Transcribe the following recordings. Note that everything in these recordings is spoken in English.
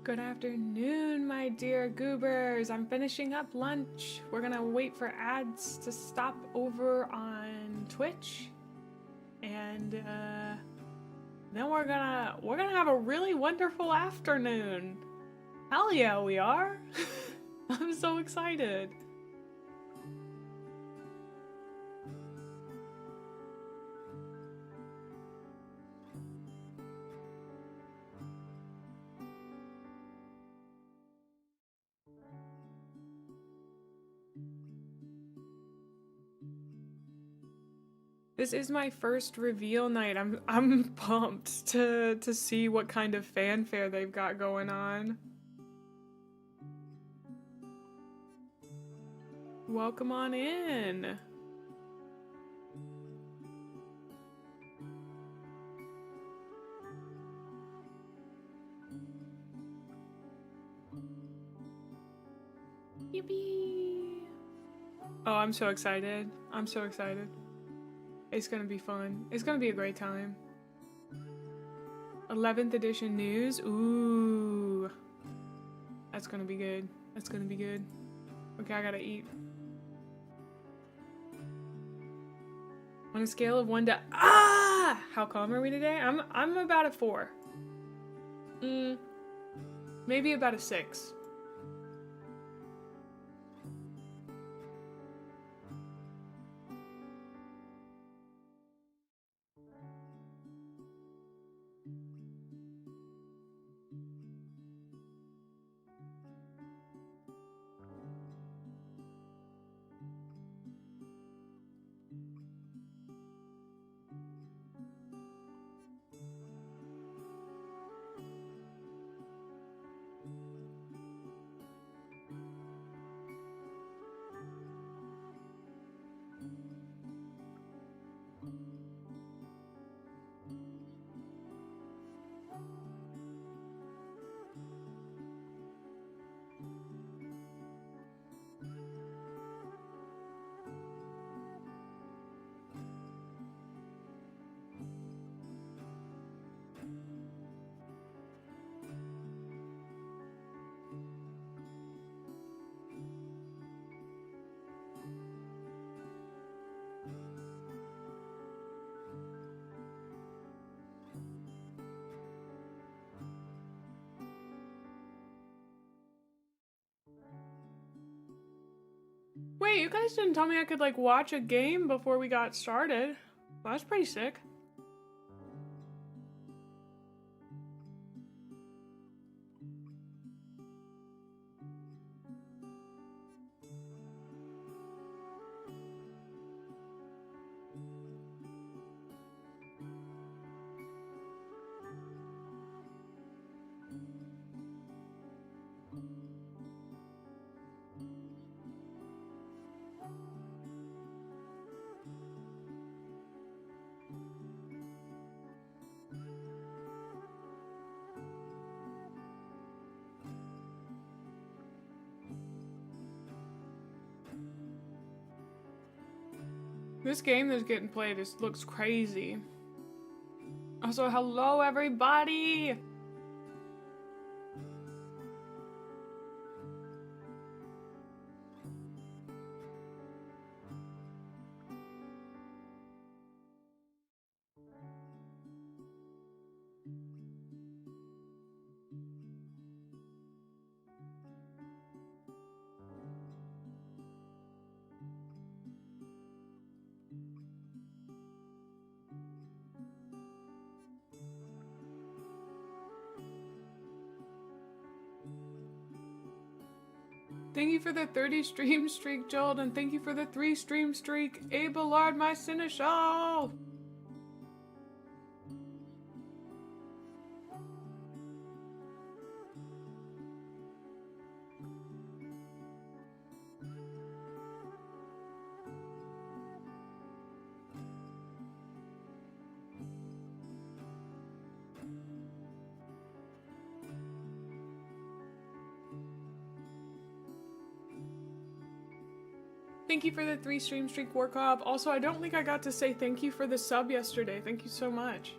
Good afternoon, my dear goobers. I'm finishing up lunch. We're gonna wait for ads to stop over on Twitch, and then we're gonna have a really wonderful afternoon. Hell yeah, we are. I'm so excited. This is my first reveal night. I'm pumped to see what kind of fanfare they've got going on. Welcome on in. Yippee! Oh, I'm so excited. I'm so excited. It's gonna be fun. It's gonna be a great time. 11th edition news. Ooh. That's gonna be good. That's gonna be good. Okay, I gotta eat. On a scale of 1 to how calm are we today? I'm about a 4. Maybe about a 6. Wait, you guys didn't tell me I could, like, watch a game before we got started. Well, that's pretty sick. This game that's getting played looks crazy. Also, hello everybody! Thank you for the 30 stream streak, Joel, and thank you for the 3 stream streak, Aeldari, my Seneschal! Thank you for the 3 stream streak, Warcob. Also, I don't think I got to say thank you for the sub yesterday. Thank you so much.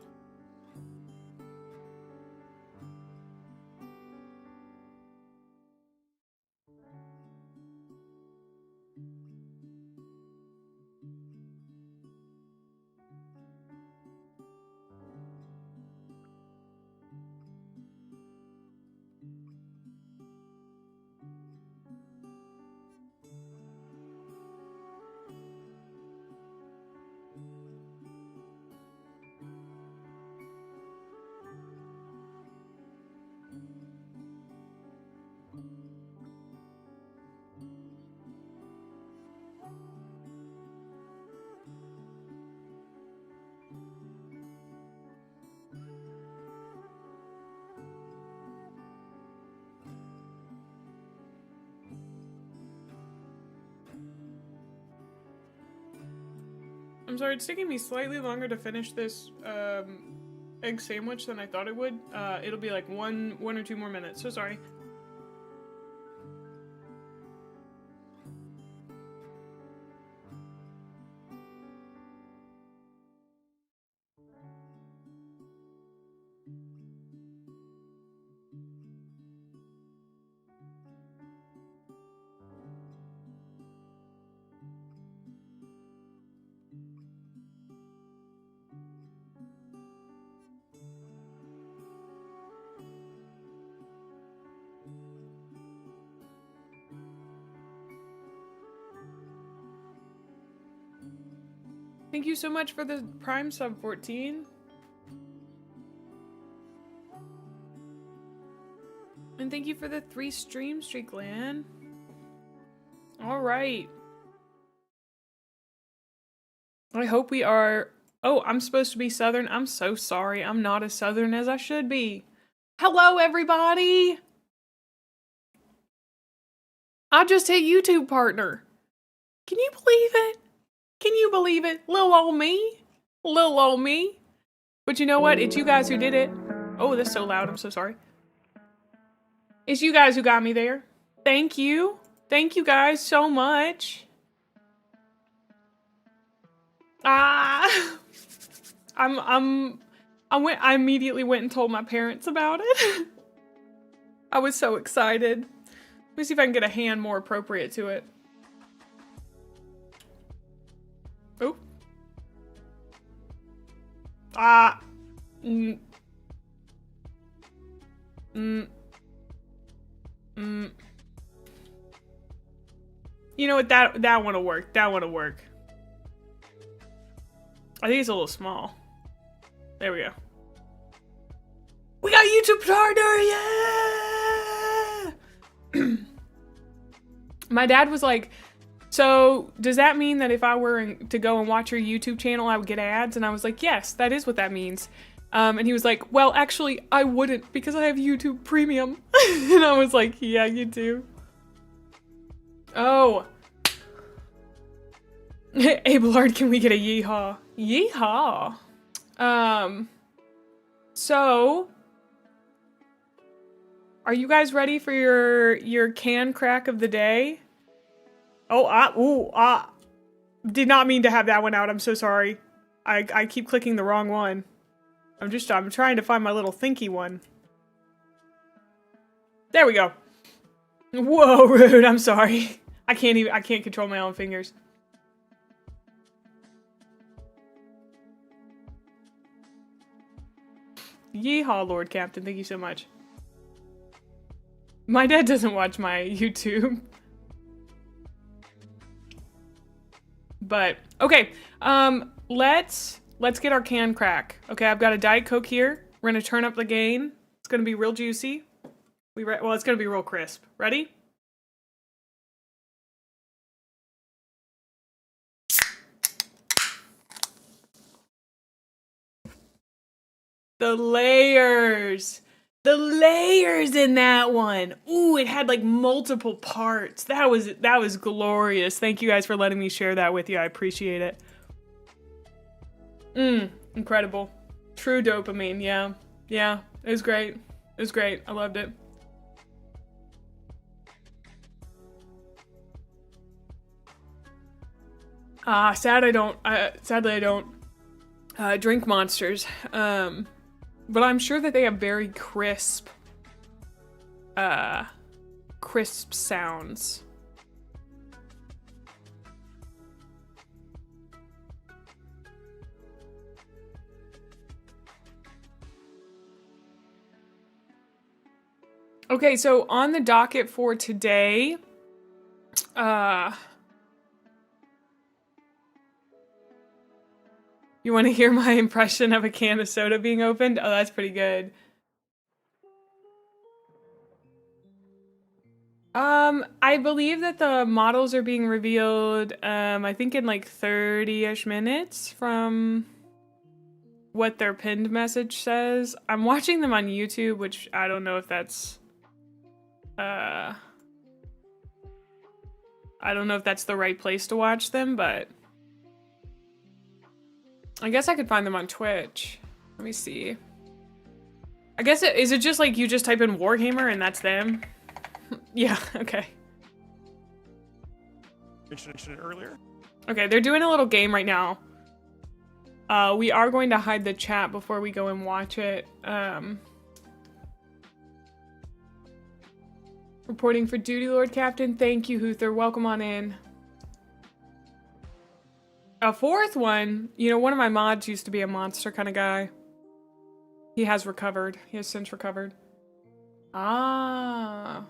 I'm sorry, it's taking me slightly longer to finish this egg sandwich than I thought it would. It'll be like one or two more minutes, so sorry. Thank you so much for the Prime sub 14. And thank you for the 3 stream streak, Lan. Alright. I hope we are... Oh, I'm supposed to be Southern. I'm so sorry. I'm not as Southern as I should be. Hello, everybody! I just hit YouTube partner. Can you believe it? Can you believe it? Little old me. Little old me. But you know what? It's you guys who did it. Oh, that's so loud. I'm so sorry. It's you guys who got me there. Thank you. Thank you guys so much. I immediately went and told my parents about it. I was so excited. Let me see if I can get a hand more appropriate to it. Oh. You know what? That one'll work. That one'll work. I think it's a little small. There we go. We got YouTube partner! Yeah! My dad was like, so does that mean that if I were to go and watch your YouTube channel, I would get ads? And I was like, yes, that is what that means. And he was like, well, actually, I wouldn't because I have YouTube Premium. And I was like, yeah, you do. Oh. Abelard, can we get a yeehaw? Yeehaw. So, are you guys ready for your can crack of the day? Oh, did not mean to have that one out. I'm so sorry. I keep clicking the wrong one. I'm trying to find my little thinky one. There we go. Whoa, rude. I'm sorry. I can't control my own fingers. Yeehaw, Lord Captain. Thank you so much. My dad doesn't watch my YouTube. But, okay. Let's get our can crack. Okay, I've got a Diet Coke here. We're gonna turn up the gain. It's gonna be real juicy. Well, it's gonna be real crisp. Ready? The layers! The layers in that one! Ooh, it had like multiple parts. That was glorious. Thank you guys for letting me share that with you. I appreciate it. Incredible. True dopamine, yeah. Yeah, it was great. It was great. I loved it. Sadly I don't drink Monsters. But I'm sure that they have very crisp sounds. Okay, so on the docket for today, you want to hear my impression of a can of soda being opened? Oh, that's pretty good. I believe that the models are being revealed, I think in like 30-ish minutes from what their pinned message says. I'm watching them on YouTube, which I don't know if that's, I don't know if that's the right place to watch them, but I guess I could find them on Twitch. Let me see. I guess is it just like you just type in Warhammer and that's them? Yeah, okay. Mentioned it earlier. Okay, they're doing a little game right now. We are going to hide the chat before we go and watch it. Reporting for duty, Lord Captain. Thank you, Huther. Welcome on in. A fourth one, you know, one of my mods used to be a monster kind of guy. He has recovered. He has since recovered. Ah.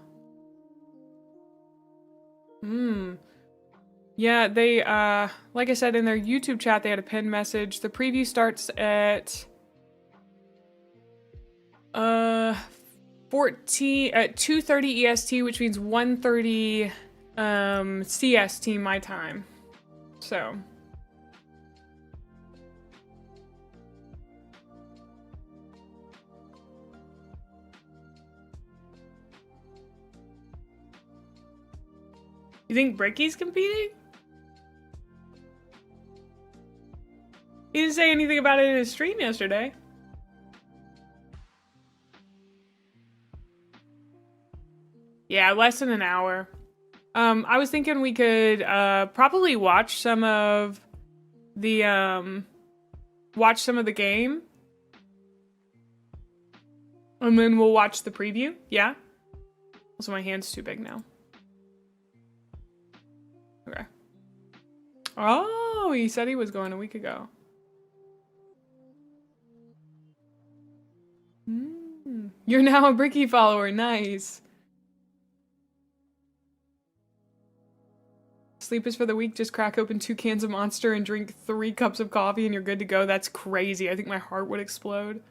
Yeah, they, like I said, in their YouTube chat, they had a pinned message. The preview starts at, 2:30 EST, which means 1:30, CST my time. So. You think Bricky's competing? He didn't say anything about it in his stream yesterday. Yeah, less than an hour. I was thinking we could probably watch some of the game. And then we'll watch the preview. Yeah? Also, my hand's too big now. Okay. Oh, he said he was going a week ago. You're now a Bricky follower. Nice. Sleep is for the weak. Just crack open 2 cans of Monster and drink 3 cups of coffee and you're good to go. That's crazy. I think my heart would explode.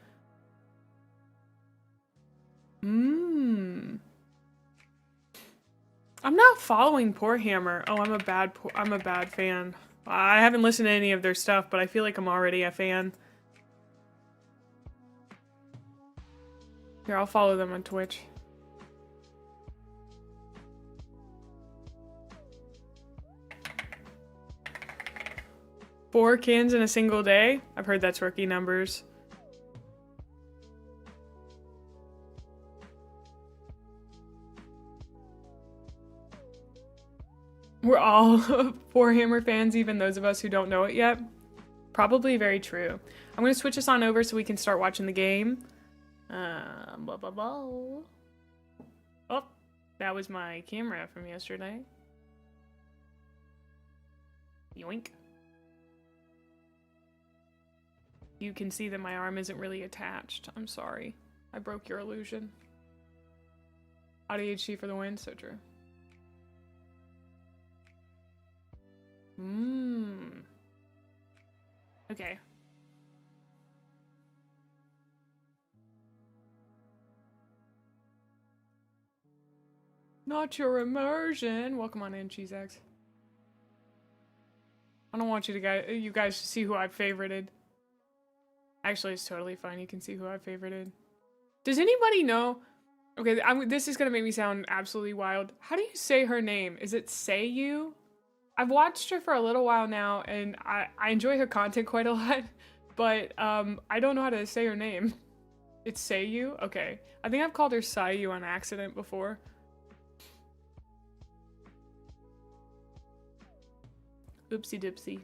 I'm not following Poor Hammer. Oh, I'm a bad fan. I haven't listened to any of their stuff, but I feel like I'm already a fan. Here, I'll follow them on Twitch. Four cans in a single day? I've heard that's rookie numbers. We're all Warhammer fans, even those of us who don't know it yet. Probably very true. I'm going to switch this on over so we can start watching the game. Blah, blah, blah. Oh, that was my camera from yesterday. Yoink. You can see that my arm isn't really attached. I'm sorry. I broke your illusion. ADHD for the win, so true. Okay. Not your immersion. Welcome on in, Cheese Eggs. I don't want you guys to see who I've favorited. Actually, it's totally fine. You can see who I've favorited. Does anybody know? Okay, this is gonna make me sound absolutely wild. How do you say her name? Is it Say You? I've watched her for a little while now, and I enjoy her content quite a lot, but I don't know how to say her name. It's Say You? Okay. I think I've called her Say You on accident before. Oopsie dipsy.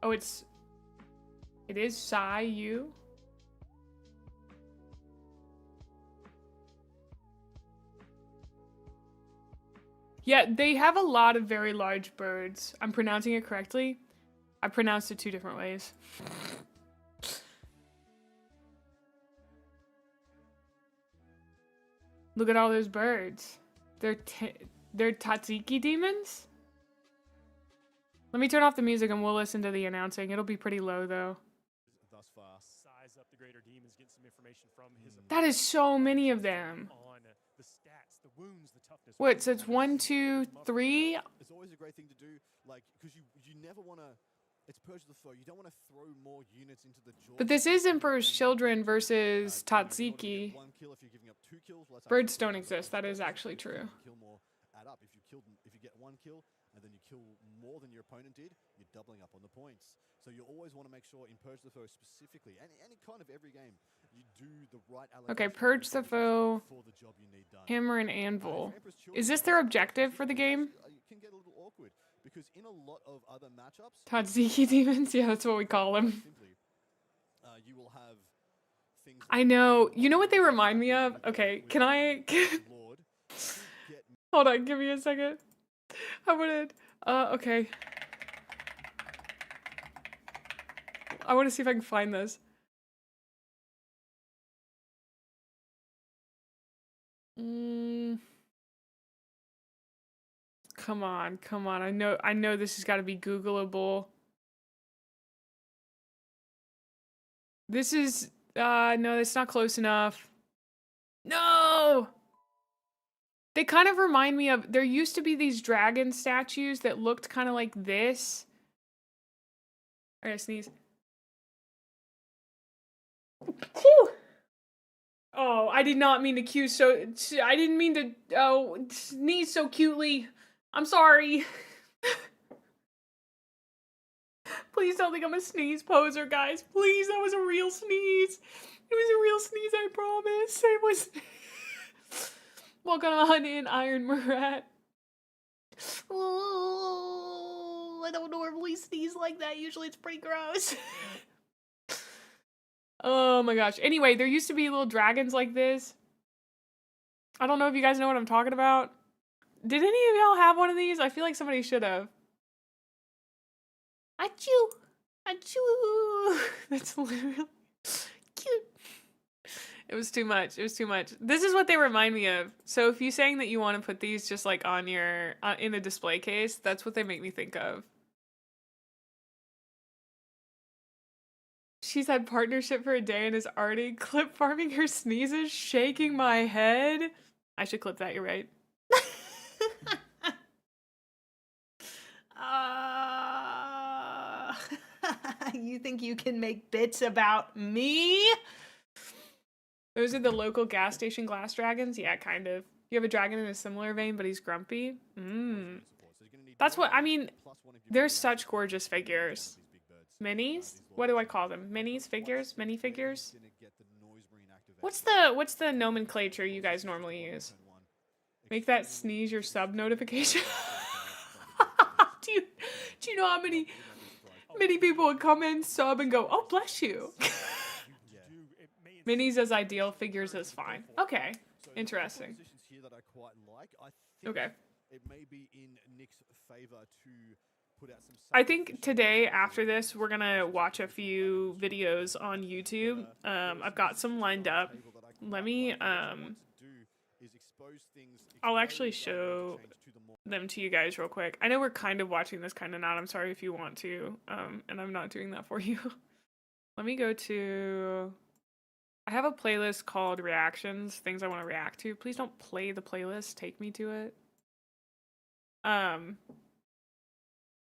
Oh, it is Say You? Yeah, they have a lot of very large birds. I'm pronouncing it correctly. I pronounced it 2 different ways. Look at all those birds. They're Tzeentch demons? Let me turn off the music and we'll listen to the announcing. It'll be pretty low though. Thus far, size up the greater demons, get some information from his that is so many of them. on the stats, the wounds, the toughness. What, so it's 1, 2, 3? It's always a great thing to do, like, because you never want to. It's purge the foe. You don't want to throw more units into the jaw. But this is Emperor's Children versus Tzeentch. Birds don't exist. That is actually true. Kill more, add up. If you get 1 kill and then you kill more than your opponent did, you're doubling up on the points. So you always want to make sure in Purge the Foe specifically, and any kind of every game, you do the right allocation. Okay, Purge the Foe, for the job you need done. Hammer and Anvil. Is this their objective for the game? It can get a little awkward because in a lot of other matchups, Tadziki demons? Yeah, that's what we call them. simply, you will have things. I know. You know what they remind me of? Okay, can I... Lord, get Hold on, give me a second. I wanted... okay. I want to see if I can find this. Come on, come on. I know this has got to be Googleable. This is no, that's not close enough. No! They kind of remind me of, there used to be these dragon statues that looked kind of like this. I gotta sneeze. Phew. Oh, I did not mean to I didn't mean to sneeze so cutely. I'm sorry. Please don't think I'm a sneeze poser, guys. Please, that was a real sneeze. It was a real sneeze, I promise. It was... Welcome on in, Iron Murat. Oh, I don't normally sneeze like that. Usually it's pretty gross. Oh my gosh. Anyway, there used to be little dragons like this. I don't know if you guys know what I'm talking about. Did any of y'all have one of these? I feel like somebody should have. Achoo! Achoo! That's literally cute. It was too much. It was too much. This is what they remind me of. So if you're saying that you want to put these just like on your, in a display case, that's what they make me think of. She's had partnership for a day and is already clip farming her sneezes, shaking my head. I should clip that, you're right. You think you can make bits about me? Those are the local gas station glass dragons? Yeah, kind of. You have a dragon in a similar vein, but he's grumpy? That's what, I mean, they're such gorgeous figures. Minis? What do I call them? Minis? Figures? Minifigures? What's the nomenclature you guys normally use? Make that sneeze your sub notification? Do you know how many people would come in, sub, and go, oh, bless you? Minis as ideal, figures as fine. Okay, interesting. Okay. It may be in Nick's favor to put out some. I think today, after this, we're gonna watch a few videos on YouTube. I've got some lined up. Let me, I'll actually show them to you guys real quick. I know we're kind of watching this, kind of not. I'm sorry if you want to, and I'm not doing that for you. Let me go to... I have a playlist called Reactions, things I want to react to. Please don't play the playlist, take me to it.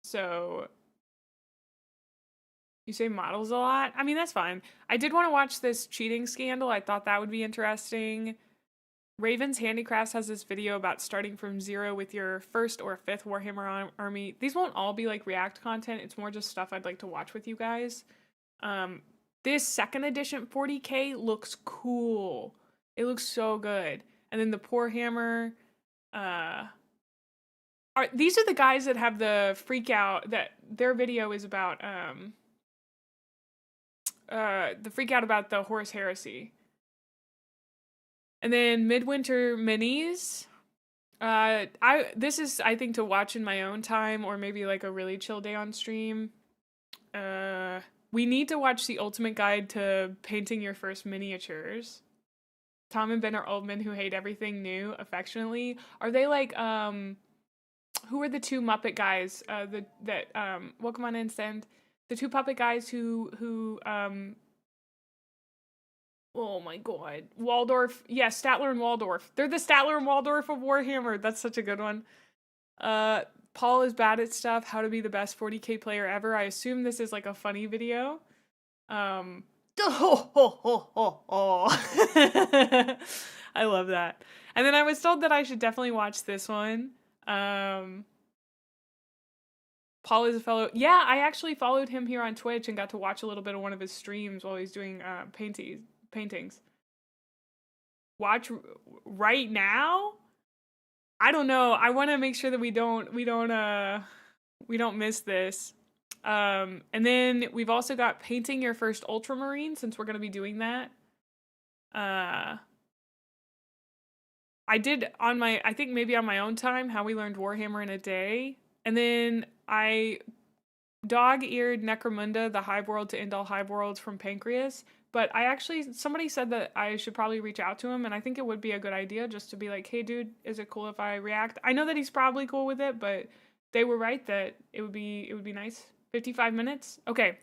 So... You say models a lot? I mean, that's fine. I did want to watch this cheating scandal. I thought that would be interesting. Raven's Handicrafts has this video about starting from 0 with your 1st or 5th Warhammer army. These won't all be like React content. It's more just stuff I'd like to watch with you guys. This 2nd edition 40k looks cool. It looks so good. And then the Poor Hammer. These are the guys that have the freak out, that their video is about the freak out about the Horus Heresy. And then Midwinter Minis. This is, I think, to watch in my own time, or maybe like a really chill day on stream. We need to watch the ultimate guide to painting your first miniatures. Tom and Ben are old men who hate everything new affectionately. Are they like, who are the 2 Muppet guys, welcome on in, Send. The 2 puppet guys who oh my god. Waldorf. Yeah, Statler and Waldorf. They're the Statler and Waldorf of Warhammer. That's such a good one. Paul is bad at stuff. How to be the best 40k player ever. I assume this is like a funny video. I love that. And then I was told that I should definitely watch this one. Paul is a fellow. Yeah, I actually followed him here on Twitch and got to watch a little bit of one of his streams while he's doing paintings. Watch right now? I don't know. I want to make sure that we don't miss this. And then we've also got painting your first Ultramarine, since we're going to be doing that. I did on my, I think maybe on my own time, how we learned Warhammer in a day. And then I dog-eared Necromunda, the Hive World to end all Hive Worlds from Pancreas. But I actually, somebody said that I should probably reach out to him, and I think it would be a good idea just to be like, hey dude, is it cool if I react? I know that he's probably cool with it, but they were right that it would be nice. 55 minutes? Okay,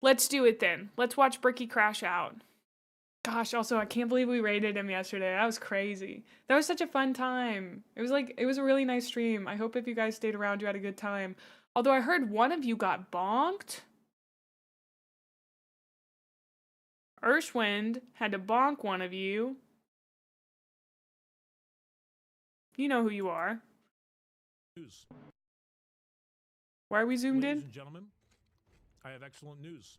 let's do it then. Let's watch Bricky crash out. Gosh, also, I can't believe we raided him yesterday. That was crazy. That was such a fun time. It was a really nice stream. I hope if you guys stayed around, you had a good time. Although I heard one of you got bonked. Urshwind had to bonk one of you. You know who you are. News. Why are we zoomed Ladies in? and gentlemen, I have excellent news.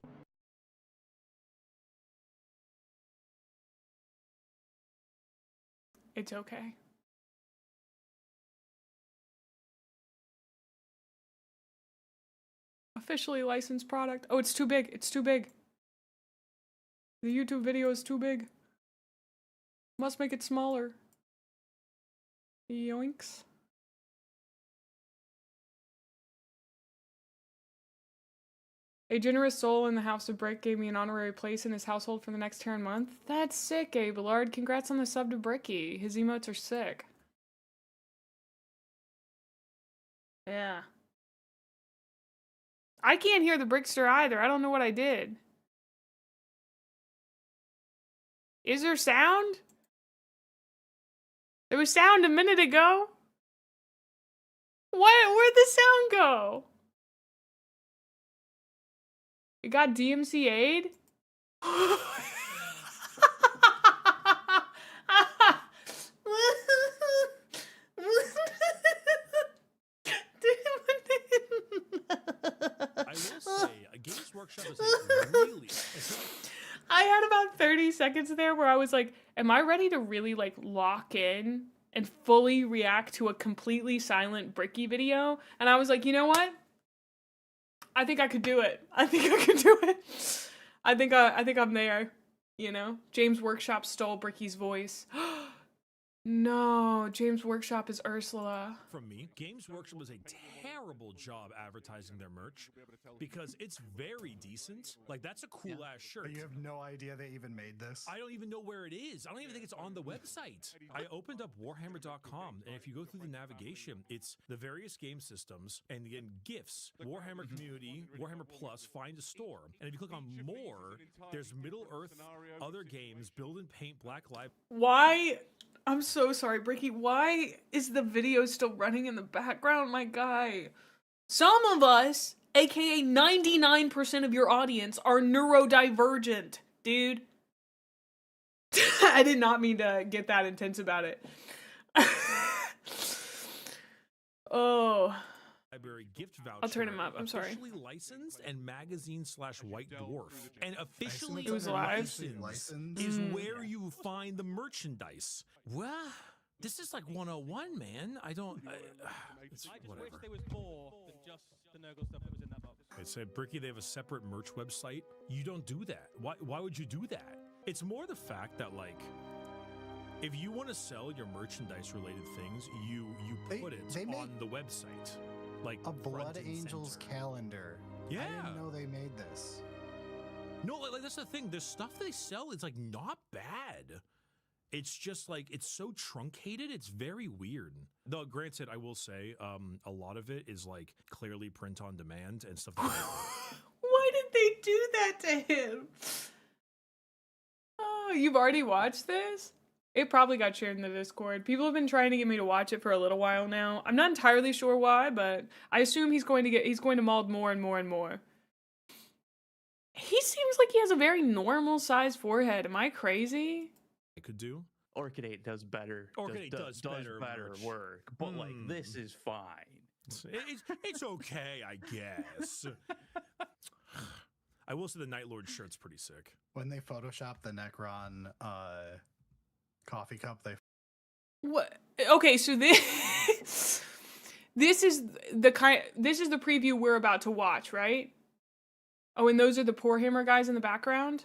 It's okay. Officially licensed product. Oh, it's too big. It's too big. The YouTube video is too big. Must make it smaller. Yoinks. A generous soul in the House of Brick gave me an honorary place in his household for the next Terran month. That's sick, Aeldari. Congrats on the sub to Bricky. His emotes are sick. Yeah. I can't hear the Brickster either. I don't know what I did. Is there sound? There was sound a minute ago. What? Where'd the sound go? It got DMCA'd? I will say, a Games Workshop is a really... I had about 30 seconds there where I was like, am I ready to really like lock in and fully react to a completely silent Bricky video? And I was like, you know what? I think I could do it. I think I could do it. I think I'm there, you know? James Workshop stole Bricky's voice. No, James Workshop is Ursula. From me, Games Workshop does a terrible job advertising their merch because it's very decent. Like, that's a cool-ass shirt. But you have no idea they even made this? I don't even know where it is. I don't even think it's on the website. I opened up Warhammer.com, and if you go through the navigation, it's the various game systems, and again, gifts, Warhammer Community, Warhammer Plus, find a store. And if you click on more, there's Middle-earth, other games, Build and Paint, Black Lives. Why? I'm so sorry, Bricky. Why is the video still running in the background, my guy? Some of us, aka 99% of your audience, are neurodivergent, dude. I did not mean to get that intense about it. Oh. Library gift voucher. I'll turn him up. I'm sorry. Officially licensed and magazine/White Dwarf. And officially It was live. licensed is where you find the merchandise. Well, this is like 101, man. I don't. It's whatever. There was more than just the Nurgle stuff that was in that box. It said, Bricky, they have a separate merch website. You don't do that. Why would you do that? It's more the fact that, like, if you want to sell your merchandise-related things, you put it on the website. Like A Blood front and Angels center. calendar. Yeah. I didn't know they made this. No, like that's the thing. The stuff they sell is like not bad. It's just like it's so truncated. It's very weird. Though, granted, I will say, a lot of it is like clearly print on demand and stuff. Why did they do that to him? Oh, you've already watched this? It probably got shared in the Discord. People have been trying to get me to watch it for a little while now. I'm not entirely sure why, but I assume he's going to mold more and more and more. He seems like he has a very normal sized forehead. Am I crazy? I could do. Orchidate does better. Orchidate does better better merch. work, but like this is fine. It's okay, I guess. I will say the Night Lord shirt's pretty sick. When they photoshopped the Necron coffee cup, they What? Okay, so this this is the preview we're about to watch, right? Oh, and those are the Poor Hammer guys in the background.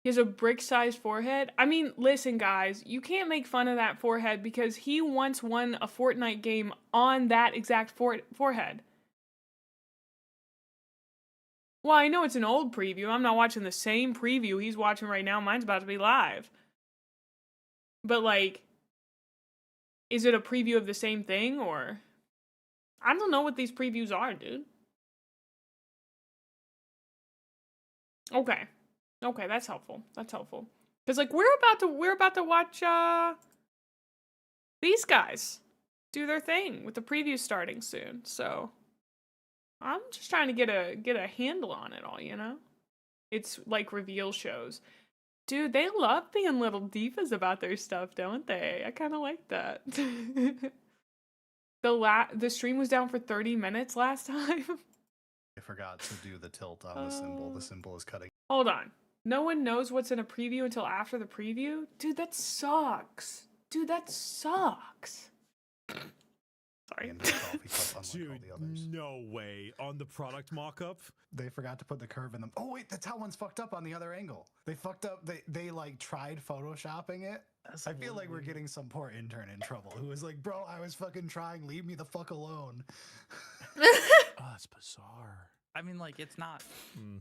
He has a brick-sized forehead. I mean, listen, guys, you can't make fun of that forehead because he once won a Fortnite game on that exact forehead. Well, I know it's an old preview. I'm not watching the same preview he's watching right now. Mine's about to be live. But, like, is it a preview of the same thing, or... I don't know what these previews are, dude. Okay. Okay, that's helpful. That's helpful. Because, like, we're about to watch, these guys do their thing with the preview starting soon. So, I'm just trying to get a handle on it all, you know? It's like reveal shows. Dude, they love being little divas about their stuff, don't they? I kind of like that. The stream was down for 30 minutes last time. forgot to do the tilt on the symbol. The symbol is cutting. Hold on. No one knows what's in a preview until after the preview? Dude, that sucks. Dude, that sucks. Sorry. And the coffee cup, unlike Dude, all the others. no way. On the product mock-up? They forgot to put the curve in them. Oh wait, that's how one's fucked up on the other angle. They fucked up. They like tried photoshopping it. I feel like we're getting some poor intern in trouble who was like, bro, I was fucking trying. Leave me the fuck alone. Oh, that's bizarre. I mean, like, it's not.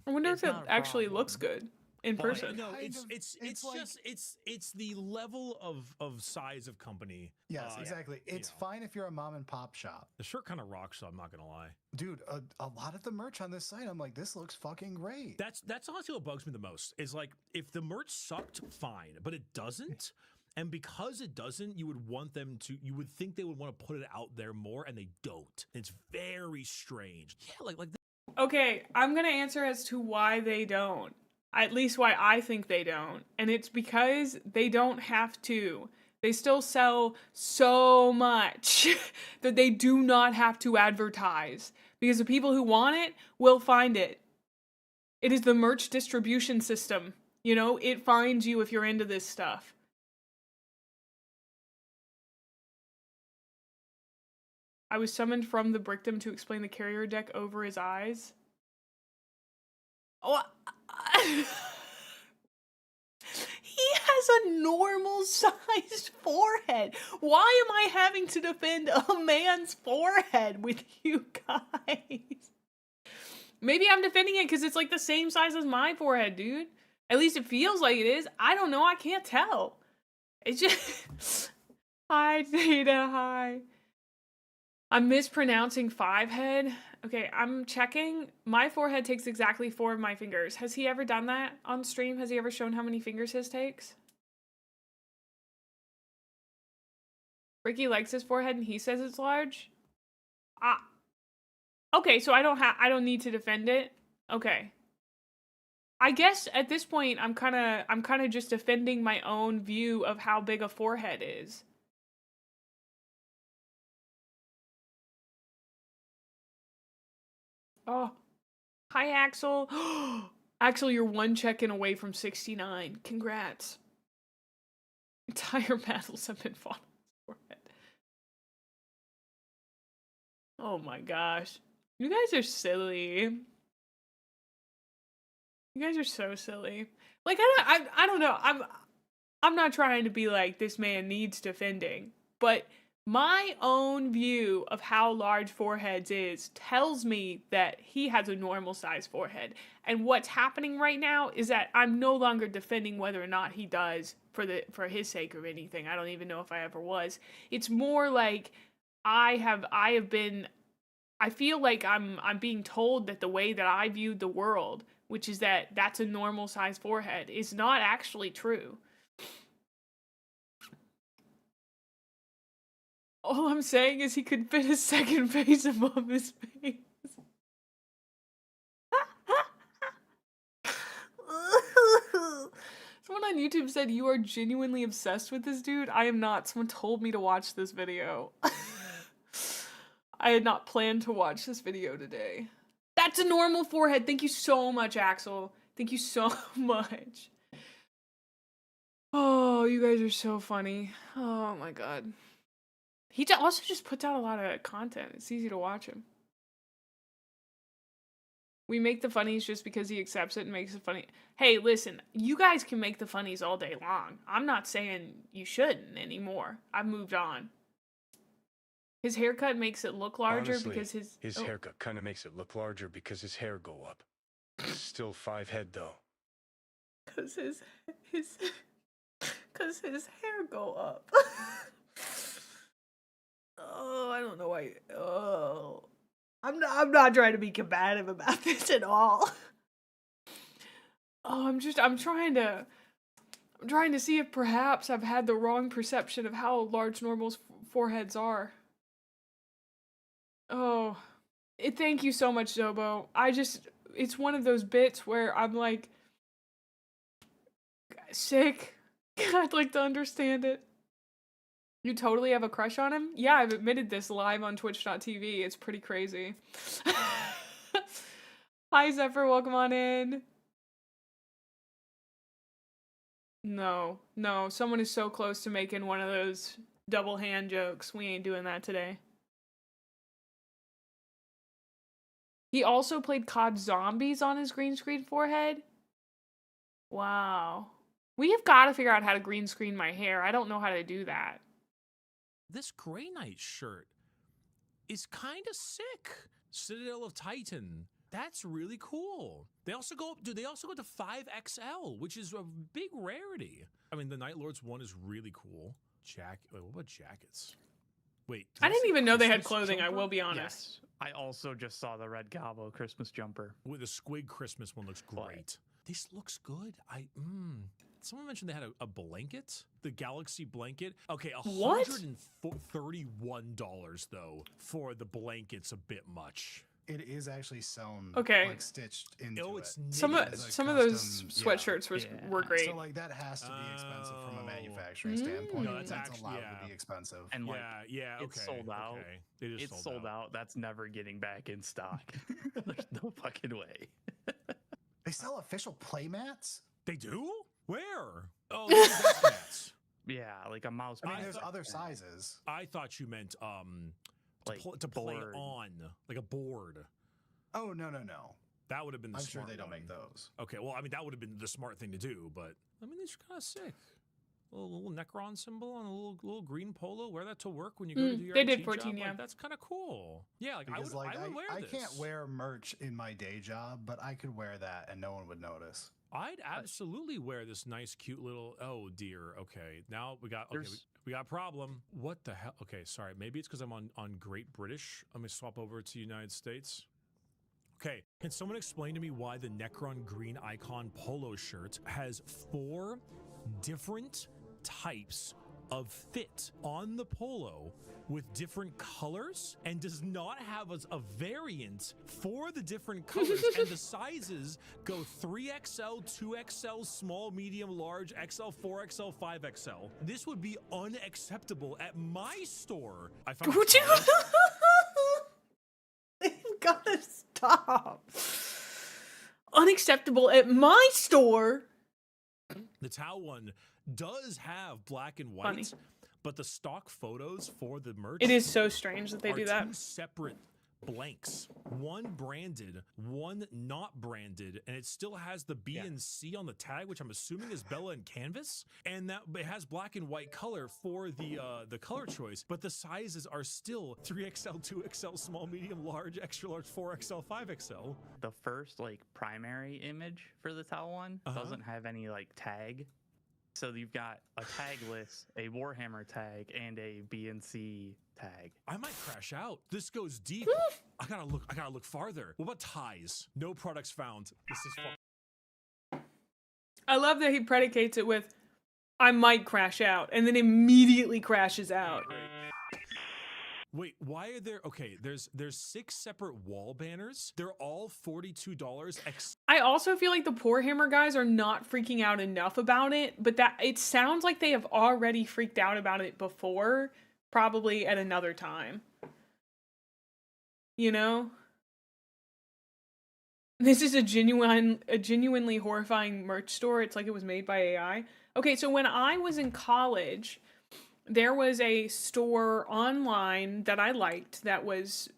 I wonder It's if it not a actually problem. looks good in Well, person. No, Kind it's of- it's it's like- just it's the level of size of company. Yes, Uh, exactly. It's know. fine if you're a mom and pop shop. The shirt kind of rocks, so I'm not gonna lie. Dude, a lot of the merch on this site, I'm like, this looks fucking great. That's honestly what bugs me the most. Is like if the merch sucked, fine, but it doesn't. And because it doesn't, you would want them to. You would think they would want to put it out there more, and they don't. It's very strange. Yeah, like Okay, I'm gonna answer as to why they don't. At least why I think they don't. And it's because they don't have to. They still sell so much that they do not have to advertise. Because the people who want it will find it. It is the merch distribution system. You know, it finds you if you're into this stuff. I was summoned from the Brickdom to explain the carrier deck over his eyes. Oh, he has a normal sized forehead. Why am I having to defend a man's forehead with you guys? Maybe I'm defending it because it's like the same size as my forehead, dude. At least it feels like it is. I don't know. I can't tell. It's just... Hi, Theta. Hi. I'm mispronouncing 5-head. Okay, I'm checking. My forehead takes exactly 4 of my fingers. Has he ever done that on stream? Has he ever shown how many fingers his takes? Bricky likes his forehead and he says it's large. Okay, so I don't need to defend it. Okay. I guess at this point I'm kind of just defending my own view of how big a forehead is. Oh, hi, Axel. Axel, you're 1 check-in away from 69. Congrats. Entire battles have been fought on his forehead. Oh my gosh. You guys are silly. You guys are so silly. Like, I don't know. I'm not trying to be like, this man needs defending. But... my own view of how large foreheads is tells me that he has a normal size forehead. And what's happening right now is that I'm no longer defending whether or not he does for his sake or anything. I don't even know if I ever was. It's more like I feel like I'm being told that the way that I viewed the world, which is that that's a normal size forehead, is not actually true. All I'm saying is he could fit his second face above his face. Someone on YouTube said you are genuinely obsessed with this dude. I am not. Someone told me to watch this video. I had not planned to watch this video today. That's a normal forehead. Thank you so much, Axel. Thank you so much. Oh, you guys are so funny. Oh my god. He also just puts out a lot of content. It's easy to watch him. We make the funnies just because he accepts it and makes it funny. Hey, listen, you guys can make the funnies all day long. I'm not saying you shouldn't anymore. I've moved on. His haircut makes it look larger. Honestly, because his haircut kind of makes it look larger because his hair go up. Still 5 head though. Cause his hair go up. Oh, I don't know why. Oh, I'm not trying to be combative about this at all. Oh, I'm trying to see if perhaps I've had the wrong perception of how large normals' foreheads are. Oh, thank you so much, Zobo. It's one of those bits where I'm like, sick. I'd like to understand it. You totally have a crush on him? Yeah, I've admitted this live on twitch.tv. It's pretty crazy. Hi, Zephyr. Welcome on in. No. Someone is so close to making one of those double hand jokes. We ain't doing that today. He also played COD Zombies on his green screen forehead. Wow. We have got to figure out how to green screen my hair. I don't know how to do that. This Grey Knight shirt is kind of sick. Citadel of Titan. That's really cool. They also go up, they also go to 5XL, which is a big rarity. I mean, the Night Lords one is really cool. Wait, what about jackets? Wait. I didn't even know they had Christmas clothing, jumper? I will be honest. Yes. I also just saw the Red Gobbo Christmas jumper. With the Squig Christmas one looks great. This looks good. Someone mentioned they had a blanket, the Galaxy blanket. Okay, $131 though for the blanket's a bit much. It is actually sewn, Okay. like stitched into it's it. Some of those sweatshirts were great. So like that has to be expensive from a manufacturing standpoint. No, that's allowed actually- to be expensive. And like, yeah, it's sold out. Okay. It is it's sold out. That's never getting back in stock. There's no fucking way. They sell official playmats? They do? Where? Oh, that's mats. Yeah, like a mouse. I mean, pad. there's other sizes. I thought you meant Like to play board. on, like a board. Oh, no. That would have been the I'm sure smart they don't one. make those. Okay, well, I mean, that would have been the smart thing to do, but I mean, these are kind of sick. A little Necron symbol on a little green polo. Wear that to work when you go to do your They IT did job. 14, like, yeah. that's kind of cool. Yeah, like Because I would wear I this. can't wear merch in my day job, but I could wear that and no one would notice. I'd absolutely wear this nice, cute little. Oh dear. Okay, now we got. Okay, we got a problem. What the hell? Okay, sorry. Maybe it's because I'm on Great British. Let me swap over to United States. Okay, can someone explain to me why the Necron Green Icon polo shirt has 4 different types of fit on the polo with different colors and does not have a variant for the different colors and the sizes go 3XL, 2XL, small, medium, large, XL, 4XL, 5XL. This would be unacceptable at my store. I found Would you? You've got to stop. Unacceptable at my store. The Tau one does have black and white, Funny. but the stock photos for the merch It is so strange that they are do that. 2 separate blanks. One branded, one not branded, and it still has the B and C on the tag, which I'm assuming is Bella and Canvas, and that it has black and white color for the color choice, but the sizes are still 3XL, 2XL, small, medium, large, extra large, 4XL, 5XL. The first like primary image for the Tau one doesn't have any like tag. So you've got a tag list, a Warhammer tag, and a BNC tag. I might crash out. This goes deep. I gotta look farther. What about ties? No products found. This is I love that he predicates it with, I might crash out, and then immediately crashes out. Wait, why are there? Okay, there's 6 separate wall banners. They're all $42. I also feel like the Poor Hammer guys are not freaking out enough about it, but that it sounds like they have already freaked out about it before, probably at another time. you know? This is a genuinely horrifying merch store. It's like it was made by AI. Okay, so when I was in college, there was a store online that I liked that was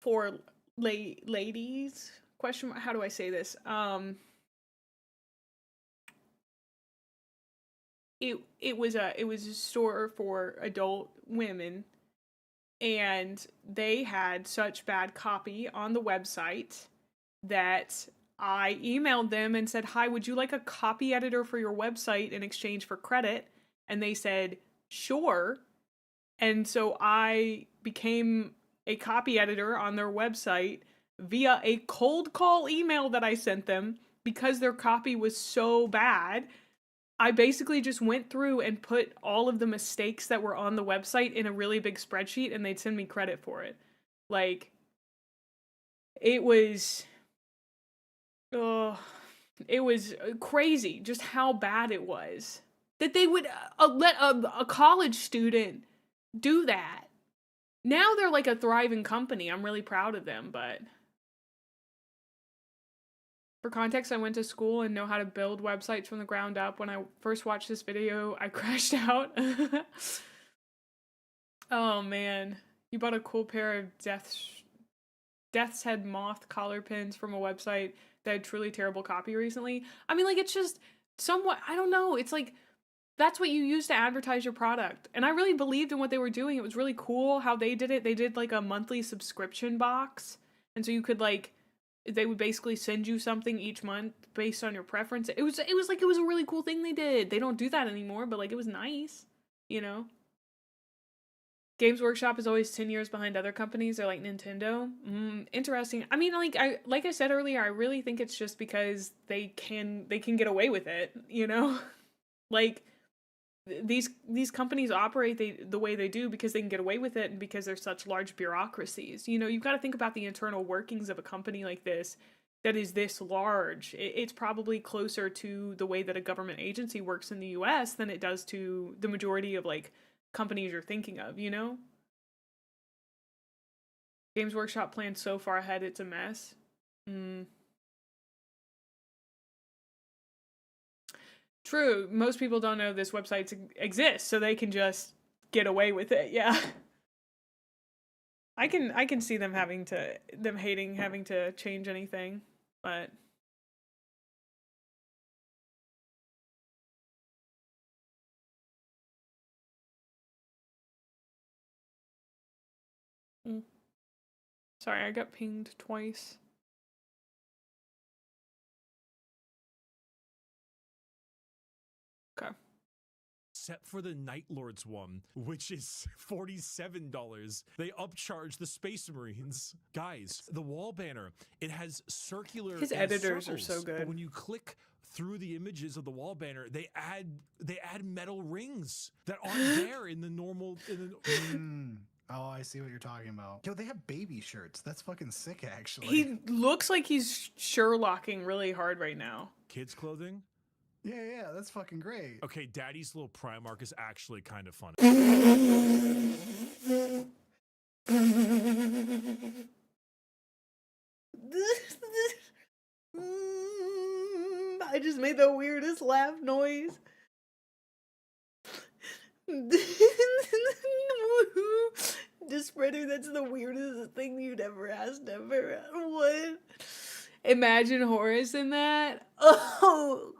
for ladies. Question mark, how do I say this? It was a store for adult women, and they had such bad copy on the website that I emailed them and said, "Hi, would you like a copy editor for your website in exchange for credit?" And they said, "Sure." And so I became a copy editor on their website via a cold call email that I sent them because their copy was so bad. I basically just went through and put all of the mistakes that were on the website in a really big spreadsheet, and they'd send me credit for it. Like, it was crazy just how bad it was. That they would let a college student do that. Now they're like a thriving company. I'm really proud of them, but... For context, I went to school and know how to build websites from the ground up. When I first watched this video, I crashed out. Oh man. You bought a cool pair of Death's Head moth collar pins from a website that had truly terrible copy recently. I mean, like, it's just somewhat, I don't know. It's like, that's what you use to advertise your product. And I really believed in what they were doing. It was really cool how they did it. They did like a monthly subscription box. And so you could like, they would basically send you something each month based on your preference. It was a really cool thing they did. They don't do that anymore, but like, it was nice, you know? Games Workshop is always 10 years behind other companies. They're like Nintendo. Interesting. I mean, like I said earlier, I really think it's just because they can get away with it, you know? Like, these companies operate the way they do because they can get away with it and because they're such large bureaucracies. You know, you've got to think about the internal workings of a company like this that is this large. It's probably closer to the way that a government agency works in the US than it does to the majority of like companies you're thinking of, you know? Games Workshop plans so far ahead, it's a mess. True, most people don't know this website exists, so they can just get away with it. Yeah, I can see them hating having to change anything, but sorry, I got pinged twice. Okay. Except for the Night Lords one, which is $47. They upcharge the Space Marines. Guys, the wall banner, it has circular His editors are so circles, good. But when you click through the images of the wall banner, they add metal rings that aren't there in the normal... Oh, I see what you're talking about. Yo, they have baby shirts. That's fucking sick, actually. He looks like he's Sherlocking really hard right now. Kids clothing? Yeah, that's fucking great. Okay, Daddy's little Primarch is actually kind of funny. I just made the weirdest laugh noise. The spreader, that's the weirdest thing you'd ever asked ever. What? Imagine Horus in that. Oh.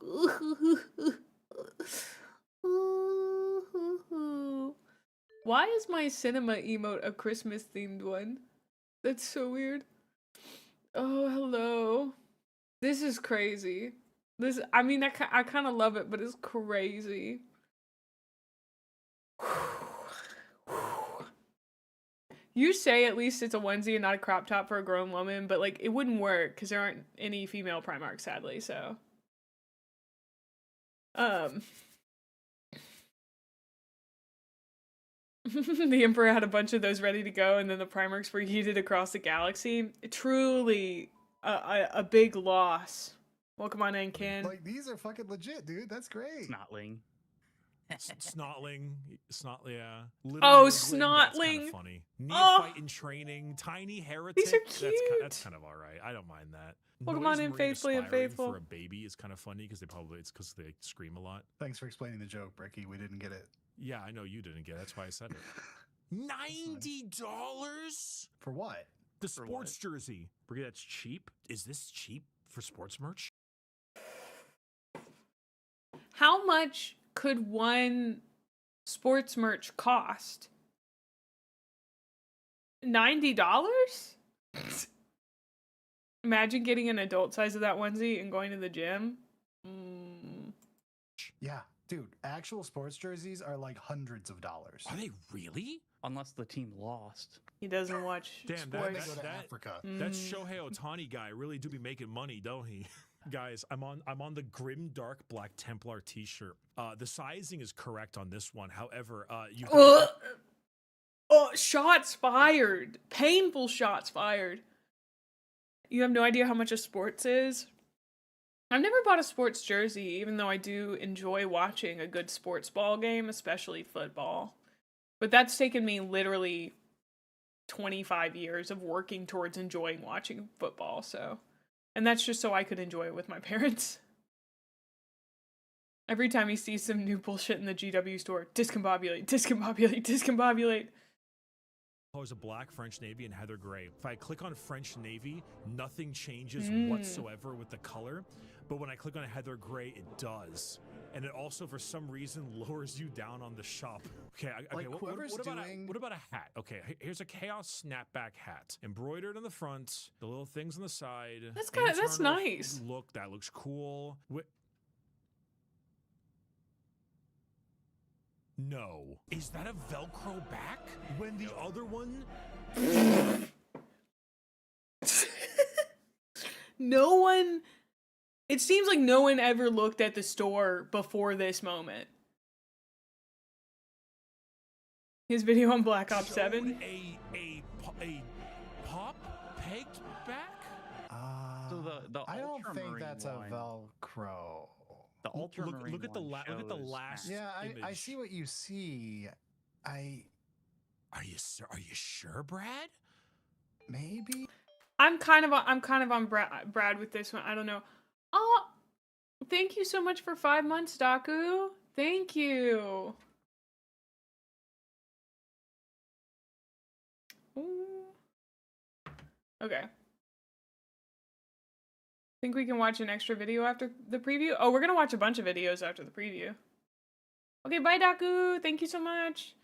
Why is my cinema emote a Christmas themed one? That's so weird. Oh, hello. This is crazy. I mean, I kind of love it, but it's crazy. You say at least it's a onesie and not a crop top for a grown woman, but like it wouldn't work because there aren't any female Primarchs, sadly, so. The Emperor had a bunch of those ready to go, and then the Primarchs were yeeted across the galaxy. Truly a big loss. Welcome on in, Ken. Like, these are fucking legit, dude. That's great. Snotling. Snotling, yeah. Oh, That's kind Snotling. of funny. Oh. Neophyte in training, tiny heretic. These are That's cute. kind of all right. I don't mind that. Pokemon Noise in Marine Faithfully Aspiring Unfaithful. for a baby is kind of funny because it's because they scream a lot. Thanks for explaining the joke, Bricky. We didn't get it. Yeah, I know you didn't get it. That's why I said it. $90 For what? the For sports what? jersey. Bricky, that's cheap. Is this cheap for sports merch? How much could one sports merch cost? $90? Imagine getting an adult size of that onesie and going to the gym. Yeah, dude. Actual sports jerseys are like hundreds of dollars. Are they really? Unless the team lost. He doesn't watch Damn, Or they sports. go to Africa. That Shohei Ohtani guy really do be making money, don't he? Guys, I'm on the Grim Dark Black Templar t-shirt. The sizing is correct on this one. However, you Ugh. Oh, shots fired. Painful shots fired. You have no idea how much a sports is? I've never bought a sports jersey, even though I do enjoy watching a good sports ball game, especially football. But that's taken me literally 25 years of working towards enjoying watching football, so. And that's just so I could enjoy it with my parents. Every time he sees some new bullshit in the GW store, discombobulate, discombobulate, discombobulate. colors of black, French Navy, and Heather Gray. If I click on French Navy, nothing changes whatsoever with the color. But when I click on Heather Gray, it does. And it also, for some reason, lowers you down on the shop. Okay, Like, whoever's what doing- about a hat? Okay, here's a Chaos snapback hat. Embroidered on the front, the little things on the side. That's that's Internal nice. Look, that looks cool. No. Is that a Velcro back? When the other one... No one... It seems like no one ever looked at the store before this moment. His video on Black Ops 7. A pop pegged back? So the I don't think ultramarine that's one- a Velcro. The ultramarine Look at the one look at the shows last. Yeah, I image. see what you see. Are you sure, Brad? Maybe. I'm kind of on Brad with this one. I don't know. Oh, thank you so much for 5 months, Daku. Thank you. Ooh. Okay. Think we can watch an extra video after the preview? Oh, we're gonna watch a bunch of videos after the preview. Okay, bye, Daku. Thank you so much.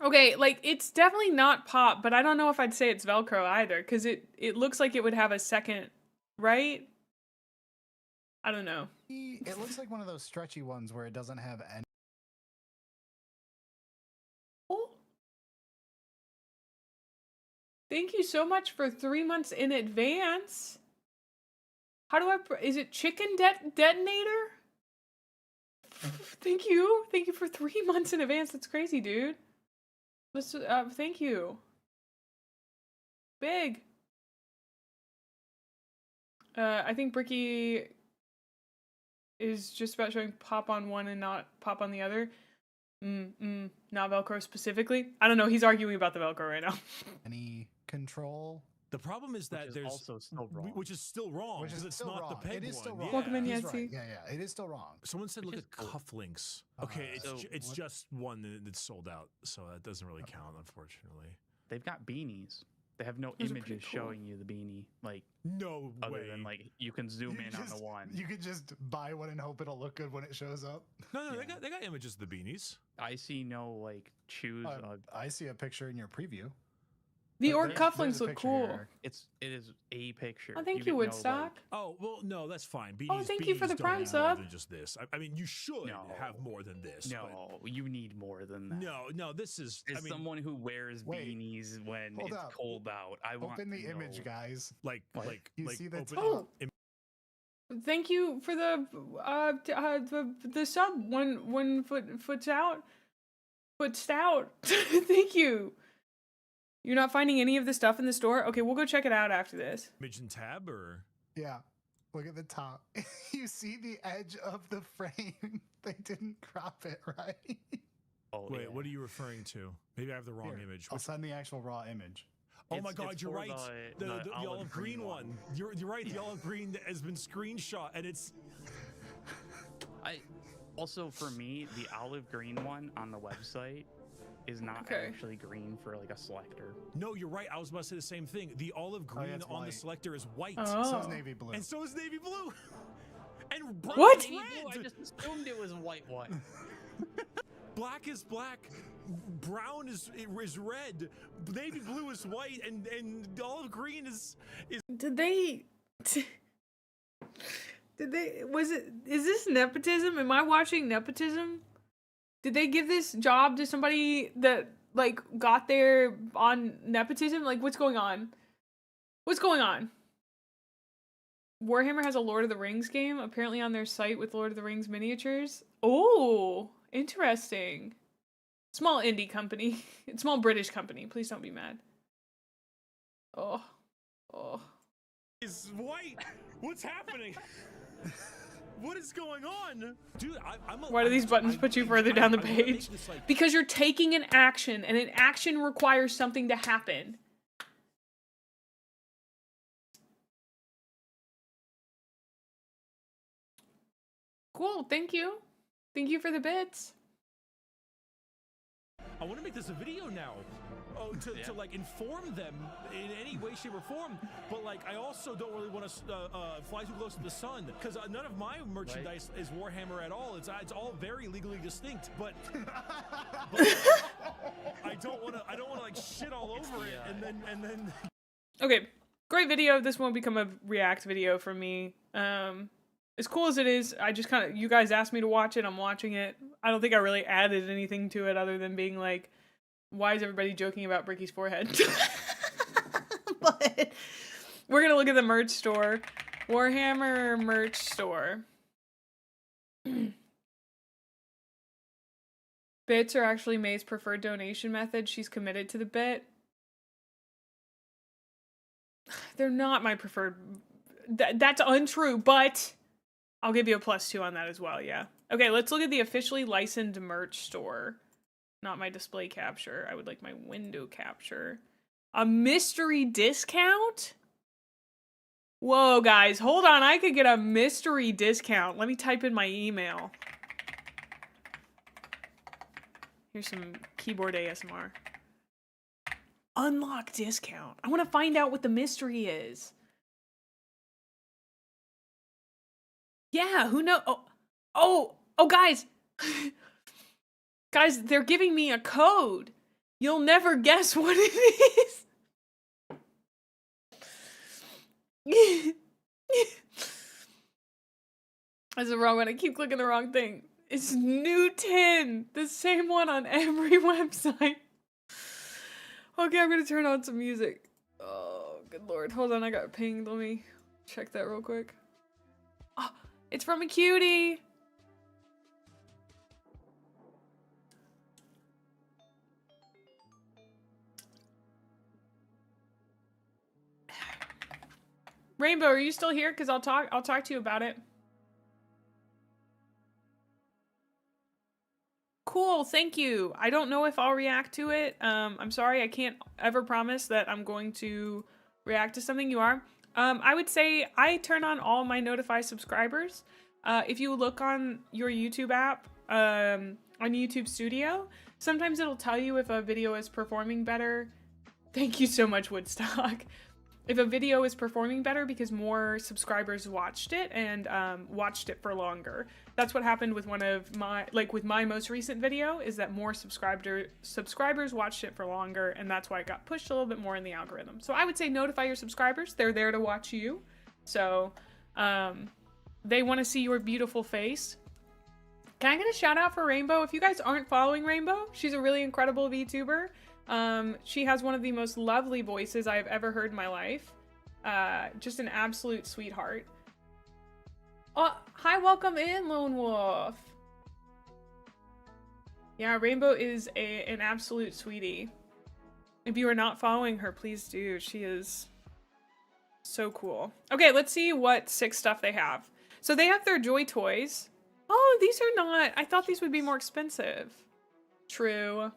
Okay, like, it's definitely not pop, but I don't know if I'd say it's Velcro either, because it looks like it would have a second, right? I don't know. It looks like one of those stretchy ones where it doesn't have any. Oh. Thank you so much for 3 months in advance. How do I... Is it Chicken Detonator? Thank you. Thank you for 3 months in advance. That's crazy, dude. Let's, thank you. Big. I think Bricky is just about showing pop on one and not pop on the other. Not Velcro specifically. I don't know. He's arguing about the Velcro right now. Any control. The problem is that Which is there's also still wrong. which is still wrong Which is because it's still not wrong. the peg It is one. still wrong. Yeah. Welcome in, He's Yancy. right. Yeah, it is still wrong. Someone said Which look at is cool. cufflinks. Okay, So it's what- just one that's sold out, so that doesn't really count, unfortunately. They've got beanies. They have no Those are pretty images cool. showing you the beanie, like No other way. than like you can zoom in on the one. You could just buy one and hope it'll look good when it shows up. No, Yeah. they got images of the beanies. I see no like choose. I see a picture in your preview. The There- orc there's cufflinks a look picture cool. here. it is a picture. Oh, thank you, get no, Woodstock. Oh well, no, that's fine. Beanies, Oh, thank you for beanies the don't Prime need sub. More than just this. I mean, you should No. have more than this. No, you need more than that. no, this is. As I mean, someone who wears Wait. beanies when Hold it's up. cold out, I want Open the to image, know. guys. like, You see the open top? im- Thank you for the sub. One foot out. Foot stout. Thank you. You're not finding any of the stuff in the store? Okay, we'll go check it out after this. image and tab or Yeah. Look at the top. You see the edge of the frame. They didn't crop it right. Oh, Wait, yeah. what are you referring to? Maybe I have the wrong Here, image. I'll send the actual raw image. Oh my It's God, you're for right. The olive green one. You're right. The olive green has been screenshot, and it's. Also, for me, the olive green one on the website is not Okay. actually green for like a selector. No, you're right. I was about to say the same thing. The olive green it's on the white. selector is white, Oh. So is navy blue. and so is navy blue. And brown What? is Navy blue, I red. just assumed it was white one. Black is black. Brown is red. Navy blue is white, and olive green is. Did they? Did they? Is this nepotism? Am I watching nepotism? Did they give this job to somebody that like got there on nepotism? Like, what's going on? What's going on? Warhammer has a Lord of the Rings game apparently on their site with Lord of the Rings miniatures. Oh, interesting. Small indie company. Small British company. Please don't be mad. Oh. Is white. What's happening? What is going on, dude? Why do these buttons put you further down the I wanna make page? this, like, Because you're taking an action, and an action requires something to happen. Cool, thank you. Thank you for the bits. I want to make this a video now. Oh, to like inform them in any way, shape, or form. But like, I also don't really want to fly too close to the sun because none of my merchandise is Warhammer at all. It's all very legally distinct. But I don't want to like shit all over it and then. Okay, great video. This won't become a react video for me. As cool as it is, I just kind of, you guys asked me to watch it, I'm watching it. I don't think I really added anything to it other than being like, why is everybody joking about Bricky's forehead? But we're gonna look at the merch store. Warhammer merch store. Bits are actually Mae's preferred donation method. She's committed to the bit. They're not my preferred. That's untrue, but I'll give you a +2 on that as well, yeah. Okay, let's look at the officially licensed merch store. Not my display capture. I would like my window capture. A mystery discount? Whoa, guys, hold on. I could get a mystery discount. Let me type in my email. Here's some keyboard ASMR. Unlock discount. I want to find out what the mystery is. Yeah, who knows? Oh, guys. Guys, they're giving me a code. You'll never guess what it is. That's the wrong one. I keep clicking the wrong thing. It's Newton. The same one on every website. Okay, I'm gonna turn on some music. Oh, good lord. Hold on, I got pinged. Let me check that real quick. Oh, it's from a cutie. Rainbow, are you still here? Because I'll talk to you about it. Cool, thank you. I don't know if I'll react to it. I'm sorry, I can't ever promise that I'm going to react to something. You are. I would say I turn on all my notify subscribers. If you look on your YouTube app, on YouTube Studio, sometimes it'll tell you if a video is performing better. Thank you so much, Woodstock. If a video is performing better because more subscribers watched it and watched it for longer. That's what happened with one of my, with my most recent video, is that more subscribers watched it for longer, and that's why it got pushed a little bit more in the algorithm. So I would say notify your subscribers. They're there to watch you. So they want to see your beautiful face. Can I get a shout out for Rainbow? If you guys aren't following Rainbow, she's a really incredible VTuber. She has one of the most lovely voices I've ever heard in my life. Just an absolute sweetheart. Oh, hi, welcome in, Lone Wolf. Yeah, Rainbow is an absolute sweetie. If you are not following her, please do. She is So cool. Okay, let's see what sick stuff they have. So they have their Joy Toys. Oh, these are not... I thought these would be more expensive. True.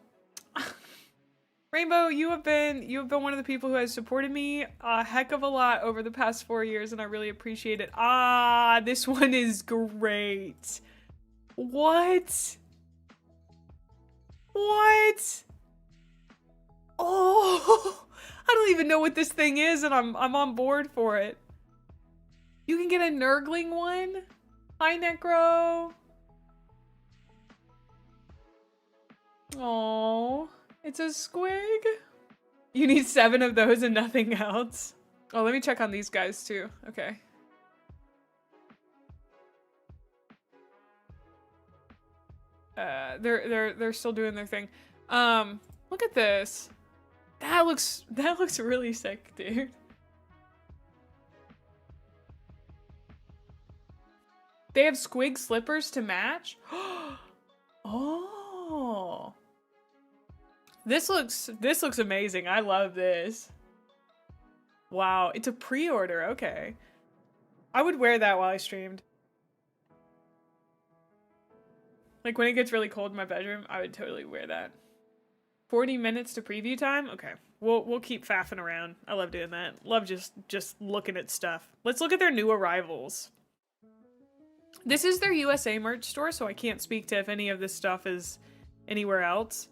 Rainbow, you have been one of the people who has supported me a heck of a lot over the past 4 years, and I really appreciate it. Ah, this one is great. What? What? Oh, I don't even know what this thing is, and I'm on board for it. You can get a Nurgling one. Hi, Necro. Oh, it's a squig. You need 7 of those and nothing else. Oh, let me check on these guys too. Okay. They're still doing their thing. Look at this. That looks really sick, dude. They have squig slippers to match. Oh. This looks amazing. I love this. Wow, it's a pre-order. Okay. I would wear that while I streamed. Like when it gets really cold in my bedroom, I would totally wear that. 40 minutes to preview time? Okay. We'll keep faffing around. I love doing that. Love just looking at stuff. Let's look at their new arrivals. This is their USA merch store, so I can't speak to if any of this stuff is anywhere else.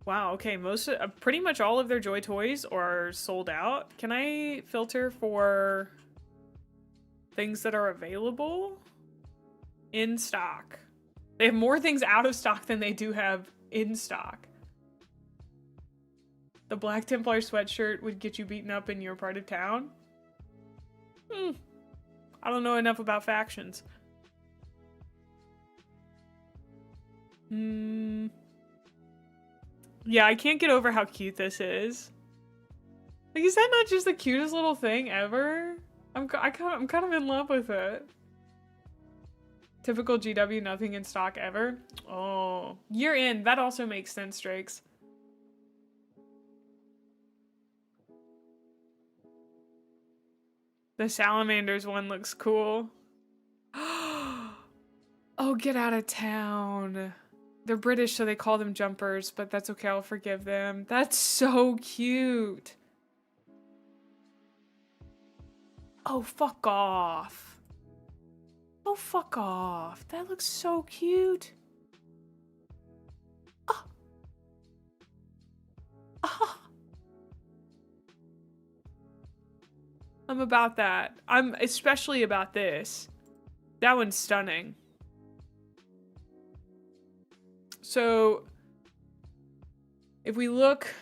Wow, okay, pretty much all of their Joy Toys are sold out. Can I filter for things that are available? In stock. They have more things out of stock than they do have in stock. The Black Templar sweatshirt would get you beaten up in your part of town? I don't know enough about factions. Yeah, I can't get over how cute this is. Like, is that not just the cutest little thing ever? I'm kind of in love with it. Typical GW, nothing in stock ever. Oh, year in. That also makes sense, Drakes. The Salamanders one looks cool. Oh, get out of town. They're British, so they call them jumpers, but that's okay. I'll forgive them. That's so cute. Oh, fuck off. Oh, fuck off. That looks so cute. Oh. Oh. I'm about that. I'm especially about this. That one's stunning. So, if we look,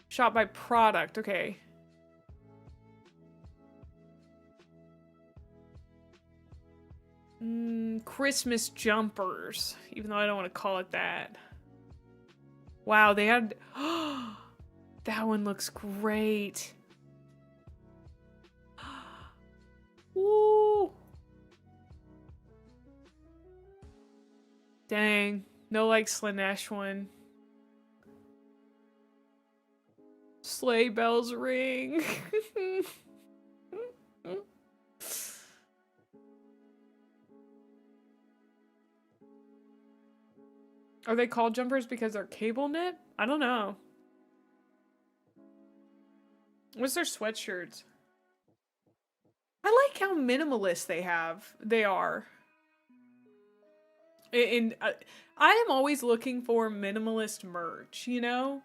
shop by product, okay. Christmas jumpers, even though I don't want to call it that. Wow, they had, that one looks great. Woo! Dang. No, like Slanesh one. Sleigh bells ring. Are they called jumpers because they're cable knit? I don't know. What's their sweatshirts? I like how minimalist they are. And I am always looking for minimalist merch, you know?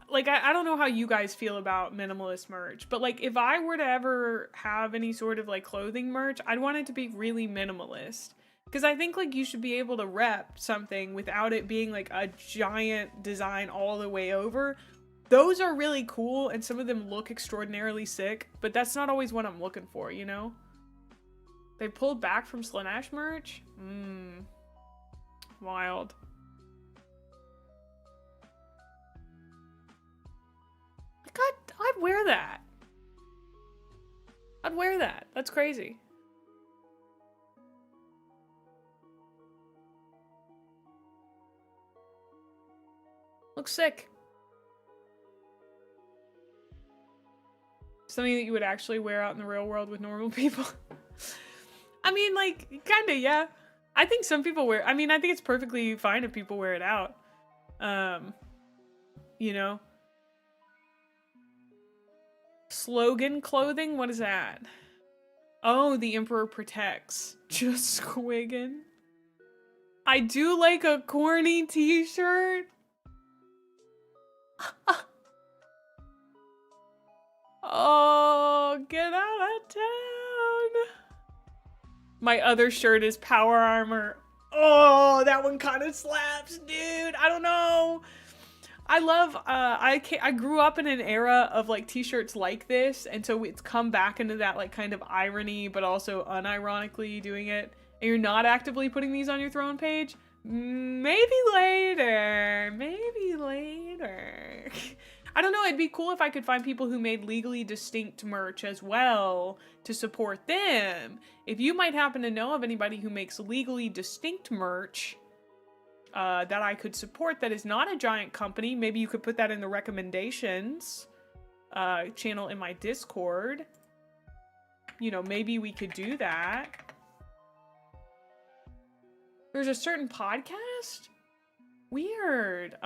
Like, I don't know how you guys feel about minimalist merch, but like, if I were to ever have any sort of like clothing merch, I'd want it to be really minimalist. Because I think like you should be able to rep something without it being like a giant design all the way over. Those are really cool, and some of them look extraordinarily sick, but that's not always what I'm looking for, you know? They pulled back from Slanesh merch? Wild. I'd wear that. I'd wear that. That's crazy. Looks sick. Something that you would actually wear out in the real world with normal people. I mean, like, kinda, yeah. I think some people wear, I mean, I think it's perfectly fine if people wear it out. You know? Slogan clothing? What is that? Oh, the Emperor protects. Just squiggin'. I do like a corny t-shirt. Oh, get out of town. My other shirt is power armor. Oh, that one kind of slaps, dude. I don't know. I love, I grew up in an era of like t-shirts like this. And so it's come back into that like kind of irony, but also unironically doing it. And you're not actively putting these on your throne page. Maybe later. Maybe later. I don't know, it'd be cool if I could find people who made legally distinct merch as well to support them. If you might happen to know of anybody who makes legally distinct merch that I could support that is not a giant company, maybe you could put that in the recommendations channel in my Discord. You know, maybe we could do that. There's a certain podcast? Weird.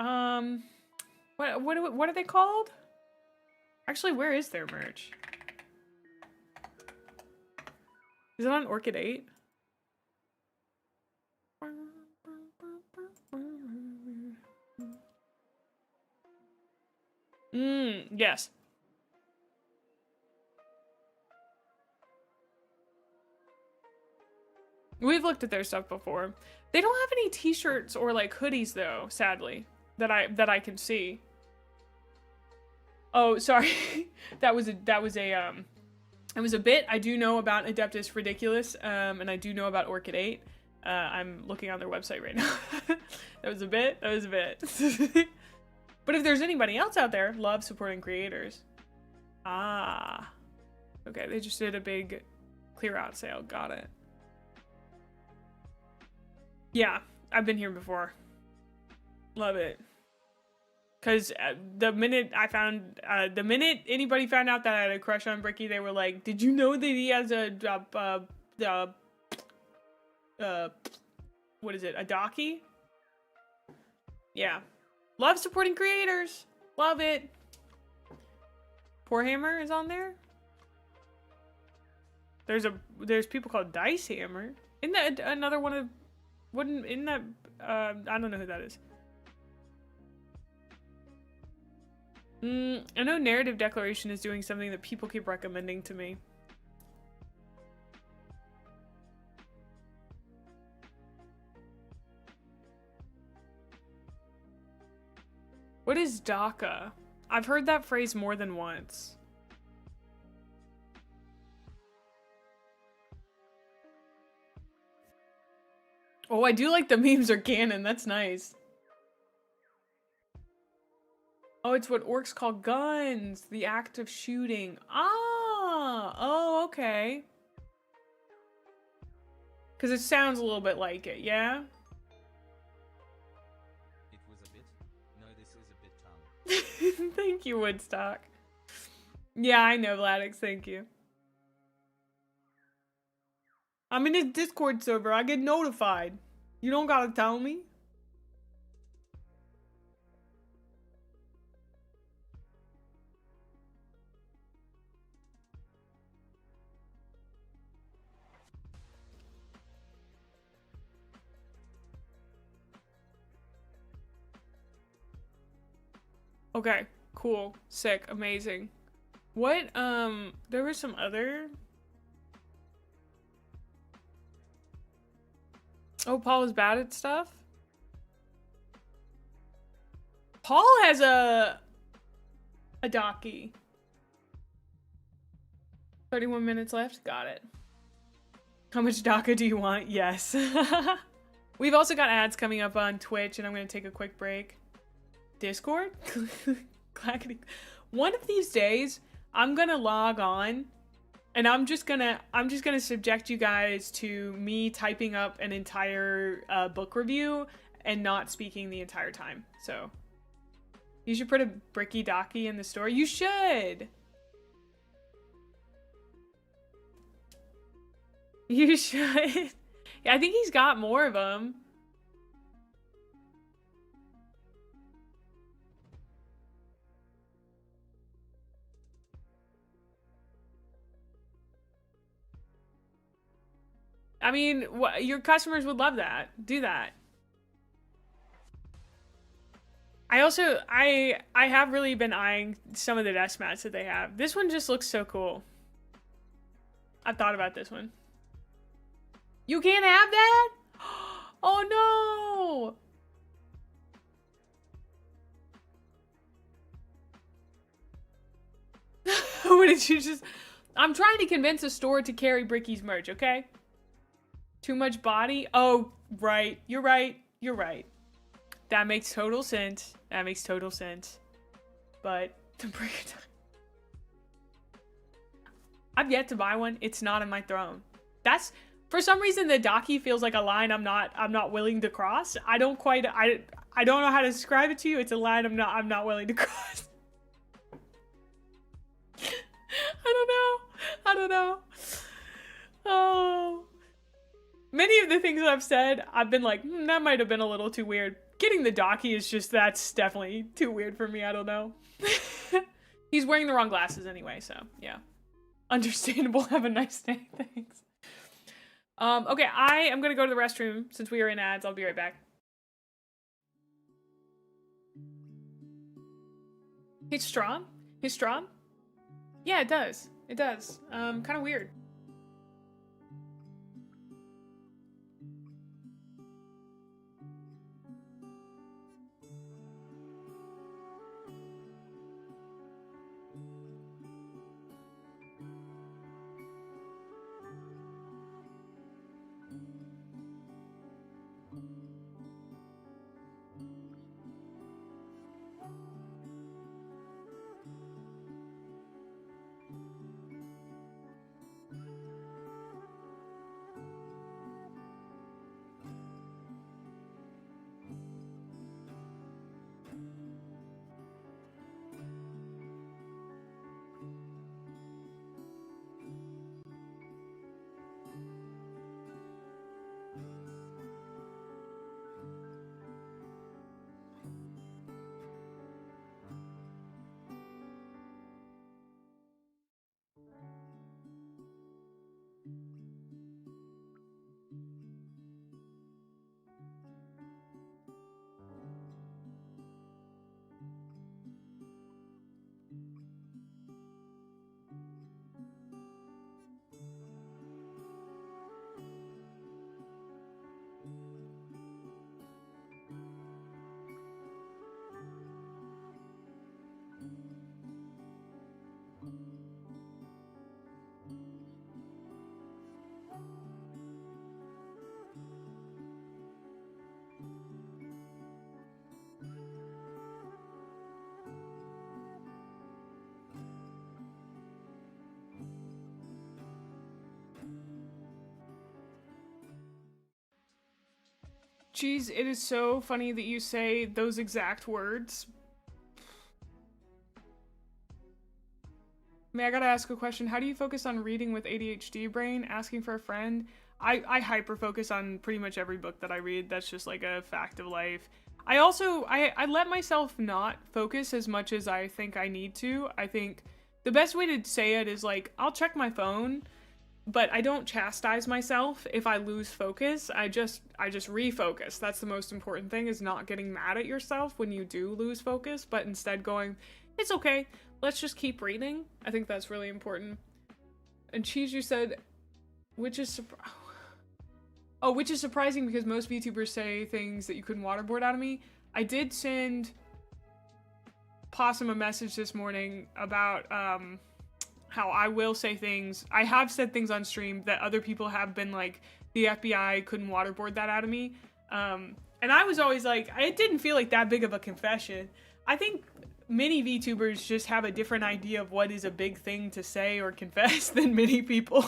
What are they called? Actually, where is their merch? Is it on Orchid 8? Yes. We've looked at their stuff before. They don't have any t-shirts or like hoodies though, sadly, that I can see. Oh, sorry. that was a bit. I do know about Adeptus Ridiculous, and I do know about Orchid 8. I'm looking on their website right now. That was a bit. But if there's anybody else out there, love supporting creators. Ah. Okay, they just did a big clear out sale. Got it. Yeah, I've been here before. Love it. Because the minute anybody found out that I had a crush on Bricky, they were like, did you know that he has a what is it, a docky? Yeah. Love supporting creators. Love it. Warhammer is on there. There's people called Dice Hammer. Isn't that another one of, isn't that, I don't know who that is. I know Narrative Declaration is doing something that people keep recommending to me. What is DACA? I've heard that phrase more than once. Oh, I do like the memes are canon. That's nice. Oh, it's what orcs call guns. The act of shooting. Ah! Oh, okay. Because it sounds a little bit like it, yeah? It was a bit. No, this is a bit tongue. Thank you, Woodstock. Yeah, I know, Vladix. Thank you. I'm in his Discord server. I get notified. You don't gotta tell me. Okay, cool, sick, amazing. What, there was some other... Oh, Paul is bad at stuff? Paul has a docky. 31 minutes left, got it. How much DACA do you want? Yes. We've also got ads coming up on Twitch, and I'm gonna take a quick break. Discord? One of these days, I'm gonna log on and I'm just gonna subject you guys to me typing up an entire book review and not speaking the entire time. So you should put a Bricky Docky in the store. You should. You should. Yeah, I think he's got more of them. I mean, your customers would love that. Do that. I also, I have really been eyeing some of the desk mats that they have. This one just looks so cool. I've thought about this one. You can't have that? Oh no! What did you just... I'm trying to convince a store to carry Bricky's merch, okay? Too much body? Oh, right. You're right. You're right. That makes total sense. That makes total sense. But the Bricky... I've yet to buy one. It's not in my throne. That's... For some reason, the Daki feels like a line I'm not willing to cross. I don't know how to describe it to you. It's a line I'm not willing to cross. I don't know. Oh. Many of the things that I've said, I've been like, that might have been a little too weird. Getting the Daki is just, that's definitely too weird for me. I don't know. He's wearing the wrong glasses anyway, so yeah. Understandable. Have a nice day. Thanks. Okay, I am gonna go to the restroom since we are in ads. I'll be right back. It's strong? It's strong? Yeah, it does. It does. Kind of weird. Jeez, it is so funny that you say those exact words. May I gotta ask a question. How do you focus on reading with ADHD brain? Asking for a friend? I hyper focus on pretty much every book that I read. That's just like a fact of life. I also, I let myself not focus as much as I think I need to. I think the best way to say it is like, I'll check my phone, but I don't chastise myself if I lose focus. I just refocus. That's the most important thing, is not getting mad at yourself when you do lose focus, but instead going, it's okay, let's just keep reading. I think that's really important. And Cheese, you said, which is surprising because most VTubers say things that you couldn't waterboard out of me. I did send Possum a message this morning about how I will say things. I have said things on stream that other people have been like, the FBI couldn't waterboard that out of me. And I was always like, it didn't feel like that big of a confession. I think many VTubers just have a different idea of what is a big thing to say or confess than many people.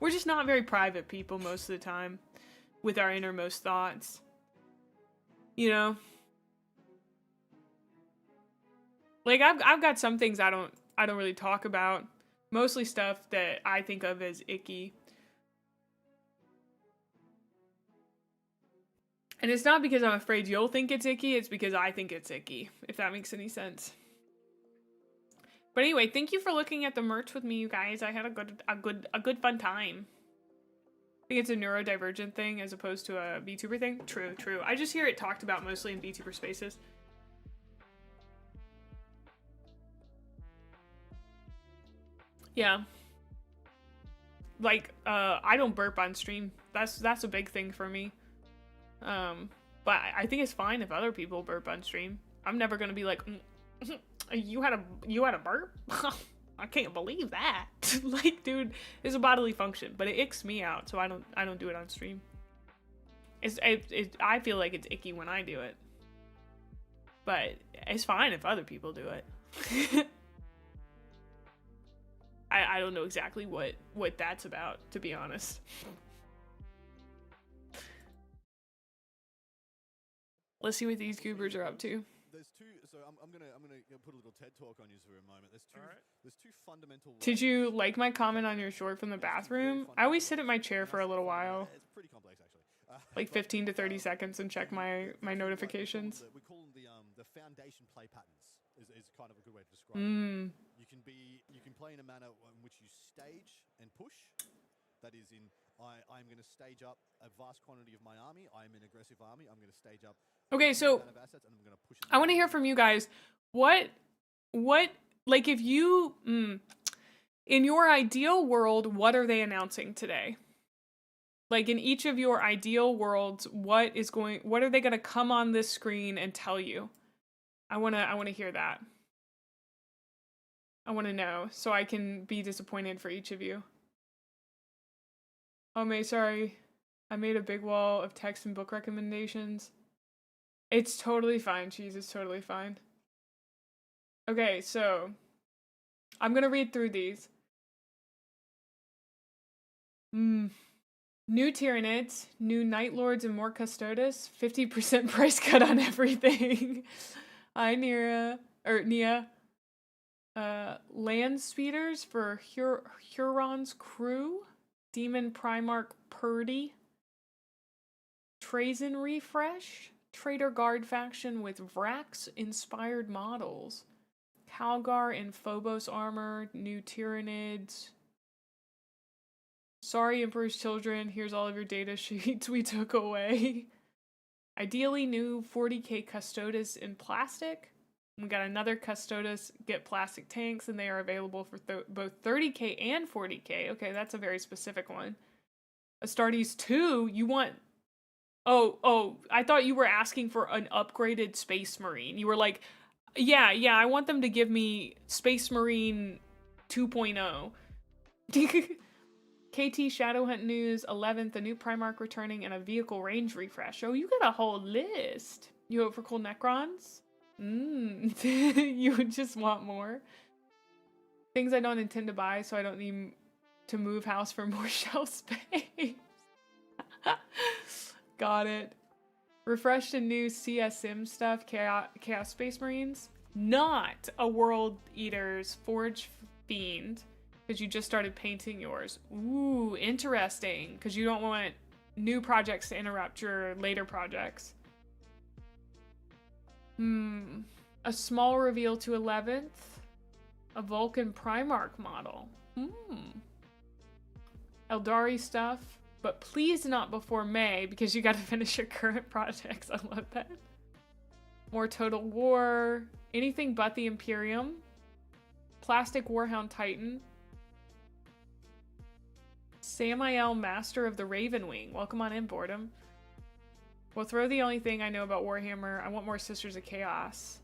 We're just not very private people most of the time with our innermost thoughts. You know? Like, I've got some things I don't really talk about. Mostly stuff that I think of as icky. And it's not because I'm afraid you'll think it's icky, it's because I think it's icky, if that makes any sense. But anyway, thank you for looking at the merch with me, you guys. I had a good fun time. I think it's a neurodivergent thing as opposed to a VTuber thing. True, true. I just hear it talked about mostly in VTuber spaces. Yeah. Like, I don't burp on stream. That's a big thing for me. But I think it's fine if other people burp on stream. I'm never gonna be like, you had a burp? I can't believe that. Like, dude, it's a bodily function, but it icks me out, so I don't do it on stream. I feel like it's icky when I do it, but it's fine if other people do it. I don't know exactly what that's about, to be honest. Let's see what these goobers are up to. There's two. So I'm gonna put a little TED talk on you for a moment. There's two fundamental. Did you like my comment on your short from the bathroom? I always sit at my chair for a little while. It's pretty complex actually. Like 15 to 30 seconds and check my notifications. We call them the foundation play patterns. Is kind of a good way to describe it. You can play in a manner in which you stage and push. That is in I'm going to stage up a vast quantity of my army. I'm an aggressive army. I'm going to stage up. Okay, so I want to hear from you guys. What like if you in your ideal world, what are they announcing today? Like in each of your ideal worlds, what are they going to come on this screen and tell you? I want to hear that. I want to know so I can be disappointed for each of you. Oh, May, sorry. I made a big wall of text and book recommendations. It's totally fine, Cheese. It's totally fine. Okay, so I'm going to read through these. New Tyranids, new Night Lords and more Custodes, 50% price cut on everything. Hi, Nia. Land Speeders for Huron's crew. Demon Primarch Purdy. Trazen refresh. Traitor Guard faction with Vrax inspired models. Calgar and Phobos armor. New Tyranids. Sorry, Emperor's Children. Here's all of your data sheets we took away. Ideally, new 40k Custodes in plastic. We got another Custodes get plastic tanks, and they are available for both 30k and 40k. Okay, that's a very specific one. Astartes 2, you want... Oh, I thought you were asking for an upgraded Space Marine. You were like, yeah, I want them to give me Space Marine 2.0. KT Shadowhunt News, 11th, a new Primarch returning, and a vehicle range refresh. Oh, you got a whole list. You hope for cool Necrons? You would just want more. Things I don't intend to buy, so I don't need to move house for more shelf space. Got it. Refreshed and new CSM stuff, Chaos Space Marines. Not a World Eater's Forge Fiend, because you just started painting yours. Ooh, interesting, because you don't want new projects to interrupt your later projects. A small reveal to 11th. A Vulcan Primarch model. Aeldari stuff. But please not before May, because you gotta finish your current projects. I love that. More Total War. Anything but the Imperium. Plastic Warhound Titan. Samael, Master of the Ravenwing. Welcome on in, Boredom. We'll throw the only thing I know about Warhammer. I want more Sisters of Chaos.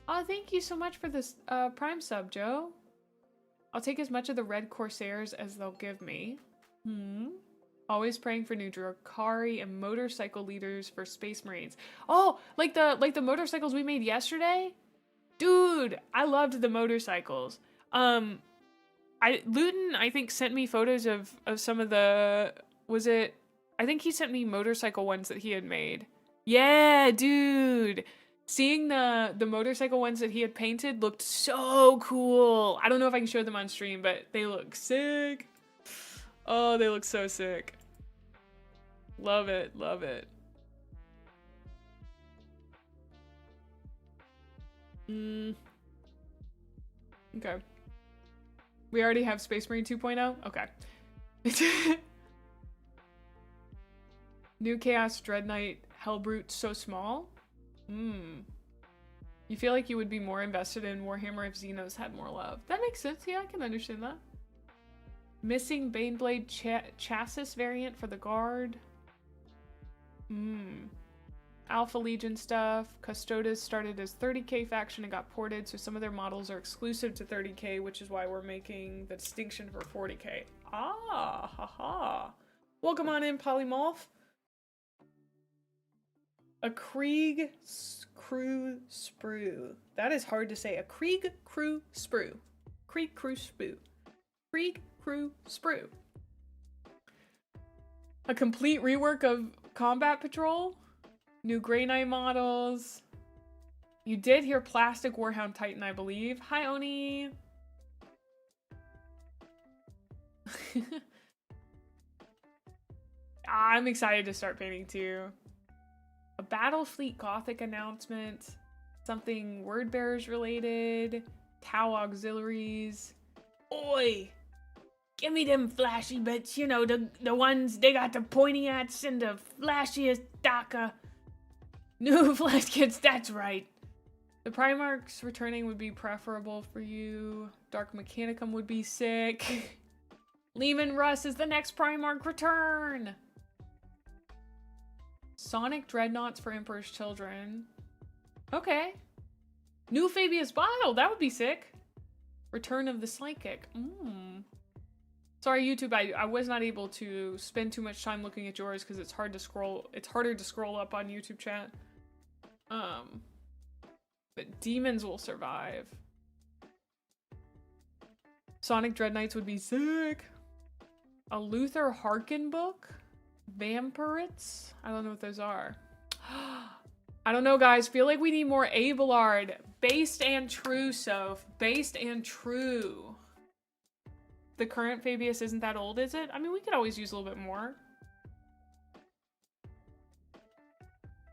Oh, thank you so much for this Prime sub, Joe. I'll take as much of the red Corsairs as they'll give me. Always praying for new Drakari and motorcycle leaders for Space Marines. Oh, like the motorcycles we made yesterday? Dude, I loved the motorcycles. Luton, I think, sent me photos of some of the... I think he sent me motorcycle ones that he had made. Yeah, dude. Seeing the motorcycle ones that he had painted looked so cool. I don't know if I can show them on stream, but they look sick. Oh, they look so sick. Love it, love it. Okay. We already have Space Marine 2.0? Okay. New Chaos Dread Knight Hellbrute so small? You feel like you would be more invested in Warhammer if Xenos had more love. That makes sense. Yeah, I can understand that. Missing Baneblade chassis variant for the Guard. Alpha Legion stuff. Custodes started as 30k faction and got ported, so some of their models are exclusive to 30k, which is why we're making the distinction for 40k. Ah, haha. Welcome on in, Polymorph. A Krieg Crew Sprue. That is hard to say. A Krieg Crew Sprue. Krieg Crew Sprue. Krieg Crew Sprue. A complete rework of Combat Patrol. New Grey Knight models. You did hear Plastic Warhound Titan, I believe. Hi, Oni. I'm excited to start painting too. A Battlefleet Gothic announcement. Something Word Bearers related. Tau auxiliaries. Oi! Give me them flashy bits, you know, the ones they got the pointy hats and the flashiest DACA. New flash kits, that's right. The Primarchs returning would be preferable for you. Dark Mechanicum would be sick. Lehman Russ is the next Primarch return. Sonic Dreadnoughts for Emperor's Children. Okay. New Fabius Bile, that would be sick. Return of the Psychic. Sorry, YouTube, I was not able to spend too much time looking at yours because it's hard to scroll. It's harder to scroll up on YouTube chat. But demons will survive. Sonic Dreadknights would be sick. A Luther Harkin book. Vampirates. I don't know what those are. I don't know, guys. Feel like we need more Abelard. Based and true, Soph. Based and true. The current Fabius isn't that old, is it? I mean, we could always use a little bit more.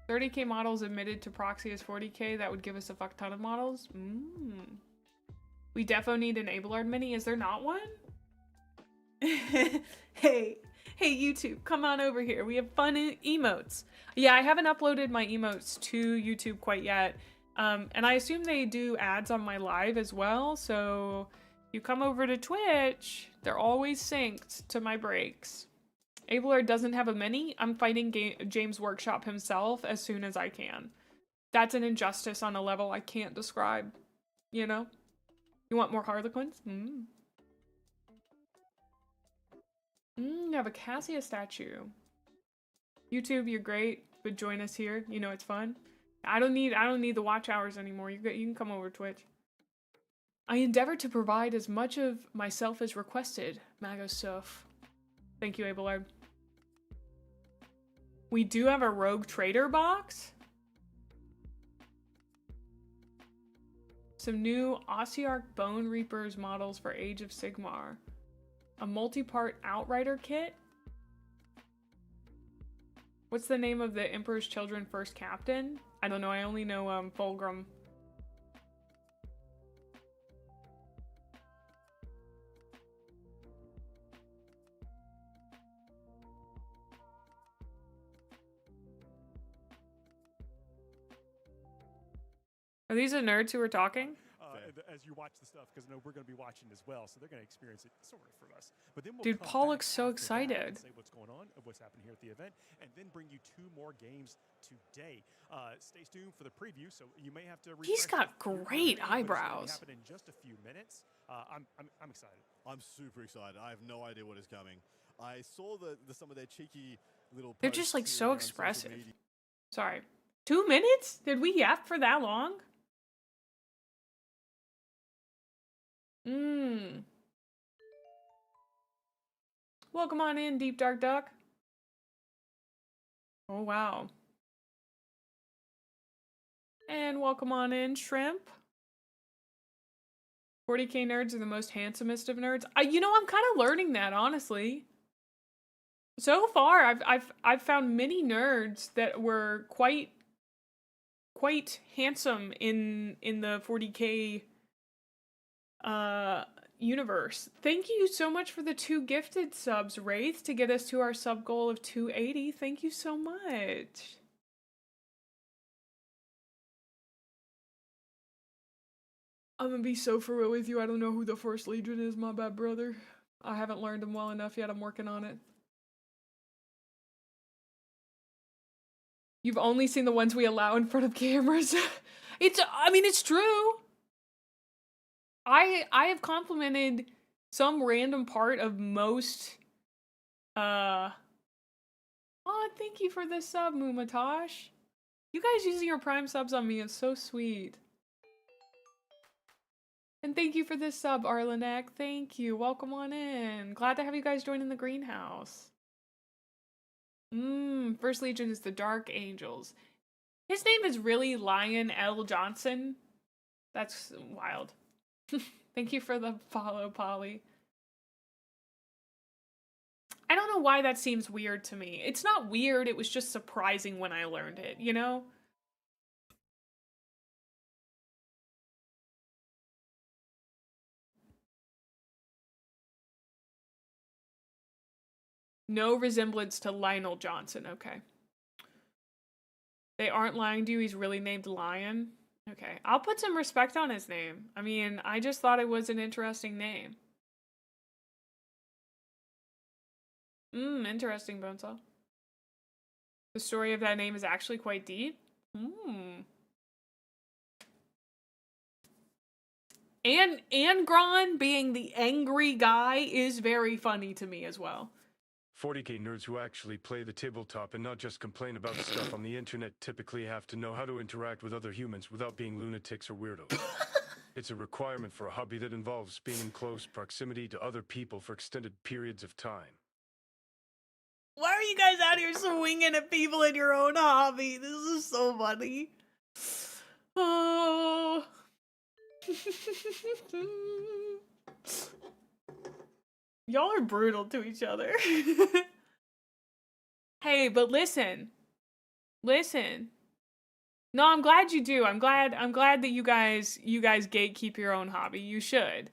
30k models admitted to proxy as 40k. That would give us a fuck ton of models. We defo need an Abelard mini. Is there not one? Hey, YouTube, come on over here. We have fun emotes. Yeah, I haven't uploaded my emotes to YouTube quite yet. And I assume they do ads on my live as well. So you come over to Twitch, they're always synced to my breaks. Abelard doesn't have a mini. I'm fighting James Workshop himself as soon as I can. That's an injustice on a level I can't describe. You know? You want more Harlequins? You have a Cassia statue. YouTube, you're great, but join us here. You know it's fun. I don't need the watch hours anymore. You can come over to Twitch. I endeavor to provide as much of myself as requested, Magosoph. Thank you, Abelard. We do have a Rogue Trader box. Some new Ossiarch Bonereapers models for Age of Sigmar. A multi-part Outrider kit. What's the name of the Emperor's Children first captain? I don't know, I only know Fulgrim. Are these the nerds who are talking? As you watch the stuff, because I know we're going to be watching as well, so they're going to experience it sort of from us. But then we'll Dude, Paul looks so excited. Say what's going on, what's happening here at the event, and then bring you 2 more games today. Stay tuned for the preview, so you may have to. He's got great eyebrows. Happen in just a few minutes. I'm excited. I'm super excited. I have no idea what is coming. I saw some of their cheeky little. They're just like so expressive. Sorry, 2 minutes? Did we yap for that long? Welcome on in, Deep Dark Duck. Oh, wow. And welcome on in, Shrimp. 40k nerds are the most handsomest of nerds. You know, I'm kind of learning that, honestly. So far, I've found many nerds that were quite quite handsome in the 40K universe. Thank you so much for the 2 gifted subs, Wraith, to get us to our sub goal of 280. Thank you so much. I'm gonna be so for real with you. I don't know who the First Legion is, my bad brother. I haven't learned them well enough yet. I'm working on it. You've only seen the ones we allow in front of cameras. I mean, it's true. I have complimented some random part of most, oh, thank you for the sub, Mumatosh. You guys using your Prime subs on me is so sweet. And thank you for this sub, Arlenek. Thank you. Welcome on in. Glad to have you guys join in the greenhouse. First Legion is the Dark Angels. His name is really Lion L. Johnson. That's wild. Thank you for the follow, Polly. I don't know why that seems weird to me. It's not weird, it was just surprising when I learned it, you know? No resemblance to Lionel Johnson, okay. They aren't lying to you, he's really named Lion. Okay, I'll put some respect on his name. I mean, I just thought it was an interesting name. Interesting, Bonesaw. The story of that name is actually quite deep. And Angron being the angry guy is very funny to me as well. 40K nerds who actually play the tabletop and not just complain about stuff on the internet typically have to know how to interact with other humans without being lunatics or weirdos. It's a requirement for a hobby that involves being in close proximity to other people for extended periods of time. Why are you guys out here swinging at people in your own hobby? This is so funny. Oh. Y'all are brutal to each other. Hey, but listen. Listen. No, I'm glad you do. I'm glad that you guys gatekeep your own hobby. You should.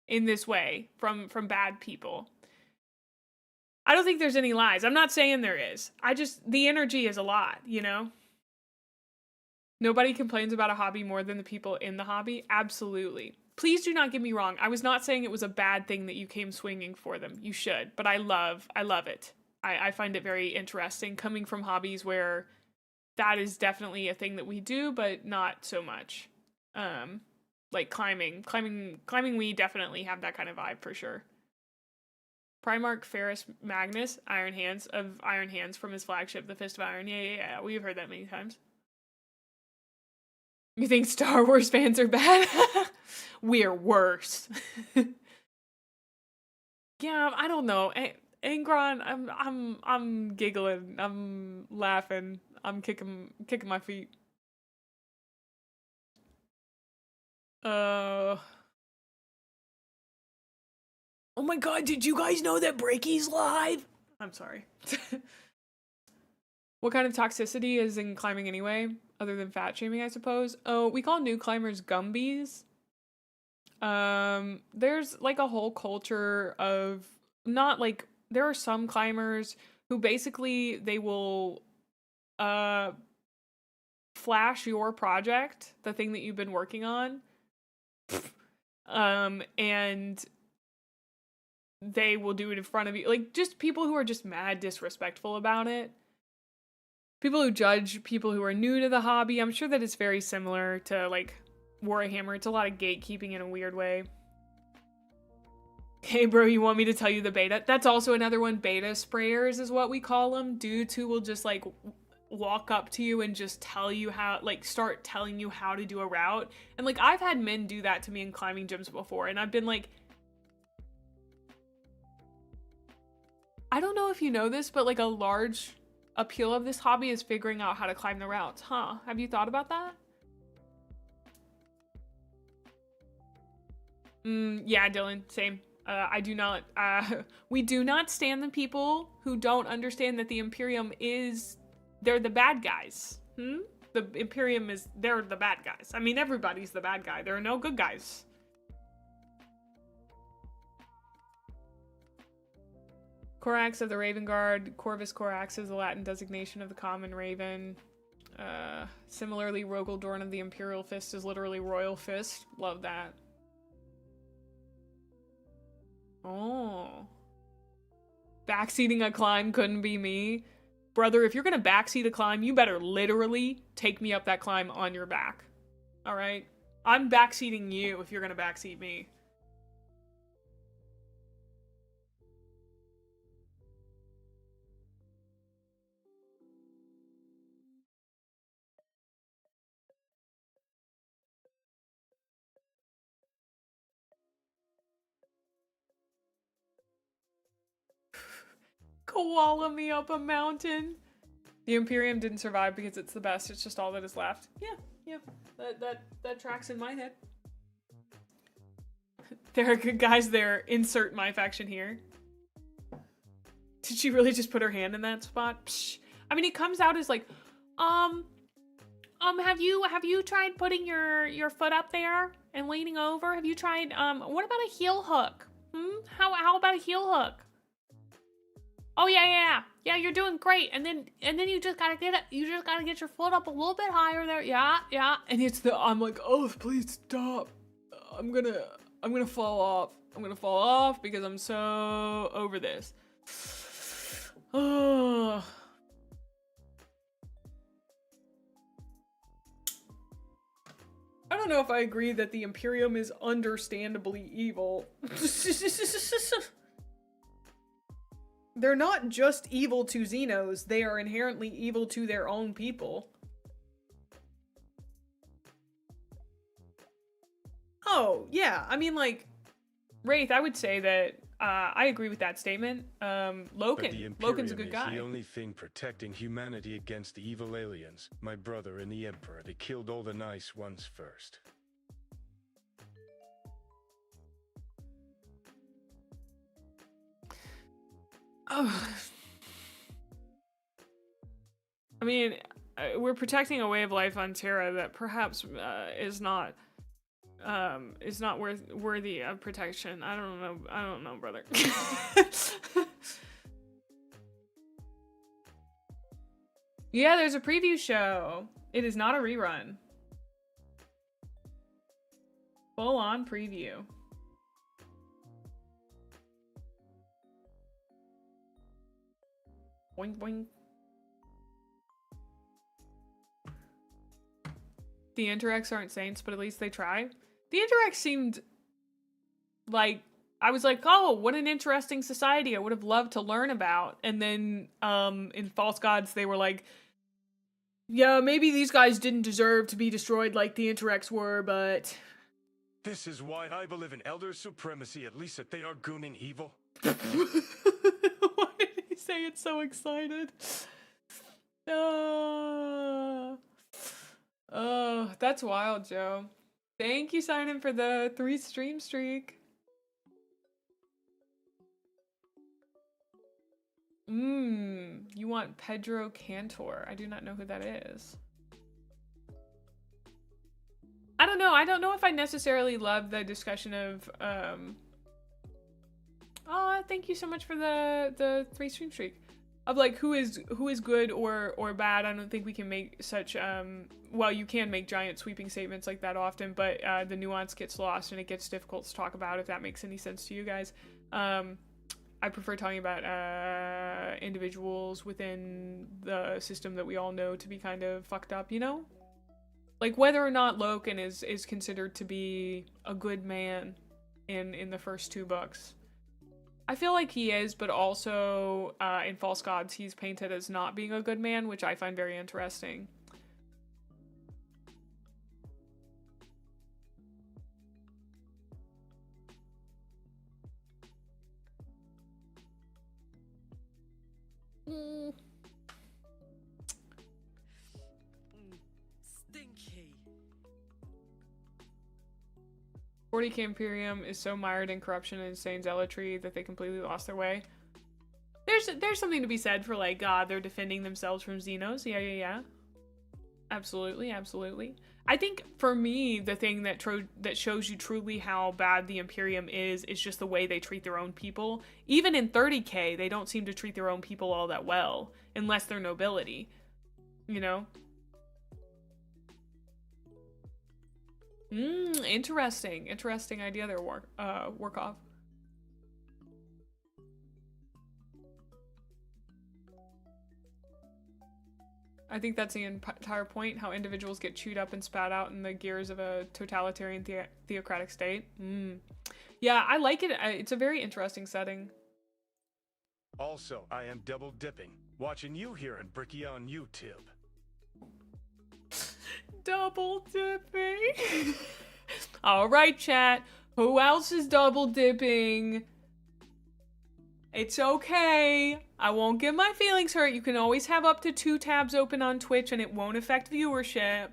In this way from bad people. I don't think there's any lies. I'm not saying there is. The energy is a lot, you know? Nobody complains about a hobby more than the people in the hobby. Absolutely. Please do not get me wrong. I was not saying it was a bad thing that you came swinging for them. You should, but I love it. I find it very interesting coming from hobbies where that is definitely a thing that we do, but not so much. Like climbing, we definitely have that kind of vibe for sure. Primarch Ferrus Magnus, Iron Hands from his flagship, the Fist of Iron. Yeah, we've heard that many times. You think Star Wars fans are bad? We're worse. Yeah, I don't know. Angron, I'm giggling. I'm laughing. I'm kicking my feet. Oh my god, did you guys know that Bricky's live? I'm sorry. What kind of toxicity is in climbing anyway? Other than fat shaming, I suppose. Oh, we call new climbers Gumbies. There's like a whole culture of there are some climbers who basically they will flash your project, the thing that you've been working on. And they will do it in front of you. Like, just people who are just mad disrespectful about it. People who judge people who are new to the hobby. I'm sure that it's very similar to, like, Warhammer. It's a lot of gatekeeping in a weird way. Hey, bro, you want me to tell you the beta? That's also another one. Beta sprayers is what we call them. Dudes who will just, like, walk up to you and just tell you how, like, start telling you how to do a route. And, like, I've had men do that to me in climbing gyms before. And I've been like, I don't know if you know this, but, like, a large appeal of this hobby is figuring out how to climb the routes. Huh? Have you thought about that? Yeah, Dylan, same. I do not, we do not stand the people who don't understand that the Imperium they're the bad guys. the Imperium they're the bad guys. I mean, everybody's the bad guy. There are no good guys. Corax of the Raven Guard. Corvus Corax is the Latin designation of the common raven. Similarly, Rogaldorn of the Imperial Fist is literally Royal Fist. Love that. Oh. Backseating a climb couldn't be me. Brother, if you're gonna backseat a climb, you better literally take me up that climb on your back. Alright? I'm backseating you if you're gonna backseat me. Koala me up a mountain. The Imperium didn't survive because it's the best. It's just all that is left. Yeah. That tracks in my head. There are good guys there. Insert my faction here. Did she really just put her hand in that spot? Psh. I mean, he comes out as like, have you tried putting your foot up there and leaning over? Have you tried, what about a heel hook? How about a heel hook? Oh yeah, you're doing great. And then you just gotta get your foot up a little bit higher there. Yeah. And I'm like, oh, please stop. I'm gonna fall off. I'm gonna fall off because I'm so over this. Oh. I don't know if I agree that the Imperium is understandably evil. They're not just evil to Xenos, they are inherently evil to their own people. Oh, yeah, I mean, like, Wraith, I would say that I agree with that statement. Loken's a good guy. The only thing protecting humanity against the evil aliens. My brother and the Emperor, they killed all the nice ones first. Oh. I mean, we're protecting a way of life on Terra that perhaps is not worthy of protection. I don't know, brother. Yeah, there's a preview show. It is not a rerun. Full on preview. Boing, boing. The Interrex aren't saints, but at least they try. The Interrex seemed like, I was like, oh, what an interesting society I would have loved to learn about. And then in False Gods, they were like, yeah, maybe these guys didn't deserve to be destroyed like the Interrex were, but... This is why I believe in Elder Supremacy, at least that they are gooning evil. Why did he say it so excited? Oh, that's wild, Joe. Thank you, Simon, for the 3 stream streak. You want Pedro Cantor. I do not know who that is. I don't know. I don't know if I necessarily love the discussion of, oh, thank you so much for the 3 stream streak. Of like who is good or bad. I don't think we can make such well, you can make giant sweeping statements like that often, but the nuance gets lost and it gets difficult to talk about, if that makes any sense to you guys. I prefer talking about individuals within the system that we all know to be kind of fucked up, you know? Like whether or not Loken is considered to be a good man in the first 2 books. I feel like he is, but also in False Gods, he's painted as not being a good man, which I find very interesting. Stinky. 40k Imperium is so mired in corruption and insane zealotry that they completely lost their way. There's something to be said for like, God, they're defending themselves from Xenos. Yeah. Absolutely, absolutely. I think for me, the thing that that shows you truly how bad the Imperium is just the way they treat their own people. Even in 30K, they don't seem to treat their own people all that well, unless they're nobility, you know? Interesting. Interesting idea there, Workoff. I think that's the entire point, how individuals get chewed up and spat out in the gears of a totalitarian theocratic state. Yeah, I like it. It's a very interesting setting. Also, I am double dipping, watching you here and Bricky on YouTube. Double dipping. All right, chat. Who else is double dipping? It's okay. I won't get my feelings hurt. You can always have up to 2 tabs open on Twitch and it won't affect viewership.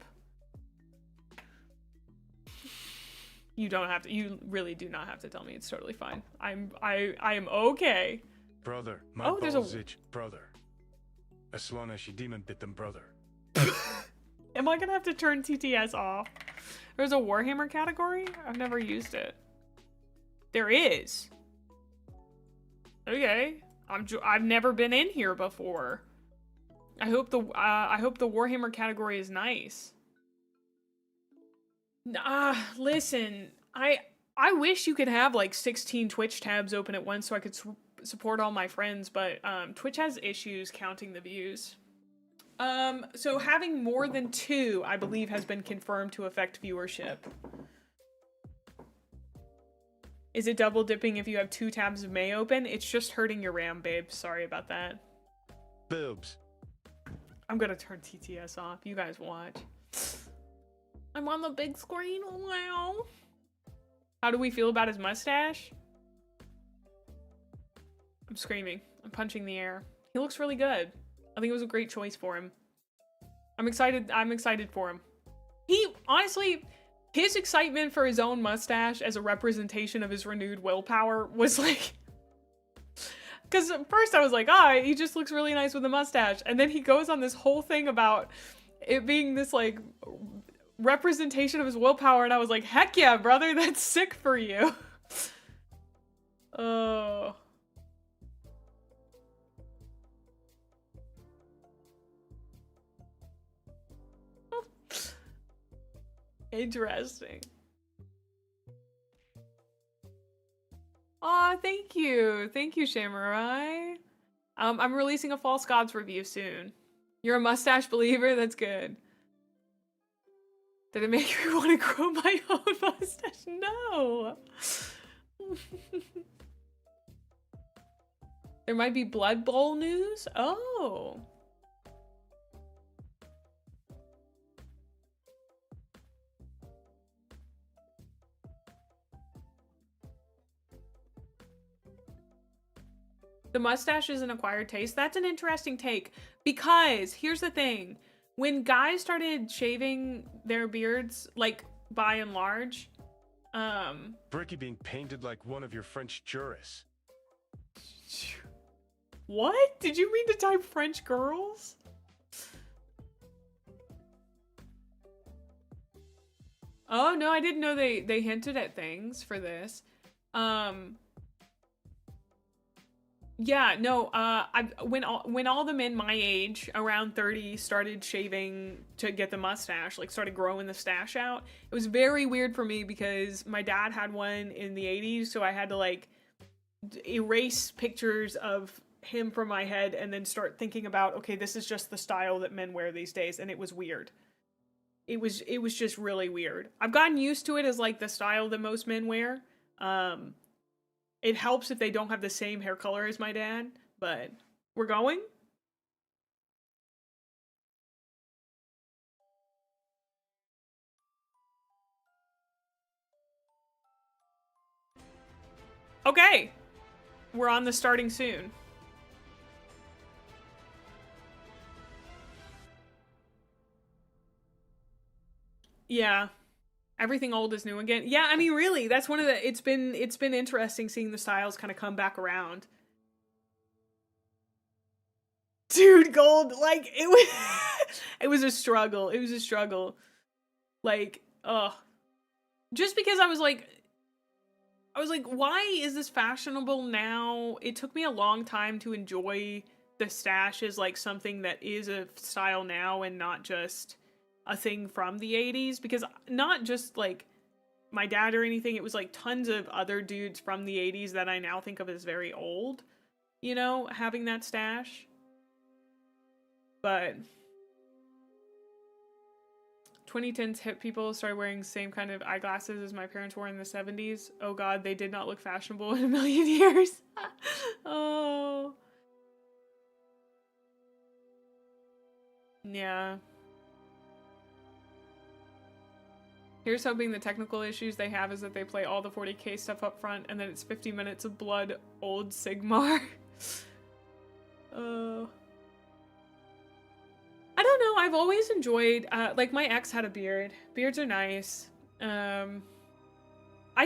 You don't have to. You really do not have to tell me. It's totally fine. I am okay. Brother, my balls itch, brother. As long as you demon bit them, brother. Am I gonna have to turn TTS off? There's a Warhammer category? I've never used it. There is. Okay. I've never been in here before. I hope the Warhammer category is nice. Listen, I wish you could have like 16 Twitch tabs open at once so I could support all my friends, but Twitch has issues counting the views. So having more than 2, I believe, has been confirmed to affect viewership. Is it double dipping if you have 2 tabs of Mae open? It's just hurting your RAM, babe. Sorry about that. Boobs. I'm gonna turn TTS off. You guys watch. I'm on the big screen. Wow. How do we feel about his mustache? I'm screaming. I'm punching the air. He looks really good. I think it was a great choice for him. I'm excited for him. He, honestly, his excitement for his own mustache as a representation of his renewed willpower was like... Because at first I was like, he just looks really nice with a mustache. And then he goes on this whole thing about it being this, like, representation of his willpower. And I was like, heck yeah, brother, that's sick for you. Oh... Interesting. Aw, thank you. Thank you, Samurai. I'm releasing a False Gods review soon. You're a mustache believer? That's good. Did it make me want to grow my own mustache? No. There might be Blood Bowl news? Oh. The mustache is an acquired taste. That's an interesting take, because here's the thing. When guys started shaving their beards, like, by and large, Bricky being painted like one of your French jurists. What? Did you mean to type French girls? Oh, no, I didn't know they hinted at things for this. Yeah, no, when all the men my age, around 30, started shaving to get the mustache, like started growing the stash out, it was very weird for me because my dad had one in the 80s, so I had to like erase pictures of him from my head and then start thinking about, okay, this is just the style that men wear these days, and it was weird. It was just really weird. I've gotten used to it as like the style that most men wear. It helps if they don't have the same hair color as my dad, but we're going? Okay. We're on the starting soon. Yeah. Everything old is new again. Yeah, I mean, really, that's one of the... It's been interesting seeing the styles kind of come back around. Dude, gold, like, it was, it was a struggle. It was a struggle. Like, just because I was like, why is this fashionable now? It took me a long time to enjoy the stash as like something that is a style now and not just a thing from the 80s, because not just like my dad or anything, it was like tons of other dudes from the 80s that I now think of as very old, you know, having that stash. But 2010s hip people started wearing the same kind of eyeglasses as my parents wore in the 70s. Oh god, they did not look fashionable in a million years. Oh. Yeah. Here's hoping the technical issues they have is that they play all the 40k stuff up front and then it's 50 minutes of blood old Sigmar. I don't know, I've always enjoyed, like my ex had a beard. Beards are nice. I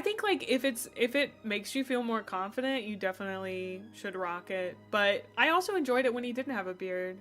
think like if it makes you feel more confident, you definitely should rock it. But I also enjoyed it when he didn't have a beard.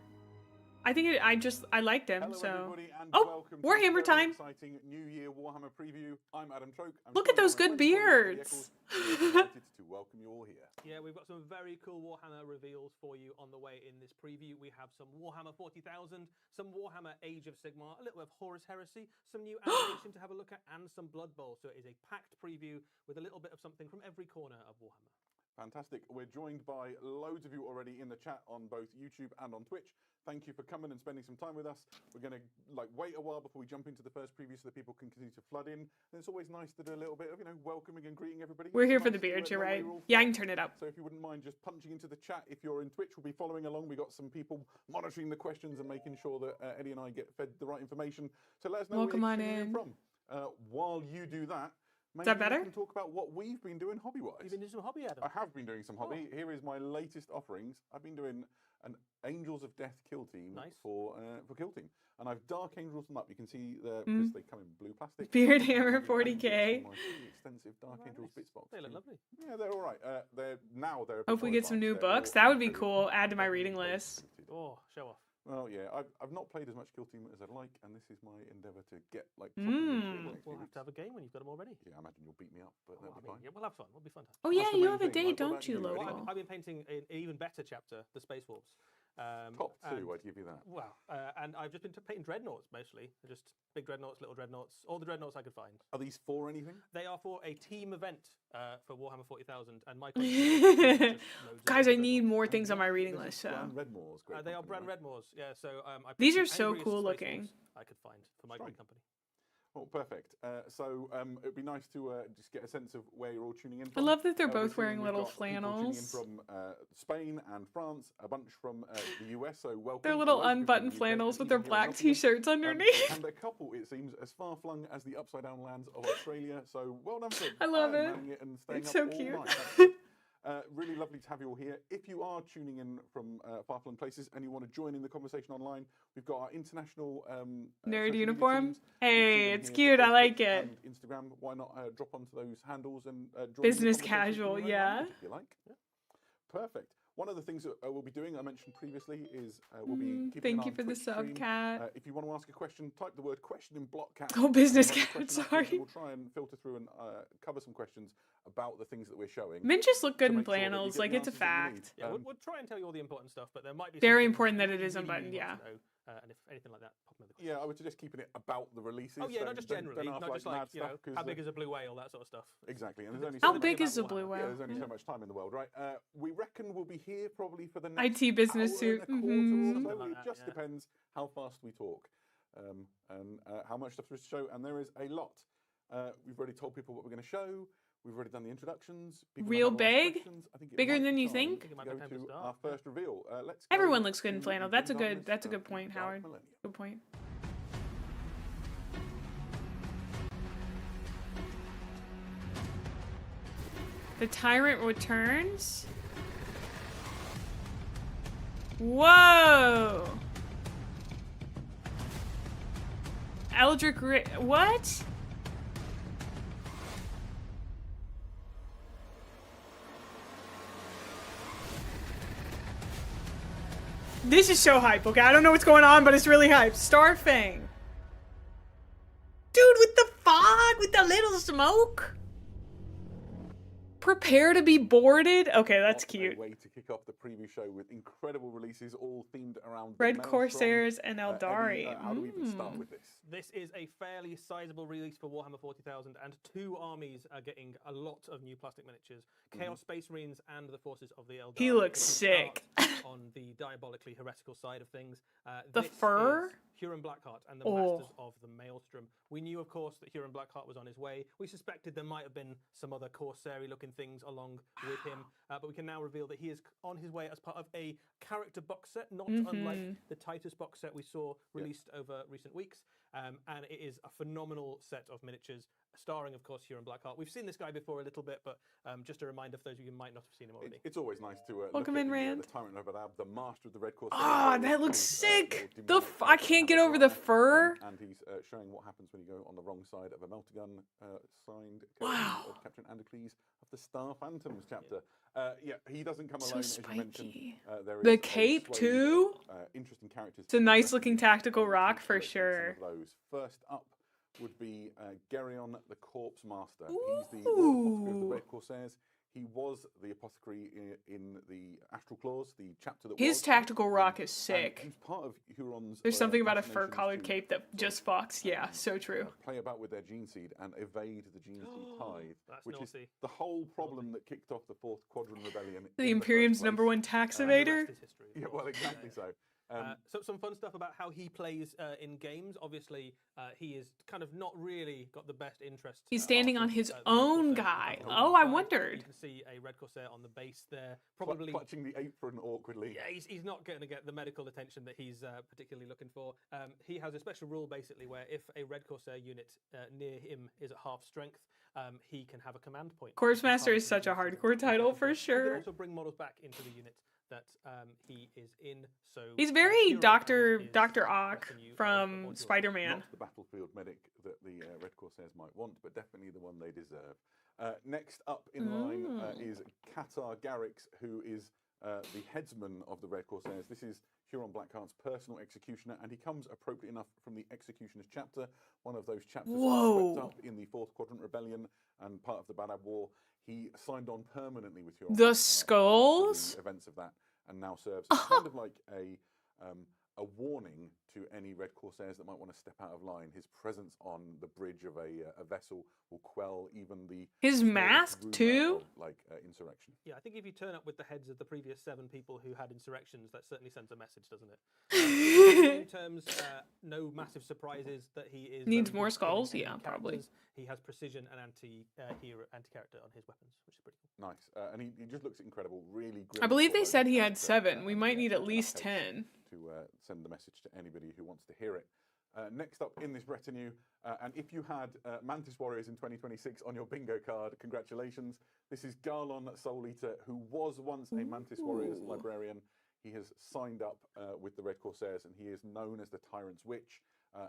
I think I liked him. Hello, So everybody, and oh, welcome Warhammer to a very time. exciting New Year Warhammer preview. I'm Adam Troke. Look at those good beards. Delighted to welcome you all here. Yeah, we've got some very cool Warhammer reveals for you on the way in this preview. We have some Warhammer 40,000, some Warhammer Age of Sigmar, a little bit of Horus Heresy, some new animation to have a look at, and some Blood Bowl. So it is a packed preview with a little bit of something from every corner of Warhammer. Fantastic. We're joined by loads of you already in the chat on both YouTube and on Twitch. Thank you for coming and spending some time with us. We're going to wait a while before we jump into the first preview so that people can continue to flood in. And it's always nice to do a little bit of, welcoming and greeting everybody. We're here It's for the nice to beards, you're know right. you're all Yeah, I from. can turn it up. So if you wouldn't mind just punching into the chat, if you're in Twitch, we'll be following along. We got some people monitoring the questions and making sure that Eddie and I get fed the right information. So let us know Welcome where on you're in. from. While you do that, maybe that better? we can talk about what we've been doing hobby-wise. You've been doing some hobby, Adam? I have been doing some hobby. Here is my latest offerings. I've been doing an Angels of Death kill team for kill team, and I've dark angels them up. You can see because they come in blue plastic. Beard Hammer 40k. My extensive dark angels bits box. They look lovely. Yeah, they're all right. They're Hope we get some new books. That would be cool. Add to my reading list. Oh, show off. Well, yeah, I've not played as much kill team as I'd like, and this is my endeavour to get We'll have to have a game when you've got them already. Yeah, I imagine you'll beat me up, but that'll be fine. Yeah, we'll have fun. We'll be fun. Oh yeah, you have a date, don't you, Well, Local? I've been painting an even better chapter, the Space Wolves. Top two, I'd give you that. Well, and I've just been painting dreadnoughts mostly. Just big dreadnoughts, little dreadnoughts, all the dreadnoughts I could find. Are these for anything? They are for a team event for Warhammer 40,000, and my Guys, I need more things on my reading list. So they are brand Redmoors. Yeah, so these are so cool looking. I could find for my great company. Well, perfect. So it'd be nice to just get a sense of where you're all tuning in I from. love that they're both We've wearing little got people tuning in flannels. from Spain and France, a bunch from the US. So welcome. They're to little those people unbuttoned from the UK, flannels with even their here in black Nottingham. t-shirts underneath. And a couple, it seems, as far flung as the upside down lands of Australia. So well done for I love it. manning it and staying It's up so all cute. night. Really lovely to have you all here. If you are tuning in from far-flung places and you want to join in the conversation online, we've got our international Nerd social media uniform. teams. Hey, You can it's see them cute. here I for like Facebook it. and Instagram. Why not drop onto those handles and join in the Business conversation casual, in your own yeah. language, if you like. Perfect. One of the things that we'll be doing, I mentioned previously, is we'll be keeping Thank an eye you on for the Twitch sub, stream. Cat. If you want to ask a question, type the word question in block cat. Oh, business and cat, once the question happens, sorry. We'll try and filter through and cover some questions about the things that we're showing. Men just look good to in make sure that you flannels, get like the it's a answers that you need. fact. Yeah, we'll try and tell you all the important stuff, but there might be Very something important that it really, is really unbuttoned, you yeah. want to know, and if anything like that, pop them in the Yeah, I would suggest keeping it about the releases. Oh yeah, so not just don't generally, ask not just mad like stuff, how 'cause, big is a blue whale, that sort of stuff. Exactly, and there's only How so much- big is the blue Yeah, whale? there's only so much time in the world, right? We reckon we'll be here probably for the next IT business hour suit. and a quarter Mhm. or Something so. like It that, just yeah. depends how fast we talk and how much stuff there is to show, and there is a lot. We've already told people what we're going to show. We've already done the introductions. People Real might have asked big? questions. I think it Bigger might be than you time think? to It might go be time to to start, our first reveal. Let's Everyone go looks good in to flannel. the That's a Dark good. That's a good Dark point, Howard. Millennium. Good point. The tyrant returns. Whoa! Eldrick what? This is so hype, okay? I don't know what's going on, but it's really hype. Starfang. Dude, with the fog, with the little smoke. Prepare to be boarded. Okay, that's What a cute. way to kick off the preview show with incredible releases, all themed around Red Maelstrom. Corsairs and Eddie, Aeldari. how do we even start with this? This is a fairly sizable release for Warhammer 40,000, and 2 armies are getting a lot of new plastic miniatures. Chaos Space Marines and the forces of the Eldari. He looks If we start sick. on the diabolically heretical side of things. The this fur? is Huron Blackheart and the Oh. Masters of the Maelstrom. We knew, of course, that Huron Blackheart was on his way. We suspected there might have been some other Corsairy looking things along with him, but we can now reveal that he is on his way as part of a character box set, not unlike the Titus box set we saw released over recent weeks. And it is a phenomenal set of miniatures, starring, of course, Huron Blackheart. We've seen this guy before a little bit, but just a reminder for those of you who might not have seen him already. It's always nice to Welcome look in, at Rand. the Tyrant of Adab, the master of the Red Corsair. Ah, that looks sick. I can't get over the fur. And he's showing what happens when you go on the wrong side of a meltagun, signed Wow. of Captain Andocles of the Star Phantoms chapter. Yeah, he doesn't come alone, as you mentioned. spiky. There The is a cape, swathe too? of, interesting characters. It's a to nice invest looking in. tactical We'll rock keep for selecting sure. some of those. First up would be Geryon the Corpse Master. He's the Lord Apothecary of the Red Corsairs. He was the apothecary in the Astral Claws, the chapter that His was. tactical rock is And sick. he's part of Huron's. There's something about a machinations fur-collared to cape that sort of, just fucks. Yeah, so true. Play about with their gene seed and evade the gene seed tithe, That's which is naughty. the whole problem that kicked off the Fourth Quadrant Rebellion. The in Imperium's first number place. one tax evader. The rest is history, of Yeah, course. well, exactly so. So some fun stuff about how he plays in games. Obviously, he is kind of not really got the best interest. He's standing on after, his the Red own Corsair. guy. On the Oh, I side, wondered. You can see a Red Corsair on the base there. Probably. Clutching the apron awkwardly. Yeah, he's not going to get the medical attention that he's particularly looking for. He has a special rule basically where if a Red Corsair unit near him is at half strength, he can have a command point. Corpse He can't Master is use such a it as hardcore title for He sure. can also bring models back into the unit that he is in. So He's very Huron Dr. is Dr. Ock retinue of from modules. Spider-Man. Not the battlefield medic that the Red Corsairs might want, but definitely the one they deserve. Next up in line is Qatar Garrix, who is the headsman of the Red Corsairs. This is Huron Blackheart's personal executioner, and he comes appropriately enough from the Executioner's chapter, one of those chapters swept up in the Fourth Quadrant Rebellion and part of the Badab War. He signed on permanently with Huron. The after skulls? the events of that, and now serves as kind of like a warning to any Red Corsairs that might want to step out of line. His presence on the bridge of a vessel will quell even the His smallest mask, rumour too? of, insurrection. Yeah, I think if you turn up with the heads of the previous 7 people who had insurrections, that certainly sends a message, doesn't it? In terms, no massive surprises that he is. Needs very more good at skulls? killing Yeah, enemy probably. characters. He has precision and anti-character on his weapons, which is pretty cool. Nice, and he just looks incredible. Really grim. I believe they foreboding said he had character, 7. We might need at enough least pace 10. to send the message to anybody who wants to hear it. Next up in this retinue, and if you had Mantis Warriors in 2026 on your bingo card, congratulations. This is Garlon Soul Eater, who was once a Mantis Warriors librarian. He has signed up with the Red Corsairs, and he is known as the Tyrant's Witch,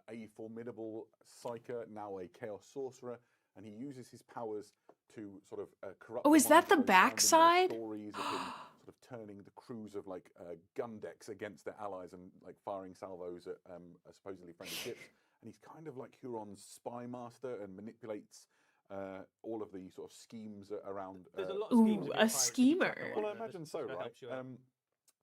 a formidable psyker, now a Chaos Sorcerer, and he uses his powers to sort of corrupt. Oh, is that the minds of those around him. There's backside? Stories of him sort of turning the crews of gun decks against their allies and firing salvos at supposedly friendly ships. And he's kind of like Huron's spy master and manipulates all of the sort of schemes around. There's a lot of schemes Ooh, against a pirates. schemer. Well, I imagine so, That right? helps you out.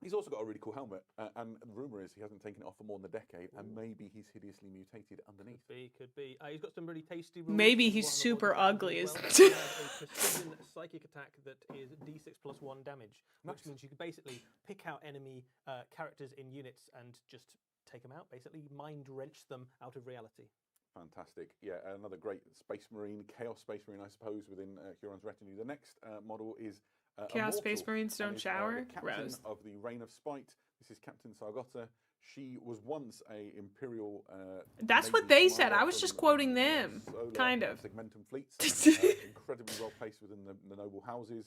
He's also got a really cool helmet, and the rumor is he hasn't taken it off for more than a decade, and maybe he's hideously mutated underneath. Could be. He's got some really tasty rules. Maybe in he's Warhammer super 40,000 ugly as as- well. He has a precision psychic attack that is d6+1 damage, which Nice. means you can basically pick out enemy characters in units and just take them out, basically mind wrench them out of reality. Fantastic. Yeah, another great Space Marine, Chaos Space Marine, I suppose, within Huron's retinue. The next model is Chaos Immortal, Space Marines and don't is, shower? the captain Gross. of the Reign of Spite. This is Captain Sargota. She was once a Imperial. That's what Navy they said. commander I was from just quoting the them. Solar Kind and of. Segmentum fleets. Incredibly well placed within the noble houses.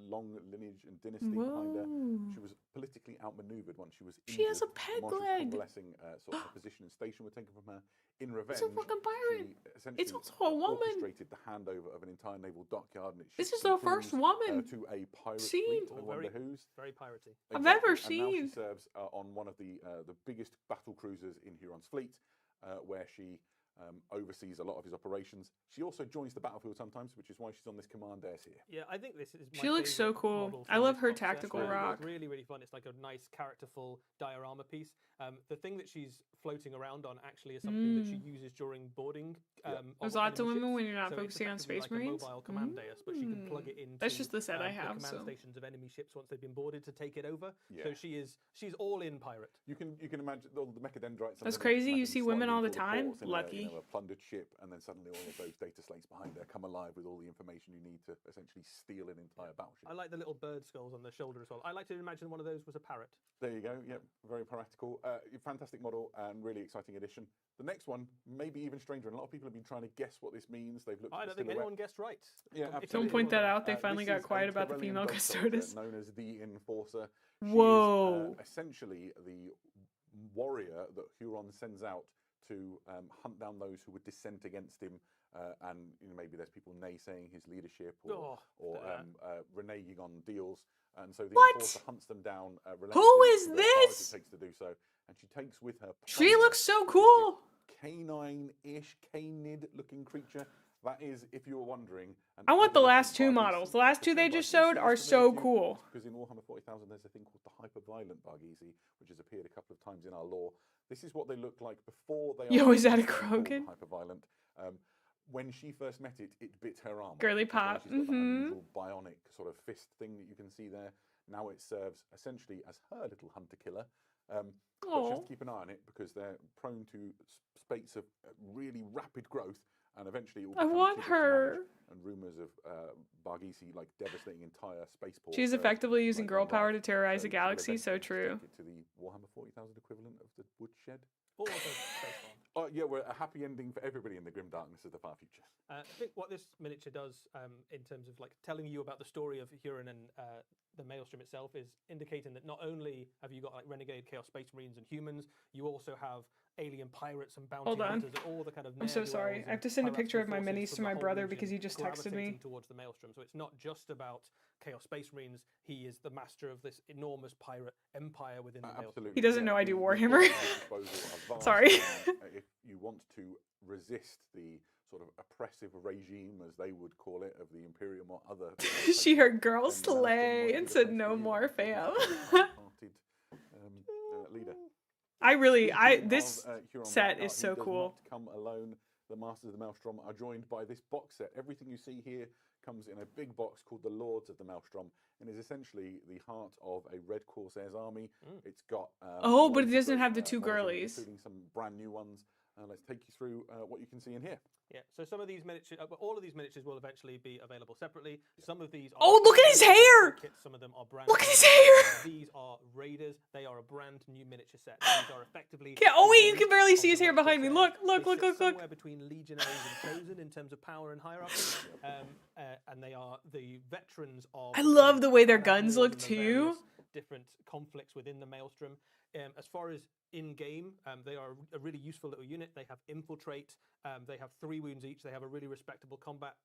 Long lineage and dynasty behind her. Whoa. She was politically outmaneuvered once she was. She has injured. a peg Marshal leg. convalescing, sort of her position and station were taken from her In revenge, It's a fucking pirate. she essentially It's also a woman. orchestrated the handover of an entire naval dockyard. And This is the first woman to a pirate seen. fleet. I wonder whose. Very piratey. I've ever And now she seen. serves on one of the biggest battle cruisers in Huron's fleet, where she oversees a lot of his operations. She also joins the battlefield sometimes, which is why she's on this command airs here. Yeah, I think this is. She looks so cool. I love her tactical rock. It's really, really fun. It's like a nice, characterful diorama piece. The thing that she's floating around on actually is something that she uses during boarding. There's lots of enemy women ships. when you're not So it's focusing on effectively Space like Marines. A mobile command dais, but she can plug it into. That's just the set I have. The command So stations of enemy ships once they've been boarded to take it over. Yeah. So she's all in pirate. You can imagine all the mechadendrites. That's crazy. You see women all the time. Lucky. A plundered ship, and then suddenly all of those data slates behind her come alive with all the information you need to essentially steal an entire battleship. I like the little bird skulls on the shoulder as well. I like to imagine one of those was a parrot. There you go. Yep, very practical. Fantastic model and really exciting addition. The next one, maybe even stranger, and a lot of people have been trying to guess what this means. They've looked. I at don't the think anyone guessed right. Yeah, If absolutely. Don't point that out. They This finally is got a quiet about the Corellian female dog soldier custodes. known as the Enforcer. She Whoa. is, essentially the warrior that Huron sends out to hunt down those who would dissent against him, and maybe there's people naysaying his leadership or reneging on deals. And so the Enforcer hunts them down. Who is for the this? time it takes to do so, and she takes with her. She looks so cool. Canine-ish, canid-looking creature. That is, if you were wondering. I want the last two models. The last two they just showed are so cool. Because in Warhammer 40,000, there's a thing called the hyper-violent Barghezi, which has appeared a couple of times in our lore. This is what they look like before they. Yo, is that a called Krogan? Hyper-violent. When she first met it, it bit her arm. Girly pop. She's got that unusual bionic sort of fist thing that you can see there. Now it serves essentially as her little hunter killer. But you have to keep an eye on it because they're prone to spates of really rapid growth, and eventually it will I become want too big to her. manage. And rumors of Barghezi like devastating entire spaceports. She's effectively using like girl one power life. to terrorize So the she'll galaxy. So eventually true. take it to the Warhammer 40,000 equivalent of the woodshed. Or also space farm. Oh yeah, we're a happy ending for everybody in the grim darkness of the far future. I think what this miniature does, in terms of like telling you about the story of Huron and the Maelstrom itself, is indicating that not only have you got like renegade Chaos Space Marines and humans, you also have alien pirates and bounty Hold on. hunters and all the kind of. I'm so sorry. ne'er-do-wells I have to and send a pirate picture of my forces minis from to the my whole brother region because he just texted me. gravitating towards the Maelstrom. So it's not just about Chaos Space Marines. He is the master of this enormous pirate empire within the Maelstrom. Absolutely. He doesn't know I do The Warhammer. disposal are vast, Sorry. If you want to resist the sort of oppressive regime, as they would call it, of the Imperium or other. She heard girl then Maelstrom slay might be and the said place no for you. more, fam. Hearted, leader. This Huron set Ragnar, is he so does cool. not come alone. The Masters of the Maelstrom are joined by this box set. Everything you see here comes in a big box called the Lords of the Maelstrom, and is essentially the heart of a Red Corsairs army. It's got Oh, but loads it of doesn't great have the two models, girlies. including some brand new ones. Let's take you through what you can see in here. Yeah, so some of these miniatures, all of these miniatures will eventually be available separately. Some of these are Oh, look at his hair! kits, some of them are brand Look at new. his hair! These are Raiders. They are a brand new miniature set. These are effectively. Oh wait, you can barely of see his the hair behind me. Corsairs. Look, They look, sit look, look. somewhere between Legionaries and Chosen in terms of power and hierarchy, and they are the veterans of. I love the way their guns wars look and the too. various different conflicts within the Maelstrom. As far as in-game, they are a really useful little unit. They have infiltrate. They have 3 wounds each. They have a really respectable combat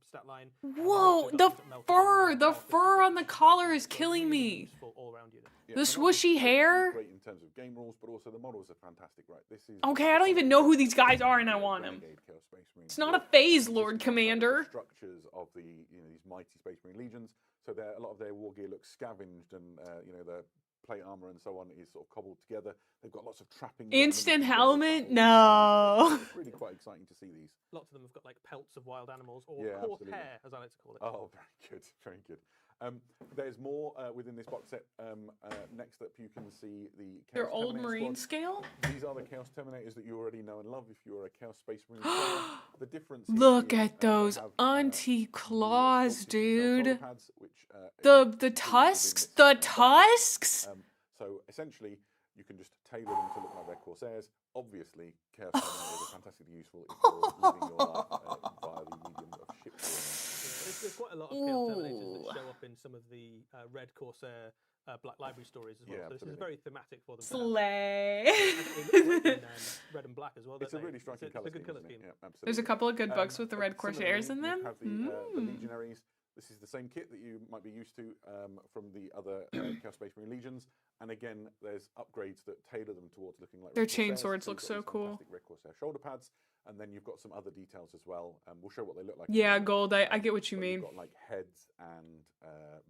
stat line. Whoa, the fur on the collar is killing me. Useful all-round unit. Yeah, The they're not just swooshy hair. Great in terms of game rules, but also the models are fantastic. Right, this is. Okay, I don't even know who these guys are, and I want them. Renegade Chaos Space Marines. It's not a phase, Lord Commander. Structures of the these mighty Space Marine legions. So a lot of their war gear looks scavenged, and the plate armor and so on is sort of cobbled together. They've got lots of trappings. Instant helmet? No. It's really quite exciting to see these. Lots of them have got like pelts of wild animals, or Yeah, coarse absolutely. hair, as I like to call it. Oh, very good, very good. There's more within this box set. Next up, you can see the Chaos Their old Terminator Marine squad. scale? These are the Chaos Terminators that you already know and love if you're a Chaos Space Marine player. The difference Look is, at they those have, anti-claws, sculpted dude. shoulder pads, which, The is tusks? within The this tusks? So essentially, you can just tailor them to look like they're Corsairs, obviously, Chaos Terminators are fantastically useful if you're living your life via the medium of shipbuilding. There's quite a lot of Chaos Terminators that show up in some of the Red Corsair Black Library stories as well. Yeah, so this is very thematic for them. Slay. Red and black as well. It's a really striking colour scheme. Yeah, absolutely. There's a couple of good books with the Red Corsairs in them. You have the Legionaries. This is the same kit that you might be used to from the other Chaos Space Marine Legions. And again, there's upgrades that tailor them towards looking like their Red chain Corsairs. swords So look you've so got these cool. fantastic Red Corsair shoulder pads. And then you've got some other details as well. We'll show what they look like. Yeah, gold. I get what you mean. You've got like heads and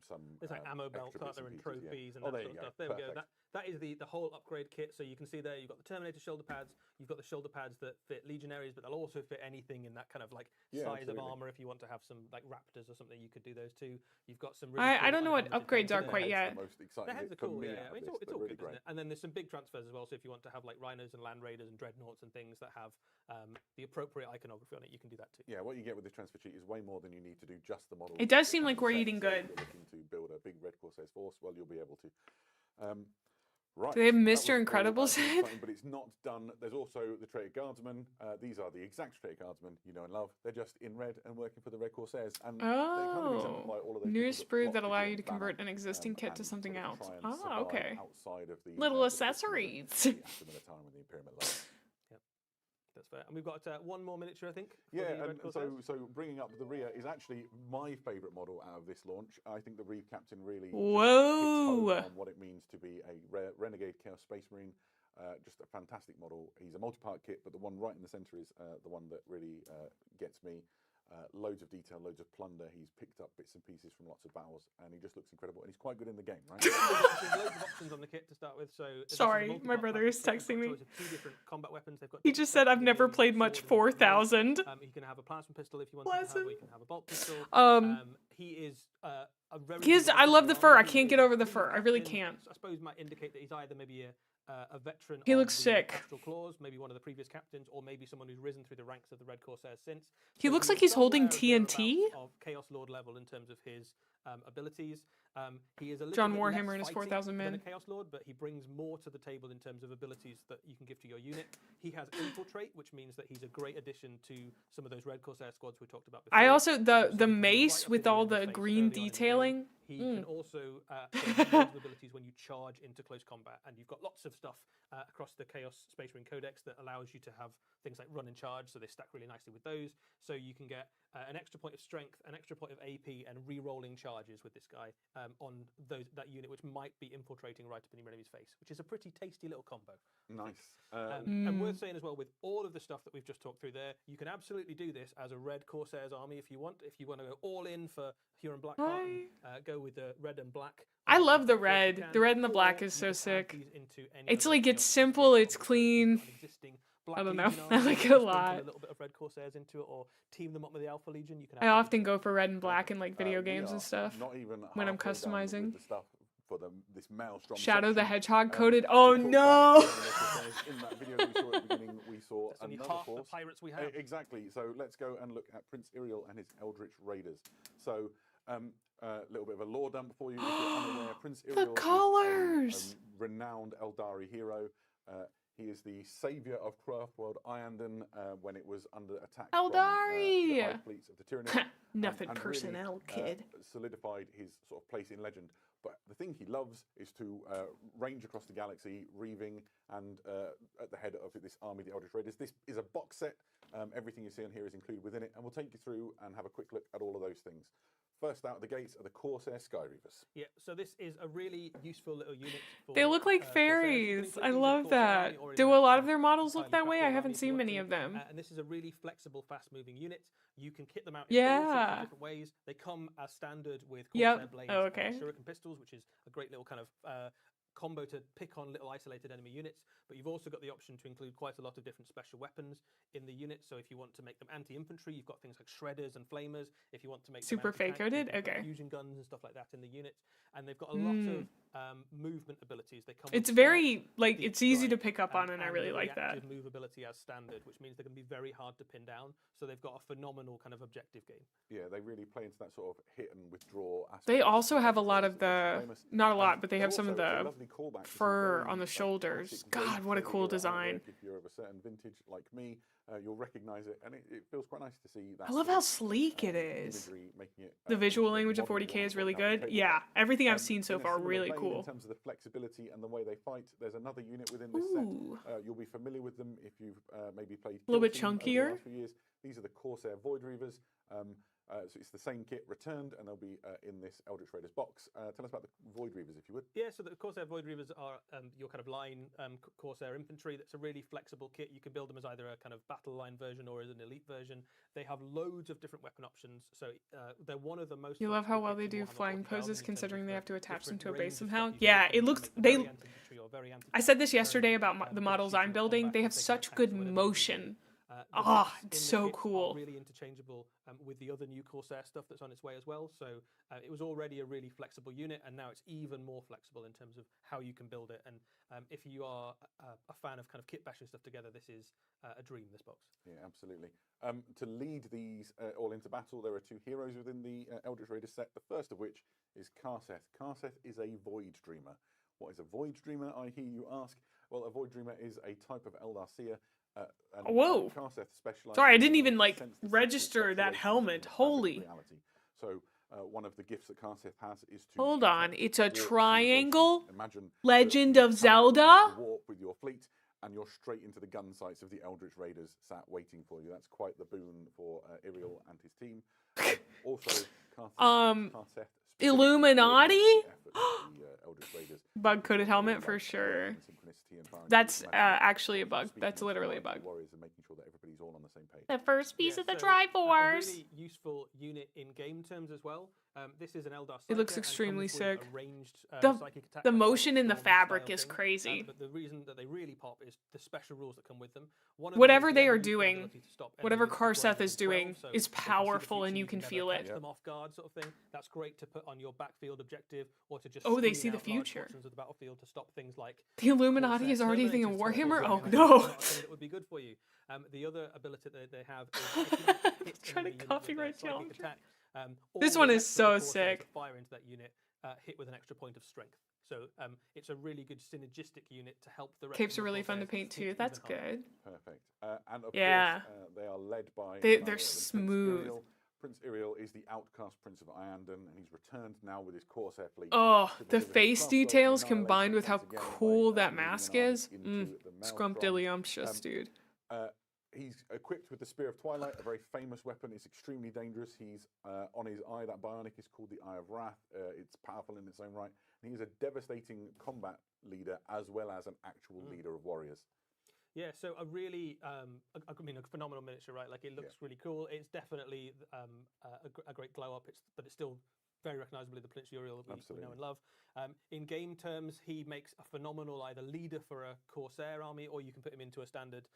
some. There's like ammo belts, extra aren't there, and bits pieces, trophies and Oh, that there sort you of go. stuff. There we go. Perfect. That is the whole upgrade kit. So you can see there, you've got the Terminator shoulder pads. You've got the shoulder pads that fit Legionaries, but they'll also fit anything in that kind of like size of armor. If you want to have some like Raptors or something, you could do those too. You've got some. Really I don't know what upgrades are quite yet. The most exciting The heads bit are cool. for me Yeah, out of I mean, this. it's They're all really good, isn't great. it? And then there's some big transfers as well. So if you want to have like Rhinos and Land Raiders and Dreadnoughts and things that have the appropriate iconography on it, you can do that too. Yeah, what you get with this transfer sheet is way more than you need to do just the model. It does seem like we're set. eating So if good. you're looking to build a big Red Corsairs force, well, you'll be able to. Right. Do they have that Mr. was all Incredible exciting, set? but it's not done. There's also the Traitor Guardsmen. These are the exact Traitor Guardsmen you know and love. They're just in red and working for the Red Corsairs. And they kind of exemplify all of those new people sprue flock that to allow join you to the banner, convert an existing kit to and something sort of else. try and Ah, survive okay. outside of the, Little the accessories. The Militarum and the Imperial Alliance. That's fair. And we've got one more miniature, I think. for Yeah, the Red and Corsairs. so bringing up the Rhea is actually my favourite model out of this launch. I think the Reeve Captain really just hits home Whoa. on what it means to be a Renegade Chaos Space Marine. Just a fantastic model. He's a multi-part kit, but the one right in the centre is the one that really gets me. Loads of detail, loads of plunder. He's picked up bits and pieces from lots of battles, and he just looks incredible. And he's quite good in the game, right? There's loads of options on the kit to start with. So this is a Sorry, my multi-part brother pack. is They've got texting me. choice of 2 different combat weapons. They've got He just said, I've never played much 4000. You can have a plasma pistol if you want Bless to have, him. or you can have a bolt pistol. He He is a very. He is. good I love the fur. I He can't is get over the really fur. I really captain. can't. I suppose might indicate that he's either maybe a veteran. He of looks the sick. Astral Claws, maybe one of the previous captains, or maybe someone who's risen through the ranks of the Red Corsairs since. He So looks like is he's holding somewhere or TNT. thereabouts of Chaos Lord level in terms of his abilities. He is a little John bit Warhammer less and his fighting 4,000 than a men. Chaos Lord, but he brings more to the table in terms of abilities that you can give to your unit. He has Infiltrate, which means that he's a great addition to some of those Red Corsair squads we talked about before. I also So the you can mace right up with in all your the face green early on in the game. detailing. He can also get loads of abilities when you charge into close combat, and you've got lots of stuff across the Chaos Space Marine Codex that allows you to have things like run and charge, so they stack really nicely with those. So you can get an extra point of strength, an extra point of AP, and re-rolling charges with this guy on that unit, which might be infiltrating right up in your enemy's face, which is a pretty tasty little combo. Nice. And worth saying as well, with all of the stuff that we've just talked through there, you can absolutely do this as a Red Corsairs army if you want. If you want to go all in for Huron Black Heart, go with the red and black. I love the Of course you red. can, The red and the or black is you so can add sick. these into any It's other like it's chaos simple, space it's marine. clean. You've got an existing Black I don't know. Legion I army, like it a sprinkle lot. a little bit of Red Corsairs into it, or team them up with the Alpha Legion. You can. I often go for red and black in like video We games are and stuff Not even when I'm halfway done customizing. with the stuff for this Maelstrom Shadow the section. Hedgehog coated. We Oh talked no! about the Red Corsairs. In that video we saw at the beginning, we saw That's only another half the force. pirates we have. Exactly. So let's go and look at Prince Iriel and his Eldritch Raiders. So a little bit of a lore dump for you. If you're unaware, Prince Iriel colors! is a renowned Eldari hero. He is the saviour of Craftworld Ianden when it was under attack Eldari! from the high fleets of the Tyranid. Nothing and personnel, really, kid. solidified his sort of place in legend. But the thing he loves is to range across the galaxy, reaving, and at the head of this army, the Eldritch Raiders. This is a box set. Everything you see on here is included within it, and we'll take you through and have a quick look at all of those things. First out of the gates are the Corsair Sky Reavers. Yeah, so this is a really useful little unit. For, They look like Corsairs. You can fairies. include I these in a love Corsair that. army or in Do a lot of kind their models look highly that way? crafted I army haven't if you seen want many to. of them. And this is a really flexible, fast-moving unit. You can kit them out in all sorts Yeah. of different ways. They come as standard with Yep. Corsair blades Oh, okay. and shuriken pistols, which is a great little kind of combo to pick on little isolated enemy units. But you've also got the option to include quite a lot of different special weapons in the unit. So if you want to make them anti-infantry, you've got things like shredders and flamers. If you want to make them Super anti-tank, fake-coded? you've got Okay. fusion guns and stuff like that in the unit. And they've got a lot of movement abilities. They come It's with very, stealth, like, deep it's easy to strike, pick up on, and I really like that. reactive move ability as standard, which means they're going to be very hard to pin down. So they've got a phenomenal kind of objective game. Yeah, they really play into that sort of hit and withdraw aspects. They also have a lot of It's the, famous. not a lot, but they But have some of also a the lovely callback to some fur very, on the like, shoulders. classic, very God, what a clear cool era design. artwork. If you're of a certain vintage like me, you'll recognize it, and it feels quite nice to see that. I love sort how of, sleek it is. imagery, making it, The visual into a language of modern 40K is Warhammer really good. tabletop. Yeah, everything I've seen so In a far similar really vein cool. In terms of the flexibility and the way they fight, there's another unit within this set. Ooh. You'll be familiar with them if you've maybe played A little bit Kill Team over the chunkier. last few years. These are the Corsair Void Reavers. So it's the same kit returned, and they'll be in this Eldritch Raiders box. Tell us about the Void Reavers, if you would. Yeah, so the Corsair Void Reavers are your kind of line Corsair infantry. That's a really flexible kit. You can build them as either a kind of battle line version or as an elite version. They have loads of different weapon options. So they're one of the most. You love how flexible well they kits in do Warhammer flying 40,000 poses in terms of considering they the have to attach them different to a range base of stuff somehow. you can Yeah, put it them looks, in, they, very anti-infantry or very I said this anti-tank, yesterday about very, the good models shooting I'm in building. combat, They have taking such attacks, good whatever you motion. do. The Ah, bits it's in the so kits are cool. really interchangeable with the other new Corsair stuff that's on its way as well. So it was already a really flexible unit, and now it's even more flexible in terms of how you can build it. And if you are a fan of kind of kit bashing stuff together, this is a dream, this box. Yeah, absolutely. To lead these all into battle, there are two heroes within the Eldritch Raiders set. The first of which is Karseth. Karseth is a Void Dreamer. What is a Void Dreamer, I hear you ask? Well, a Void Dreamer is a type of Eldar Seer. Whoa. Karseth specializes Sorry, I in didn't being even, able to like, sense the register sexual that fluctuations helmet. in the fabric of Holy. reality. So one of the gifts that Karseth has is to Hold on, detect it's a warp triangle? situations. Imagine Legend that of you come out Zelda? into warp with your fleet, and you're straight into the gun sights of the Eldritch Raiders sat waiting for you. That's quite the boon for Iriel and his team. Also, Karseth Illuminati? Eldritch Raiders. Bug-coated helmet for sure. That's actually a bug. That's literally a bug. Warriors and making sure that everybody's all on the same page. The first piece of the so Triforce. A really useful unit in game terms as well. This is an Eldar. It looks Psyker and extremely comes with sick. a ranged, The psychic attack the like motion in the Storm fabric style is thing. crazy. But the reason that they really pop is the special rules that come with them. One of them Whatever is they the are ability doing, to stop whatever enemies deploying Karseth is within 12, doing so is if you see the powerful future, and you can never feel it. catch them off guard, sort of thing. That's great to put on your backfield objective, or to just Oh, they screen see the out large future. portions of the battlefield to stop things like The Illuminati Corsair is already thinking Terminators, Warhammer? Terminators, Oh Terminators, no. not a thing that would be good for you. The other ability that they have is if you hit Trying to enemy unit with copyright a psychic challenge. attack, This all one the is rest of the so Corsairs sick. that fire into that unit hit with an extra point of strength. So it's a really good synergistic unit to help the rest Capes of are the really fun to Corsairs paint hit too. That's even harder. good. Perfect. And of Yeah. course, they are led by They're none other than smooth. Prince Iriel is the outcast Prince of Iandon, and he's returned now with his Corsair fleet. Oh, to the deliver face Crossbow details Annihilation combined with how once again by, cool that leading mask an army is. into the Maelstrom. Scrumptious, dude. He's equipped with the Spear of Twilight, a very famous weapon. It's extremely dangerous. He's on his eye. That bionic is called the Eye of Wrath. It's powerful in its own right. And he's a devastating combat leader as well as an actual leader of warriors. Yeah, so a really, I mean, a phenomenal miniature, right? Like it looks really cool. It's definitely a great glow up. But it's still very recognisably the Prince Uriel that we know and love. In game terms, he makes a phenomenal either leader for a Corsair army, or you can put him into a standard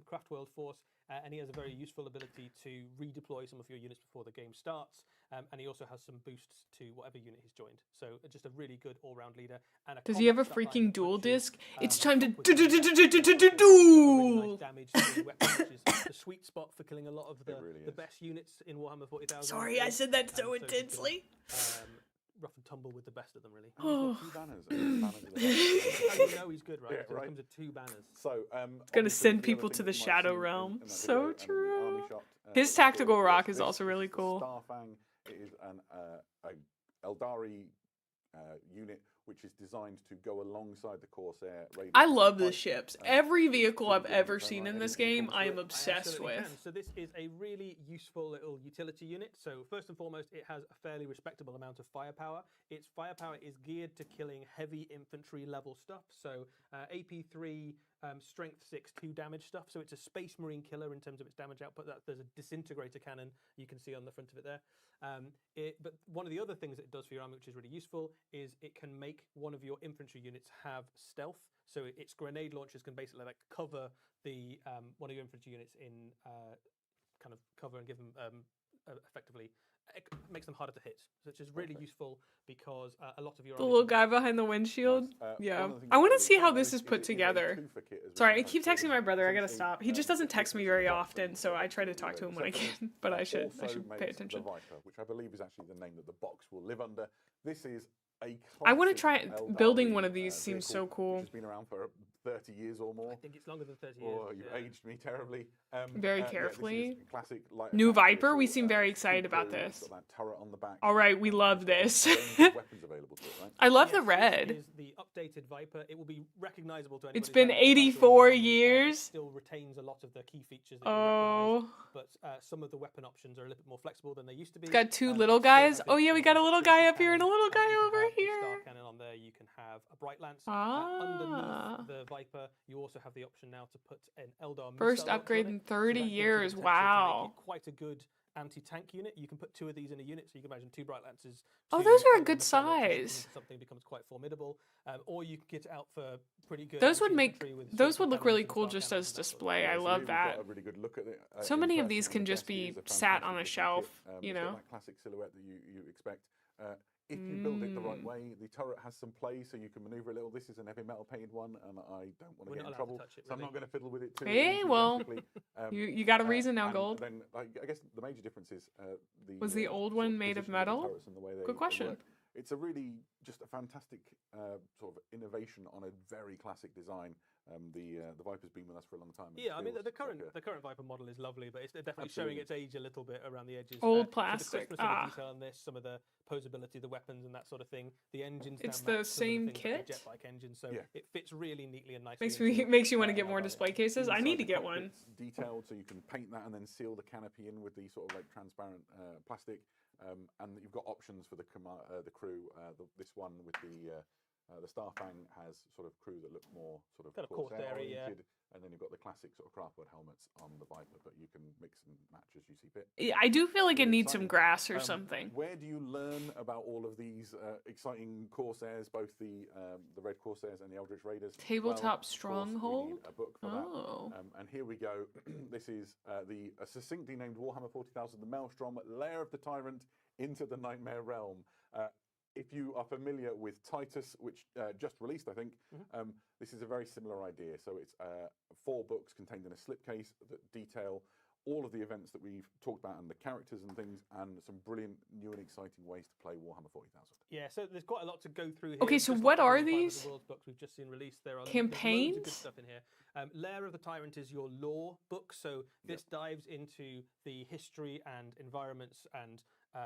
Craftworld force. And he has a very useful ability to redeploy some of your units before the game starts. And he also has some boosts to whatever unit he's joined. So just a really good all-round leader. And Does he have a combat stat line freaking that dual punches, disc? It's time to with really duel. nice damage to the weapon, which is the sweet spot for killing a lot of the best units in Warhammer 40,000. Sorry, I said that so you can, intensely. rough and tumble with the best of them, really. Oh. Two banners. And banners are the How you know he's good, right? Yeah, So right. it comes with two banners. So, It's gonna send people to the Shadow Realm. So true. His tactical rock is also really cool. Starfang is an Aeldari unit which is designed to go alongside the Corsair Raiders. I love the Quite, ships. um, Every vehicle I've pretty ever good. seen in Any this thoughts game, to I it? am obsessed absolutely with. can. So this is a really useful little utility unit. So first and foremost, it has a fairly respectable amount of firepower. Its firepower is geared to killing heavy infantry level stuff. So AP3, strength 6, 2 damage stuff. So it's a Space Marine killer in terms of its damage output. There's a disintegrator cannon you can see on the front of it there. But one of the other things that it does for your army, which is really useful, is it can make one of your infantry units have stealth. So its grenade launchers can basically like cover the one of your infantry units in kind of cover and give them effectively it makes them harder to hit, which is really useful because a lot of your The little guy behind the windshield. Yeah. one of the things I want to that's see really how cool this is is it put is a together. two-for kit as we Sorry, I sometimes keep call texting them. my brother. I gotta Essentially, stop. He just doesn't the text kit me is very the box often, with so the I try to different talk to him when I sections. can. But I should Also pay makes attention. The Viper, which I believe is actually the name that the box will live under. This is a I want to classic try building Aeldari, one of these. Seems so vehicle, cool. Which has been around for 30 years or more. I think it's longer than 30 years. Oh, you've aged me terribly. Very Yeah, this carefully. is classic light New attack Viper. We vehicle, seem very excited super about cool. this. It's got that turret on the back. All right, we love It's got this. a range of weapons available to it, right? I love the Yes, red. This is the updated Viper. It will be recognizable to anybody. It's who's been had the Viper in 84 the army. It years. still retains a lot of the key features that you recognize, Oh. but some of the weapon options are a little bit more flexible than they used to be. It's got two It little still guys. has Oh yeah, we its got a little guy squishy up here and a cannon, little and guy you can over have the here. Star cannon on there. You can have a bright lance. Ah. Underneath the Viper, you also have the option now to put an Eldar First missile launcher upgrade on in it, so 30 that gives you the years. potential to make Wow. it quite a good anti-tank unit. You can put two of these in a unit, so you can imagine two bright lances. Oh, two those are a Eldar good missile launchers size. into something becomes quite formidable, or you can get it out for pretty good. Those would make anti-infantry with those super would look cannons really and cool star just cannons as and that sort of display. thing. I So love we've that. got a really good look at it. So in many of person, these and can the just chest be is a sat on a fantastic looking shelf, kit. you It's got know. that classic silhouette that you expect. If you build it the right way, the turret has some play, so you can maneuver a little. This is an heavy metal painted one, and I don't want to We're get not in allowed to trouble, touch it, so I'm really. not going to fiddle with it too Hey, well, enthusiastically. You got a reason now, and Gold. Then I guess the major difference is Was the old sort one of made of positioning the metal? turrets and the way Good they question. work. It's a really just a fantastic sort of innovation on a very classic design. The Viper's been with us for a long time. and Yeah, I mean feels the current like a- the current Viper model is lovely, but it's definitely Absolutely. showing its age a little bit around the edges. Old So the plastic. crispness of Ah. the detail on this, some of the posability, the weapons, and that sort of thing. The engines. It's now the match some of same things like the kit? Jetbike engine, so Yeah. it fits really neatly and nicely. Makes into, me makes you want to an get more Eldar display unit. cases. I Inside need to the get one. cockpit's detailed, so you can paint that and then seal the canopy in with the sort of like transparent plastic. And you've got options for the crew. This one with the Starfang has sort of crew that look more sort of Got a Corsair Corsair, yeah. oriented, and then you've got the classic sort of craftwood helmets on the Viper, but you can mix and match as you see fit. Yeah, I do feel like it Really needs some exciting. grass or something. Where do you learn about all of these exciting Corsairs, both the Red Corsairs and the Eldritch Raiders? Tabletop Well, of course, we Stronghold? need a book for Oh. that. And here we go. This is the succinctly named Warhammer 40,000, the Maelstrom, Lair of the Tyrant into the Nightmare Realm. If you are familiar with Titus, which just released, I think, this is a very similar idea. So it's 4 books contained in a slipcase that detail all of the events that we've talked about and the characters and things, and some brilliant new and exciting ways to play Warhammer 40,000. Yeah, so there's quite a lot to go through here. Okay, so Just what like are the Five of the these? Worlds books we've just seen released. There are loads of Campaigns? good stuff in here. Lair of the Tyrant is your lore book, so this dives into the history and environments and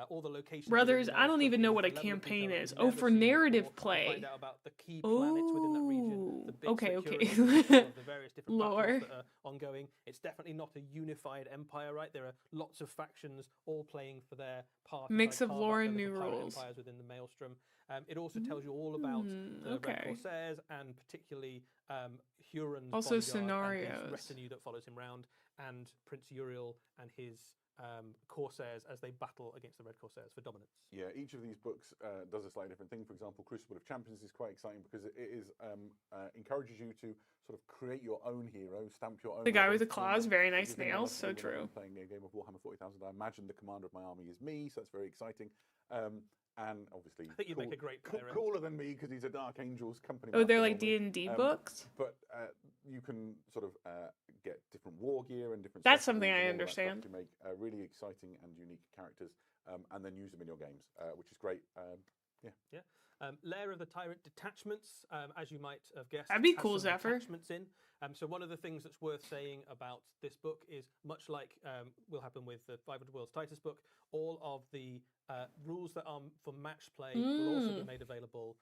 all the locations. Brothers, within I don't Maelstrom even know in what a level of campaign detail is. you've Oh, never for seen narrative before. You play. find out about the key planets within that region, Ooh, the bits okay, that okay. curate the detail of the various different Lore. battles that are ongoing. It's definitely not a unified empire, right? There are lots of factions all playing for their part. to Mix try of carve lore out and their new little pirate rules. empires within the Maelstrom. It also tells you all about the Red okay. Corsairs and particularly Huron's Also bodyguard and scenarios. his retinue that follows him round, and Prince Uriel and his Corsairs as they battle against the Red Corsairs for dominance. Yeah, each of these books does a slightly different thing. For example, Crucible of Champions is quite exciting because it is encourages you to sort of create your own hero, stamp your own. The guy with the identity on claws, them. very If nice you think nails, honestly, so when I've true. been playing a game of Warhammer 40,000, I imagine the commander of my army is me, so that's very exciting. And obviously, I think you'd make a great player, Ren. cooler than me because he's a Dark Angels company. Oh, they're master like normally. D&D books? But you can sort of get different war gear and different. That's specialties something I and all that stuff understand. to make really exciting and unique characters, and then use them in your games, which is great. Yeah. Lair of the Tyrant detachments, as you might have guessed. That'd be has cool, some Zephyr. detachments in. So one of the things that's worth saying about this book is, much like will happen with the 500 Worlds Titus book, all of the rules that are for match play will also be made available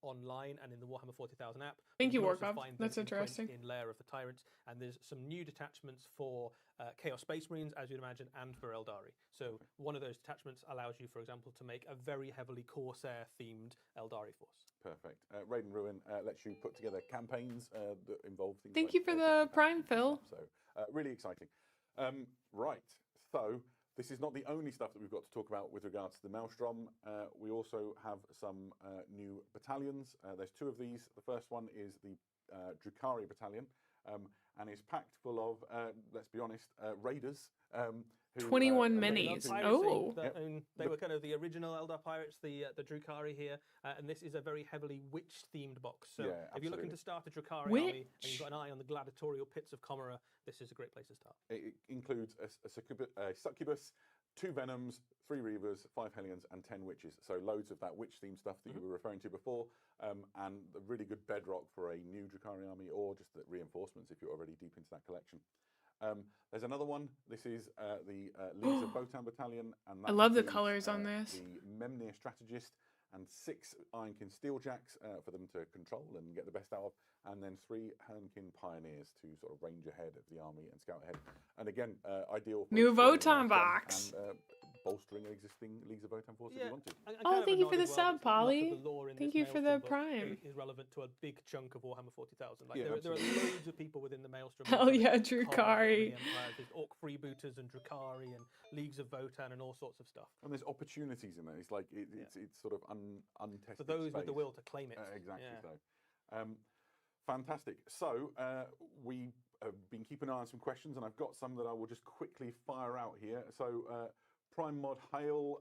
online and in the Warhammer 40,000 app. Thank You you, can also Warcraft. find That's them in print interesting. in Lair of the Tyrant, and there's some new detachments for Chaos Space Marines, as you'd imagine, and for Aeldari. So one of those detachments allows you, for example, to make a very heavily Corsair-themed Aeldari force. Perfect. Raid and Ruin lets you put together campaigns that involve things. Thank like you for the different Prime, factions and Phil. stuff. So really exciting. Right. So this is not the only stuff that we've got to talk about with regards to the Maelstrom. We also have some new battalions. There's 2 of these. The first one is the Drukhari Battalion. and is packed full of, let's be honest, raiders. Who, 21 are minis. looking to- Oh. They were kind of the original Eldar pirates, the Drukhari here, and this is a very heavily witch-themed box. So if you're looking to start a Drukhari army and you've got an eye on the gladiatorial pits of Comora, this is a great place to start. It includes a succubus, 2 venoms, 3 reavers, 5 hellions, and 10 witches. So loads of that witch-themed stuff that you were referring to before, and a really good bedrock for a new Drukhari army, or just the reinforcements if you're already deep into that collection. There's another one. This is the Leagues of Votan Battalion. And I love the includes, colors on this. The Memnir Strategist and 6 Ironkin Steeljacks for them to control and get the best out of, and then 3 Hernkin Pioneers to sort of range ahead of the army and scout ahead. And again, ideal for New exploring Votan Maelstrom box. and bolstering existing Leagues of Votan forces if you want to. And Oh, kind of thank a you for nod the as well, sub, because lots of Polly. the lore in Thank this you for the Maelstrom book Prime. Is relevant to a big chunk of Warhammer 40,000. Like Yeah, there are loads of people within the Maelstrom. Hell book, yeah, like Drukhari. the Empire, there's Orc Freebooters and Drukhari and Leagues of Votan and all sorts of stuff. And there's opportunities in there. It's like it's sort of untested. For those with the space. will to claim it. Exactly Yeah. so. Fantastic. So we have been keeping an eye on some questions, and I've got some that I will just quickly fire out here. So Prime Mod Hale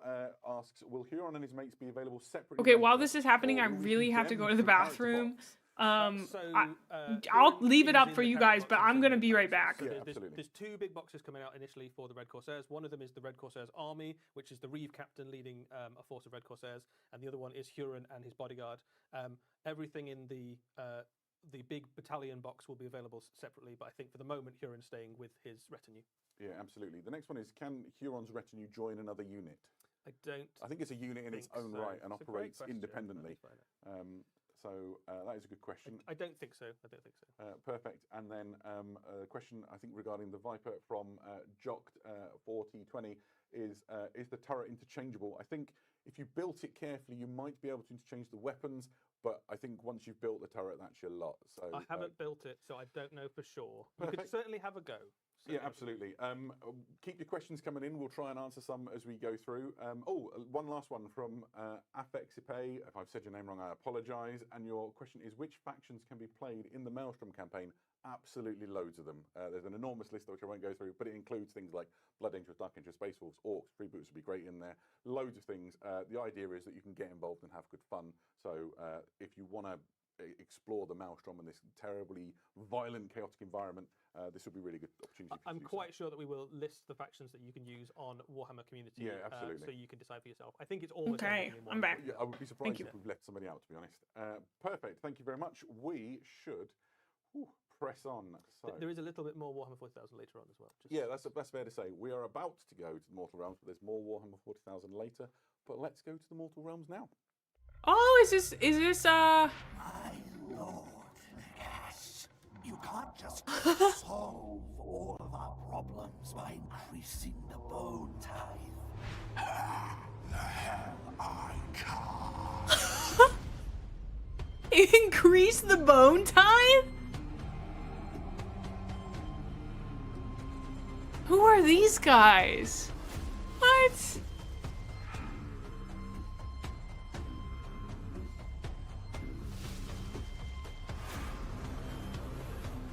asks, will Huron and his mates be available separately? Okay, while later, this is happening, or I will we really have to condemn go to the from character bathroom. box? I'll leave it up for you guys, but I'm gonna be right back. So Yeah, there's absolutely. 2 big boxes coming out initially for the Red Corsairs. One of them is the Red Corsairs Army, which is the Reeve captain leading a force of Red Corsairs, and the other one is Huron and his bodyguard. Everything in the big battalion box will be available separately, but I think for the moment Huron's staying with his retinue. Yeah, absolutely. The next one is, can Huron's retinue join another unit? I think it's a unit in its own right and It's a great operates question. independently. So that is a good question. I don't think so. Perfect. And then a question, I think, regarding the Viper from Jocked4020 is the turret interchangeable? I think if you built it carefully, you might be able to interchange the weapons, but I think once you've built the turret, that's your lot. So I haven't built it, so I don't know for sure. You could Perfect. certainly have a go. Yeah, absolutely. Keep your questions coming in. We'll try and answer some as we go through. One last one from Afexipe. If I've said your name wrong, I apologise. And your question is, which factions can be played in the Maelstrom campaign? Absolutely loads of them. There's an enormous list which I won't go through, but it includes things like Blood Angels, Dark Angels, Space Wolves, Orcs, Freebooters would be great in there. Loads of things. The idea is that you can get involved and have good fun. So if you want to explore the Maelstrom and this terribly violent, chaotic environment, this will be a really good opportunity. I'm quite sure that we will list the factions that you can use on Warhammer Community. Yeah, absolutely. So you can decide for yourself. I think it's almost Okay, everything in one I'm back. Yeah, I would be surprised you. if we've left somebody out, to be honest. Perfect. Thank you very much. We should press on. So, There is a little bit more Warhammer 40,000 later on as well. yeah, that's fair to say. We are about to go to the Mortal Realms, but there's more Warhammer 40,000 later. But let's go to the Mortal Realms now. Oh, is this My lord, yes. You can't just solve all of our problems by increasing the bone tithe. The hell I can't. increase the bone tithe? Who are these guys? What?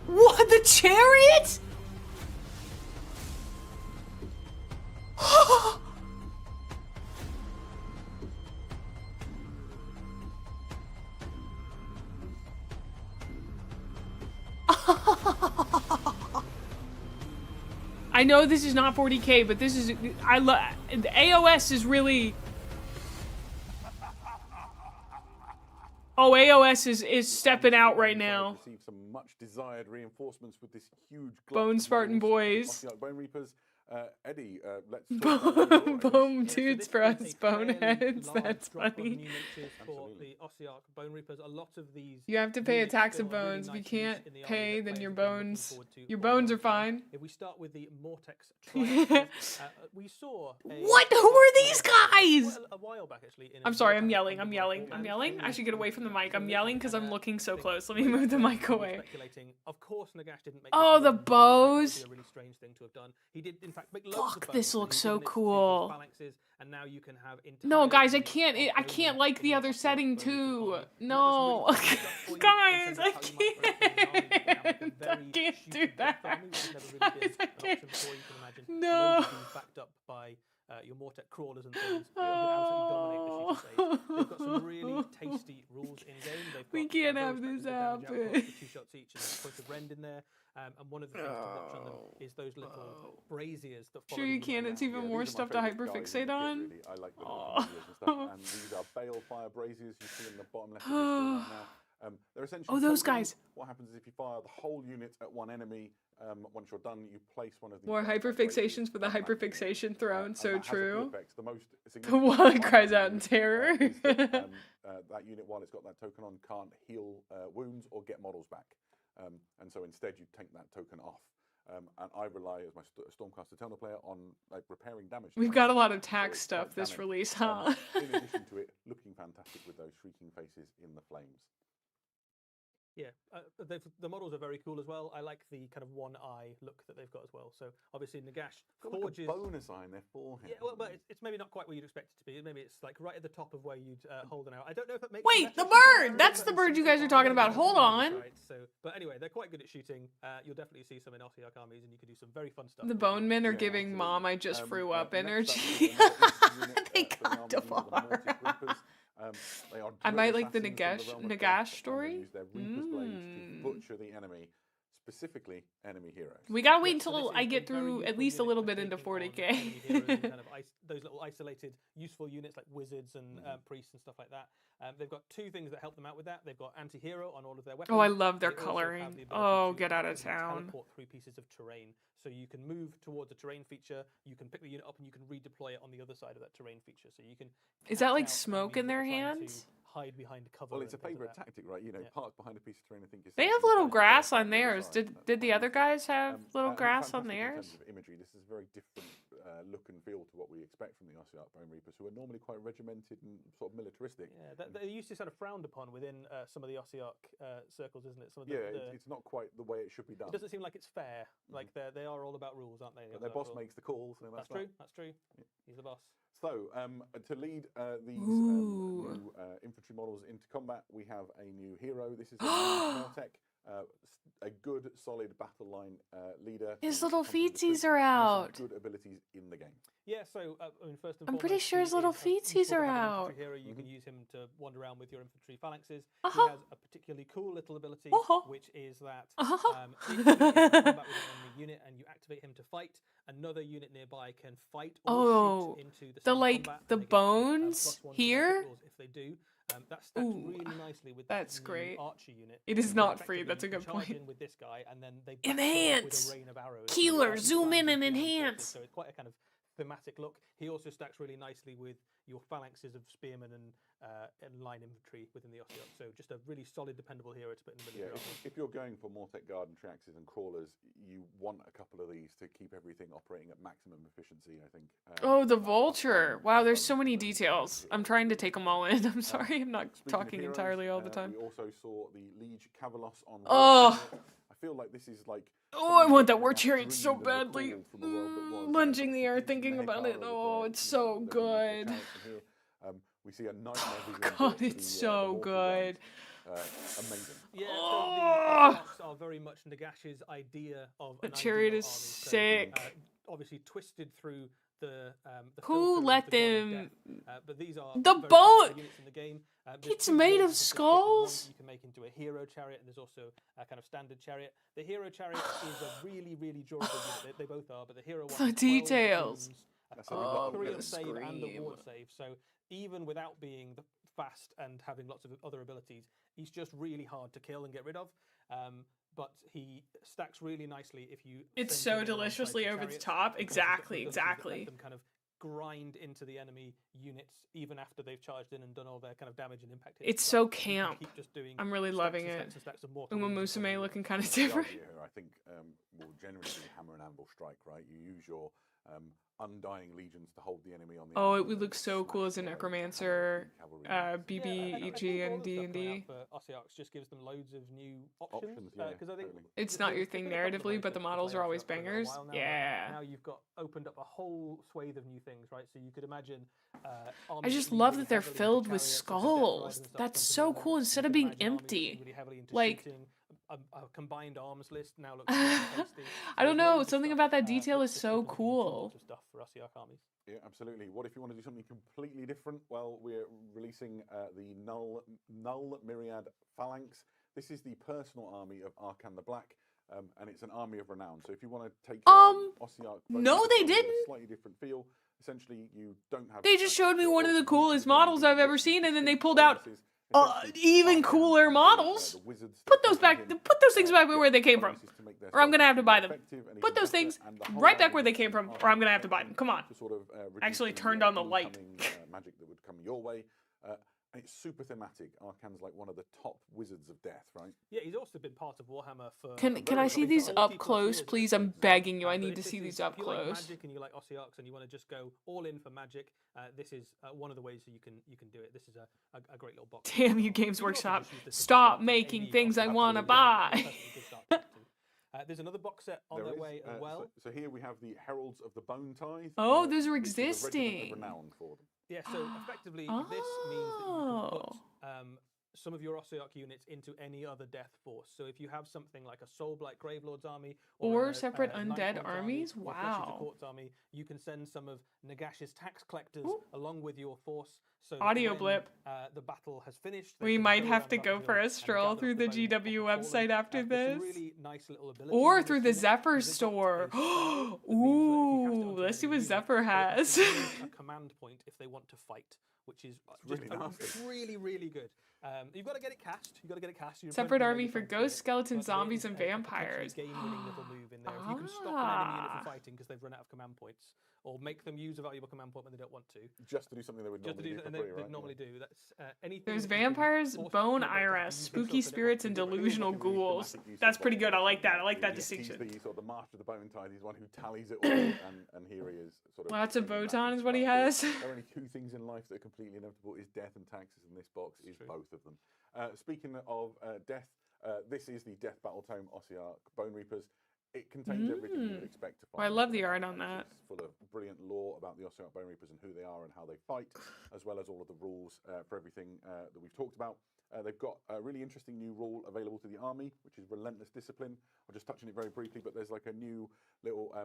What? The chariot? I know this is not 40K, but this is, I love, AOS is really, oh, AOS is stepping out right now. Receive some much desired reinforcements with this huge Bone Spartan boys. Ossiarch Bonereapers. Eddie, let's Boom dudes for us, Large boneheads. drop That's of funny. new niches for the Ossiarch Bonereapers. A lot of these. You have to pay a units tax still of have really bones. If you nice use can't in the army pay, that then players your have been looking bones, forward to your for a bones long are time. fine. If we start with the Mortex Triaxes, we saw What? Who are these guys? a while back actually. In I'm sorry, I'm yelling. I'm yelling. I'm yelling. I should get away from the mic. I'm yelling because I'm looking so close. Let me move the mic away. Of course, Nagash didn't make. Oh, the bows. A really strange thing to have done. He did, in fact. fact, make loads of Fuck, bones. this So looks you've so given it cool. phalanxes, and now you can have No, guys, I units can't. of I can't bone like the in other your setting bone too. army. No, Let us really fix it up for you guys, in I terms of how you might break it down. You can have like a very can't do shooty that. depth army, which has never really Guys, been I an option can't. before, you can imagine. No. Loads of these backed up by your Mortek crawlers and things. You can absolutely dominate the shooter stage. They've got some really tasty rules in game. They've got We can't very have this spectacle damage happen. outputs for 2 shots each and a point of rend in there. And one of the things to watch on them is those little braziers that follow Sure you the can. unit It's around. even Yeah, more these are my stuff to favourite guys in hyperfixate the kit, on. really. I like the Aw. little videos and stuff. And these are balefire braziers you see in the bottom left of the screen right now. They're essentially Oh, those tokens. guys. What happens is if you fire the whole unit at one enemy, once you're done, you place one of these. More balefire hyperfixations braziers for the on that unit. hyperfixation throne. And So that has a few true. effects. The most The significant one one cries out in is terror. that, that unit, while it's got that token on, can't heal wounds or get models back. And so instead, you take that token off. And I rely, as my Stormcast Eternal player, on like repairing damage. We've to got a things. lot of So tax it's stuff quite this damning. release, huh? In addition to it looking fantastic with those shrieking faces in the flames. Yeah, the models are very cool as well. I like the kind of one eye look that they've got as well. So obviously Nagash Got like forges. a bonus eye in their forehead. Yeah, well, but it's maybe not quite where you'd expect it to be. Maybe it's like right at the top of where you'd hold an arrow. I don't know if it makes. Wait, the Nagash bird! look That's like the a bird you guys are sensitive talking eye, about. Hold on. Right, so, but anyway, they're quite good at shooting. You'll definitely see some in Ossiarch armies, and you can do some very fun stuff. The with bone men are Yeah, giving absolutely. Mom I just threw up next energy. up is another They unit, for the got army, these are the Devar. Mortis Reapers. They are I dread might like the assassins from the realm of Nagash death, and they story. use their Reaper's blades to butcher the enemy, specifically enemy heroes. We gotta wait Yeah, so until this I is get a very through useful at least a unit little for bit into taking on 40k. enemy heroes and kind of those little isolated useful units like wizards and priests and stuff like that. They've got 2 things that help them out with that. They've got anti-hero on all of their weapons. Oh, I love their They also have coloring. the ability Oh, to get out of effectively town. Teleport through pieces of terrain, so you can move towards a terrain feature. You can pick the unit up and you can redeploy it on the other side of that terrain feature. So you can. Is that catch like out smoke enemies in that their are trying to hands? Hide behind cover. Well, it's a and things like favourite that. tactic, right? You know, Yeah. parts behind a piece of terrain, I think is. They have something little that grass goes on theirs. outside. Did the other guys have little And grass on fantastic in theirs? terms of imagery. This is a very different look and feel to what we expect from the Ossiarch Bonereapers, who are normally quite regimented and sort of militaristic. Yeah, they're usually sort of frowned upon within some of the Ossiarch circles, isn't it? Some of the, Yeah, it's not quite the way it should be done. it doesn't seem like it's fair. Like they are all about rules, aren't they? But their boss makes the calls. And That's that. true. That's true. He's the boss. So, to lead these Ooh. new infantry models into combat, we have a new hero. This is a Mortek, a good, solid battle line leader. His who little comes with the feetsies troops are and has some out. Good abilities in the game. Yeah, so I mean, first and I'm foremost, pretty sure he his little is a feetsies sort are of an out. infantry hero. You can use him to wander around with your infantry phalanxes. Uh-huh. He has a particularly cool little ability, Uh-huh. which is that Uh-huh. if you get into combat with an enemy unit and you activate him to fight, another unit nearby can fight or Oh, shoot into the the same like combat, the and they get, bones +1 to their here. hit rolls if they do. That stacks Ooh, really nicely with that's this new great. archer unit. It is So not free, effectively that's a you can good charge point. in with this guy, and then they back you up Enhance! with a rain of arrows. Keeler, and zoom in and behind forces. enhance. So it's quite a kind of thematic look. He also stacks really nicely with your phalanxes of spearmen and line infantry within the Ossiarch. So just a really solid, dependable hero to put in the Yeah, military. if you're going for Mortek Guard and Triaxes and Crawlers, you want a couple of these to keep everything operating at maximum efficiency, I think. Oh, the vulture. Wow, there's so many details. I'm trying to take them all in. I'm sorry, I'm not Speaking of talking heroes, entirely all the time. We also saw the Liege Cavalos on. Oh. I feel like this is like. Oh, I something want that we war have chariot so dreamed and badly. recalled from a world that was, Lunging the air, using thinking the about it. Hekara Oh, with it's the- so the good. character here. We see a nightmare vision God, built for it's the so mortal good. guns. Amazing. Yeah, so Oh. the Ossiarchs are very much Nagash's idea of The an chariot ideal is army. So, sick. Obviously twisted through the Who filter of let the God of them- Death, but these are The very boat! powerful units in the game. There's It's 2 made of versions this kit. There's one skulls? that you can make into a hero chariot, and there's also a kind of standard chariot. The hero chariot is a really, really durable unit. They both are, but the hero one The has 12 details. wounds, That's a a Oh, lot. I'm 3 gonna on save and the scream. ward save. So even without being fast and having lots of other abilities, he's just really hard to kill and get rid of. But he stacks really nicely if you. It's send so him alongside deliciously the over the chariots. top. He comes with different Exactly, abilities that exactly. let them kind of grind into the enemy units even after they've charged in and done all their kind of damage and impact hits. It's But so you can camp. keep just doing I'm really stacks loving and it. stacks and stacks of mortal Uma wounds on Musume you. looking kind of The different. idea here, I think, will generally be hammer and anvil strike, right? You use your undying legions to hold the enemy on the Oh, outside it would and look so smash cool as a the necromancer, cavalry. BB, EG, and D&D. For Ossiarch just gives them loads of new options. yeah, Because I think totally. It's not your thing narratively, but the models are always bangers. Yeah. Now you've got opened up a whole swathe of new things, right? So you could imagine. I just love that they're filled with skulls. That's so cool instead of being empty. Like, a combined arms list now looks really tasty. I don't know, something about that detail is so cool. Stuff for Ossiarch armies. Yeah, absolutely. What if you want to do something completely different? Well, we're releasing the Null Myriad Phalanx. This is the personal army of Arkan the Black, and it's an army of renown. So if you want to take Ossiarch, no, they didn't. A slightly different feel. Essentially, you don't have. They just showed me one of the coolest models I've ever seen, and then they pulled out even cooler models. Put those back. Put those things back where they came from, or I'm gonna have to buy them. Put those things right back where they came from, or I'm gonna have to buy them. Come on. Actually turned on the light. Magic that would come your way. And it's super thematic. Arkan's like one of the top wizards of death, right? Yeah, he's also been part of Warhammer for. Can I see these up close, please? I'm begging you. I need to see these up if you close. like magic and you like Ossiarchs and you want to just go all in for magic, this is one of the ways that you can do it. This is a great little box. Damn you, Games Workshop! Stop making things I want to buy. There's another box set on their way as well. So here we have the Heralds of the Bone Tithe. Oh, those are existing. Renowned for them. Yeah, so effectively, this means that you can put some of your Ossiarch units into any other death force. So if you have something like a Soulblight Gravelord's army, or separate undead armies, wow. Court's army, you can send some of Nagash's tax collectors along with your force. So audio blip. The battle has finished. We might have to go for a stroll through the GW website after this. Really nice little or through the Zephyr store. Ooh, let's see what Zephyr has. A command point if they want to fight, which is really, really good. You've got to get it cast. Separate army for ghosts, skeletons, zombies, and vampires. Game-winning little move in there. If you can stop an enemy unit from fighting because they've run out of command points, or make them use a valuable command point when they don't want to, just to do something they would normally do. They'd normally do. That's anything. There's vampires, bone iris, spooky spirits, and delusional ghouls. That's pretty good. I like that. I like that distinction. He's the sort of the master of the bone tithe. He's one who tallies it all, and here he is. Sort of lots of Botan is what he has. There are only two things in life that are completely inevitable: is death and taxes. And this box is both of them. Speaking of death, this is the Death Battle Tome Ossiarch Bonereapers. It contains everything you would expect to find. I love the art on that. It's full of brilliant lore about the Ossiarch Bonereapers and who they are and how they fight, as well as all of the rules for everything that we've talked about. They've got a really interesting new rule available to the army, which is Relentless Discipline. I'll just touch on it very briefly, but there's like a new little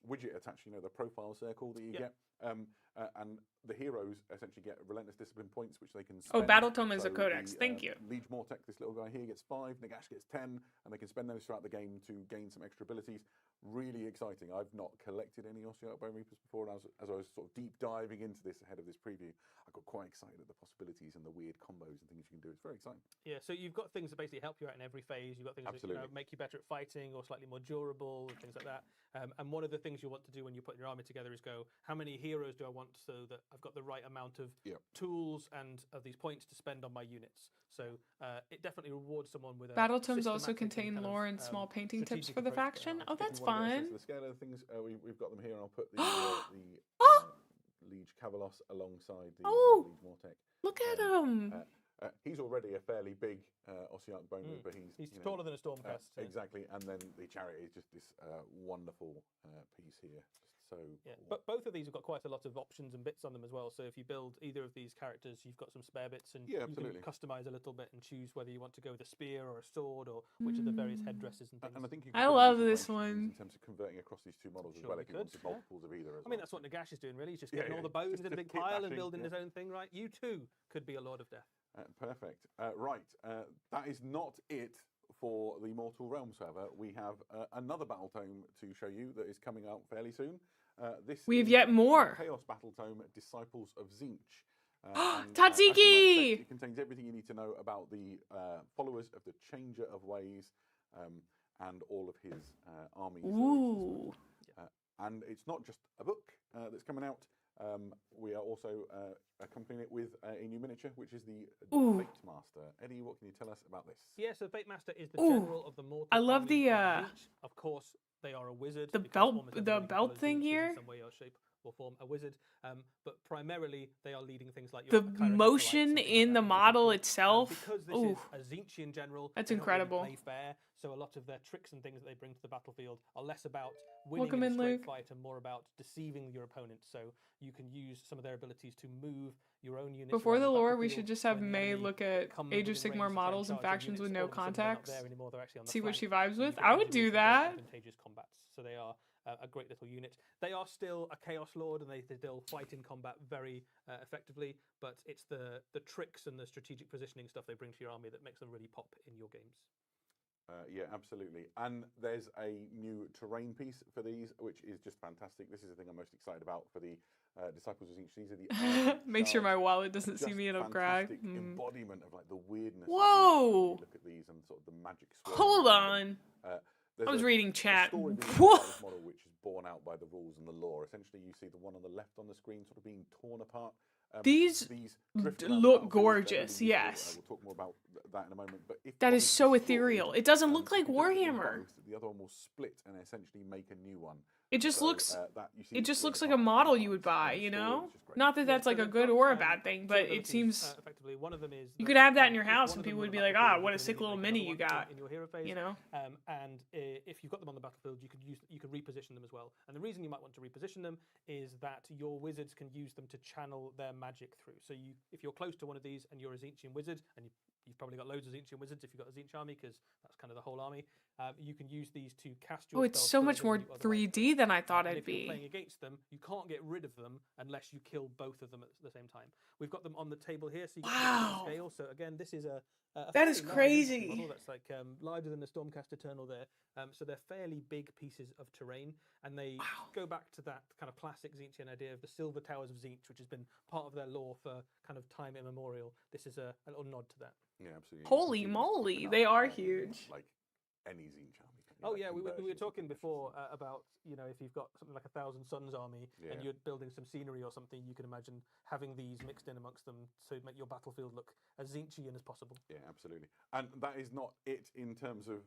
widget attached, the profile circle that you get. And the heroes essentially get Relentless Discipline points, which they can spend. Oh, Battle Tome is a codex. Thank you. Liege Mortek, this little guy here, gets 5. Nagash gets 10. And they can spend those throughout the game to gain some extra abilities. Really exciting. I've not collected any Ossiarch Bonereapers before, and as I was sort of deep diving into this ahead of this preview, I got quite excited at the possibilities and the weird combos and things you can do. It's very exciting. Yeah, so you've got things that basically help you out in every phase. You've got things that make you better at fighting or slightly more durable and things like that. And one of the things you want to do when you're putting your army together is go, how many heroes do I want so that I've got the right amount of tools and of these points to spend on my units? So it definitely rewards someone with a Battle tomes also contain lore and small painting tips for the faction. Oh, that's fun. The scale of things, we've got them here, and I'll put the Liege Cavalos alongside the Liege Mortek. Look at him. He's already a fairly big Ossiarch Bonereaper. He's taller than a Stormcast. Exactly, and then the chariot is just this wonderful piece here. So but both of these have got quite a lot of options and bits on them as well. So if you build either of these characters, you've got some spare bits, and you can customize a little bit and choose whether you want to go with a spear or a sword or which of the various headdresses and things. And I think I love this one in terms of converting across these two models as well. If you wanted multiples of either. I mean, that's what Nagash is doing really. He's just getting all the bones in a big pile and building his own thing, right? You too could be a Lord of Death. Perfect. Right. That is not it for the Mortal Realms, however. We have another battle tome to show you that is coming out fairly soon. We have yet more. Chaos Battle Tome, Disciples of Tzeentch. Tatsiki! It contains everything you need to know about the followers of the Changer of Ways and all of his armies. Ooh. And it's not just a book that's coming out. We are also accompanying it with a new miniature, which is the Fate Master. Eddie, what can you tell us about this? Yeah, so Fate Master is the general of the Mortal. I love the of course, They are a wizard. The because belt- almost the everybody who belt follows thing Tzeentch is here? in some way or shape or form a wizard. But primarily they are leading things like The your cleric motion acolytes and things like in that, the which is model cool. itself. Because this Ooh, is a Tzeentchian general, that's they don't really incredible. play fair, so a lot of their tricks and things that they bring to the battlefield are less about winning Welcome in a in, straight Luke. fight and more about deceiving your opponent. So you can use some of their abilities to move your own units. Before around the lore, we battlefield should just have when the Mae enemy look at come Age of within Sigmar range to try models and charge your factions with units. no All of a sudden they're not context. there anymore, they're actually on the See what she flank, vibes and you with. get I to would use do them in that. advantageous combats. So they are a great little unit. They are still a Chaos Lord, and they still fight in combat very effectively. But it's the tricks and the strategic positioning stuff they bring to your army that makes them really pop in your games. Yeah, absolutely. And there's a new terrain piece for these, which is just fantastic. This is the thing I'm most excited about for the Disciples of Tzeentch. These are the Make sure my shards. wallet doesn't see Just me and don't cry. fantastic embodiment of like the weirdness. Whoa! Of Tzeentch when you look at these and sort of the magic. Hold on. There's I was reading chat. story being Whoa! told by this model, which is borne out by the rules and the lore. Essentially, you see the one on the left on the screen sort of being torn apart. These drift around the look battlefield, gorgeous, they're really useful. yes. We'll talk more about that in a moment. But if That one is so destroyed, ethereal. It doesn't look like you can do it with Warhammer. both, the other one will split and essentially make a new one. It just So, looks. you see It this just really looks like a part model of you would the buy, story, you which know? is great. Not that that's so like a they've good got, or a bad thing, two but it abilities, seems effectively. One of them is you that, could have that in your if house one and of them people on would the be like, battlefield, ah, what a can sick immediately little make mini another you one got. in your hero phase. You know? And if you've got them on the battlefield, you could reposition them as well. And the reason you might want to reposition them is that your wizards can use them to channel their magic through. So if you're close to one of these and you're a Tzeentchian wizard, and you've probably got loads of Tzeentchian wizards if you've got a Tzeentch army, because that's kind of the whole army. You can use these to cast your Oh, it's spells so much further more than you otherwise 3D than I thought and it'd if you're be. playing against them, you can't get rid of them unless you kill both of them at the same time. We've got them on the table here, so you can see Wow. the scale. So again, this is a That is fairly large crazy. infantry model that's like larger than the Stormcast Eternal there. So they're fairly big pieces of terrain, and they go back to that kind of classic Tzeentchian idea of the Silver Towers of Tzeentch, which has been part of their lore for kind of time immemorial. This is a little nod to that. Yeah, absolutely. Holy moly, they are huge. Like any Tzeentch army. Oh yeah, we were talking before about, you know, if you've got something like 1,000 Suns army and you're building some scenery or something, you can imagine having these mixed in amongst them to make your battlefield look as Tzeentchian as possible. Yeah, absolutely. And that is not it in terms of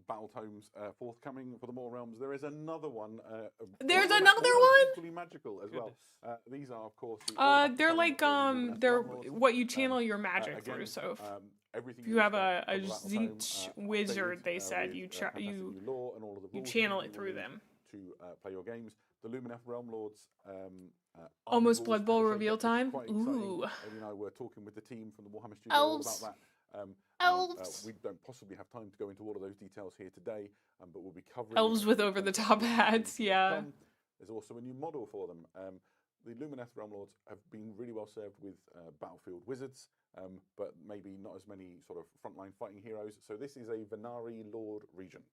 battle tomes forthcoming for the Mortal Realms. There is another one. There's another one? Equally magical as well. These are, of course. They're like they're what you channel your magic again, through. So everything if you have a Tzeentch wizard, they said you channel it through them. To play your games. The Lumineth Realm Lords. Almost army Blood rules Bowl kind of reveal showed up, time. which is quite exciting. Ooh. And, you know, we're talking with the team from the Warhammer Studio Elves. about that. Elves. We don't possibly have time to go into all of those details here today, but we'll be covering Elves with over-the-top hats, yeah. There's also a new model for them. The Lumineth Realm Lords have been really well served with battlefield wizards, but maybe not as many sort of frontline fighting heroes. So this is a Venari Lord Regent.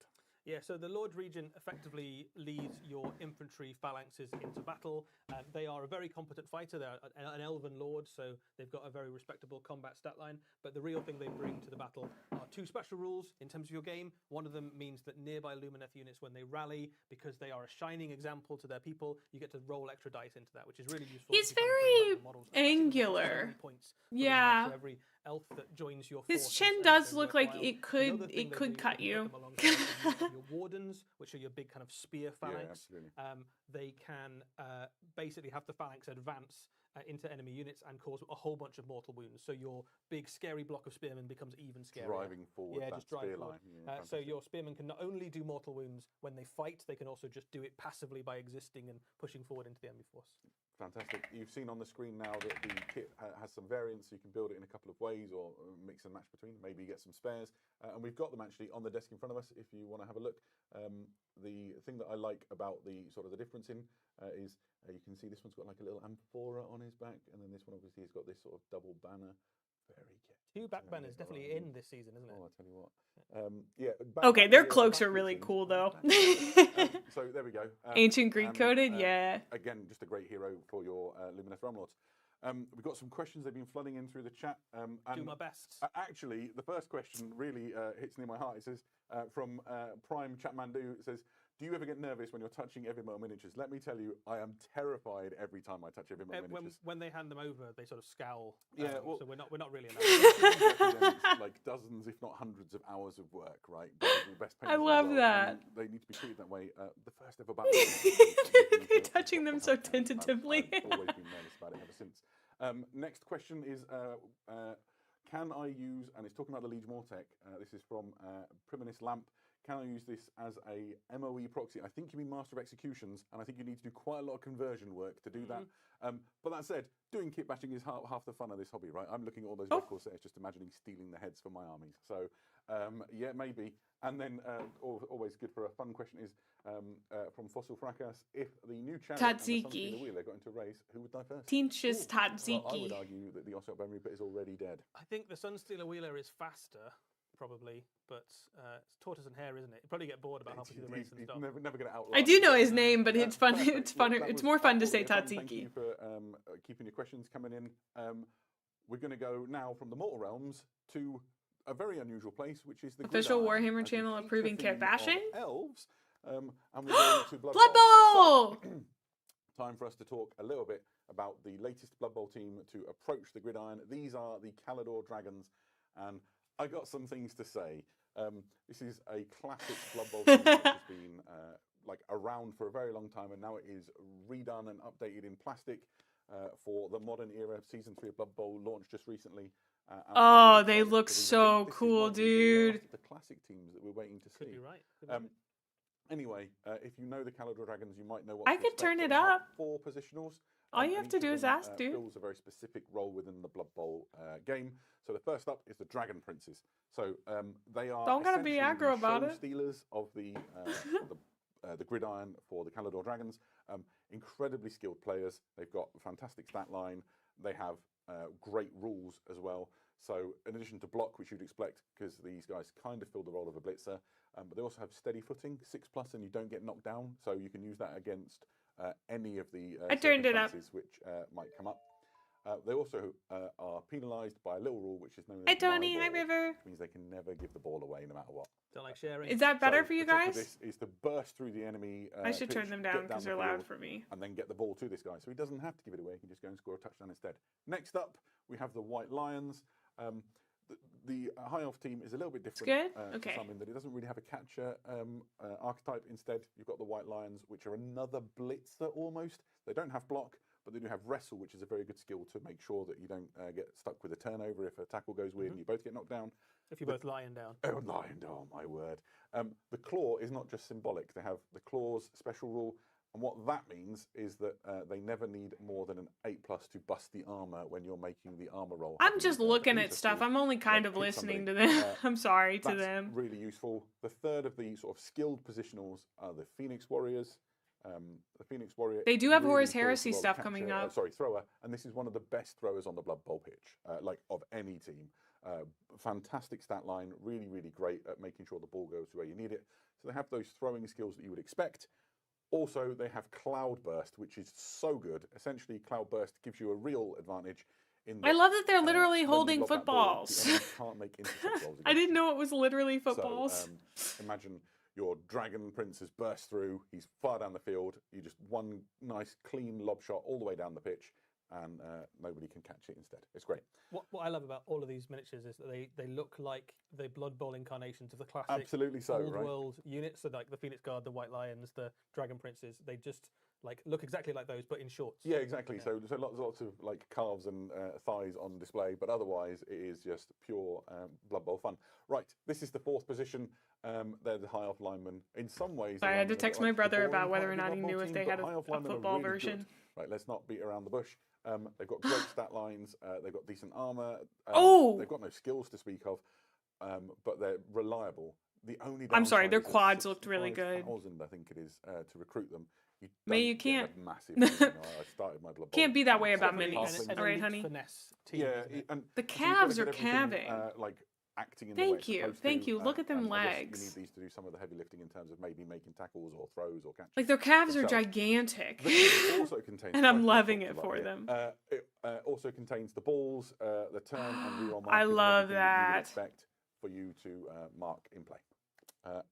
Yeah, so the Lord Regent effectively leads your infantry phalanxes into battle. They are a very competent fighter. They're an elven lord, so they've got a very respectable combat stat line. But the real thing they bring to the battle are two special rules in terms of your game. One of them means that nearby Lumineth units, when they rally, because they are a shining example to their people, you get to roll extra dice into that, which is really useful. He's very angular. Yeah. For every elf that joins your His force chin is does so look like worthwhile. it could Another thing they do cut is you. put them alongside your wardens, which are your big kind of spear phalanx. They can basically have the phalanx advance into enemy units and cause a whole bunch of mortal wounds. So your big scary block of spearmen becomes even scarier. Driving forward that just drive spear forward. line. Yeah, so your spearmen can not only do mortal wounds when they fight, they can also just do it passively by existing and pushing forward into the enemy force. Fantastic. You've seen on the screen now that the kit has some variants. You can build it in a couple of ways or mix and match between. Maybe get some spares. And we've got them actually on the desk in front of us if you want to have a look. The thing that I like about the sort of the difference in is you can see this one's got like a little amphora on his back, and then this one obviously has got this sort of double banner. Very catchy. Two back banners definitely in this season, isn't it? Oh, I tell you what. Yeah. Okay, their cloaks are really cool though. So there we go. Ancient Greek coded, yeah. Again, just a great hero for your Lumineth Realm Lords. We've got some questions they've been flooding in through the chat. And do my best. Actually, the first question really hits near my heart. It says from Prime Chatmandu. It says, "Do you ever get nervous when you're touching Everymotor miniatures?" Let me tell you, I am terrified every time I touch Everymotor miniatures. When they hand them over, they sort of scowl. Yeah, well, so we're not really allowed. Like dozens thousands, if not hundreds of hours of work, right? The best I painters in the love world, that. and they need to be treated that way. The first ever battle. They're touching them so tentatively. I've always been nervous about it ever since. Next question is, can I use, and it's talking about the Liege Mortec, this is from Priminus Lamp, can I use this as a MOE proxy? I think you mean Master of Executions, and I think you need to do quite a lot of conversion work to do that. But that said, doing kit bashing is half the fun of this hobby, right? I'm looking at all those red Corsairs, just imagining stealing the heads for my armies. So, yeah, maybe. And then, always good for a fun question is, from Fossil Fracas, if the new chariot and the Sunstreamer Wheeler got into a race, who would die first? Tzeentch is Tzeentch. Well, I would argue that the Ossiarch Bonereaper is already dead. I think the Sunstealer Wheeler is faster, probably, but it's tortoise and hare, isn't it? You'd probably get bored about halfway through the race and stuff. Never going to outlast. I do know his name, but it's fun. Perfect. It's funner. Well, It's more fun to say fun. Thank Tzeentch. you for keeping your questions coming in. We're going to go now from the Mortal Realms to a very unusual place, which is the Official Gridiron, Warhammer as we channel feature approving the kit theme bashing. of elves, and we're going to Blood Blood Bowl. Bowl! So, time for us to talk a little bit about the latest Blood Bowl team to approach the Gridiron. These are the Calador Dragons, and I got some things to say. This is a classic Blood Bowl team that has been like around for a very long time, and now it is redone and updated in plastic for the modern era. Season 3 of Blood Bowl launched just recently. Oh, they look so cool, dude. The classic teams that we're waiting to see. Could be right. Anyway, if you know the Calador Dragons, you might know what I to could expect. turn it They have up. 4 positionals. All you and have each to of do is them, ask, dude. fills a very specific role within the Blood Bowl game. So the first up is the Dragon Princes. So they are Don't gotta be essentially aggro the about show it. stealers of the Gridiron for the Calador Dragons. Incredibly skilled players. They've got a fantastic stat line. They have great rules as well. So in addition to block, which you'd expect, because these guys kind of fill the role of a blitzer, but they also have steady footing, 6+, and you don't get knocked down. So you can use that against any of the I turned it up. circumstances which might come up. They also are penalised by a little rule which is known as Hi, Tony. my Hi, ball, River. which means they can never give the ball away no matter what. Don't like sharing. Is that better So for you the trick of guys? This is to burst through the enemy. I should pitch, turn them get down because the they're loud field, for me. and then get the ball to this guy. So he doesn't have to give it away. He can just go and score a touchdown instead. Next up, we have the White Lions. The High Elf team is a little bit different. good? To Okay. some in that it doesn't really have a catcher archetype. Instead, you've got the White Lions, which are another blitzer almost. They don't have block, but they do have wrestle, which is a very good skill to make sure that you don't get stuck with a turnover if a tackle goes weird and you both get knocked down. If you're both lying down. Oh, lying down, my word. The claw is not just symbolic. They have the claw's special rule. And what that means is that they never need more than an 8+ to bust the armor when you're making the armor roll. I'm just looking at stuff. I'm only kind of hit listening to somebody. them. I'm sorry to That's them. really useful. The third of the sort of skilled positionals are the Phoenix Warriors. The Phoenix Warrior. They do have really Horus fills the Heresy role of stuff coming up. thrower, and this is one of the best throwers on the Blood Bowl pitch, like of any team. Fantastic stat line, really, really great at making sure the ball goes where you need it. So they have those throwing skills that you would expect. Also, they have Cloud Burst, which is so good. Essentially, Cloud Burst gives you a real advantage. I love that they're literally when you holding lob that ball, footballs. the enemy can't make intercept rolls I against didn't know it was literally footballs. so, imagine your Dragon Prince has burst through. He's far down the field. You just one nice, clean lob shot all the way down the pitch, and nobody can catch it instead. It's great. What I love about all of these miniatures is that they look like the Blood Bowl incarnations of the classic Absolutely so, old right? world units. So like the Phoenix Guard, the White Lions, the Dragon Princes. They just like look exactly like those, but in shorts. Yeah, exactly. Yeah. So lots of like calves and thighs on display, but otherwise it is just pure Blood Bowl fun. Right, this is the 4th position. They're the High Elf linemen. In some ways, Sorry, I had to linemen are text like my the brother boring about part whether of or the not Blood he Bowl knew if team, they but had High Elf a linemen are football really good. version. Right, let's not beat around the bush. They've got great stat lines. They've got decent armor. Oh! They've got no skills to speak of, but they're reliable. The only I'm sorry, downside their is that quads looked really good. 65,000, I think it is, to recruit them. May don't you get can't. a massive team. I started my Blood Bowl Can't be that way team, about so minis. halflings- All right, honey. Finesse team, Yeah, isn't it? and The so you've gotta calves get are everything, calving. like acting in the way Thank it's you, supposed thank to, you. Look at them and I guess legs. You need these to do some of the heavy lifting in terms of maybe making tackles or throws or catches. Like their calves are themselves. gigantic. The kit also contains, And I'm quite a loving few it thoughts for about them. It also contains the balls, the turn and reroll markers. I and love everything that you would that. expect for you to mark in play.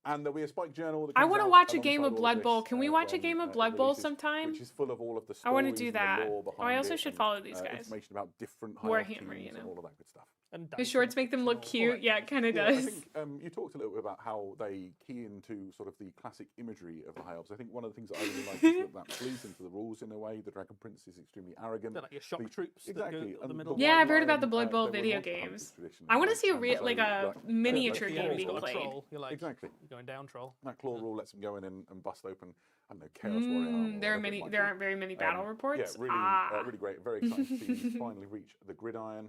And there'll be a Spike Journal. That I comes want to out watch a game alongside of all Blood this, Bowl. Can we watch a when, game of it Blood Bowl releases, sometime? Which is full of all of the I want to stories do and the that. lore Oh, I behind also it should and, follow these guys. Information about different high elf Warhammer, teams you know. and all of that good stuff. And His shorts make them look cute. Yeah, it kind of I does. think you talked a little bit about how they key into sort of the classic imagery of the High Elves. I think one of the things that I really like is that plays into the rules in a way. The Dragon Prince is extremely arrogant. They're like your shock The- troops. that Exactly. Go and the middle. the Yeah, White I've heard about the Lion, Blood Bowl they were video also hunted games. traditionally, I want to right? see a And real, so, like a miniature like, game being claw played. Troll. You're like, Exactly. You're going down, troll. That claw rule lets them go in and bust open, I don't know, Chaos Warrior armor or There are whatever it many. might There be. aren't very many battle reports. Yeah, really, really great. Very excited to see you finally reach the gridiron.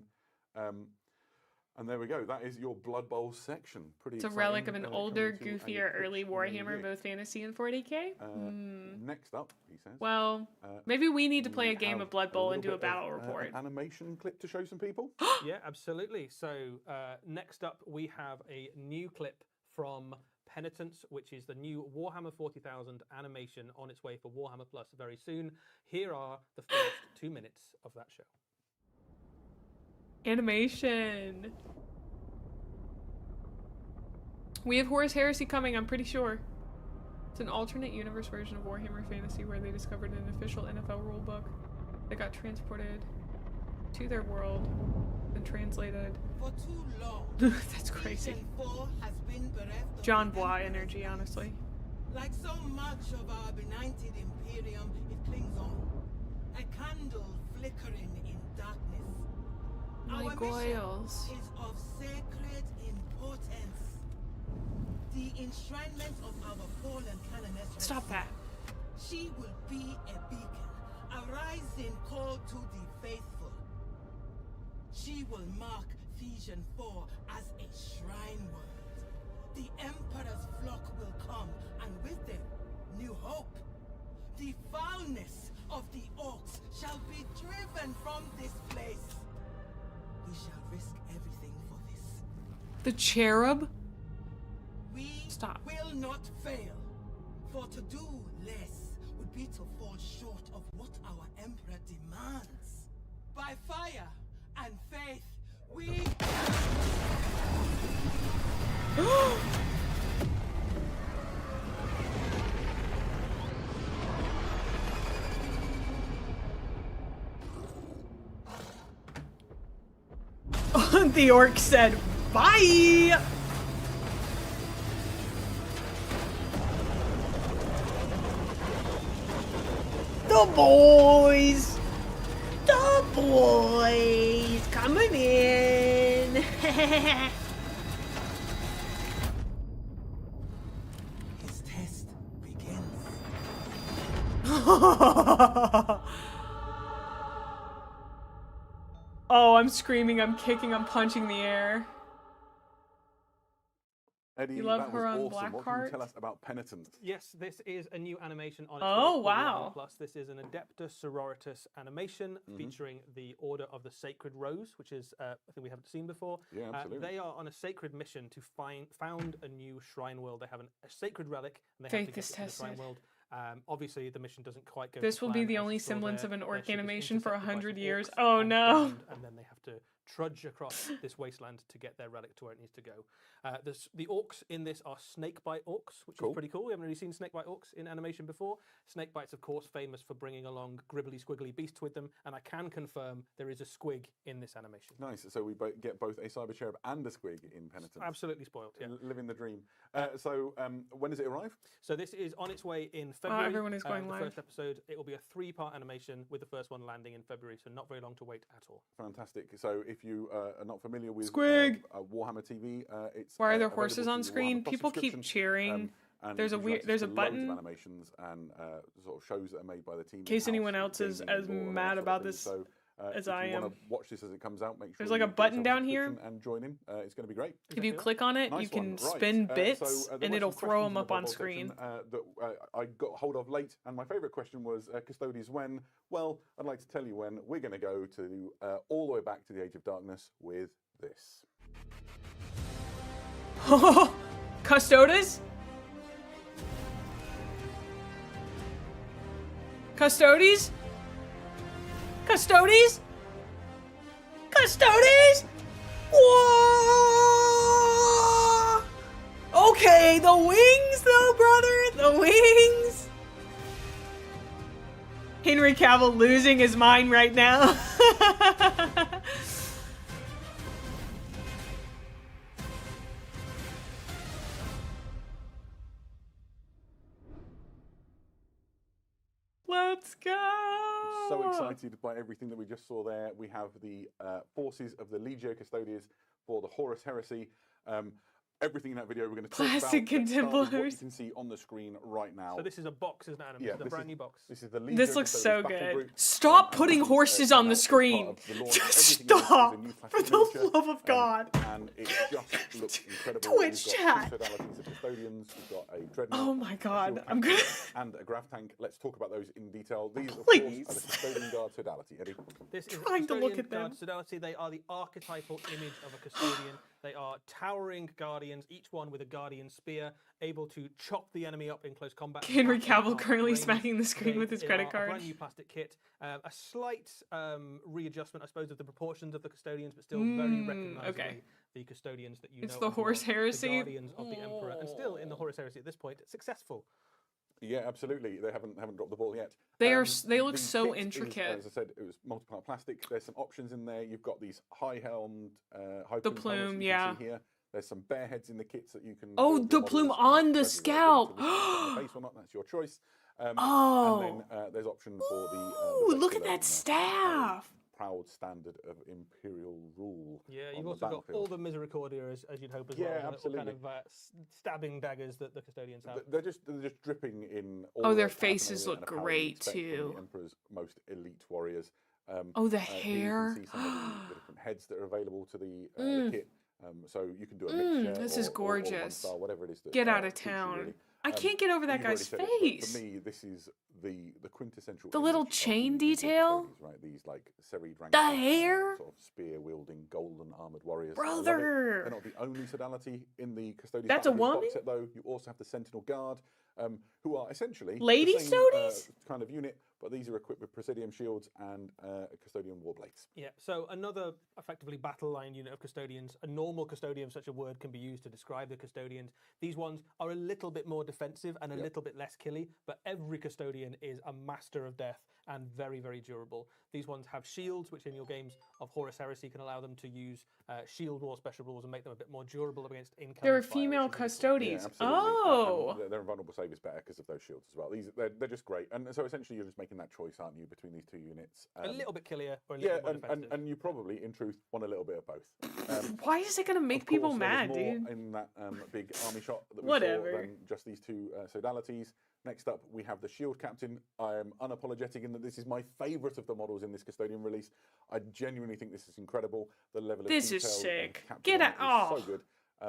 And there we go. That is your Blood Bowl section. Pretty. It's a exciting, relic of an coming older, to a goofier, early Twitch Warhammer, near you. both fantasy and 40k. Next up, he says. Well, uh, maybe we need to play we a game have of Blood Bowl and do little a bit of, battle report. An animation clip to show some people. Yeah, absolutely. So next up, we have a new clip from Penitence, which is the new Warhammer 40,000 animation on its way for Warhammer Plus very soon. Here are the first 2 minutes of that show. Animation. We have Horus Heresy coming, I'm pretty sure. It's an alternate universe version of Warhammer Fantasy where they discovered an official NFL rulebook that got transported to their world and translated. For too long, That's crazy. Season 4 has been bereft of John the Bois Emperor's energy, voice. honestly. Like so much of our benighted Imperium, it clings on. A candle flickering in darkness. My Our goils. mission is of sacred importance. The enshrinement of our fallen Canoness. Stop that. She will be a beacon, a rising call to the faithful. She will mark Fusion 4 as a shrine world. The Emperor's flock will come, and with them, new hope. The foulness of the orcs shall be driven from this place. We shall risk everything for this. The cherub? We Stop. will not fail. For to do less would be to fall short of what our Emperor demands. By fire and faith, we... The orc said, bye! The boys! The boys! Coming in! His test begins. Oh, I'm screaming, I'm kicking, I'm punching the air. Eddie, You love that her was on awesome. What can you Blackheart? tell us about Penitence? Yes, this is a new animation on its Oh, way for wow. Warhammer Plus. This is an Adeptus Sororitas animation featuring the Order of the Sacred Rose, which is I think we haven't seen before. Yeah, absolutely. They are on a sacred mission to found a new shrine world. They have a sacred relic, and they Faith have to is get to the shrine tested. world. Obviously, the mission doesn't quite go. This to will be plan the as only you saw semblance there. of an Their orc ship is animation for intercepted by 100 some years. orcs Oh and no. burned, and then they have to trudge across this wasteland to get their relic to where it needs to go. The orcs in this are snakebite orcs, which is pretty cool. We haven't really seen snakebite orcs in animation before. Snakebites, of course, famous for bringing along gribbly squiggly beasts with them, and I can confirm there is a squig in this animation. Nice. So we get both a cyber cherub and a squig in Penitence. Absolutely spoiled, yeah. Living the dream. So when does it arrive? So this is on its way in February. everyone is going the live. first episode, it will be a 3-part animation with the first one landing in February, so not very long to wait at all. Fantastic. So if you are not familiar with Squig! Warhammer TV, it's Why are there available horses through on the screen? Warhammer Plus People keep subscription, cheering. and There's a gives you weird. access There's a to loads of button. animations and sort of shows that are made by the team. In case in-house anyone for else is gaming and as lore and all mad that sort of about thing. this So, as if I you am. want to watch this as it comes out, make sure There's like you a get button yourself down here. subscription and join in. It's going to be great. If you click on it, Nice you can one. Right. spin bits, there and were it'll some throw questions them in the up on bubble screen. section, that I got hold of late, and my favourite question was, Custodies, when? Well, I'd like to tell you when. We're going to go to all the way back to the Age of Darkness with this. Custodes? Custodes? Custodes? Custodes? Whoa! Okay, the wings though, brother, the wings. Henry Cavill losing his mind right now. Let's go. So excited by everything that we just saw there. We have the forces of the Legio Custodes for the Horus Heresy. Everything in that video we're going to talk Plastic about. Let's start with what you contemplars. can see on the screen right now. So this is a box, isn't it, Adam? Yeah, This is a brand new box. This is the Legio This looks Custodes so battle good. group. Stop putting horses on the screen. Stop! For the love of God. And it just looks incredible. Twitch We've chat. got two sodalities of custodians. We've got a dreadnought. Oh my God. a I'm gonna. and a grav tank. Let's talk about those in detail. These, of Please. course, are the custodian guard sodality. Eddie. This is Trying to look Custodian at them. Guard Sodality. They are the archetypal image of a custodian. They are towering guardians, each one with a guardian spear, able to chop the enemy up in close combat. Henry Cavill Out currently range. smacking the screen They with his are credit a card. brand new plastic kit, a slight readjustment, I suppose, of the proportions of the custodians, but still very recognisably okay. the custodians that you It's know. the as well, Horus Heresy. The guardians of the Emperor, and still in the Horus Heresy at this point, successful. Yeah, absolutely. They haven't dropped the ball yet. They they look the so kit is, intricate. as I said, it was multi-part plastic. There's some options in there. You've got these high-helmed, high The plume helmets plume, that you yeah. can see here. There's some bear heads in the kits that you can. Oh, build the your plume models on the whether you're scalp. going to on the face or not, that's your choice. Oh. And then there's option for the. Ooh, look at that staff. Proud standard of imperial rule. Yeah, on you've the also got all battlefield. the Misericordia as you'd hope as Yeah, well. the little absolutely. Kind of stabbing daggers that the custodians have. They're just dripping in. All Oh, their the faces paraphernalia look and apparel great, you'd expect from too. The Emperor's most elite warriors. Oh, the Here hair. you can see some of the different heads that are available to the kit. So you can do a mixture. This is or one gorgeous. style, whatever it is that, Get out of suits you, town. really. I can't get over that You've already guy's said it, but face. For me, this is the quintessential. The image little of chain the detail. custodians, right? These like serried ranks. The of, hair. Sort of spear wielding, golden armored warriors. I love it. Brother. They're not the only sodality in the custodian. That's a box woman? set, though. You also have the Sentinel Guard, who are essentially Lady the same, Sodies? kind of unit, but these are equipped with Presidium shields and custodian warblades. Yeah, so another effectively battle line unit of custodians. A normal custodian, such a word can be used to describe the custodians. These ones are a little bit more defensive and a little bit less killy, but every custodian is a master of death and very, very durable. These ones have shields, which in your games of Horus Heresy can allow them to use shield wall special rules and make them a bit more durable against incoming They're fire, female which is really cool. custodians. Yeah, absolutely. Oh. And their invulnerable save is better because of those shields as well. They're just great. And so essentially you're just making that choice, aren't you, between these two units? A little bit killier or a little bit more defensive. and you probably, in truth, want a little bit of both. Why is it gonna make Of people course, there was mad, more dude? in that big army shot that we Whatever. saw than just these two sodalities. Next up, we have the Shield Captain. I am unapologetic in that this is my favourite of the models in this custodian release. I genuinely think this is incredible. The level of This is detail sick. and Get captain out- on it is oh. so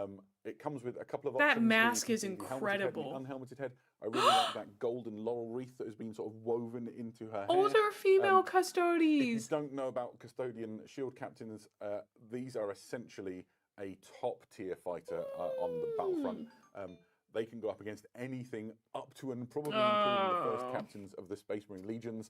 good. It comes with a couple of That options. Here you mask can is see the helmeted head and incredible. the unhelmeted head. I really like that golden laurel wreath that has been sort of woven into her hair. Older female If you custodies. don't know about custodian shield captains, these are essentially a top tier fighter on the battlefront. They can go up against anything up to and probably including the first captains of the Space Marine Legions.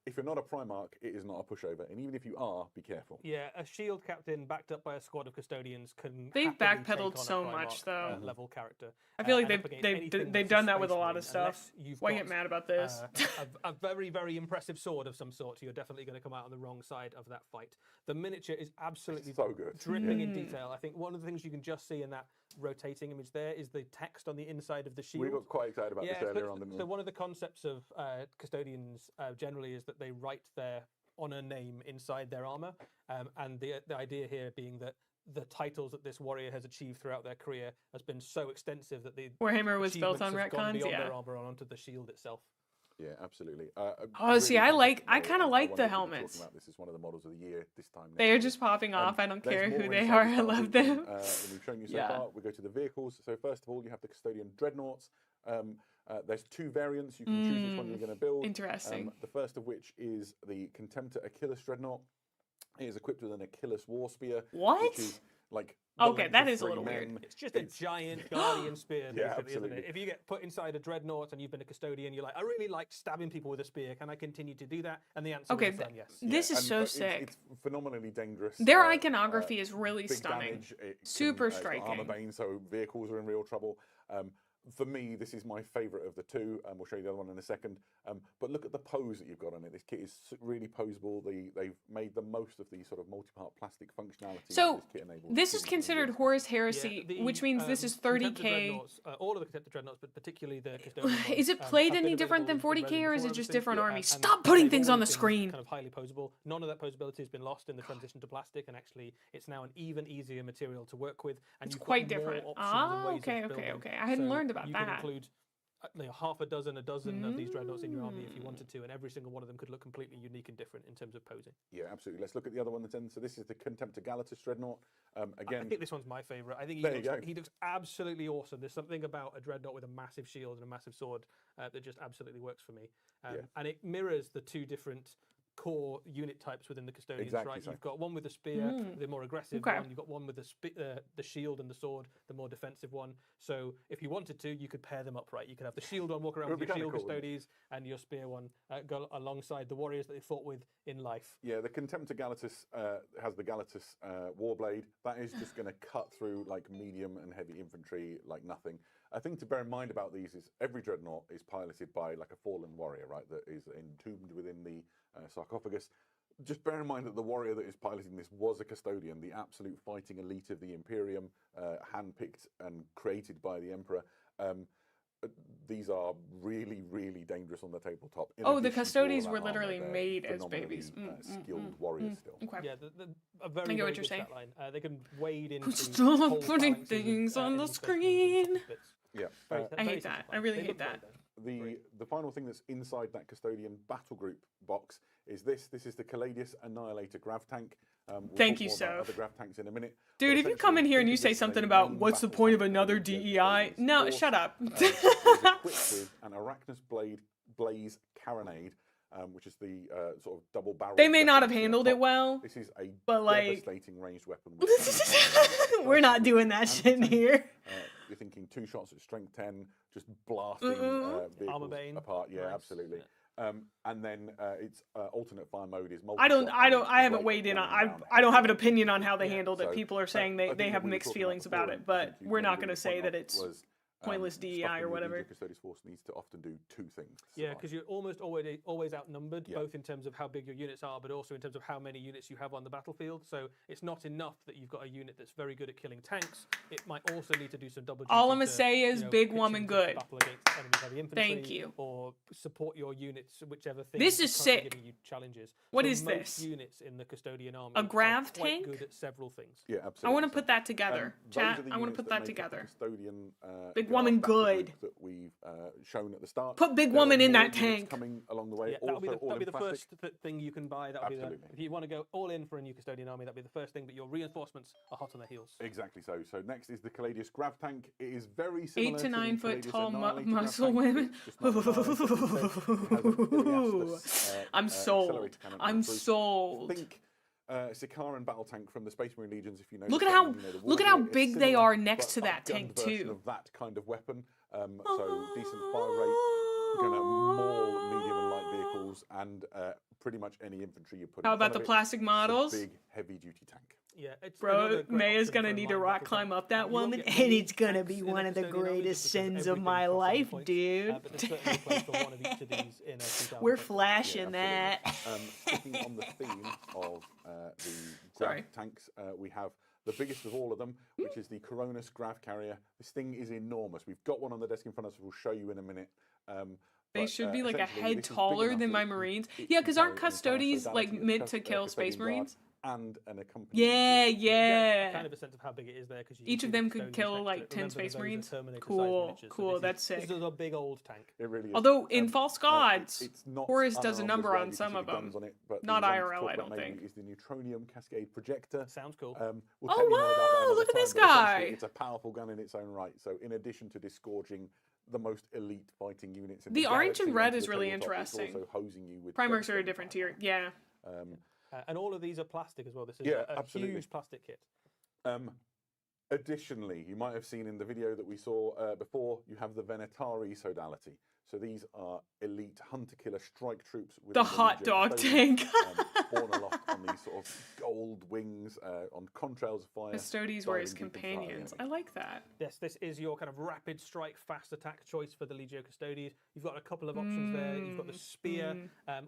If you're not a Primarch, it is not a pushover. And even if you are, be careful. Yeah, a shield captain backed up by a squad of custodians can. They've happily take backpedaled on a so Primarch, much, though. Level character. I feel like and up against anything they've that's a done that with a Space lot Marine, of stuff. unless you've Why got, get mad about this? a very, very impressive sword of some sort. You're definitely going to come out on the wrong side of that fight. The miniature is absolutely so good. dripping in detail. I think one of the things you can just see in that rotating image there is the text on the inside of the shield. We got quite excited about this earlier on, didn't we? So one of the concepts of custodians generally is that they write their honor name inside their armor, and the idea here being that the titles that this warrior has achieved throughout their career has been so extensive that the Warhammer was built on achievements have gone retcons, beyond yeah. their armor and onto the shield itself. Yeah, absolutely. Oh, see, I fantastic kinda model. like wonder the if we'll be helmets. talking about this is one of the models of the year this time. They next are year. just popping off. I don't There's care who more they inside are. the I battle love group than, them. than we've shown you so Yeah. far. We go to the vehicles. So first of all, you have the custodian dreadnoughts. There's two variants. You can choose which one you're going to build. Interesting. The first of which is the Contemptor Achilles dreadnought. It is equipped with an Achilles war spear. What? Which is like the Okay, length that of is a 3 little men. weird. It's just a giant guardian spear, Yeah, basically, isn't absolutely. it? If you get put inside a dreadnought and you've been a custodian, you're like, I really like stabbing people with a spear. Can I continue to do that? And the answer Okay, is a firm yes. this is and, so it's sick. phenomenally dangerous. Their iconography is really big stunning. damage, it Super it's got armor striking. bane, so vehicles are in real trouble. For me, this is my favourite of the two, and we'll show you the other one in a second. But look at the pose that you've got on it. This kit is really poseable. They've made the most of the sort of multi-part plastic functionality. So that this kit enables. this is considered Horus Heresy, which means this is 30k. All of the Contemptor Dreadnoughts, but particularly the Custodian ones, Is it played any different than 40k, or is it just different armies? Stop putting things on the screen. Kind of highly posable. None of that posability has been lost in the transition to plastic, and actually, it's now an even easier material to work with. And It's you've got quite more different. options and ways of Okay. building. I hadn't learned about you that. Can include half a dozen of these dreadnoughts in your army if you wanted to, and every single one of them could look completely unique and different in terms of posing. Yeah, absolutely. Let's look at the other one then. So this is the Contemptor Galatus Dreadnought. Again, I think this one's my favourite. I think he looks absolutely awesome. There's something about a dreadnought with a massive shield and a massive sword that just absolutely works for me. And it mirrors the two different core unit types within the Custodians, right? You've got one with the spear, the more aggressive one. You've got one with the shield and the sword, the more defensive one. So if you wanted to, you could pair them up, right? You could have the shield one walk around with your shield Custodians and your spear one go alongside the warriors that they fought with in life. Yeah, the Contemptor Galatus has the Galatus Warblade. That is just going to cut through like medium and heavy infantry like nothing. A thing to bear in mind about these is every dreadnought is piloted by like a fallen warrior, right? That is entombed within the sarcophagus. Just bear in mind that the warrior that is piloting this was a custodian, the absolute fighting elite of the Imperium, handpicked and created by the Emperor. These are really, really dangerous on the tabletop. The custodians were literally made as babies. Skilled warriors still. Okay. Yeah, a very, very good stat line. They can wade into. Stop putting things on the screen. Yeah, I hate that. I really hate that. The final thing that's inside that Custodian battle group box is this. This is the Caladius Annihilator Grav Tank. We'll Thank you, so. Soph. Grav tanks in a minute. Dude, if you come in here and you say something about what's the point of another DEI, no, shut up. Equipped with an Arachnus Blaze Carronade, which is the sort of double barrel. They may not have handled it well. This is a devastating ranged weapon. We're not doing that shit in here. You're thinking 2 shots at strength 10, just blasting vehicles apart. Yeah, absolutely. And then its alternate fire mode is I haven't weighed in on. I don't have an opinion on how they handled it. People are saying they have mixed feelings about it, but we're not going to say that it's pointless DEI or whatever. Custodes force needs to often do 2 things. Yeah, because you're almost always outnumbered, both in terms of how big your units are, but also in terms of how many units you have on the battlefield. So it's not enough that you've got a unit that's very good at killing tanks. It might also need to do some double. All I'm gonna say is big woman good. Battle against enemy heavy infantry, Thank you. Or support your units, whichever thing. This is sick. Giving you challenges. What so is most this? Units in the Custodian army. A grav quite tank? Good at several things. Yeah, absolutely. I want to put that together. Chat. I want to put that together. Custodian, big woman good. That we've shown at the start. Put big woman in that tank. Coming along the way. Yeah, that'll be the first thing you can buy. That'll be if you want to go all in for a new Custodian army, that'll be the first thing. But your reinforcements are hot on their heels. Exactly so. So next is the Caladius Grav Tank. It is very similar 8 to 9 to foot the tall Caladius muscle women. I'm sold. I'm sold. Think Sikaran battle tank from the Space Marine Legions. If you know. Look at how big they are next to that tank too. Of that kind of weapon. So decent fire rate. You're going to maul medium and light vehicles and pretty much any infantry you put. How about the plastic models? Big heavy duty tank. Yeah, it's bro, Mae is gonna need to rock climb up that woman, and it's gonna be one of the greatest sins of my life, dude. We're flashing that. Sticking on the theme of the Grav tanks, we have the biggest of all of them, which is the Coronis Grav Carrier. This thing is enormous. We've got one on the desk in front of us. We'll show you in a minute. They should be like a head taller than my Marines. Yeah, because aren't Custodes like meant to kill Space Marines? And an accompanying. Yeah. Kind of a sense of how big it is there because each of them could kill like 10 Space Marines. Cool. That's sick. This is a big old tank. It really is. Although in False Gods, Horus does a number on some of them. Not IRL, I don't think. Is the Neutronium Cascade Projector. Sounds cool. We'll oh wow! Look at this guy. It's a powerful gun in its own right. So in addition to disgorging the most elite fighting units in the orange and red is really interesting. It's also hosing you with Primarchs are a different tier. Yeah. And all of these are plastic as well. This is a huge plastic kit. Additionally, you might have seen in the video that we saw before, you have the Venetari Sodality. So these are elite hunter-killer strike troops. The hot dog tank. borne aloft on these sort of gold wings on contrails of fire. Custodies were his diving deep into the heart of the companions. enemy. I like that. Yes, this is your kind of rapid strike, fast attack choice for the Legio Custodies. You've got a couple of options there. You've got the spear,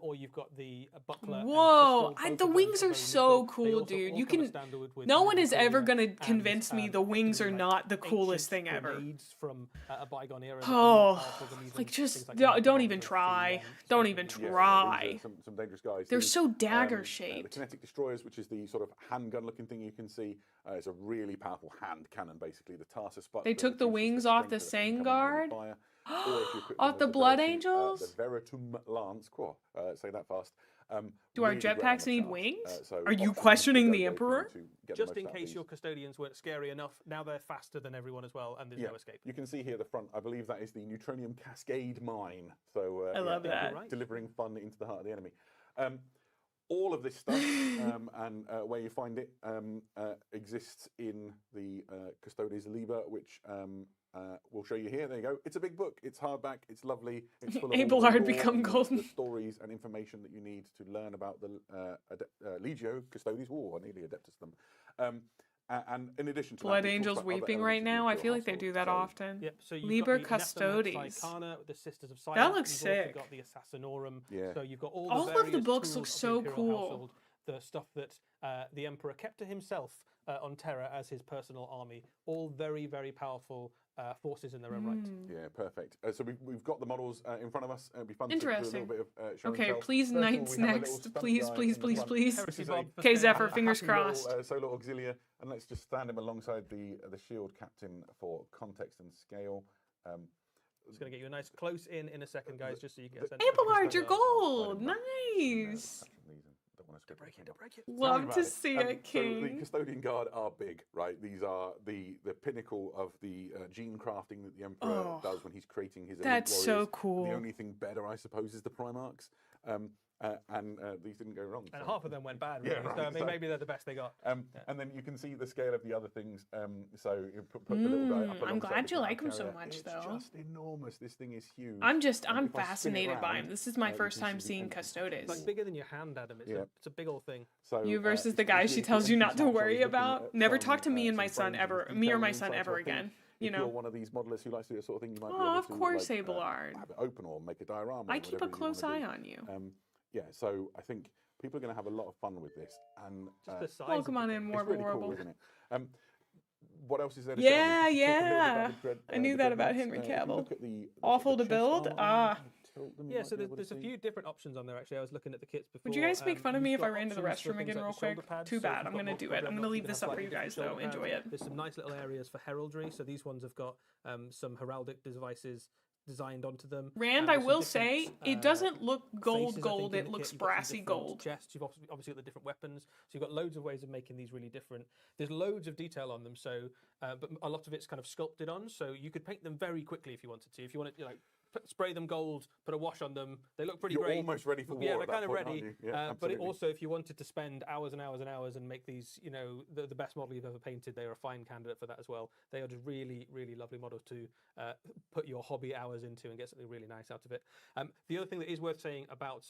or you've got the buckler. and Whoa, pistol. Both the of them wings are are very so useful. They cool, also dude. all You come can. standard with No one is Inferno ever gonna and, convince me the wings are like not the coolest ancient thing ever. grenades from a bygone era. that are Oh, more powerful than even like just things don't even the try. C1s. Don't even Yeah, try. these are some dangerous guys. They're These, so the dagger-shaped. kinetic destroyers, which is the sort of handgun-looking thing you can see, is a really powerful hand cannon, basically. The Tarsus butt. They that took the reduces wings off strength the of incoming Sangard? enemy fire. Or if you equip them Off with the Blood Veritum, Angels? The Veritum Lance. Cool. Say that fast. Do our really great on jetpacks the need charge. wings? So Are you options questioning to the go Emperor? to get the Just most in out of case these. your custodians weren't scary enough, now they're faster than everyone as well, and there's no escape. You can see here the front. I believe that is the Neutronium Cascade Mine. So I love that. Right. delivering fun into the heart of the enemy. All of this stuff and where you find it exists in the Custodes Liber, which we'll show you here. There you go. It's a big book. It's hardback. It's lovely. It's full of all the Aeldari lore become and golden. the stories and information that you need to learn about the Legio Custodes. Oh, I nearly adeptus them. And in addition to Blood that, we talked Angels about other weeping elements right of the now. I Imperial feel like they household. do that So often. Yep. So you've Liber got the Custodes. Nephilim the Sisters of Silence. That looks You've also sick. got the Assassinorum. Yeah. So you've got all All the of the various books tools look of the so Imperial cool. household, the stuff that the Emperor kept to himself on Terra as his personal army. All very, very powerful forces in their own right. Yeah, perfect. So we've got the models in front of us. It'll be fun to do a Interesting. little bit of show and Okay, tell. please, First of all, Knights we have a little next. stunt Please, guy please, in the please, front. please. Heresy This is Bob a- Okay, for Zephyr, Spain. fingers happy little, crossed. solo auxilia, and let's just stand him alongside the shield captain for context and scale. Just going to get you a nice close in a second, guys, just so you get a sense. Abelard, of you're the gold. Nice. Don't break it, don't break it. Love to see it, So the King. Custodian Guard are big, right? These are the pinnacle of the gene crafting that the Emperor does when he's creating his elite That's so warriors. cool. The only thing better, I suppose, is the Primarchs. And these didn't go wrong. And so- half of them went bad. Yeah, Really. right, So I mean, so- maybe they're the best they got. And then you can see the scale of the other things. So you put the little guy up I'm alongside glad the you like him carrier. so much, It's though. just enormous. This thing is huge. I'm And if I spin it fascinated by him. round, This is my you first can time see the seeing impact. It's Custodes. like bigger than your hand, Adam. It's a big old thing. So, You versus it's the guy really she cool. tells you And not to Tzeentch was worry looking about. at Never some, talk to me and my some son frames ever, and me or detail my and son insight. ever So I think again. You if you're know. one of these modelists who likes to do that sort of thing, you might be Oh, able of to course, like, Abelard. have it open or make a diorama. I or keep a whatever you close wanna eye do. on you. Yeah, so I think people are going to have a lot of fun with this. And Just the size. Welcome on in, it's Warble really cool, Warble. isn't it? What else is there to Yeah, say? Just talk a little bit yeah. about the I knew the that about dreadnoughts. Henry If you Cavill. look at the Awful to chest build? armor, Ah. tilt them, you Yeah, might so be able to there's a see. few different options on there. Actually, I was looking at the kits before. Would you guys make fun of me You've if I got ran to the options for restroom things again like real the shoulder quick? pads. Too So bad. if I'm you've gonna got do multiple it. I'm gonna dreadnoughts, leave you this can up have for you slightly guys different though. shoulder Enjoy pads. it. There's some nice little areas for heraldry. So these ones have got some heraldic devices designed onto them. Rand, And I there's some will different, say, it doesn't look faces, gold I think, gold, in it the looks kit. You've got some brassy different gold. Chests. You've obviously got the different weapons. So you've got loads of ways of making these really different. There's loads of detail on them. So, but a lot of it's kind of sculpted on. So you could paint them very quickly if you wanted to. If you wanted, spray them gold, put a wash on them. They look pretty You're great. almost ready for war. Yeah, at they're that kind of point, ready. aren't you? Yeah, But it absolutely. also, if you wanted to spend hours and hours and hours and make these, the best model you've ever painted, they are a fine candidate for that as well. They are just really, really lovely models to put your hobby hours into and get something really nice out of it. The other thing that is worth saying about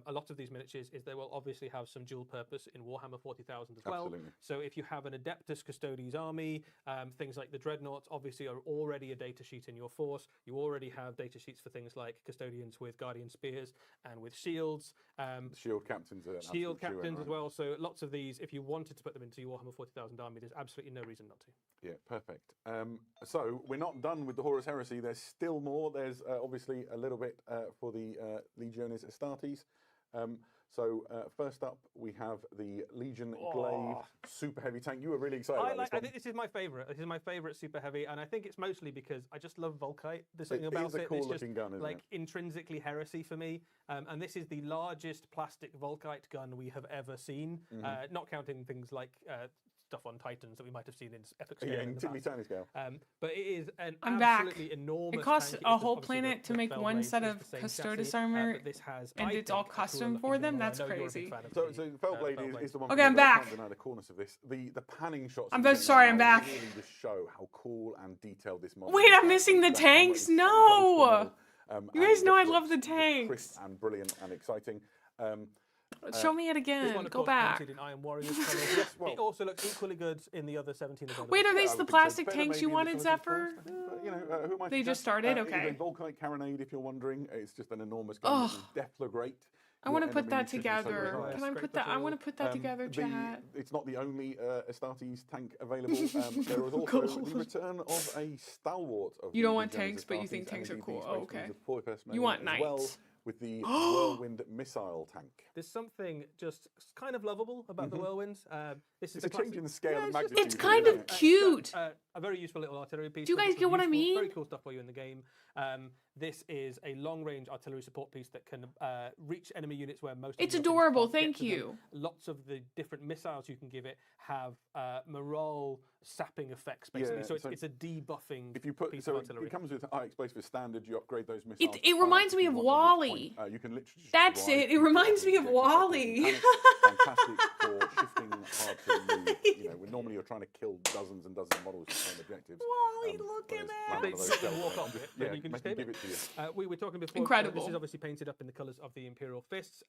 a lot of these miniatures is they will obviously have some dual purpose in Warhammer 40,000 as well. Absolutely. So if you have an Adeptus Custodes army, things like the Dreadnoughts obviously are already a data sheet in your force. You already have data sheets for things like Custodians with Guardian Spears and with shields. The shield captains are an Shield absolute shoe-in, captains as right? well. So lots of these, if you wanted to put them into your Warhammer 40,000 army, there's absolutely no reason not to. Yeah, perfect. So we're not done with the Horus Heresy. There's still more. There's obviously a little bit for the Legiones Astartes. So first up, we have the Legion Glaive super heavy tank. You were really excited about this I one. think this is my favourite. This is my favourite super heavy, and I think it's mostly because I just love Volkite. There's something It about is a it cool that's just looking gun, isn't like it? intrinsically heresy for me. And this is the largest plastic Volkite gun we have ever seen, not counting things like stuff on Titans that we might have seen in epic scale. Yeah, in in the tiddly past. tiny scale. But it is an I'm back. absolutely enormous It costs tank. a It's whole obviously planet to the make one Fellblade set is of the same Custodes chassis, armor, but this has, and I it's all think, a custom cooler for looking them? gun. I That's know you're a big crazy. fan of So the Fellblade Fellblade. is the one. Okay, I'm that I back. can't deny the coolness of this. The panning shots. I'm that you very get sorry, now I'm back. Really just show how cool and detailed this model Wait, is. I'm missing the That camera tanks? is so No! close to the model, You guys and know I just love the looks just tanks. Crisp and brilliant and exciting. Show me it This again. one, of Go course, back. painted in Iron Warriors colours. Yes, well- It also looks equally good in the other 17 events. Wait, are Yeah, these I the would think so. plastic Better tanks maybe you in the wanted, colours Zephyr? first, I think, but, you know, who am I to They just judge? started? It is Okay. a Volkite Carronade, if you're wondering. It's just an enormous gun. Oh. Deflagrate. I want to Your put that enemy should be so together. high. Can I put that? I want to put that together, chat. It's not the only Astartes tank available. There is also the return of a stalwart of You don't the want Legends tanks, but you Astartes think and tanks are indeed cool. the Oh, Space okay. Marines of Horus You want as well, knights. with the Whirlwind missile tank. There's something just kind of lovable about the Whirlwind. This is It's a change in the scale and It's magnitude. kind isn't of it? cute. A very useful little artillery piece. Do you with guys some get what I useful, mean? Very cool stuff for you in the game. This is a long-range artillery support piece that can reach enemy units where most. It's enemy weapons adorable, can't get thank to them. you. Lots of the different missiles you can give it have morale sapping effects, basically. Yeah, so so it's a debuffing. If you put piece so of it artillery. comes with explosive standard, you upgrade those missiles. It reminds me of WALL-E. You can literally. Just That's drive it. It reminds me of objectives like WALL-E. this, and it's fantastic for shifting hard to move. You know, when normally you're trying to kill dozens and dozens of models for the same objectives. WALL-E, look at whereas that. one They of those sit and cells, walk off it, then yeah, you can just make give them it. give it to you. We were talking before. Incredible. This is obviously painted up in the colours of the Imperial Fists.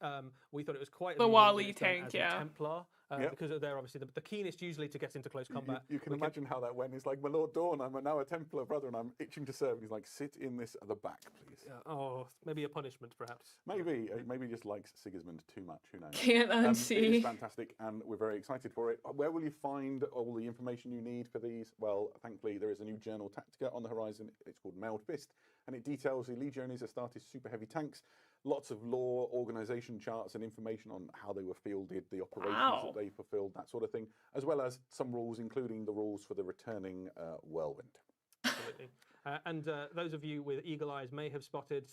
We thought it was quite The amusing WALL-E that it's done tank, as a yeah. Templar, Yep. because they're obviously the keenest usually to get into close combat. You can We imagine how that went. It's like, my Lord Dawn, I'm now a Templar brother and I'm itching to serve. And he's like, sit in this at the back, please. Oh, maybe a punishment, perhaps. Maybe he just likes Sigismund too much. Who knows? Can't It unsee. is fantastic, and we're very excited for it. Where will you find all the information you need for these? Well, thankfully, there is a new Journal Tactica on the horizon. It's called Mailed Fist, and it details the Legiones Astartes super heavy tanks. Lots of lore, organisation charts, and information on how they were fielded, the operations that they fulfilled, that sort of thing, as well as some rules, including the rules for the returning Whirlwind. Absolutely. And those of you with eagle eyes may have spotted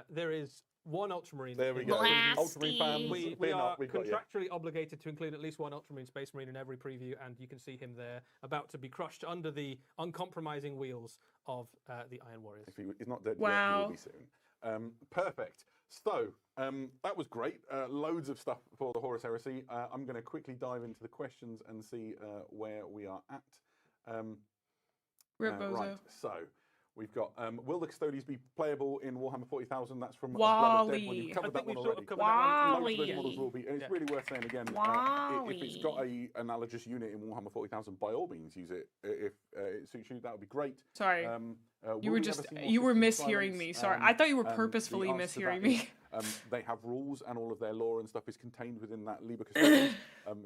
there is one Ultramarine. There we go. Ultramarine fans, We fear are not, we've got you. contractually obligated to include at least one Ultramarine Space Marine in every preview, and you can see him there, about to be crushed under the uncompromising wheels of the Iron Warriors. If he's not dead yet, he Wow. will be soon. Perfect. So, that was great. Loads of stuff for the Horus Heresy. I'm going to quickly dive into the questions and see where we are at. Rip Bozo. Right, so we've got, will the Custodies be playable in Warhammer 40,000? That's from Blood of Dead. Well, WALL-E. you've covered that one sort already. of covered that one. Loads of those models will be, and it's really worth saying again, if it's got a analogous unit in Warhammer 40,000, by all means use it. If it suits you, that would be great. Sorry. Will You were we just, ever see more you were Systems mishearing Silence? me. Sorry. I thought you were The purposefully answer to mishearing that is, me. they have rules, and all of their lore and stuff is contained within that Liber Custodians,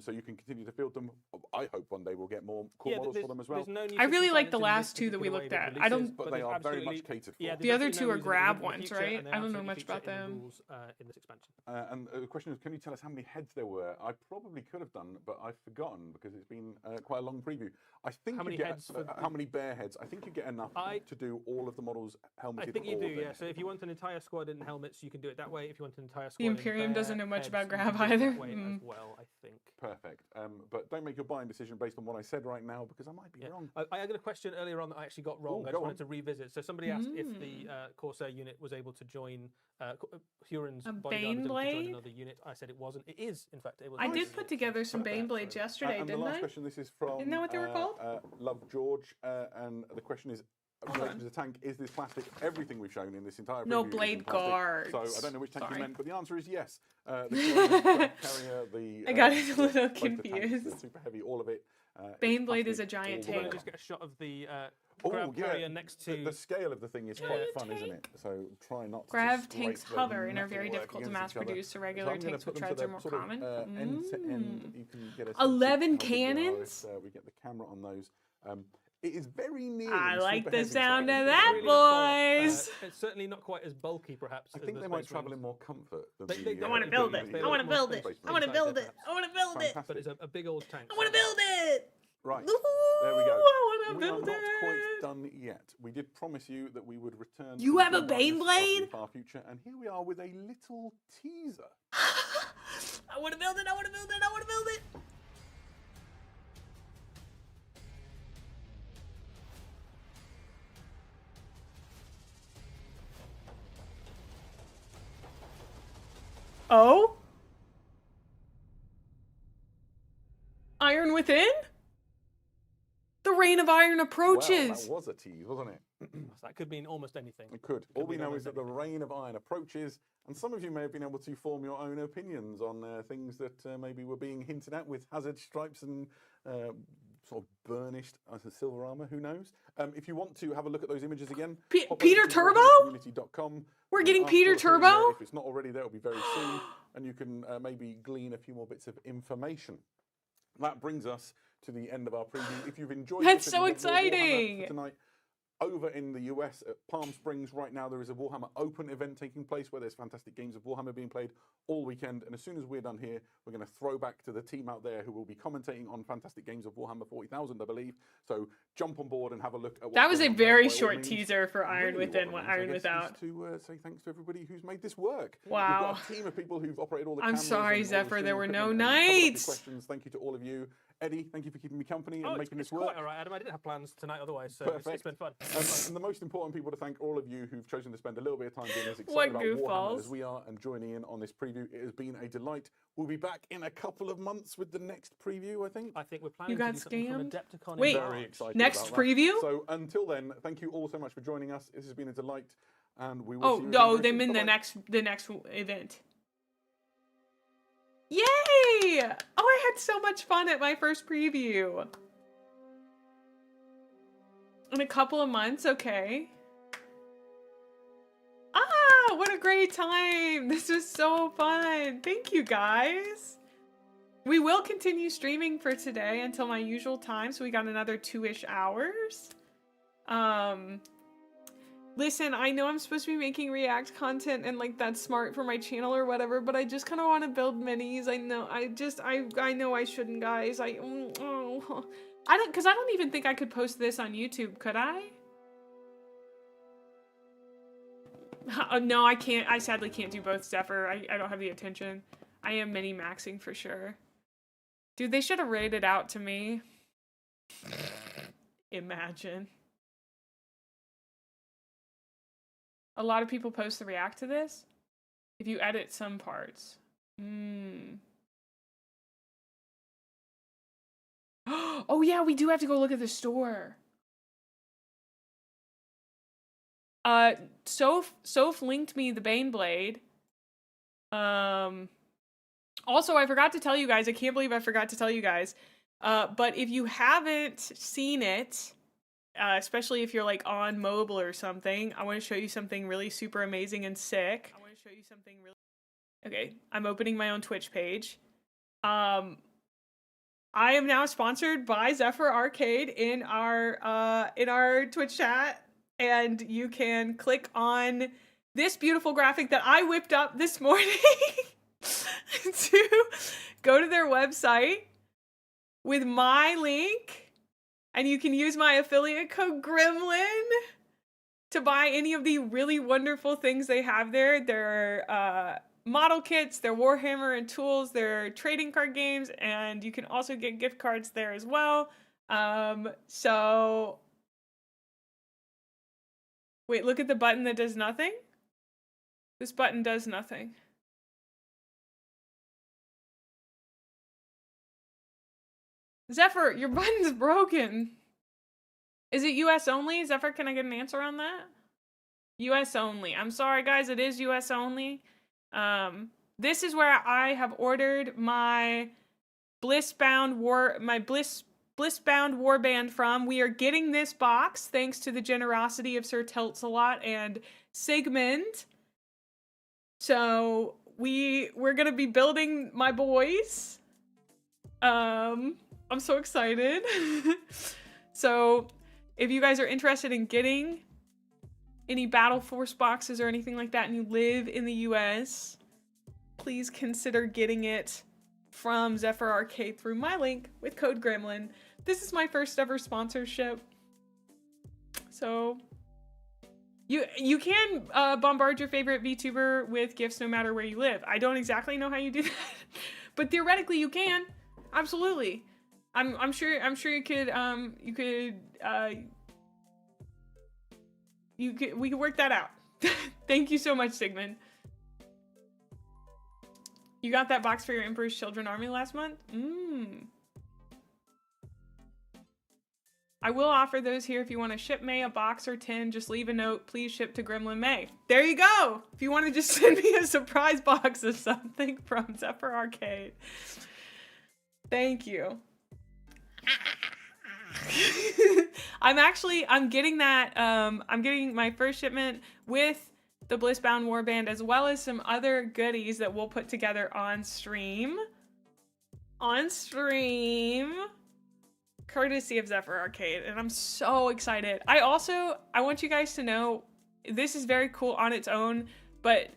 so you can continue to field them. I hope one day we'll get more cool models for them as well. No new I really System like the Silence in last this two that we particular looked way at. with I releases, don't. But they there's are very much absolutely- catered for. Yeah, The there's other absolutely two no are reason grab in the ones, future, right? and they I don't know absolutely much feature about in the them. rules, in this expansion. And the question is, can you tell us how many heads there were? I probably could have done, but I've forgotten because it's been quite a long preview. I think How you many get heads for- how many bear heads? I think you get enough to do all of the models helmeted. I think you with do, all of their yeah. So if you want an entire squad in helmets, you can do it that way. If you want an entire squad The Imperium in doesn't bear know much heads, about you can grab do it either. that way as well, I think. Perfect. But don't make your buying decision based on what I said right now because I might be wrong. I had a question earlier on that I actually got wrong. Ooh, I go just wanted on. to revisit. So somebody asked if the Corsair unit was able to join Huron's A bodyguard was able to join Baneblade? another unit. I said it wasn't. It is, in fact, able to I join did a put unit. together some Baneblades yesterday, And the didn't last I? question, this is from Isn't that what they were called? Love George, and the question is, related to the tank, is this plastic? Everything we've shown in this entire No preview is in blade plastic. So guards. I don't know which tank Sorry. you meant, but the answer is yes. The carrier, the I got it a little both the tanks, confused. the super heavy, all of it. Baneblade is plastic a giant all the way tank. Just get a shot of the Oh, grab yeah. carrier next to. The scale of the thing is quite fun, isn't it? So try not to Grav just tanks scrape the hover and are metal very work difficult to against mass each other. produce, so So regular I'm gonna tanks put with them to treads are the more sort of, common. end to end. You can get a sense of 11 how big they are cannons? if, we get the camera on those. It is very near. I like the heavy sound size. of It's that, really boys. It's certainly not quite as bulky, perhaps. I as think the they might Space travel in Marines. more comfort. Than They the, I want to build it. I want to build it. I want to build it. I want to build it. But it's a big old tank. I want to build it. Right. Ooh, There we go. I want We to are build not it. quite done yet. We did promise you that we would return. You to have a the darkness of Baneblade? the far future, and here we are with a little teaser. I want to build it. I want to build it. I want to build it. Oh? Iron Within? The Rain of Iron approaches. Well, that was a tease, wasn't it? That could mean almost anything. It could. All we mean know is almost that the Reign of Iron approaches, and some of you may have been able to form your own opinions on things that maybe were being hinted at with hazard stripes and sort of burnished silver armor. Who knows? If you want to have a look at those images again, Peter Turbo? Community.com. We're getting Peter Turbo? If it's not already there, it'll be very soon, and you can maybe glean a few more bits of information. That brings us to the end of our preview. If you've enjoyed That's this, so if you've got more Warhammer exciting. for tonight, over in the US at Palm Springs right now, there is a Warhammer Open event taking place where there's fantastic games of Warhammer being played all weekend. And as soon as we're done here, we're going to throw back to the team out there who will be commentating on fantastic games of Warhammer 40,000, I believe. So jump on board and have a look at what's That was a going on there very by all short means. teaser for Iron Really Within, what Iron I guess Without. is to say thanks to everybody who's made this work. Wow. We've got a team of people who've operated all the I'm cameras sorry, and all the Zephyr, there streaming were no equipment and covered up your nights. questions. Thank you to all of you. Eddie, thank you for keeping me company and Oh, making it's this work. quite all right, Adam. I didn't have plans tonight otherwise, so it's been fun. And the most important people to thank all of you who've chosen to spend a little bit of time being as What excited about Warhammer goofballs. as we are and joining in on this preview. It has been a delight. We'll be back in a couple of months with the next preview, I think. I think we're planning got to do something from scammed? Adepticon. Wait, in Very March. excited next about that. preview? So until then, thank you all so much for joining us. This has been a delight, and we will Oh see you no, again they very mean soon. the next event. Yay! Oh, I had so much fun at my first preview. In a couple of months, okay. Ah, what a great time. This was so fun. Thank you, guys. We will continue streaming for today until my usual time, so we got another 2-ish hours. Listen, I know I'm supposed to be making React content and like that's smart for my channel or whatever, but I just kind of want to build minis. I know, I know I shouldn't, guys. I don't, because I don't even think I could post this on YouTube, could I? No, I can't. I sadly can't do both, Zephyr. I don't have the attention. I am mini maxing for sure. Dude, they should have rated out to me. Imagine. A lot of people post the react to this. If you edit some parts. Oh yeah, we do have to go look at the store. Soph linked me the Baneblade. Also, I forgot to tell you guys, I can't believe I forgot to tell you guys. But if you haven't seen it, especially if you're like on mobile or something, I want to show you something really super amazing and sick. Okay, I'm opening my own Twitch page. I am now sponsored by Zephyr Arcade in our Twitch chat, and you can click on this beautiful graphic that I whipped up this morning to go to their website with my link, and you can use my affiliate code Gremlin to buy any of the really wonderful things they have there. Their model kits, their Warhammer and tools, their trading card games, and you can also get gift cards there as well. So wait, look at the button that does nothing. This button does nothing. Zephyr, your button's broken. Is it US only? Zephyr, can I get an answer on that? US only. I'm sorry, guys, it is US only. This is where I have ordered my Blissbound Warband from. We are getting this box thanks to the generosity of Sir Tiltsalot and Sigmund. So we're gonna be building my boys. I'm so excited. So if you guys are interested in getting any Battle Force boxes or anything like that and you live in the US, please consider getting it from Zephyr Arcade through my link with code Gremlin. This is my first ever sponsorship. So you can bombard your favorite VTuber with gifts no matter where you live. I don't exactly know how you do that, but theoretically you can. Absolutely. I'm sure you could we could work that out. Thank you so much, Sigmund. You got that box for your Emperor's Children army last month? I will offer those here if you want to ship May a box or tin. Just leave a note. Please ship to Gremlin Mae. There you go. If you want to just send me a surprise box of something from Zephyr Arcade. Thank you. I'm getting that. I'm getting my first shipment with the Blissbound Warband, as well as some other goodies that we'll put together on stream. Courtesy of Zephyr Arcade, and I'm so excited. I want you guys to know this is very cool on its own, but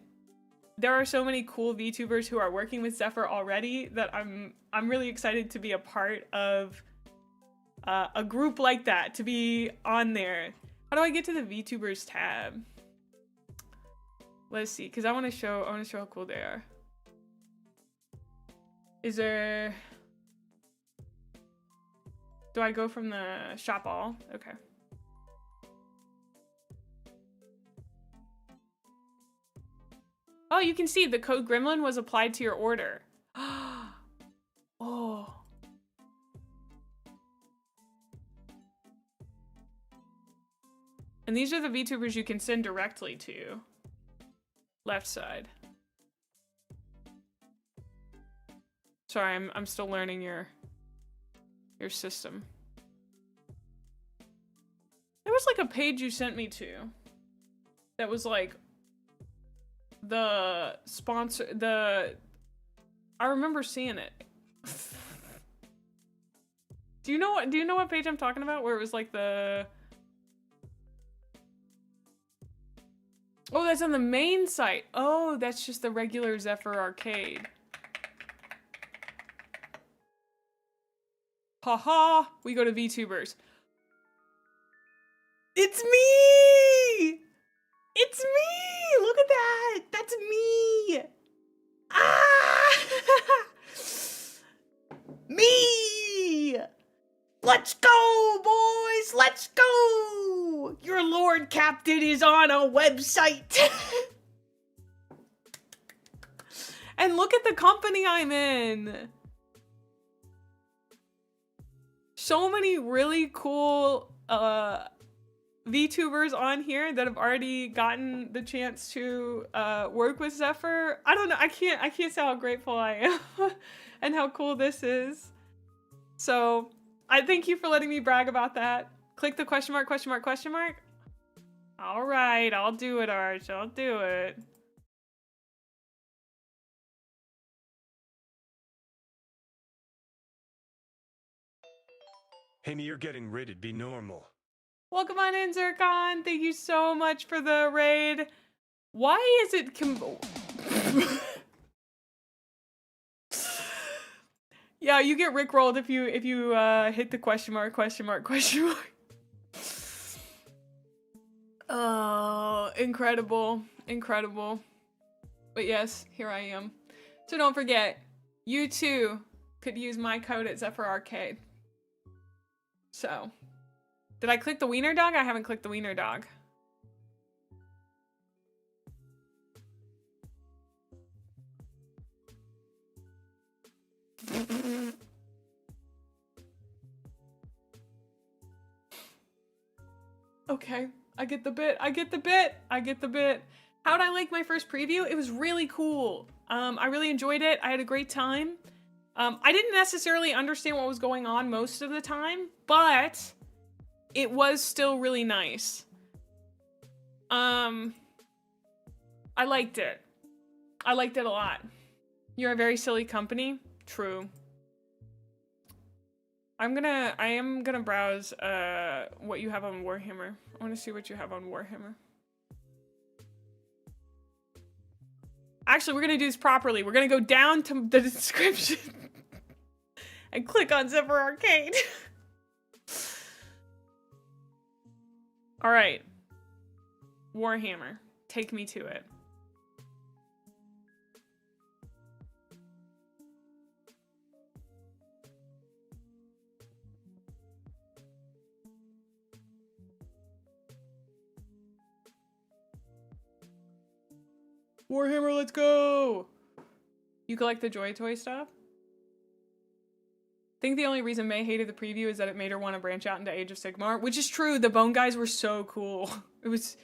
there are so many cool VTubers who are working with Zephyr already that I'm really excited to be a part of a group like that, to be on there. How do I get to the VTubers tab? Let's see, because I want to show how cool they are. Is there... Do I go from the shop all? Okay. Oh, you can see the code Gremlin was applied to your order. Oh. And these are the VTubers you can send directly to. Left side. Sorry, I'm still learning your system. There was like a page you sent me to that was like the sponsor, I remember seeing it. Do you know what page I'm talking about, where it was like the... Oh, that's on the main site. Oh, that's just the regular Zephyr Arcade. Haha, we go to VTubers. It's me! It's me! Look at that! That's me! Ah! Me! Let's go, boys! Let's go! Your Lord Captain is on a website! And look at the company I'm in! So many really cool VTubers on here that have already gotten the chance to work with Zephyr. I don't know, I can't say how grateful I am and how cool this is. So I thank you for letting me brag about that. Click the question mark, question mark, question mark. All right, I'll do it, Arch, I'll do it. Hey, you're getting rated. Be normal. Welcome on in, Zircon. Thank you so much for the raid. Why is it Yeah, you get rickrolled if you hit the question mark, question mark, question mark. Oh, incredible, incredible. But yes, here I am. So don't forget, you too could use my code at Zephyr Arcade. So, did I click the wiener dog? I haven't clicked the wiener dog. Okay, I get the bit, I get the bit, I get the bit. How'd I like my first preview? It was really cool. I really enjoyed it. I had a great time. I didn't necessarily understand what was going on most of the time, but it was still really nice. I liked it. I liked it a lot. You're a very silly company. True. I am gonna browse what you have on Warhammer. I want to see what you have on Warhammer. Actually, we're gonna do this properly. We're gonna go down to the description and click on Zephyr Arcade. All right, Warhammer, take me to it. Warhammer, let's go! You collect the Joy Toy stuff? think the only reason May hated the preview is that it made her want to branch out into Age of Sigmar, which is true. The bone guys were so cool. It was,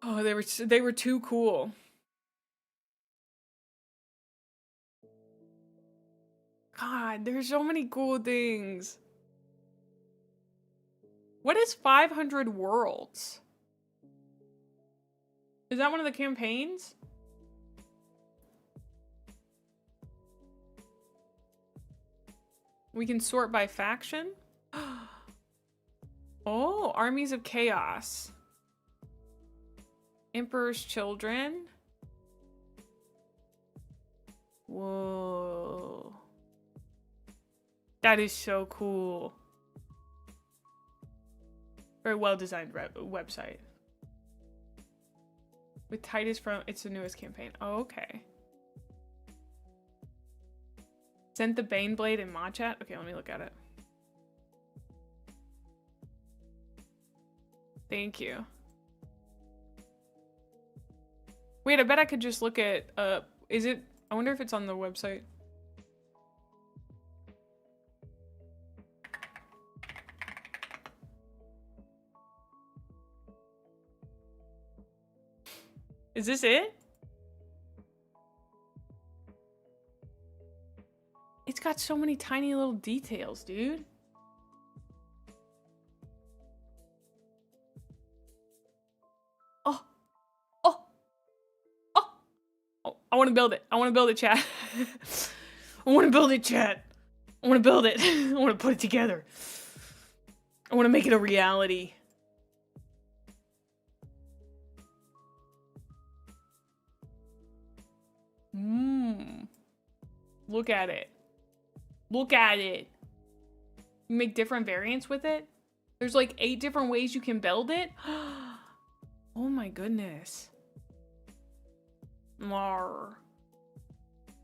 oh, they were too cool. God, there's so many cool things. What is 500 worlds? Is that one of the campaigns? We can sort by faction. Oh, armies of chaos. Emperor's children. Whoa. That is so cool. Very well designed website. With Titus from, it's the newest campaign. Oh, okay. Sent the Baneblade in mod chat? Okay, let me look at it. Thank you. Wait, I bet I could just look at, is it, I wonder if it's on the website. Is this it? It's got so many tiny little details, dude. Oh. I want to build it. I want to build it, chat. I want to build it, chat. I want to build it. I want to put it together. I want to make it a reality. Look at it. Look at it. You make different variants with it? There's like 8 different ways you can build it? Oh my goodness. Mar.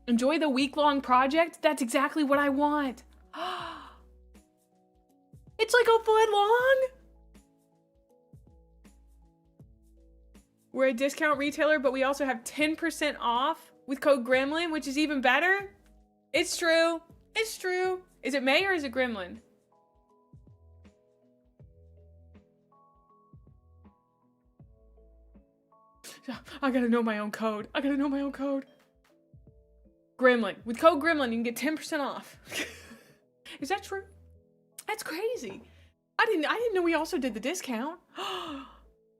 Enjoy the week-long project? That's exactly what I want. It's like a foot long? We're a discount retailer, but we also have 10% off with code Gremlin, which is even better. It's true. It's true. Is it May or is it Gremlin? I gotta know my own code. I gotta know my own code. Gremlin. With code Gremlin, you can get 10% off. Is that true? That's crazy. I didn't know we also did the discount.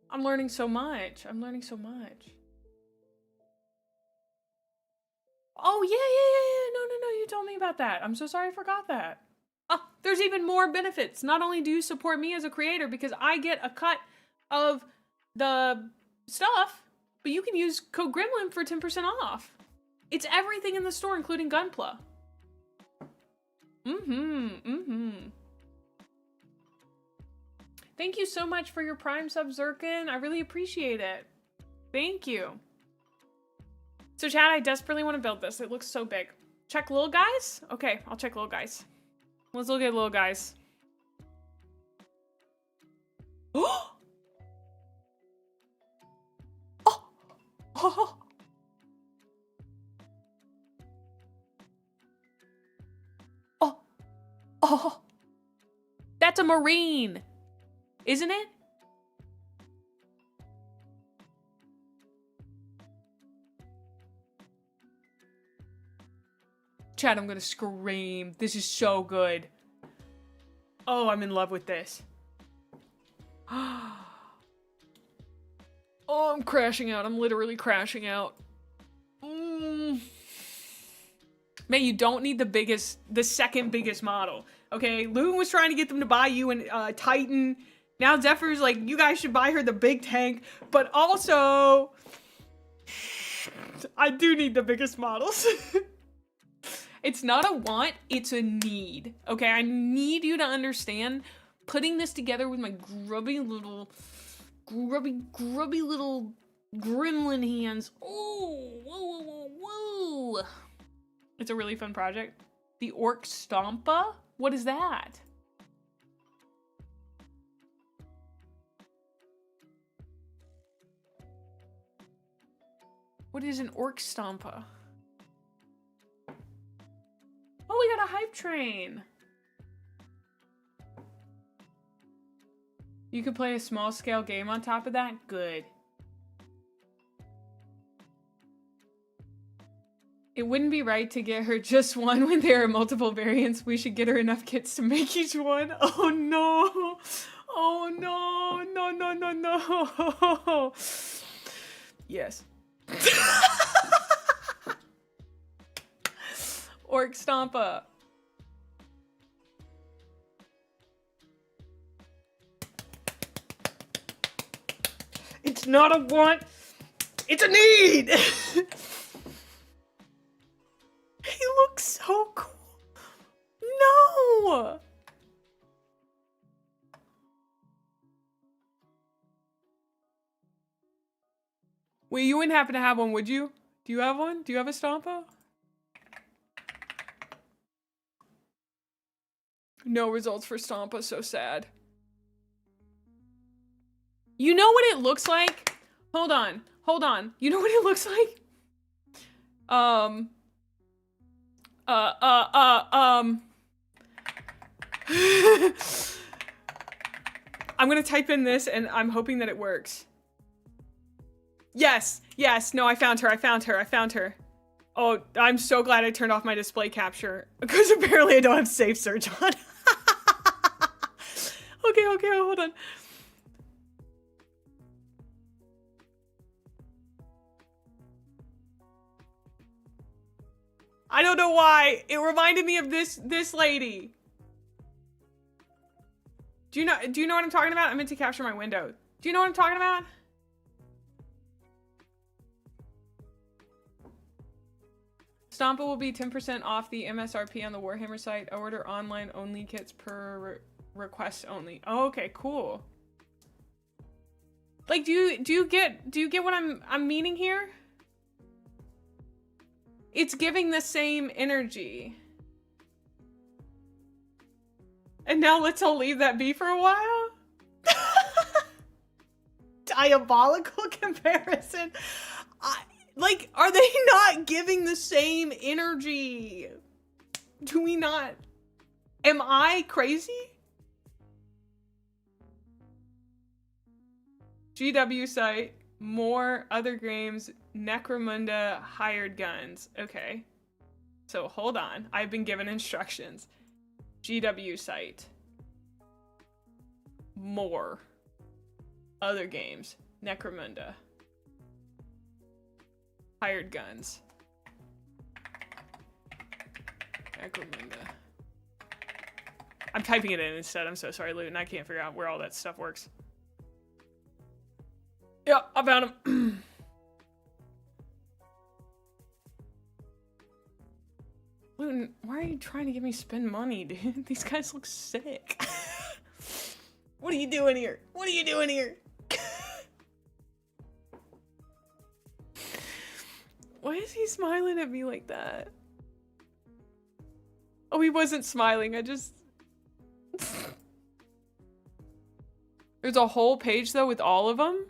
I'm learning so much. I'm learning so much. Oh, yeah. No, you told me about that. I'm so sorry I forgot that. Oh, there's even more benefits. Not only do you support me as a creator because I get a cut of the stuff, but you can use code Gremlin for 10% off. It's everything in the store, including Gunpla. Thank you so much for your Prime sub, Zirkin. I really appreciate it. Thank you. So chat, I desperately want to build this. It looks so big. Check little guys? Okay, I'll check little guys. Let's look at little guys. Oh! That's a Marine, isn't it? Chat, I'm gonna scream. This is so good. Oh, I'm in love with this. Oh, I'm crashing out. I'm literally crashing out. Man, you don't need the second biggest model. Okay, Loon was trying to get them to buy you a Titan. Now Zephyr's like, you guys should buy her the big tank. But also, I do need the biggest models. It's not a want, it's a need. Okay, I need you to understand putting this together with my grubby little gremlin hands. Oh, whoa. It's a really fun project. The Orc Stompa? What is that? What is an Orc Stompa? Oh, we got a Hive hype train. You could play a small scale game on top of that? Good. It wouldn't be right to get her just one when there are multiple variants. We should get her enough kits to make each one. Oh no. Oh no. No, no, no, no. Yes. Orc Stompa. It's not a want, it's a need! He looks so cool. No! Wait, you wouldn't happen to have one, would you? Do you have one? Do you have a Stompa? No results for Stompa, so sad. You know what it looks like? Hold on, hold on. You know what it looks like? I'm gonna type in this and I'm hoping that it works. Yes, yes, no, I found her, I found her, I found her. Oh, I'm so glad I turned off my display capture because apparently I don't have safe search on. Okay, okay, hold on. I don't know why. It reminded me of this lady. Do you know what I'm talking about? I meant to capture my window. Do you know what I'm talking about? Stompa will be 10% off the MSRP on the Warhammer site. Order online only kits per request only. Oh, okay, cool. Like, do you get what I'm meaning here? It's giving the same energy. And now let's all leave that be for a while? Diabolical comparison. Like, are they not giving the same energy? Do we not? Am I crazy? GW site, more other games, Necromunda, hired guns. Okay. So hold on. I've been given instructions. GW site. More other games, Necromunda. Hired guns. Necromunda. I'm typing it in instead. I'm so sorry, Luton. I can't figure out where all that stuff works. Yep, I found him. Luton, why are you trying to get me spend money, dude? These guys look sick. What are you doing here? What are you doing here? Why is he smiling at me like that? Oh, he wasn't smiling. I just... There's a whole page, though, with all of them?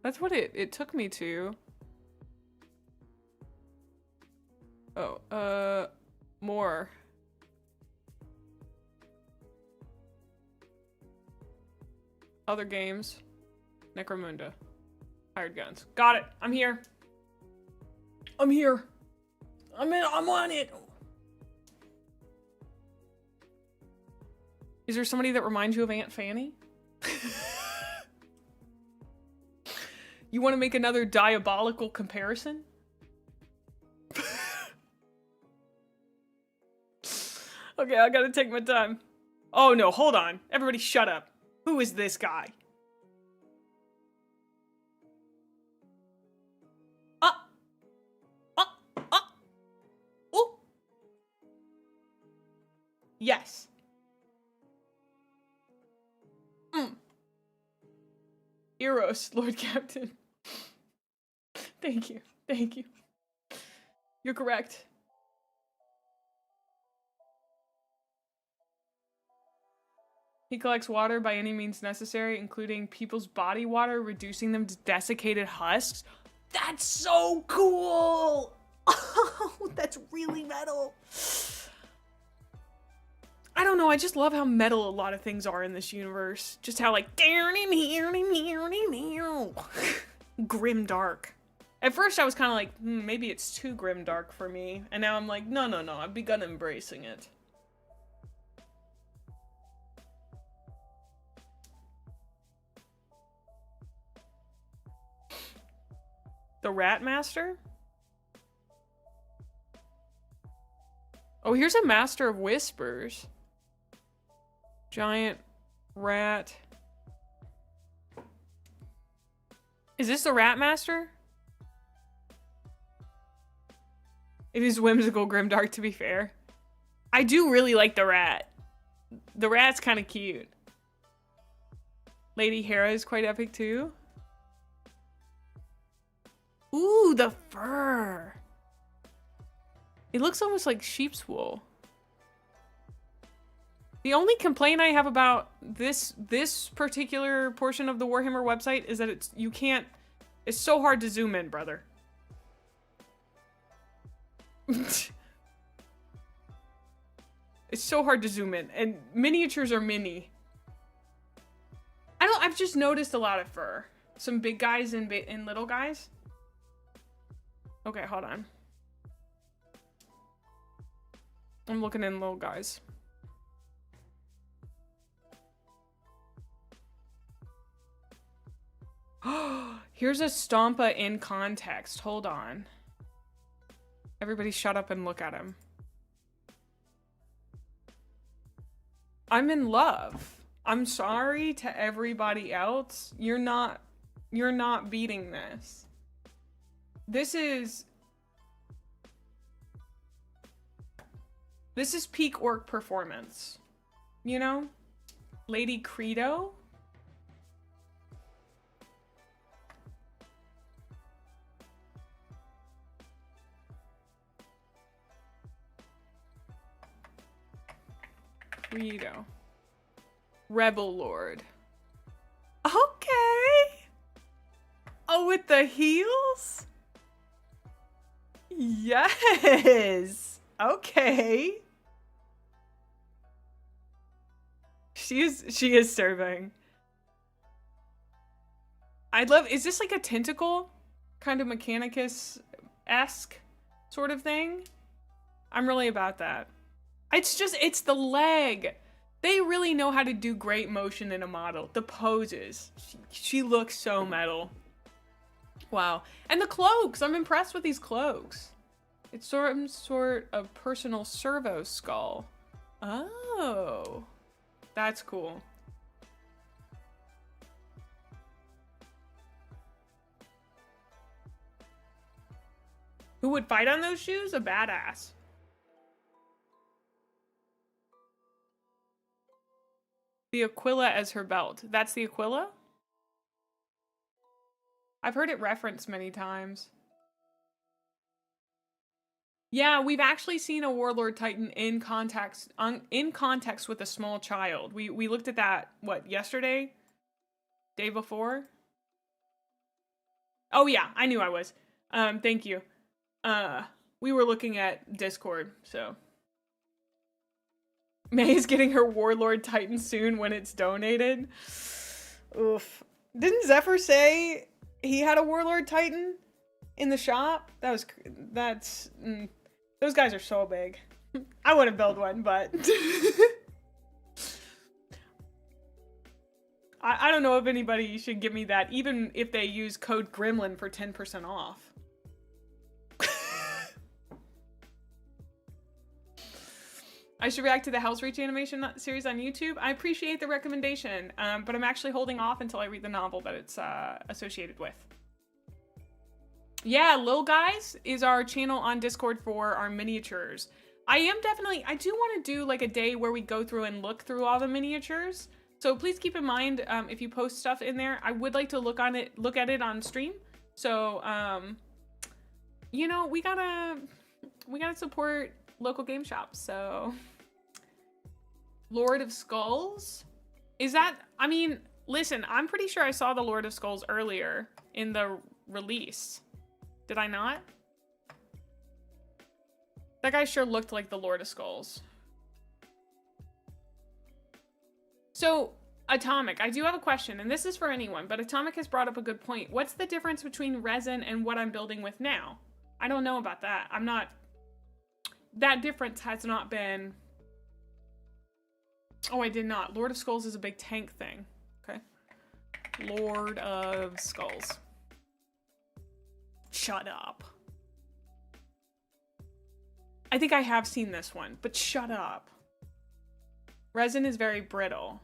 That's what it took me to. Oh, more. Other games. Necromunda. Hired guns. Got it. I'm here. I'm here. I'm on it. Is there somebody that reminds you of Aunt Fanny? You want to make another diabolical comparison? Okay, I gotta take my time. Oh no, hold on. Everybody shut up. Who is this guy? Oh. Yes. Eros, Lord Captain. Thank you. Thank you. You're correct. He collects water by any means necessary, including people's body water, reducing them to desiccated husks. That's so cool. Oh, that's really metal. I don't know, I just love how metal a lot of things are in this universe. Just how like grim dark. At first I was kind of like, maybe it's too grim dark for me. And now I'm like, no, I've begun embracing it. The Rat Master? Oh, here's a Master of Whispers. Giant rat. Is this the Rat Master? It is whimsical, grimdark, to be fair. I do really like the rat. The rat's kind of cute. Lady Hera is quite epic too. Ooh, the fur. It looks almost like sheep's wool. The only complaint I have about this particular portion of the Warhammer website is that it's so hard to zoom in, brother. It's so hard to zoom in, and miniatures are mini. I've just noticed a lot of fur. Some big guys and little guys. Okay, hold on. I'm looking in little guys. Here's a Stompa in context. Hold on. Everybody shut up and look at him. I'm in love. I'm sorry to everybody else. You're not beating this. This is peak orc performance. You know? Lady Credo? Credo. Rebel Lord. Okay. Oh, with the heels? Yes. Okay. She is serving. I'd love, is this like a tentacle? Kind of Mechanicus-esque sort of thing? I'm really about that. It's the leg. They really know how to do great motion in a model. The poses. She looks so metal. Wow. And the cloaks. I'm impressed with these cloaks. It's some sort of personal servo skull. Oh. That's cool. Who would fight on those shoes? A badass. The Aquila as her belt. That's the Aquila? I've heard it referenced many times. Yeah, we've actually seen a Warlord Titan in context with a small child. We looked at that, what, yesterday? Day before? Oh yeah, I knew I was. Thank you. We were looking at Discord, so. May is getting her Warlord Titan soon when it's donated. Oof. Didn't Zephyr say he had a Warlord Titan in the shop? Those guys are so big. I wouldn't build one, but I don't know if anybody should give me that, even if they use code Gremlin for 10% off. I should react to the Hell's Reach animation series on YouTube. I appreciate the recommendation, but I'm actually holding off until I read the novel that it's associated with. Yeah, Lil Guys is our channel on Discord for our miniatures. I do want to do like a day where we go through and look through all the miniatures. So please keep in mind, if you post stuff in there, I would like to look at it on stream. So, you know, we gotta support local game shops, so. Lord of Skulls? Is that, I mean, listen, I'm pretty sure I saw the Lord of Skulls earlier in the release. Did I not? That guy sure looked like the Lord of Skulls. So, Atomic, I do have a question, and this is for anyone, but Atomic has brought up a good point. What's the difference between resin and what I'm building with now? I don't know about that. I'm not... That difference has not been... Oh, I did not. Lord of Skulls is a big tank thing. Okay. Lord of Skulls. Shut up. I think I have seen this one, but shut up. Resin is very brittle.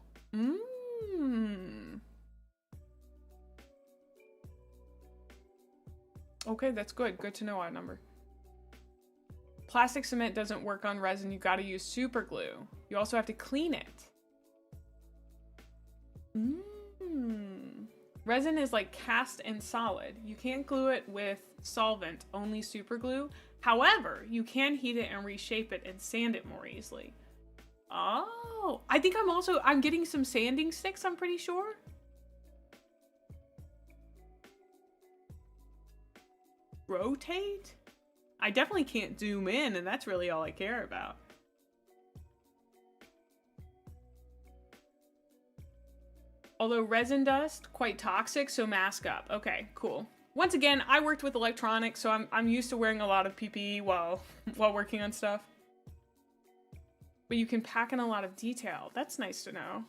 Okay, that's good. Good to know, Outnumber. Plastic cement doesn't work on resin. You gotta use super glue. You also have to clean it. Resin is like cast and solid. You can't glue it with solvent, only super glue. However, you can heat it and reshape it and sand it more easily. Oh, I think I'm getting some sanding sticks, I'm pretty sure. Rotate? I definitely can't zoom in, and that's really all I care about. Although resin dust, quite toxic, so mask up. Okay, cool. Once again, I worked with electronics, so I'm used to wearing a lot of PPE while working on stuff. But you can pack in a lot of detail. That's nice to know.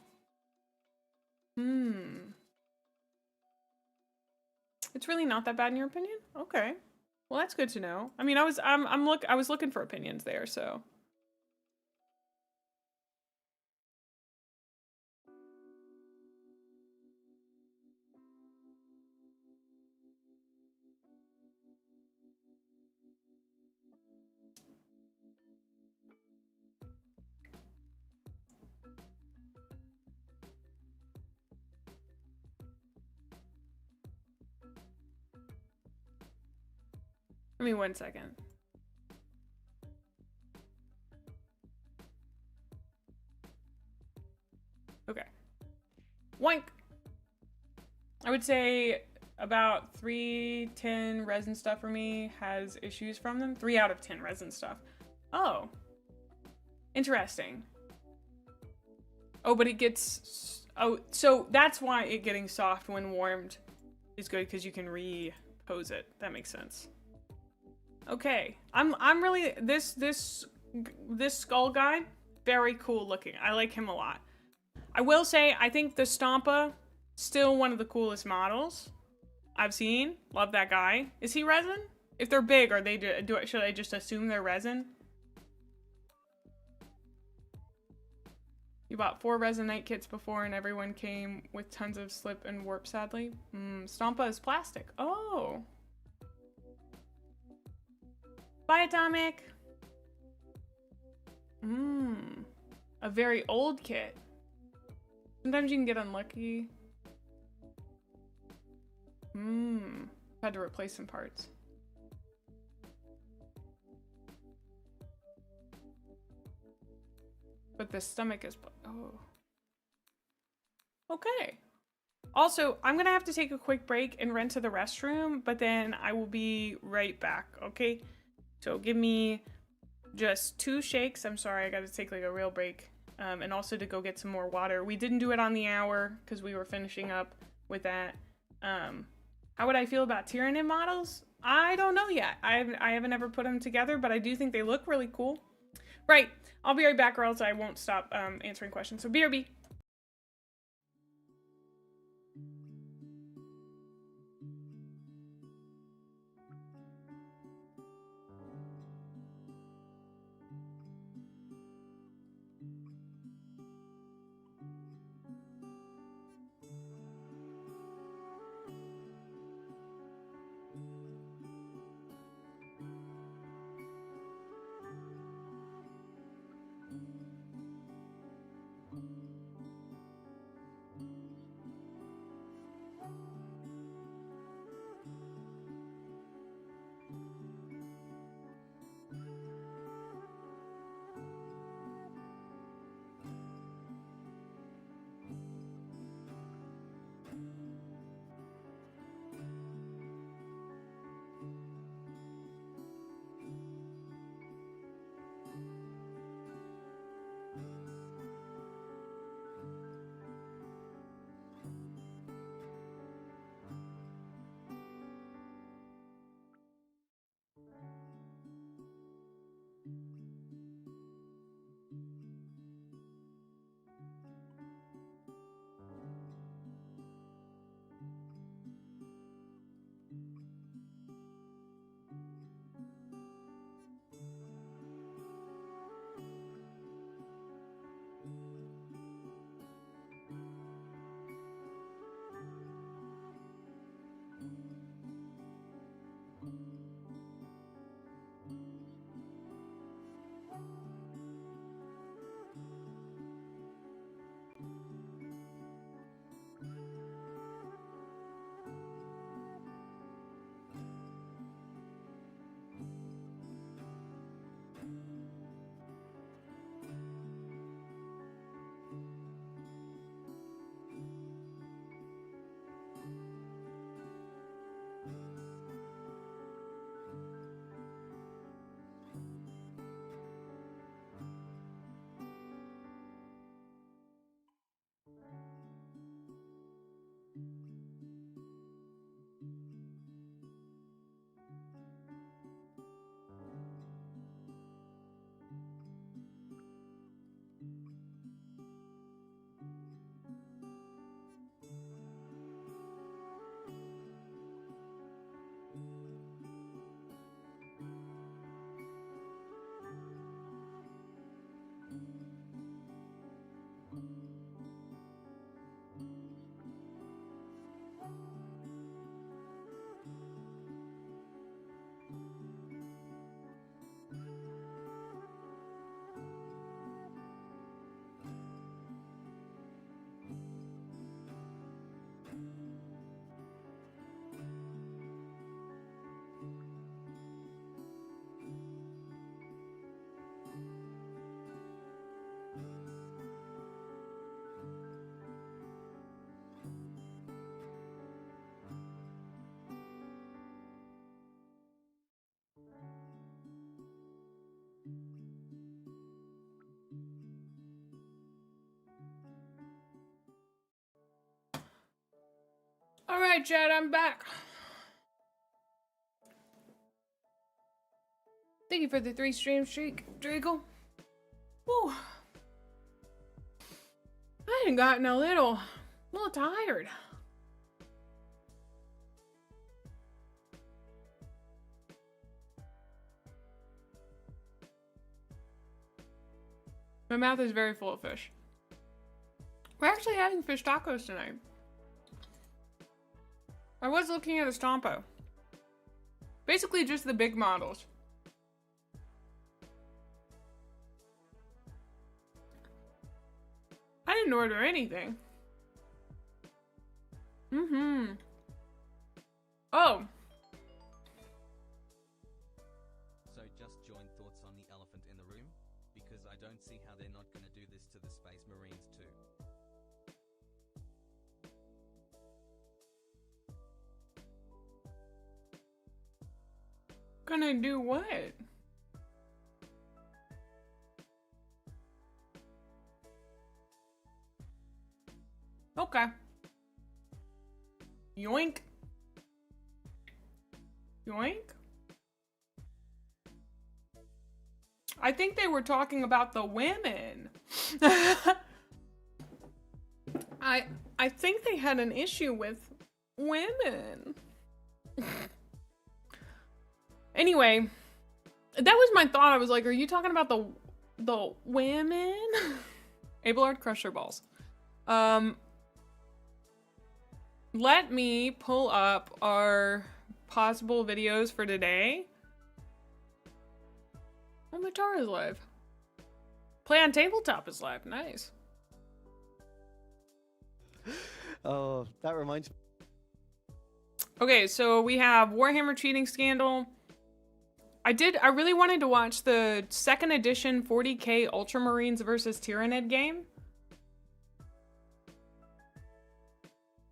It's really not that bad in your opinion? Okay. Well, that's good to know. I mean, I was looking for opinions there, so. Give me 1 second. Okay. Wank! I would say about 3/10 resin stuff for me has issues from them. 3 out of 10 resin stuff. Oh. Interesting. Oh, but it gets... Oh, so that's why it getting soft when warmed is good, because you can repose it. That makes sense. Okay, I'm really this skull guy, very cool looking. I like him a lot. I will say I think the Stompa still one of the coolest models I've seen. Love that guy. Is he resin? If they're big, are they should I just assume they're resin? You bought 4 Resonite kits before and everyone came with tons of slip and warp, sadly. Stompa is plastic. Oh. Bye, Atomic. A very old kit. Sometimes you can get unlucky. Had to replace some parts. But the stomach is... Oh. Okay. Also, I'm gonna have to take a quick break and run to the restroom, but then I will be right back, okay? So give me just 2 shakes. I'm sorry, I gotta take like a real break. And also to go get some more water. We didn't do it on the hour because we were finishing up with that. How would I feel about Tyranid models? I don't know yet. I haven't ever put them together, but I do think they look really cool. Right, I'll be right back or else I won't stop answering questions. So BRB. All right, Chad, I'm back. Thank you for the 3 stream streak, Drago. Whew. I had gotten a little tired. My mouth is very full of fish. We're actually having fish tacos tonight. I was looking at a Stompo. Basically just the big models. I didn't order anything. Oh. So just join thoughts on the elephant in the room, because I don't see how they're not going to do this to the Space Marines too. Gonna do what? Okay. Yoink. Yoink. I think they were talking about the women. I think they had an issue with women. Anyway, that was my thought. I was like, are you talking about the women? Aeldari Corsair balls. Let me pull up our possible videos for today. Oh, Matara is live. Play on Tabletop is live. Nice. Oh, that reminds me. Okay, so we have Warhammer cheating scandal. I really wanted to watch the 2nd edition 40k Ultramarines versus Tyranid game.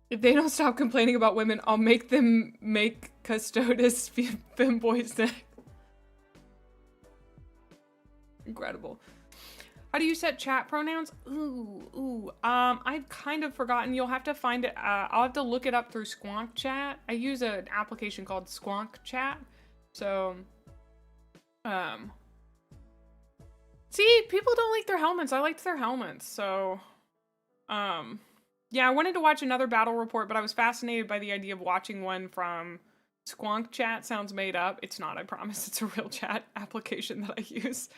If they don't stop complaining about women, I'll make them make Custodes femboys next. Incredible. How do you set chat pronouns? I've kind of forgotten. You'll have to find it. I'll have to look it up through Squonk Chat. I use an application called Squonk Chat. So, see, people don't like their helmets. I liked their helmets. So, yeah, I wanted to watch another battle report, but I was fascinated by the idea of watching one from Squonk Chat. Sounds made up. It's not, I promise. It's a real chat application that I use.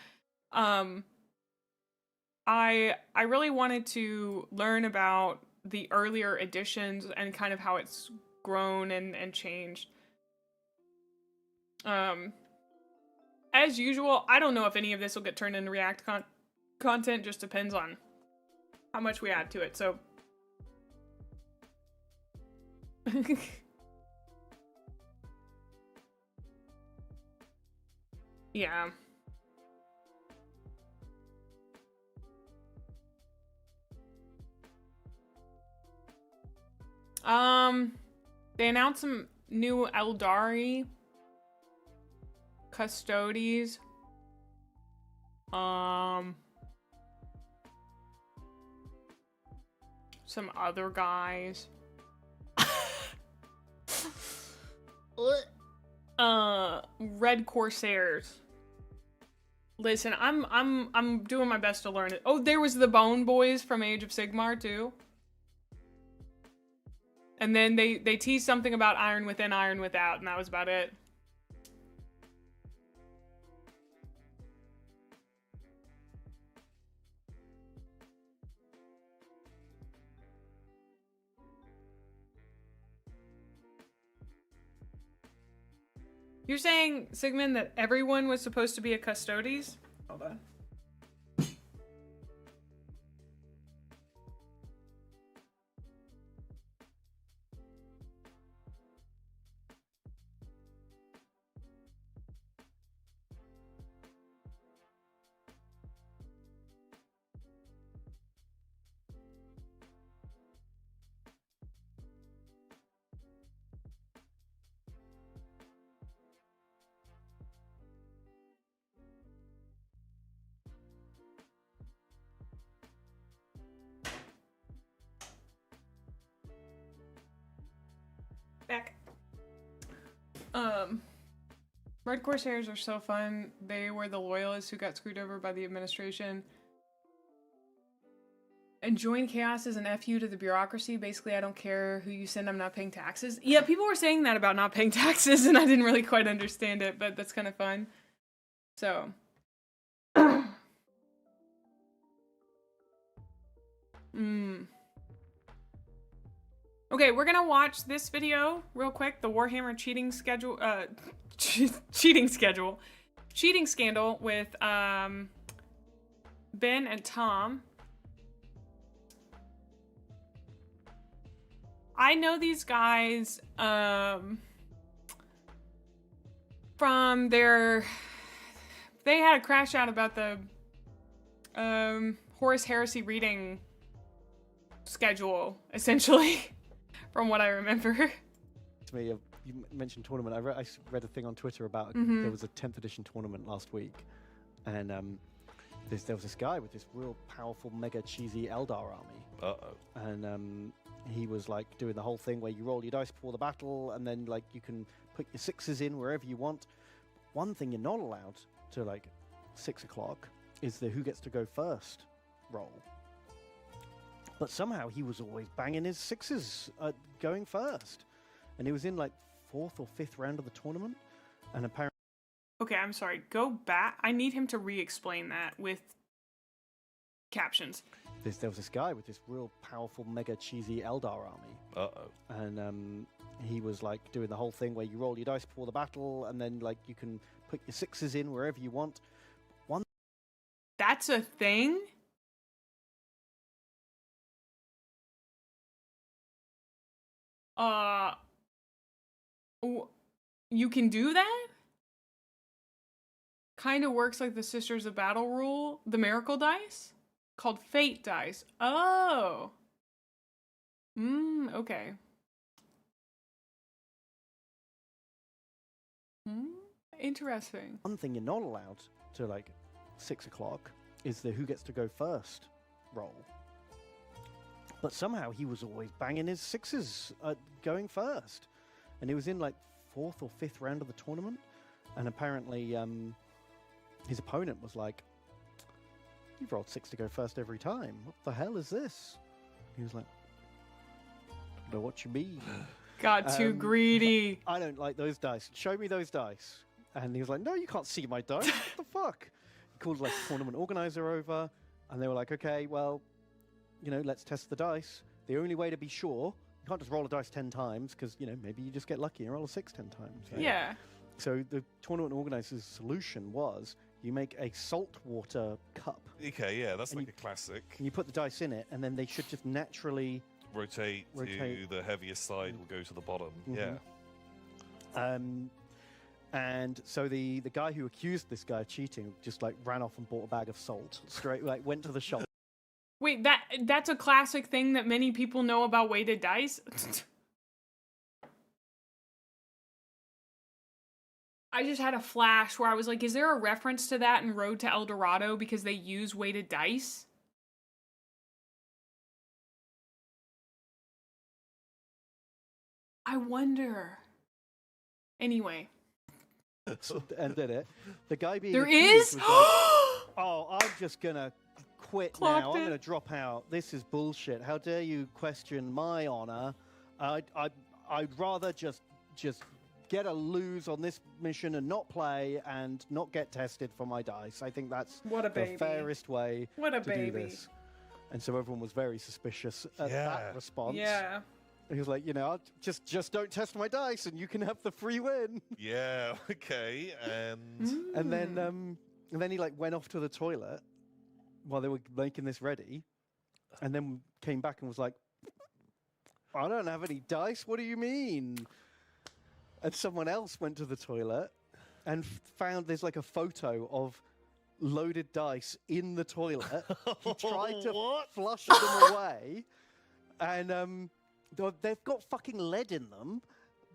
I really wanted to learn about the earlier editions and kind of how it's grown and changed. As usual, I don't know if any of this will get turned into React content. Just depends on how much we add to it. So, yeah. They announced some new Aeldari Custodes. Some other guys. Red Corsairs. Listen, I'm doing my best to learn it. Oh, there was the Bone Boys from Age of Sigmar too. And then they teased something about Iron Within, Iron Without, and that was about it. You're saying, Sigmund, that everyone was supposed to be a custodes? Hold on. Back. Red Corsairs are so fun. They were the loyalists who got screwed over by the administration. And join chaos as an FU to the bureaucracy. Basically, I don't care who you send, I'm not paying taxes. Yeah, people were saying that about not paying taxes, and I didn't really quite understand it, but that's kind of fun. So. Okay, we're gonna watch this video real quick. The Warhammer cheating schedule, cheating scandal with Ben and Tom. I know these guys from their. They had a crash out about the Horus Heresy reading schedule, essentially. From what I remember. To me, you mentioned tournament. I read a thing on Twitter about there was a 10th edition tournament last week, and there was this guy with this real powerful, mega cheesy Eldar army. And he was like doing the whole thing where you roll your dice before the battle, and then like you can put your sixes in wherever you want. One thing you're not allowed to like 6 o'clock is the who gets to go first roll. But somehow he was always banging his sixes going first. And he was in like 4th or 5th round of the tournament. And apparently... Okay, I'm sorry. Go back. I need him to re-explain that with captions. There was this guy with this real powerful, mega cheesy Eldar army. And he was like doing the whole thing where you roll your dice before the battle, and then like you can put your sixes in wherever you want. That's a thing? You can do that? Kind of works like the Sisters of Battle rule, the miracle dice, called fate dice. Oh. Okay. Interesting. One thing you're not allowed to like 6 o'clock is the who gets to go first roll. But somehow he was always banging his sixes going first. And he was in like 4th or 5th round of the tournament. And apparently his opponent was like, "You've rolled 6 to go first every time. What the hell is this?" He was like, "I don't know what you mean." Got too greedy. I don't like those dice. Show me those dice. And he was like, "No, you can't see my dice. What the fuck?" He called like the tournament organizer over. And they were like, "Okay, well, you know, let's test the dice. The only way to be sure, you can't just roll a dice 10 times because, you know, maybe you just get lucky and roll a 6 10 times. Right? Yeah. So the tournament organizer's solution was you make a salt water cup. Okay, yeah, that's like a classic. And you put the dice in it, and then they should just naturally rotate. To the heaviest side will go to the bottom. Yeah. And so the guy who accused this guy of cheating just like ran off and bought a bag of salt. Straight, like went to the shop. Wait, that's a classic thing that many people know about weighted dice? I just had a flash where I was like, is there a reference to that in Road to El Dorado because they use weighted dice? I wonder. Anyway. And did it. The guy being there accused is? was like, "Oh, I'm just gonna quit Clocked now. it. I'm gonna drop out. This is bullshit. How dare you question my honor? I'd rather just get a lose on this mission and not play and not get tested for my dice. I think that's What a the baby. fairest way What a to do baby. this." And so everyone was very suspicious at that response. Yeah. He was like, I'll just don't test my dice, and you can have the free win. Yeah. Okay. And then he like went off to the toilet while they were making this ready, and then came back and was like, I don't have any dice. What do you mean? And someone else went to the toilet and found there's like a photo of loaded dice in the toilet. He tried to flush them away, and they've got fucking lead in them,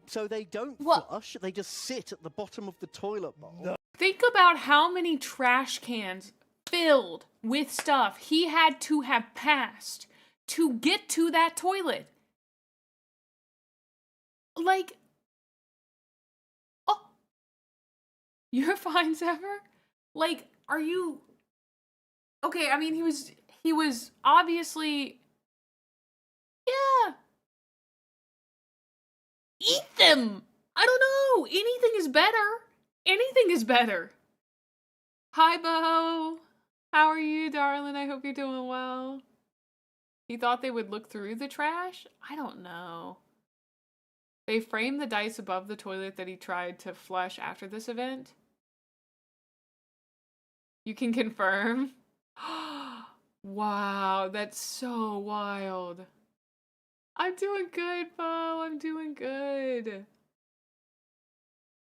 so they don't flush. They just sit at the bottom of the toilet bowl. No. Think about how many trash cans filled with stuff he had to have passed to get to that toilet. Like, oh, you're fine, Zephyr? Like, are you... Okay, I mean, he was obviously... Yeah. Eat them! I don't know! Anything is better! Anything is better! Hi, Bo! How are you, darling? I hope you're doing well. He thought they would look through the trash? I don't know. They framed the dice above the toilet that he tried to flush after this event. You can confirm? Wow, that's so wild. I'm doing good, Bo. I'm doing good.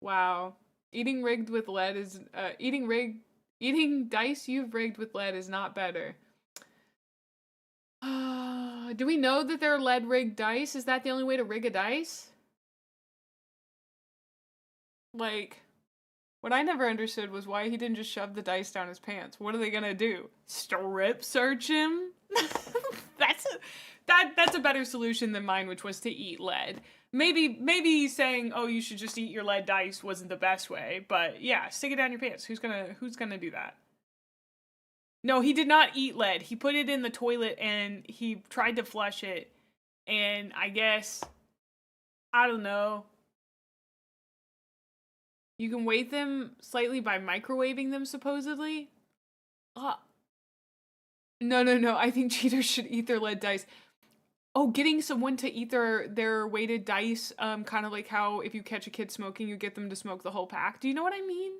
Wow. Eating rigged with lead is eating dice you've rigged with lead is not better. Do we know that they're lead rigged dice? Is that the only way to rig a dice? Like, what I never understood was why he didn't just shove the dice down his pants. What are they gonna do? Strip search him? That's a better solution than mine, which was to eat lead. Maybe saying, oh, you should just eat your lead dice wasn't the best way, but yeah, stick it down your pants. Who's gonna do that? No, he did not eat lead. He put it in the toilet and he tried to flush it, and I guess, I don't know. You can weight them slightly by microwaving them, supposedly. No. I think cheaters should eat their lead dice. Oh, getting someone to eat their weighted dice, kind of like how if you catch a kid smoking, you get them to smoke the whole pack. Do you know what I mean?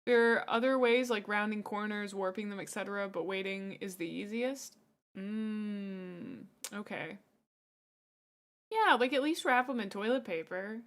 There are other ways like rounding corners, warping them, etc., but weighting is the easiest. Okay. Yeah, like at least wrap them in toilet paper.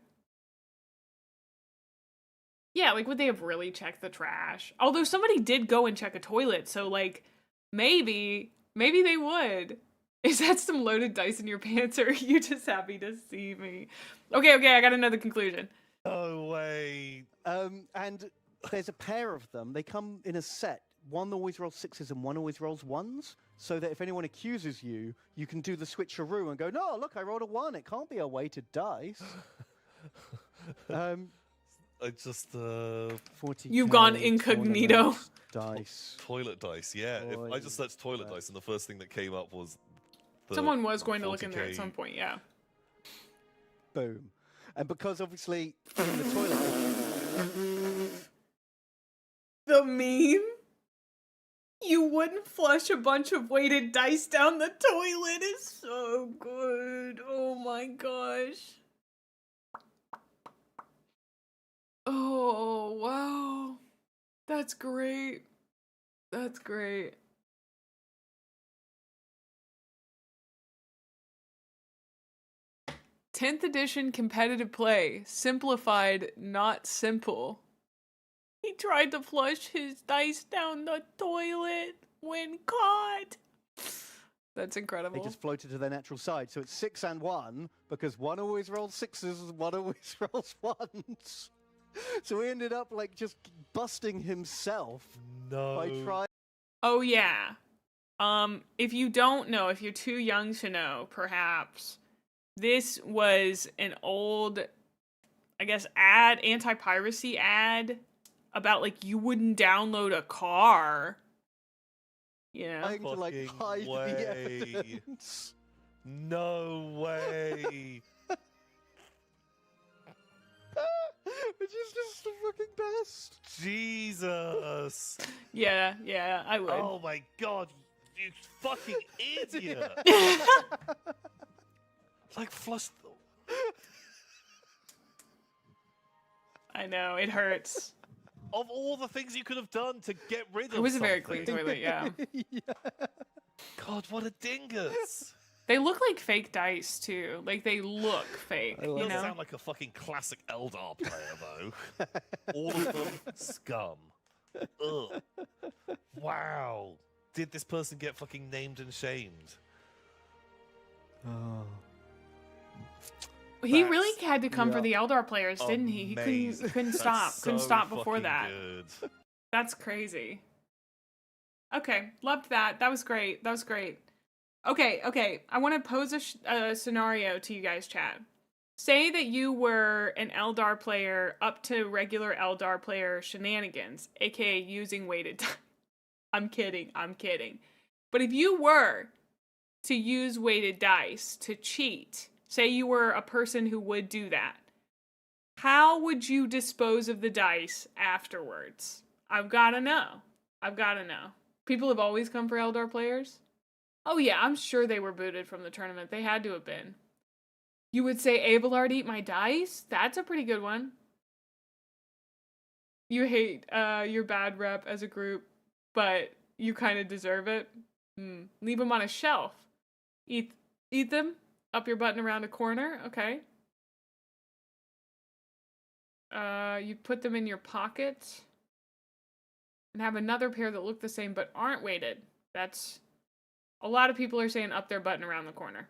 Yeah, like, would they have really checked the trash? Although somebody did go and check a toilet, so, like, maybe they would. Is that some loaded dice in your pants, or are you just happy to see me? Okay, I got another conclusion. No way. And there's a pair of them. They come in a set. One always rolls sixes and one always rolls ones, so that if anyone accuses you, you can do the switcheroo and go, no, look, I rolled a 1. It can't be a weighted dice. I just 40. You've gone incognito. Dice. Toilet dice, yeah. If I just searched toilet dice, and the first thing that came up was. Someone was going to look in there at some point, yeah. Boom, and because obviously in the toilet. The meme. You wouldn't flush a bunch of weighted dice down the toilet is so good. Oh my gosh. Oh, wow. That's great. That's great. "10th edition competitive play. Simplified, not simple." He tried to flush his dice down the toilet when caught. That's incredible. They just floated to their natural side. So it's 6 and 1, because one always rolls sixes and one always rolls ones. So he ended up like just busting himself. No. By trying. Oh yeah. If you don't know, if you're too young to know, perhaps this was an old, I guess, anti-piracy ad about like you wouldn't download a car. You know? Trying to like hide the evidence. No way. Which is just the fucking best. Jesus. Yeah, I would. Oh my god, you fucking idiot. Like flush. I know, it hurts. Of all the things you could have done to get rid of It was a very something. clean toilet, yeah. God, what a dingus. They look like fake dice, too. Like, they look fake, It you does know? sound like a fucking classic Eldar player, though. All of them scum. Ugh. Wow. Did this person get fucking named and shamed? Oh. He really had to come for the Eldar players, didn't he? He Amazing. couldn't That's stop. Couldn't so stop before fucking that. good. That's crazy. Okay, loved that. That was great. That was great. Okay. I want to pose a scenario to you guys, chat. Say that you were an Eldar player up to regular Eldar player shenanigans, aka using weighted dice. I'm kidding. But if you were to use weighted dice to cheat, say you were a person who would do that, how would you dispose of the dice afterwards? I've got to know. People have always come for Eldar players. Oh yeah, I'm sure they were booted from the tournament. They had to have been. You would say, Abelard, eat my dice? That's a pretty good one. You hate your bad rep as a group, but you kind of deserve it. Leave them on a shelf. Eat them? Up your butt and around a corner? Okay. You put them in your pocket. And have another pair that look the same but aren't weighted. That's... A lot of people are saying up their butt and around the corner.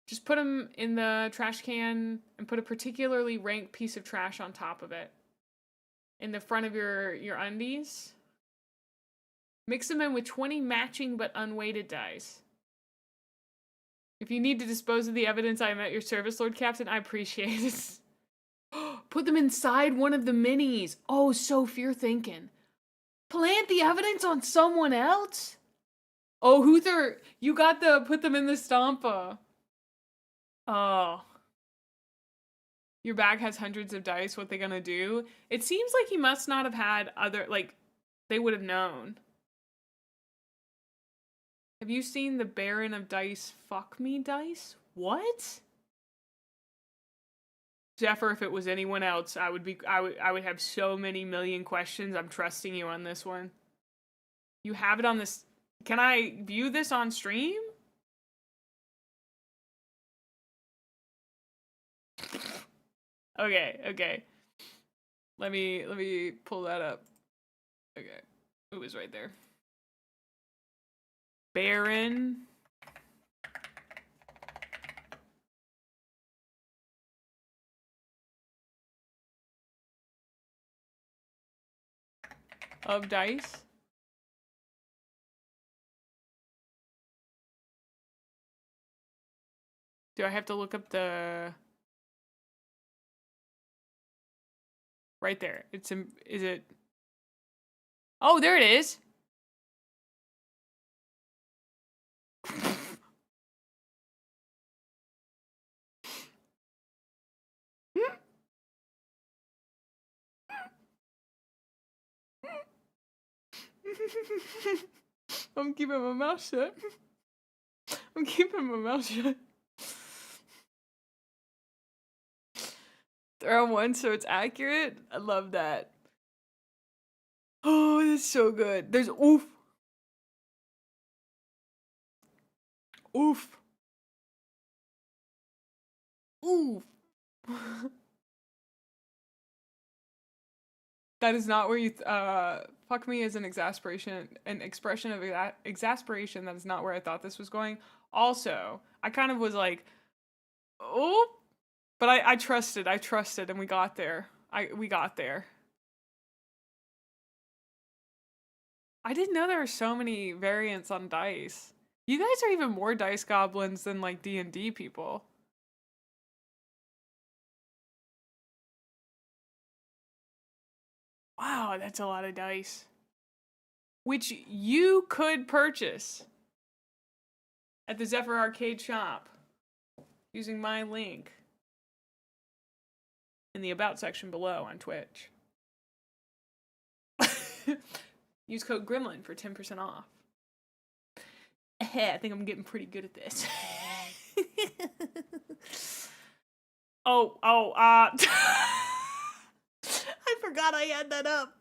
Just put them in the trash can and put a particularly rank piece of trash on top of it. In the front of your undies. Mix them in with 20 matching but unweighted dice. If you need to dispose of the evidence, I am at your service, Lord Captain. I appreciate it. Put them inside one of the minis. Oh, so fear thinking. Plant the evidence on someone else? Oh, Huther, you got the put them in the stompa. Oh. Your bag has hundreds of dice. What they gonna do? It seems like he must not have had other, like, they would have known. Have you seen the Baron of Dice fuck me dice? What? Zephyr, if it was anyone else, I would have so many million questions. I'm trusting you on this one. You have it on this. Can I view this on stream? Okay. Let me pull that up. Okay. It was right there. Baron. Of dice. Do I have to look up the... Right there. Is it... Oh, there it is! I'm keeping my mouth shut. Throw one so it's accurate. I love that. Oh, that's so good. There's oof. That is not where you fuck me is an expression of exasperation. That is not where I thought this was going. Also, I kind of was like, oh, but I trusted, and we got there. We got there. I didn't know there were so many variants on dice. You guys are even more dice goblins than like D&D people. Wow, that's a lot of dice. Which you could purchase at the Zephyr Arcade shop using my link in the About section below on Twitch. Use code Gremlin for 10% off. I think I'm getting pretty good at this. I forgot I had that up.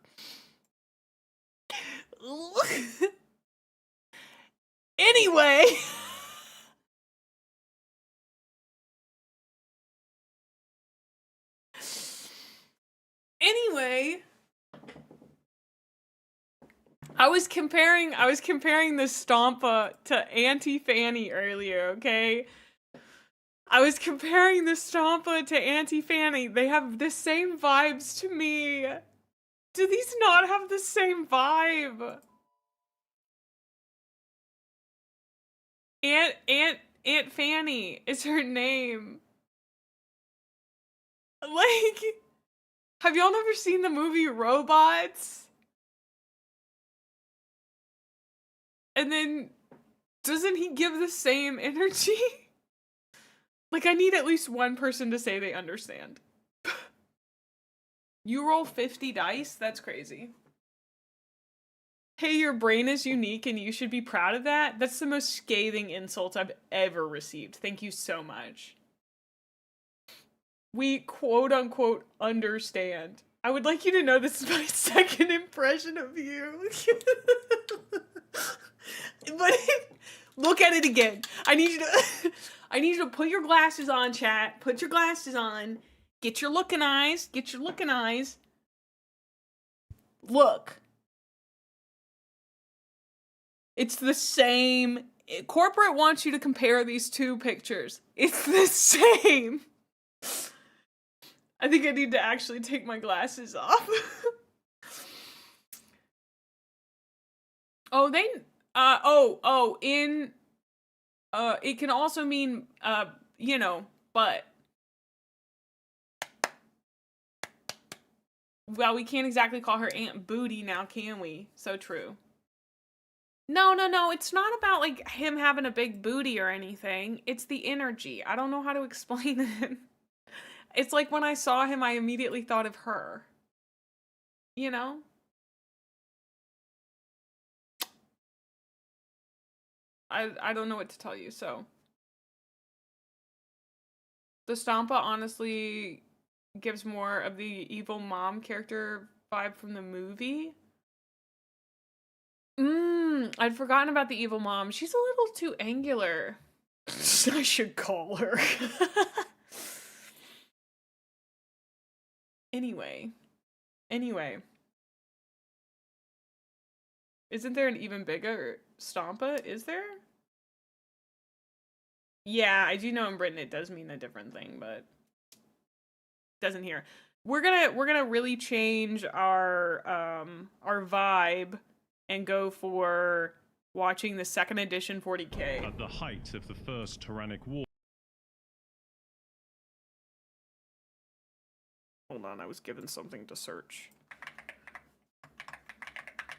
Anyway. I was comparing the Stompa to Auntie Fanny earlier, okay? I was comparing the Stompa to Auntie Fanny. They have the same vibes to me. Do these not have the same vibe? Aunt Fanny is her name. Like, have y'all never seen the movie Robots? And then, doesn't he give the same energy? Like, I need at least one person to say they understand. You roll 50 dice? That's crazy. Hey, your brain is unique and you should be proud of that? That's the most scathing insult I've ever received. Thank you so much. We quote-unquote understand. I would like you to know this is my second impression of you. But look at it again. I need you to put your glasses on, chat. Put your glasses on. Get your looking eyes. Get your looking eyes. Look. It's the same. Corporate wants you to compare these two pictures. It's the same. I think I need to actually take my glasses off. It can also mean, but. Well, we can't exactly call her Aunt Booty now, can we? So true. No, it's not about, like, him having a big booty or anything. It's the energy. I don't know how to explain it. It's like when I saw him, I immediately thought of her. You know? I don't know what to tell you, so. The Stompa honestly gives more of the evil mom character vibe from the movie. I'd forgotten about the evil mom. She's a little too angular. I should call her. Anyway. Isn't there an even bigger Stompa? Is there? Yeah, I do know in Britain it does mean a different thing, but doesn't here. We're gonna really change our vibe and go for watching the 2nd edition 40K. At the height of the First Tyrannic War. Hold on, I was given something to search.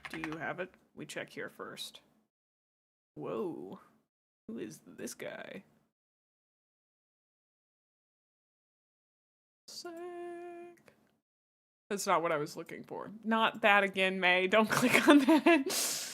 Do you have it? We check here first. Whoa. Who is this guy? Sick. That's not what I was looking for. Not that again, May. Don't click on that.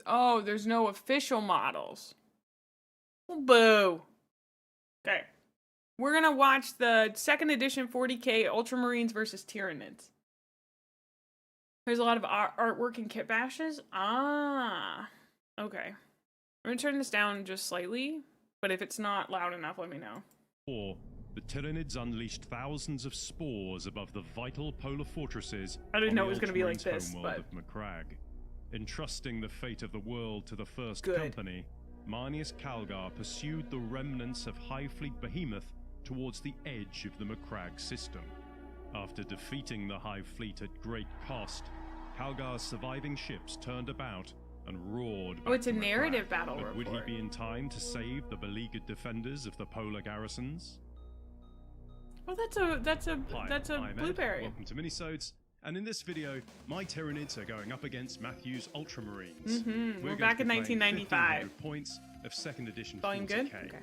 Oh, there's no official models. Boo. Okay. We're gonna watch the 2nd edition 40K Ultramarines versus Tyranids. There's a lot of artwork and kit bashes. Ah. Okay. I'm gonna turn this down just slightly, but if it's not loud enough, let me know. The Tyranids unleashed thousands of spores above the vital polar fortresses. I didn't know it was gonna be like this, but of Macragge. Entrusting the fate of the world to the First Company, Marneus Calgar pursued the remnants of High Fleet Behemoth towards the edge of the Macragge system. After defeating the High Fleet at great cost, Calgar's surviving ships turned about and roared back it's a to narrative Macragge. battle But report. would he be in time to save the beleaguered defenders of the polar garrisons? Well, that's a I'm Ed. blueberry. Welcome to Minisodes. And in this video, my Tyranids are going up against Matthew's Ultramarines. We're back in 1995. Points of 2nd edition Volume 40K. good? Okay.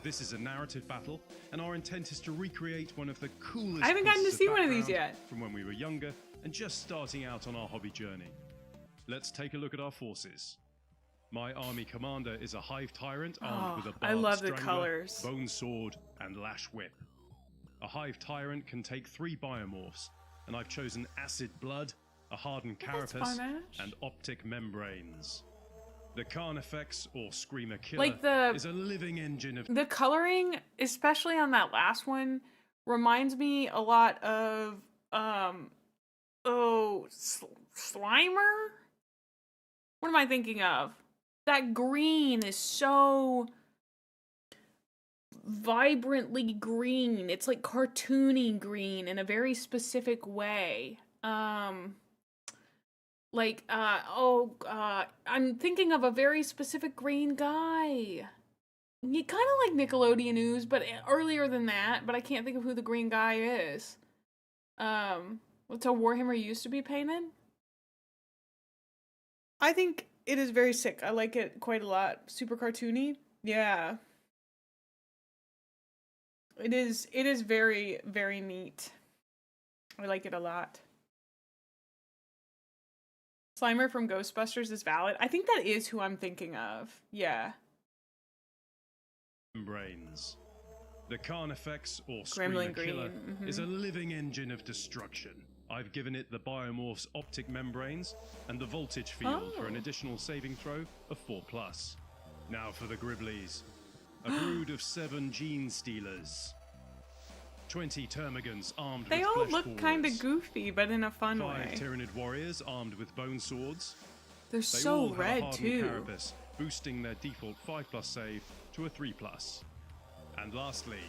This is a narrative battle, and our intent is to recreate one of the coolest I haven't gotten to pieces see of one of these background yet. from when we were younger and just starting out on our hobby journey. Let's take a look at our forces. My army commander is a Hive Tyrant armed with a I Barbed love the Strangler, colors. Bone Sword, and Lash Whip. A Hive Tyrant can take 3 biomorphs, and I've chosen Acid Blood, a Hardened Carapace, fun, Ash. and Optic Membranes. The Carnifex, or Screamer Killer, Like the- is a living engine of... The coloring, especially on that last one, reminds me a lot of Slimer? What am I thinking of? That green is so vibrantly green. It's like cartoony green in a very specific way. I'm thinking of a very specific green guy. Kind of like Nickelodeon Ooze, but earlier than that, but I can't think of who the green guy is. What's how Warhammer used to be painted? I think it is very sick. I like it quite a lot. Super cartoony. Yeah. It is very, very neat. I like it a lot. Slimer from Ghostbusters is valid. I think that is who I'm thinking of. Yeah. Membranes. The Carnifex, or Gremlin Screamer Killer, green, is a living engine of destruction. I've given it the Biomorph's Optic Membranes and the Voltage Field for an additional saving throw of 4+. Now for the Griblies. A brood of 7 Gene Stealers. 20 Termagants armed They with all flesh look kind of boars. goofy, but in a fun 5 way. Tyranid Warriors armed with Bone Swords. They're They so all have a red, hardened too. Carapace, boosting their default 5+ save to a 3+. And lastly,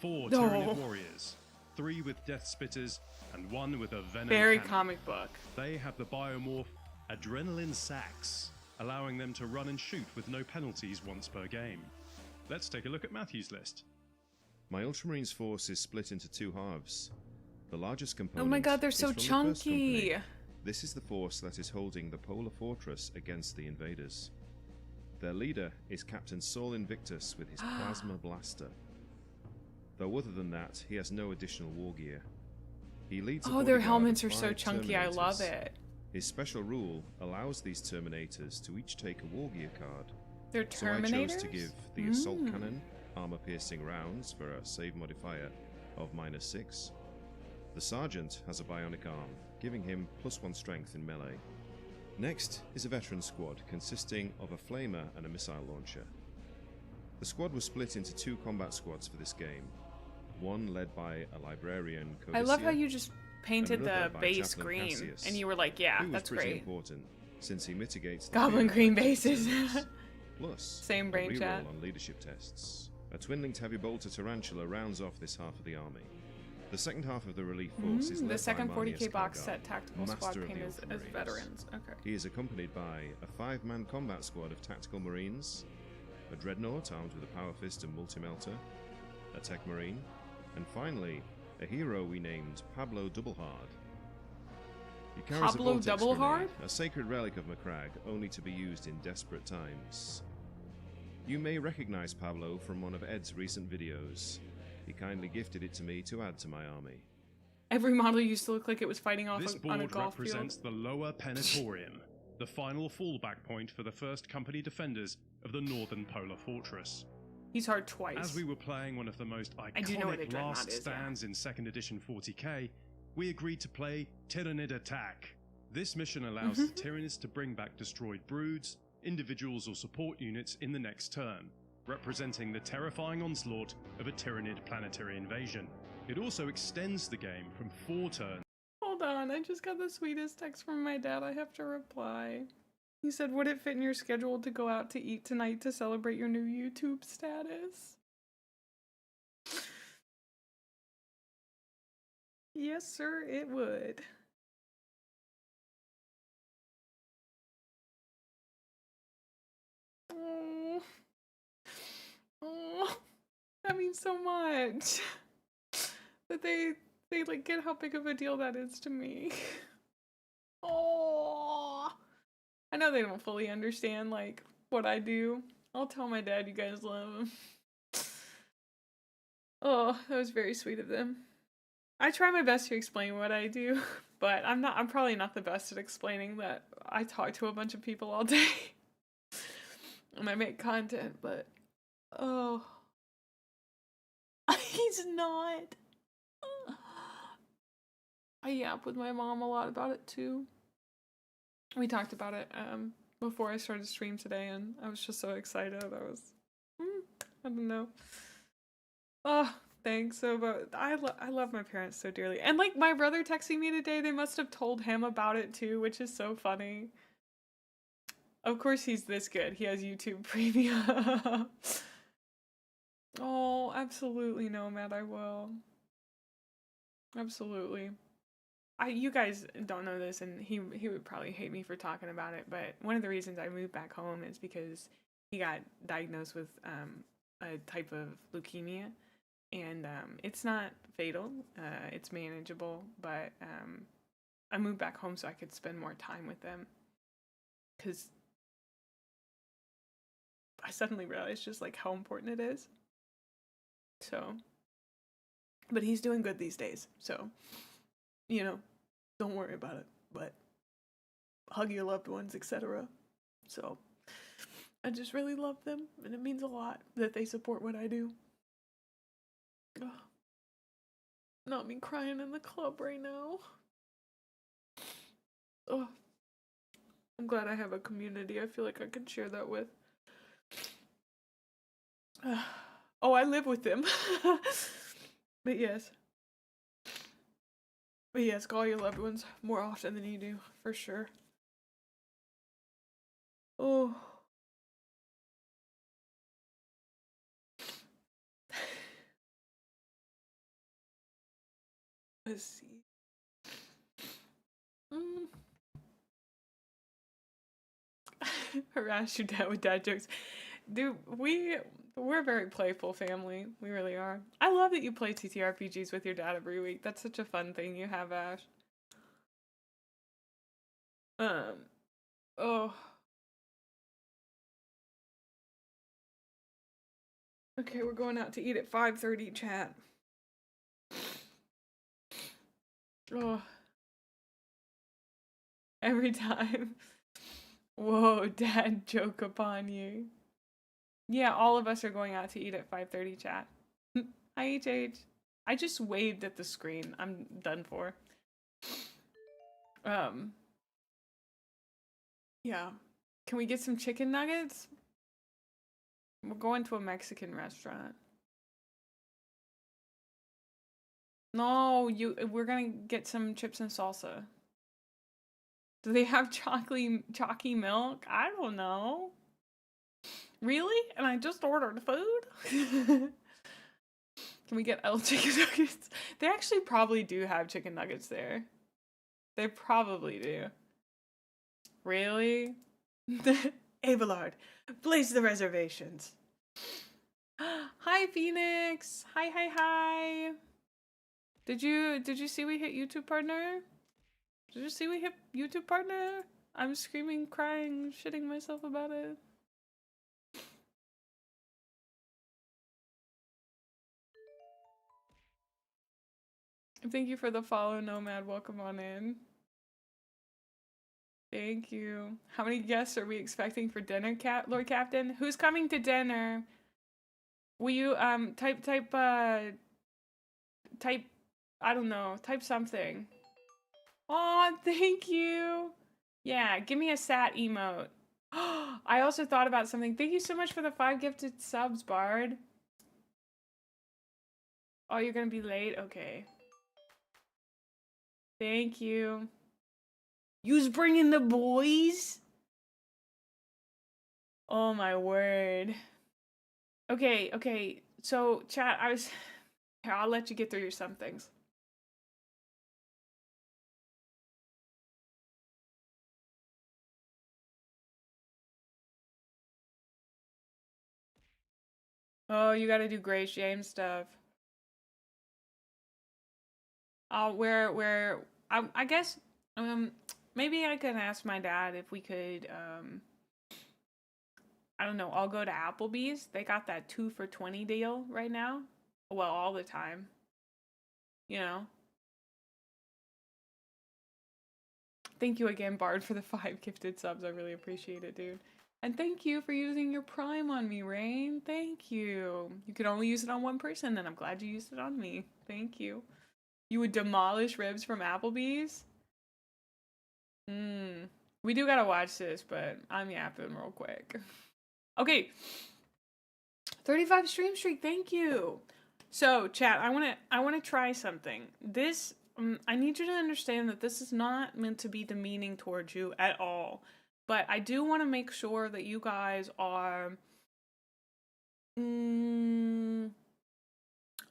4 No. Tyranid Warriors. 3 with Death Spitters and 1 with a Venom Very Cannon. comic book. They have the biomorph Adrenaline Sacs, allowing them to run and shoot with no penalties once per game. Let's take a look at Matthew's list. My Ultramarines force is split into 2 halves. The largest component Oh my god, they're is so from the first chunky. company. This is the force that is holding the Polar Fortress against the invaders. Their leader is Captain Saul Invictus with his Plasma Blaster. Though other than that, he has no additional war gear. He leads a Oh, their bodyguard helmets of are so 5 chunky. I love Terminators. it. His special rule allows these Terminators to each take a war gear card. They're So I chose to Terminators? give the Assault Cannon armor-piercing rounds for a save modifier of -6. The Sergeant has a bionic arm, giving him +1 strength in melee. Next is a veteran squad consisting of a flamer and a missile launcher. The squad was split into 2 combat squads for this game, one led by a librarian. I love how Codicea, you just painted and another the by base Chaplain green, Cassius, and you were like, yeah, who was that's pretty great. important since he mitigates the Goblin fear green of bases. Terrorists. Plus, Same a brain reroll chat. on leadership tests. A twin-linked heavy bolter tarantula rounds off this half of the army. The second half of the relief force is led The second by 40k Marnius box Kalgar, set tactical master squad of the paint as Ultramarines. veterans. Okay. He is accompanied by a 5-man combat squad of tactical marines, a dreadnought armed with a power fist and multi-melter, a tech marine, and finally, a hero we named Pablo Doublehard. He carries Pablo a vortex Doublehard? grenade, a sacred relic of Macragge, only to be used in desperate times. You may recognize Pablo from one of Ed's recent videos. He kindly gifted it to me to add to my army. Every model used to look like it was fighting off This on a board golf represents field. the Lower Penetorium, the final fallback point for the 1st Company defenders of the Northern Polar Fortress. He's hard twice. As we were playing one of the most I do know what a iconic dreadnought last is, yeah. stands in 2nd edition 40k, we agreed to play Tyranid Attack. This mission allows the Tyranids to bring back destroyed broods, individuals or support units in the next turn, representing the terrifying onslaught of a Tyranid planetary invasion. It also extends the game from 4 turns. Hold on, I just got the sweetest text from my dad. I have to reply. He said, would it fit in your schedule to go out to eat tonight to celebrate your new YouTube status? Yes, sir, it would. Oh, oh, that means so much. That they like get how big of a deal that is to me. Oh, I know they don't fully understand like what I do. I'll tell my dad you guys love him. Oh, that was very sweet of them. I try my best to explain what I do, but I'm probably not the best at explaining that I talk to a bunch of people all day. And I make content, but oh, he's not. I yap with my mom a lot about it too. We talked about it before I started stream today, and I was just so excited. I don't know. Oh, thanks. So, but I love my parents so dearly, and like my brother texting me today, they must have told him about it too, which is so funny. Of course, he's this good. He has YouTube Premium. Oh, absolutely, Nomad. I will. Absolutely. You guys don't know this, and he would probably hate me for talking about it, but one of the reasons I moved back home is because he got diagnosed with a type of leukemia, and it's not fatal. It's manageable, but I moved back home so I could spend more time with them, because I suddenly realized just like how important it is. So, but he's doing good these days, so you know, don't worry about it, but hug your loved ones, etc. So, I just really love them, and it means a lot that they support what I do. Ugh. Not me crying in the club right now. Oh, I'm glad I have a community I feel like I can share that with. Oh, I live with them. But yes. But yes, call your loved ones more often than you do, for sure. Oh. Let's see. Harass your dad with dad jokes. Dude, we're a very playful family. We really are. I love that you play TTRPGs with your dad every week. That's such a fun thing you have, Ash. Oh. Okay, we're going out to eat at 5:30, chat. Oh. Every time. Whoa, dad joke upon you. Yeah, all of us are going out to eat at 5:30, chat. Hi, HH. I just waved at the screen. I'm done for. Yeah. Can we get some chicken nuggets? We're going to a Mexican restaurant. No, we're gonna get some chips and salsa. Do they have chalky milk? I don't know. Really? And I just ordered food? Can we get L chicken nuggets? They actually probably do have chicken nuggets there. They probably do. Really? Abelard, place the reservations. Hi, Phoenix. Hi. Did you see we hit YouTube partner? Did you see we hit YouTube partner? I'm screaming, crying, shitting myself about it. Thank you for the follow, Nomad. Welcome on in. Thank you. How many guests are we expecting for dinner, Lord Captain? Who's coming to dinner? Will you type I don't know, type something. Aw, thank you. Yeah, give me a sat emote. I also thought about something. Thank you so much for the 5 gifted subs, Bard. Oh, you're gonna be late? Okay. Thank you. You's bringing the boys? Oh my word. Okay. So, chat, here, I'll let you get through your some things. Oh, you gotta do Grey Shame stuff. I guess maybe I could ask my dad if we could I don't know, I'll go to Applebee's. They got that 2 for $20 deal right now. Well, all the time. You know. Thank you again, Bard, for the 5 gifted subs. I really appreciate it, dude. And thank you for using your Prime on me, Rain. Thank you. You could only use it on one person, and I'm glad you used it on me. Thank you. You would demolish ribs from Applebee's? We do gotta watch this, but I'm yapping real quick. Okay. 35 stream streak, thank you. So, chat, I wanna try something. This I need you to understand that this is not meant to be demeaning towards you at all. But I do want to make sure that you guys are a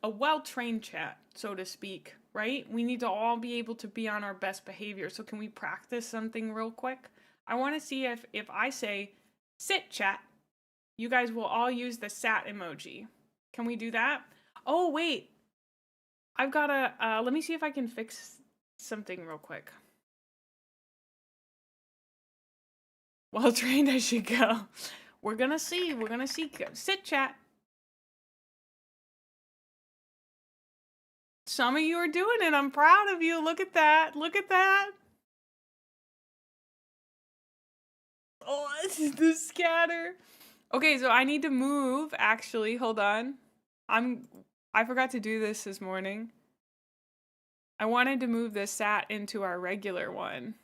well-trained chat, so to speak, right? We need to all be able to be on our best behavior. So can we practice something real quick? I want to see if I say, sit chat, you guys will all use the sat emoji. Can we do that? Oh, wait. I've got to, let me see if I can fix something real quick. Well trained as you go. We're gonna see. Sit chat. Some of you are doing it. I'm proud of you. Look at that. Look at that. Oh, the scatter. Okay, so I need to move, actually. Hold on. I forgot to do this morning. I wanted to move this sat into our regular one.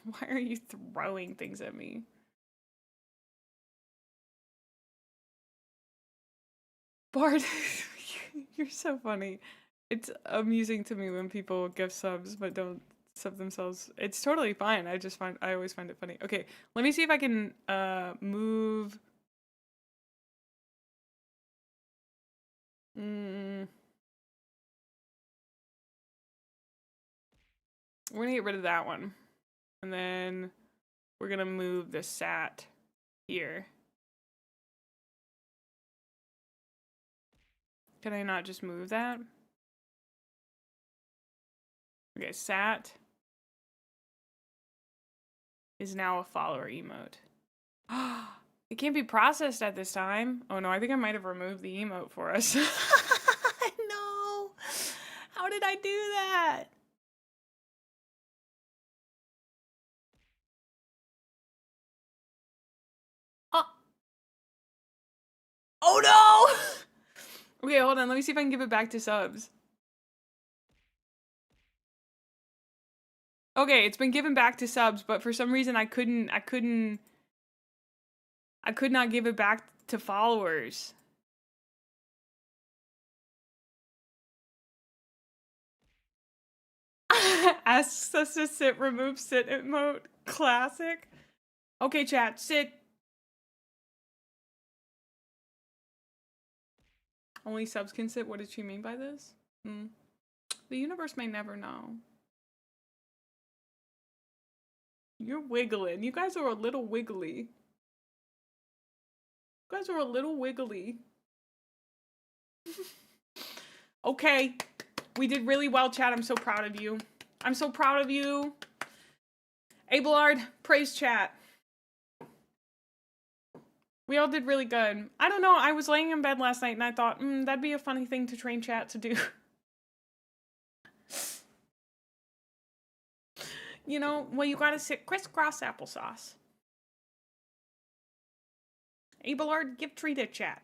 Why are you throwing things at me? Bard, you're so funny. It's amusing to me when people give subs but don't sub themselves. It's totally fine. I always find it funny. Okay, let me see if I can move. We're gonna get rid of that one. And then we're gonna move the sat here. Can I not just move that? Okay, sat is now a follower emote. It can't be processed at this time. Oh no, I think I might have removed the emote for us. No! How did I do that? Oh no! Okay, hold on. Let me see if I can give it back to subs. Okay, it's been given back to subs, but for some reason I could not give it back to followers. Asks us to sit, remove sit emote. Classic. Okay, chat, sit. Only subs can sit? What did she mean by this? The universe may never know. You're wiggling. You guys are a little wiggly. You guys are a little wiggly. Okay. We did really well, chat. I'm so proud of you. I'm so proud of you. Abelard, praise chat. We all did really good. I don't know, I was laying in bed last night and I thought, that'd be a funny thing to train chat to do. You know, well, you gotta sit crisscross applesauce. Abelard, give treat a chat.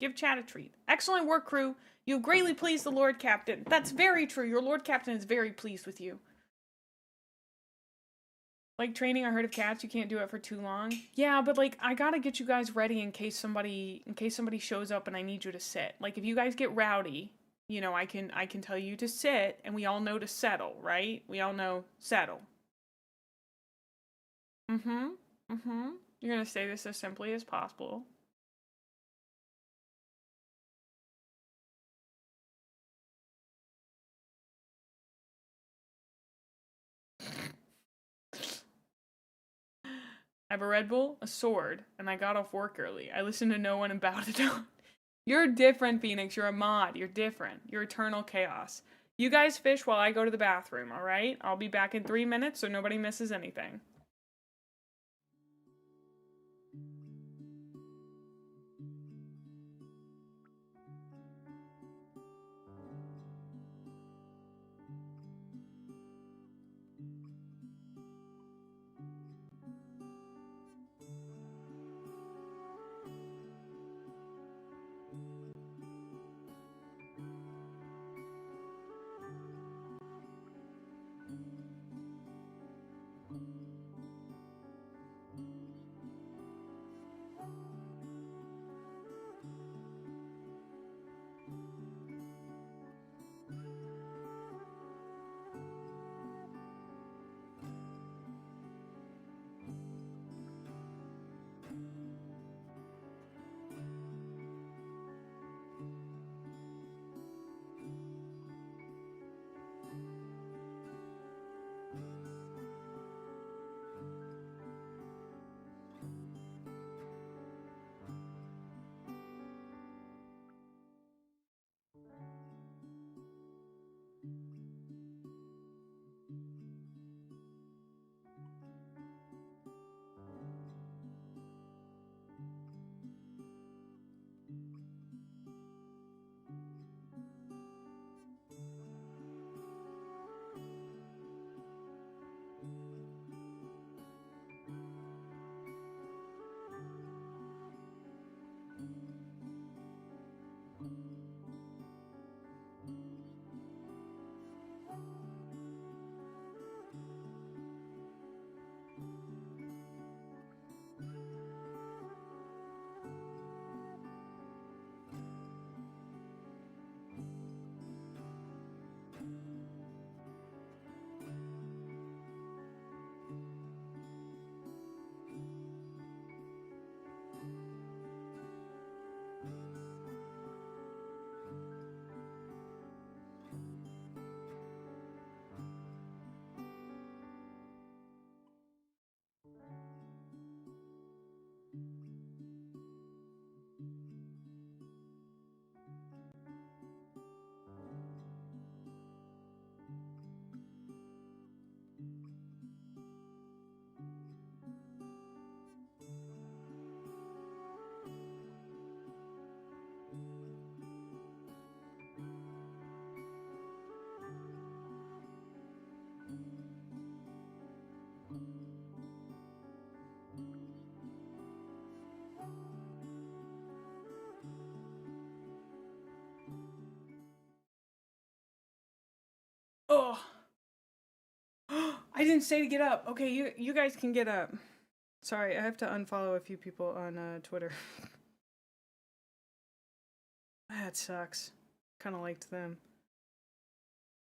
Give chat a treat. Excellent work, crew. You've greatly pleased the Lord Captain. That's very true. Your Lord Captain is very pleased with you. Like training a herd of cats, you can't do it for too long. Yeah, but like I gotta get you guys ready in case somebody shows up and I need you to sit. Like if you guys get rowdy, you know, I can tell you to sit and we all know to settle, right? We all know settle. You're gonna say this as simply as possible. I have a Red Bull, a sword, and I got off work early. I listened to no one and bowed it down. You're different, Phoenix. You're a mod. You're different. You're eternal chaos. You guys fish while I go to the bathroom, all right? I'll be back in 3 minutes so nobody misses anything. Oh. I didn't say to get up. Okay, you guys can get up. Sorry, I have to unfollow a few people on Twitter. That sucks. Kind of liked them.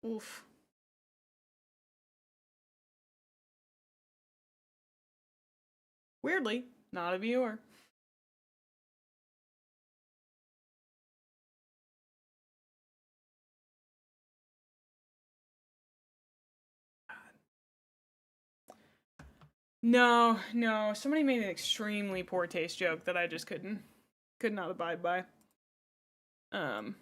Oof. Weirdly, not a viewer. No, somebody made an extremely poor taste joke that I just could not abide by. Oh,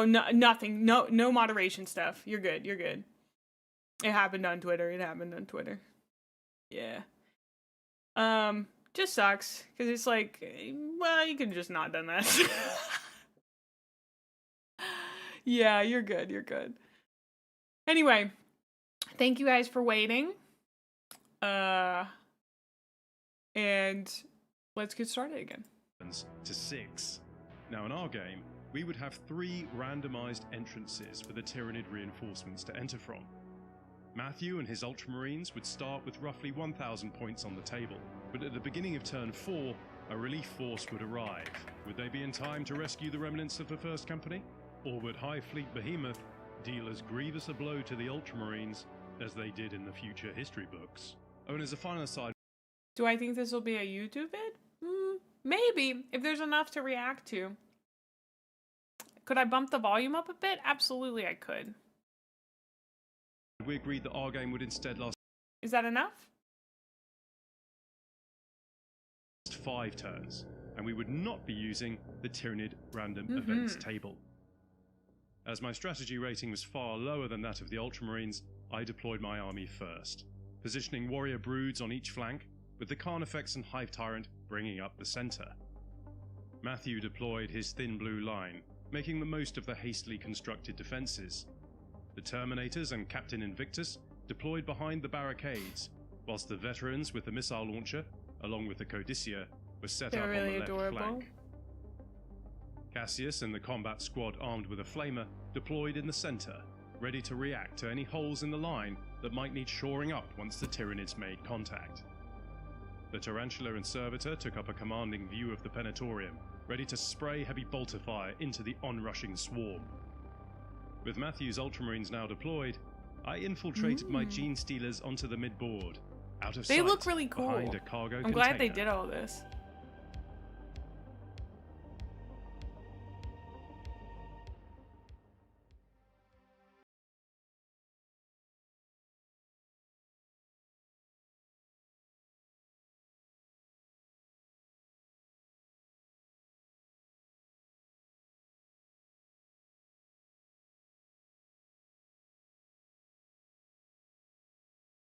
no, nothing. No moderation stuff. You're good. It happened on Twitter. Yeah. Just sucks because it's like, well, you could just not done that. Yeah, you're good. Anyway, thank you guys for waiting. And let's get started again. To 6. Now in our game, we would have 3 randomized entrances for the Tyranid reinforcements to enter from. Matthew and his Ultramarines would start with roughly 1,000 points on the table, but at the beginning of turn 4, a relief force would arrive. Would they be in time to rescue the remnants of the First Company? Or would High Fleet Behemoth deal as grievous a blow to the Ultramarines as they did in the future history books? Oh, and as a final aside... Do I think this will be a YouTube vid? Maybe, if there's enough to react to. Could I bump the volume up a bit? Absolutely, I could. We agreed that our game would instead last... Is that enough? 5 turns. and we would not be using the Tyranid random events table. As my strategy rating was far lower than that of the Ultramarines, I deployed my army first, positioning warrior broods on each flank, with the Carnifex and Hive Tyrant bringing up the centre. Matthew deployed his thin blue line, making the most of the hastily constructed defences. The Terminators and Captain Invictus deployed behind the barricades, whilst the veterans with the missile launcher, along with the Codicia, were set up on the left flank. Cassius and the combat squad armed with a flamer deployed in the centre, ready to react to any holes in the line that might need shoring up once the Tyranids made contact. The Tarantula and Servitor took up a commanding view of the Penetorium, ready to spray heavy bolter fire into the onrushing swarm. With Matthew's Ultramarines now deployed, I infiltrated my Gene Stealers onto the mid-board, out of sight. They look really cool. Behind a cargo I'm glad they container. did all this.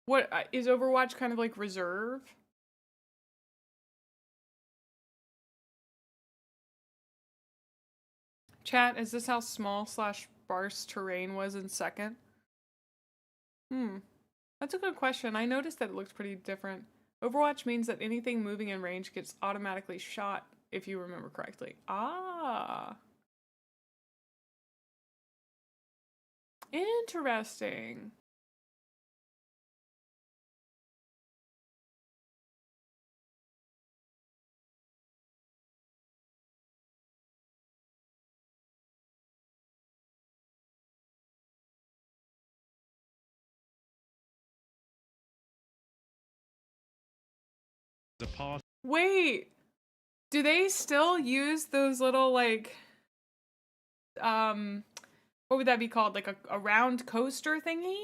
What is Overwatch kind of like reserve? Chat, is this how small / sparse terrain was in second? That's a good question. I noticed that it looks pretty different. Overwatch means that anything moving in range gets automatically shot, if you remember correctly. Ah. Interesting. The part Wait, do they still use those little like, what would that be called? Like a round coaster thingy?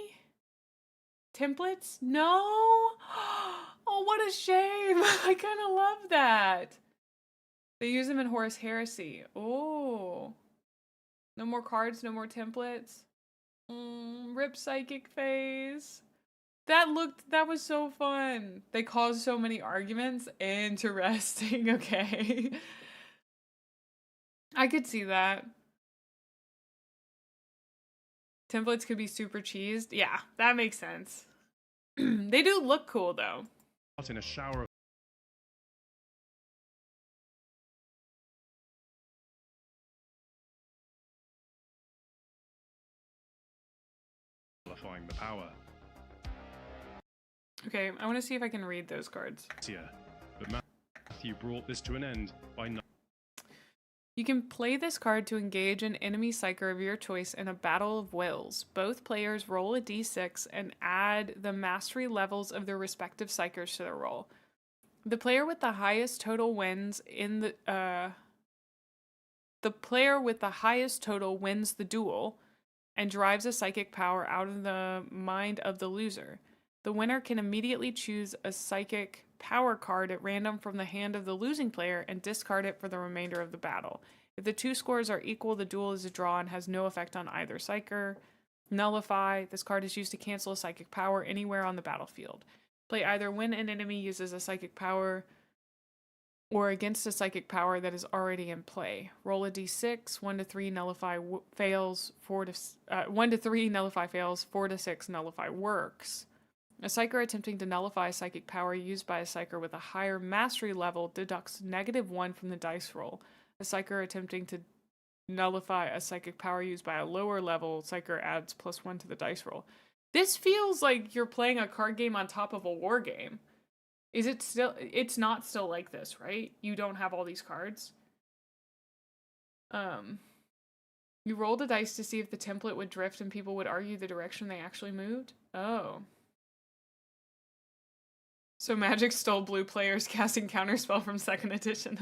Templates? No? Oh, what a shame. I kind of love that. They use them in Horus Heresy. Oh. No more cards, no more templates. Rip Psychic Phase. That was so fun. They caused so many arguments. Interesting, okay. I could see that. Templates could be super cheesed. Yeah, that makes sense. They do look cool though. in a shower of amplifying the power. Okay, I want to see if I can read those cards. Yeah, but Matthew brought this to an end by You can play this card to engage an enemy psyker of your choice in a battle of wills. Both players roll a d6 and add the mastery levels of their respective psykers to their roll. The player with the highest total wins in the player with the highest total wins the duel and drives a psychic power out of the mind of the loser. The winner can immediately choose a psychic power card at random from the hand of the losing player and discard it for the remainder of the battle. If the two scores are equal, the duel is a draw and has no effect on either psyker. Nullify. This card is used to cancel a psychic power anywhere on the battlefield. Play either when an enemy uses a psychic power or against a psychic power that is already in play. Roll a d6, 1 to 3 nullify fails, 1 to 3 nullify fails, 4 to 6 nullify works. A psyker attempting to nullify a psychic power used by a psyker with a higher mastery level deducts -1 from the dice roll. A psyker attempting to nullify a psychic power used by a lower level psyker adds +1 to the dice roll. This feels like you're playing a card game on top of a war game. Is it still? It's not still like this, right? You don't have all these cards. You rolled a dice to see if the template would drift and people would argue the direction they actually moved. Oh. So Magic stole blue players casting counterspell from 2nd edition.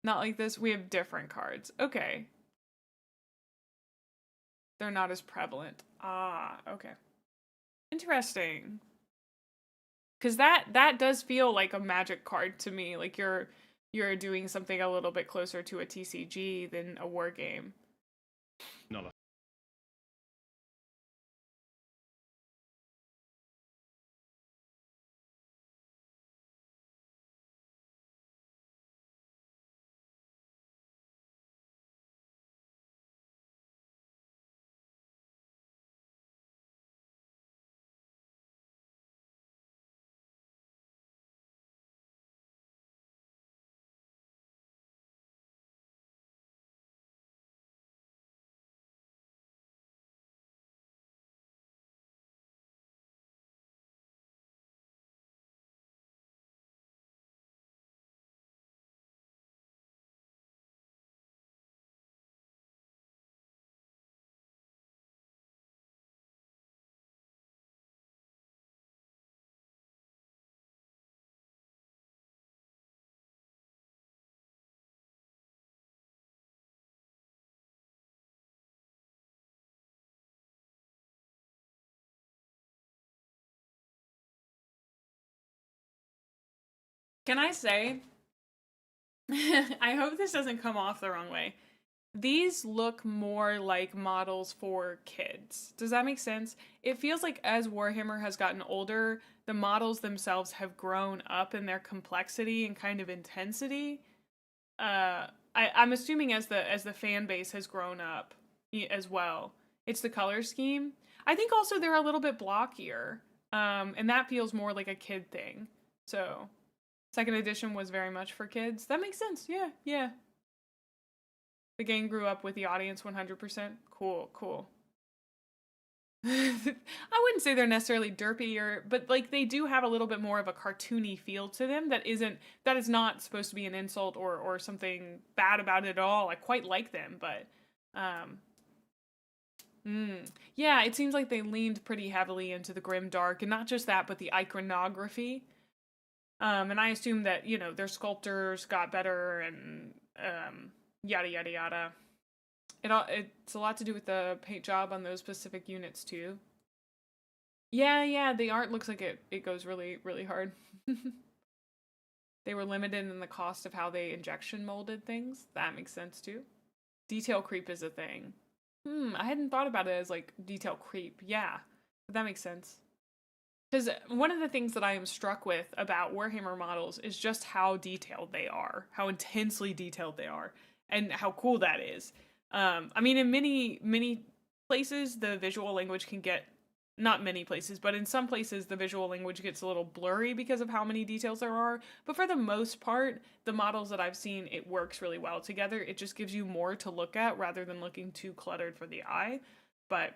Not like this. We have different cards. Okay. They're not as prevalent. Ah, okay. Interesting. Because that does feel like a Magic card to me. Like you're you're doing something a little bit closer to a TCG than a war game. Not a Can I say, I hope this doesn't come off the wrong way. These look more like models for kids. Does that make sense? It feels like as Warhammer has gotten older, the models themselves have grown up in their complexity and kind of intensity. I'm assuming as the fan base has grown up as well. It's the color scheme. I think also they're a little bit blockier, and that feels more like a kid thing. So, second edition was very much for kids. That makes sense. Yeah, yeah. The game grew up with the audience 100%. Cool, cool. I wouldn't say they're necessarily derpy, but like they do have a little bit more of a cartoony feel to them that is not supposed to be an insult or something bad about it at all. I quite like them, but yeah, it seems like they leaned pretty heavily into the grim dark, and not just that, but the iconography. And I assume that, you know, their sculptors got better and yada yada yada. It's a lot to do with the paint job on those specific units too. Yeah, the art looks like it goes really, really hard. They were limited in the cost of how they injection molded things. That makes sense too. Detail creep is a thing. I hadn't thought about it as like detail creep. Yeah, but that makes sense. Because one of the things that I am struck with about Warhammer models is just how detailed they are, how intensely detailed they are, and how cool that is. I mean, in many places, the visual language can get, not many places, but in some places, the visual language gets a little blurry because of how many details there are. But for the most part, the models that I've seen, it works really well together. It just gives you more to look at rather than looking too cluttered for the eye. But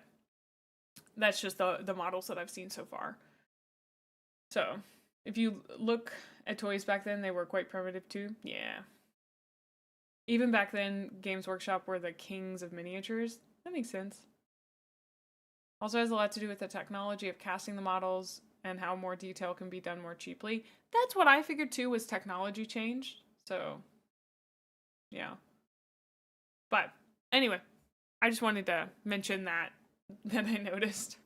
that's just the models that I've seen so far. So, if you look at toys back then, they were quite primitive too. Yeah. Even back then, Games Workshop were the kings of miniatures. That makes sense. Also has a lot to do with the technology of casting the models and how more detail can be done more cheaply. That's what I figured too, was technology changed. So, yeah. But, anyway, I just wanted to mention that I noticed.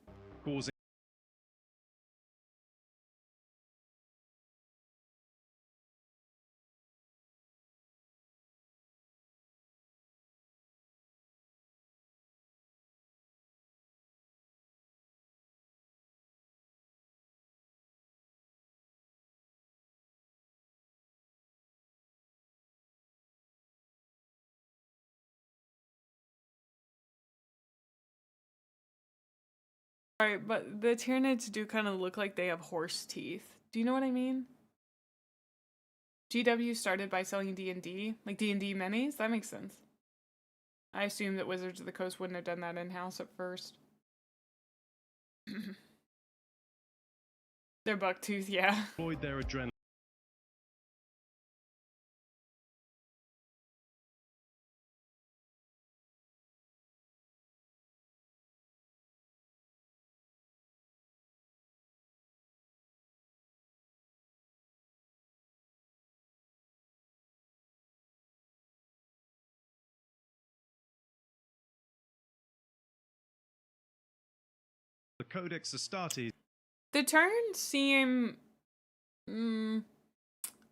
Right, but the Tyranids do kind of look like they have horse teeth. Do you know what I mean? GW started by selling D&D, like D&D minis? That makes sense. I assume that Wizards of the Coast wouldn't have done that in-house at first. They're bucktooth, yeah. Avoid their adrenaline. The Codex Astartes. The turns seem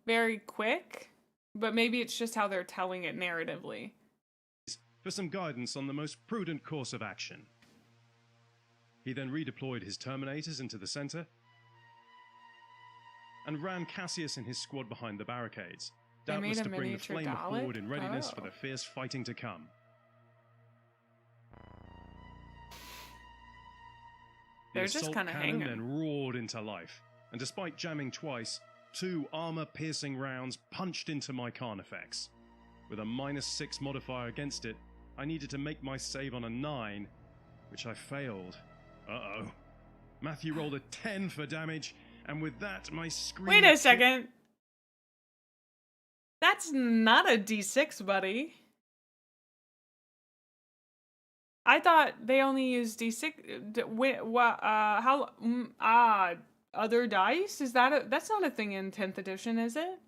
very quick. But maybe it's just how they're telling it narratively. For some guidance on the most prudent course of action. He then redeployed his Terminators into the center and ran Cassius and his squad behind the barricades, They made doubtless a to bring the miniature flame Dalek? forward in readiness for Oh. the fierce fighting to come. They're The just assault kinda cannon hanging. then roared into life, and despite jamming twice, 2 armor-piercing rounds punched into my Carnifex. With a -6 modifier against it, I needed to make my save on a 9, which I failed. Uh-oh. Matthew rolled a 10 for damage, and with that, my screen... Wait a second. That's not a D6, buddy. I thought they only use D6. Other dice? Is that that's not a thing in 10th edition, is it?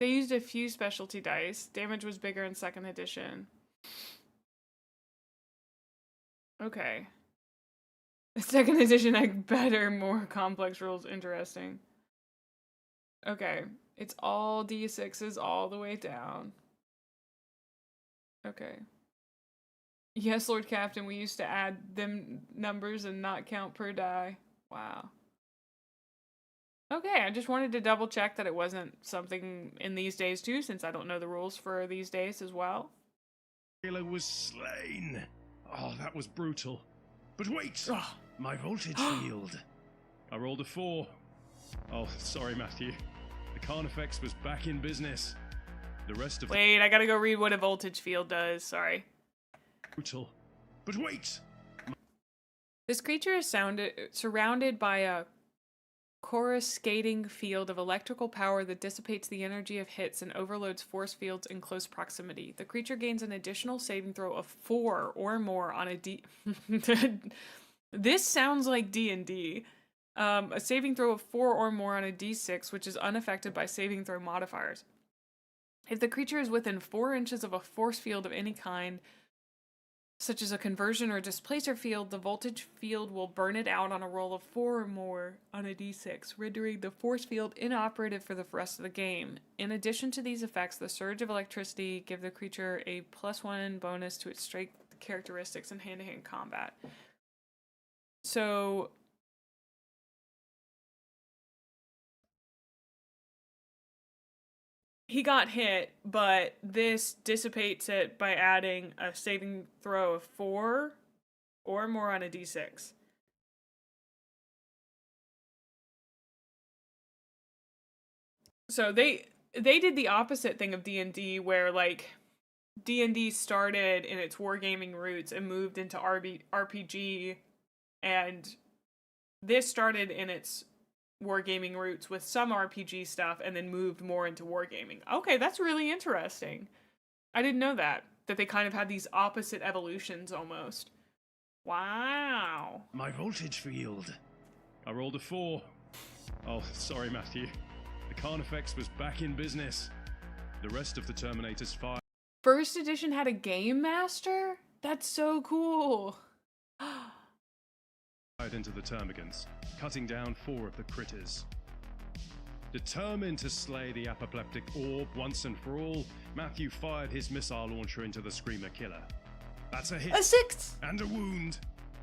They used a few specialty dice. Damage was bigger in 2nd edition. Okay. 2nd edition had better, more complex rules. Interesting. Okay. It's all D6s all the way down. Okay. Yes, Lord Captain, we used to add them numbers and not count per die. Wow. Okay, I just wanted to double check that it wasn't something in these days too, since I don't know the rules for these days as well. Halo was slain. Oh, that was brutal. But wait! My voltage field. I rolled a 4. Oh, sorry, Matthew. The Carnifex was back in business. The rest of Wait, I gotta go read what a voltage field does. Sorry. brutal. But wait! This creature is surrounded by a coruscating field of electrical power that dissipates the energy of hits and overloads force fields in close proximity. The creature gains an additional saving throw of 4 or more on a D... This sounds like D&D. A saving throw of 4 or more on a D6, which is unaffected by saving throw modifiers. If the creature is within 4 inches of a force field of any kind, such as a conversion or displacer field, the voltage field will burn it out on a roll of 4 or more on a d6, rendering the force field inoperative for the rest of the game. In addition to these effects, the surge of electricity give the creature a +1 bonus to its strength characteristics in hand-to-hand combat. So he got hit, but this dissipates it by adding a saving throw of 4 or more on a d6. So they did the opposite thing of D&D, where like D&D started in its wargaming roots and moved into RPG, and this started in its wargaming roots with some RPG stuff and then moved more into wargaming. Okay, that's really interesting. I didn't know that they kind of had these opposite evolutions almost. Wow. My voltage field. I rolled a 4. Oh, sorry, Matthew. The Carnifex was back in business. The rest of the Terminators fired. First edition had a game master? That's so cool. Into the termagants, cutting down 4 of the critters. Determined to slay the apoplectic orb once and for all, Matthew fired his missile launcher into the Screamer Killer. That's a hit. A 6! And a wound.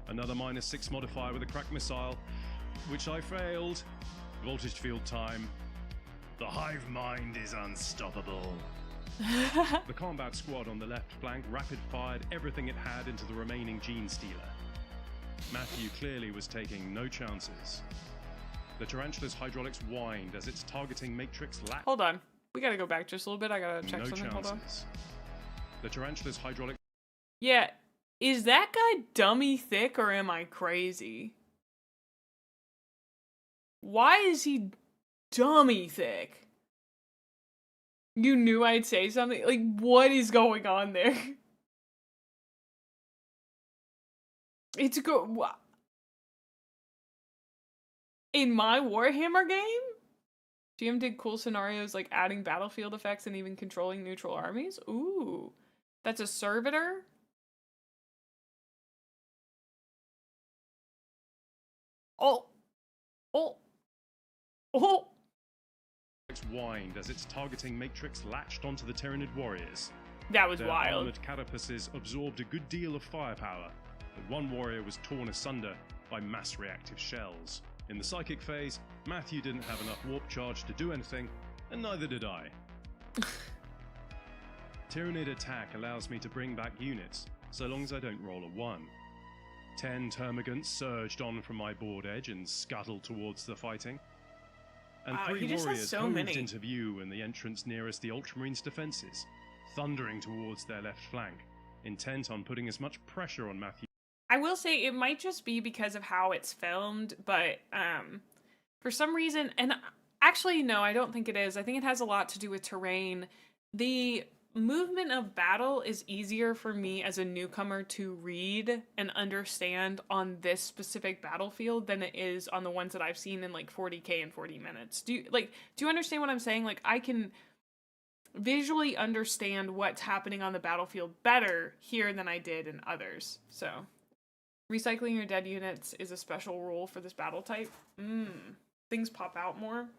Another -6 modifier with a crack missile, which I failed. Voltage field time. The hive mind is unstoppable. The combat squad on the left flank rapid-fired everything it had into the remaining Gene Stealer. Matthew clearly was taking no chances. The Tarantula's hydraulics whined as its targeting matrix lacked. Hold on. We gotta go back just a little bit. I gotta check no something. chances. Hold on. The Tarantula's hydraulic. Yeah. Is that guy dummy thick or am I crazy? Why is he dummy thick? You knew I'd say something? Like, what is going on there? It's good. In my Warhammer game, GM did cool scenarios like adding battlefield effects and even controlling neutral armies. Ooh, that's a servitor. Oh, Oh. Oh. Whined as its targeting matrix latched onto the Tyranid warriors. That was Their wild. armored carapaces absorbed a good deal of firepower, but one warrior was torn asunder by mass reactive shells. In the psychic phase, Matthew didn't have enough warp charge to do anything, and neither did I. Tyranid attack allows me to bring back units, so long as I don't roll a 1. 10 termagants surged on from my board edge and scuttled towards the fighting. And Wow, 3 he just has warriors so hoved many. into view in the entrance nearest the Ultramarines' defences, thundering towards their left flank, intent on putting as much pressure on Matthew. I will say it might just be because of how it's filmed, but for some reason, and actually no, I don't think it is. I think it has a lot to do with terrain. The movement of battle is easier for me as a newcomer to read and understand on this specific battlefield than it is on the ones that I've seen in like 40k and 40 minutes. Do you understand what I'm saying? Like, I can visually understand what's happening on the battlefield better here than I did in others. So recycling your dead units is a special rule for this battle type. Things pop out more.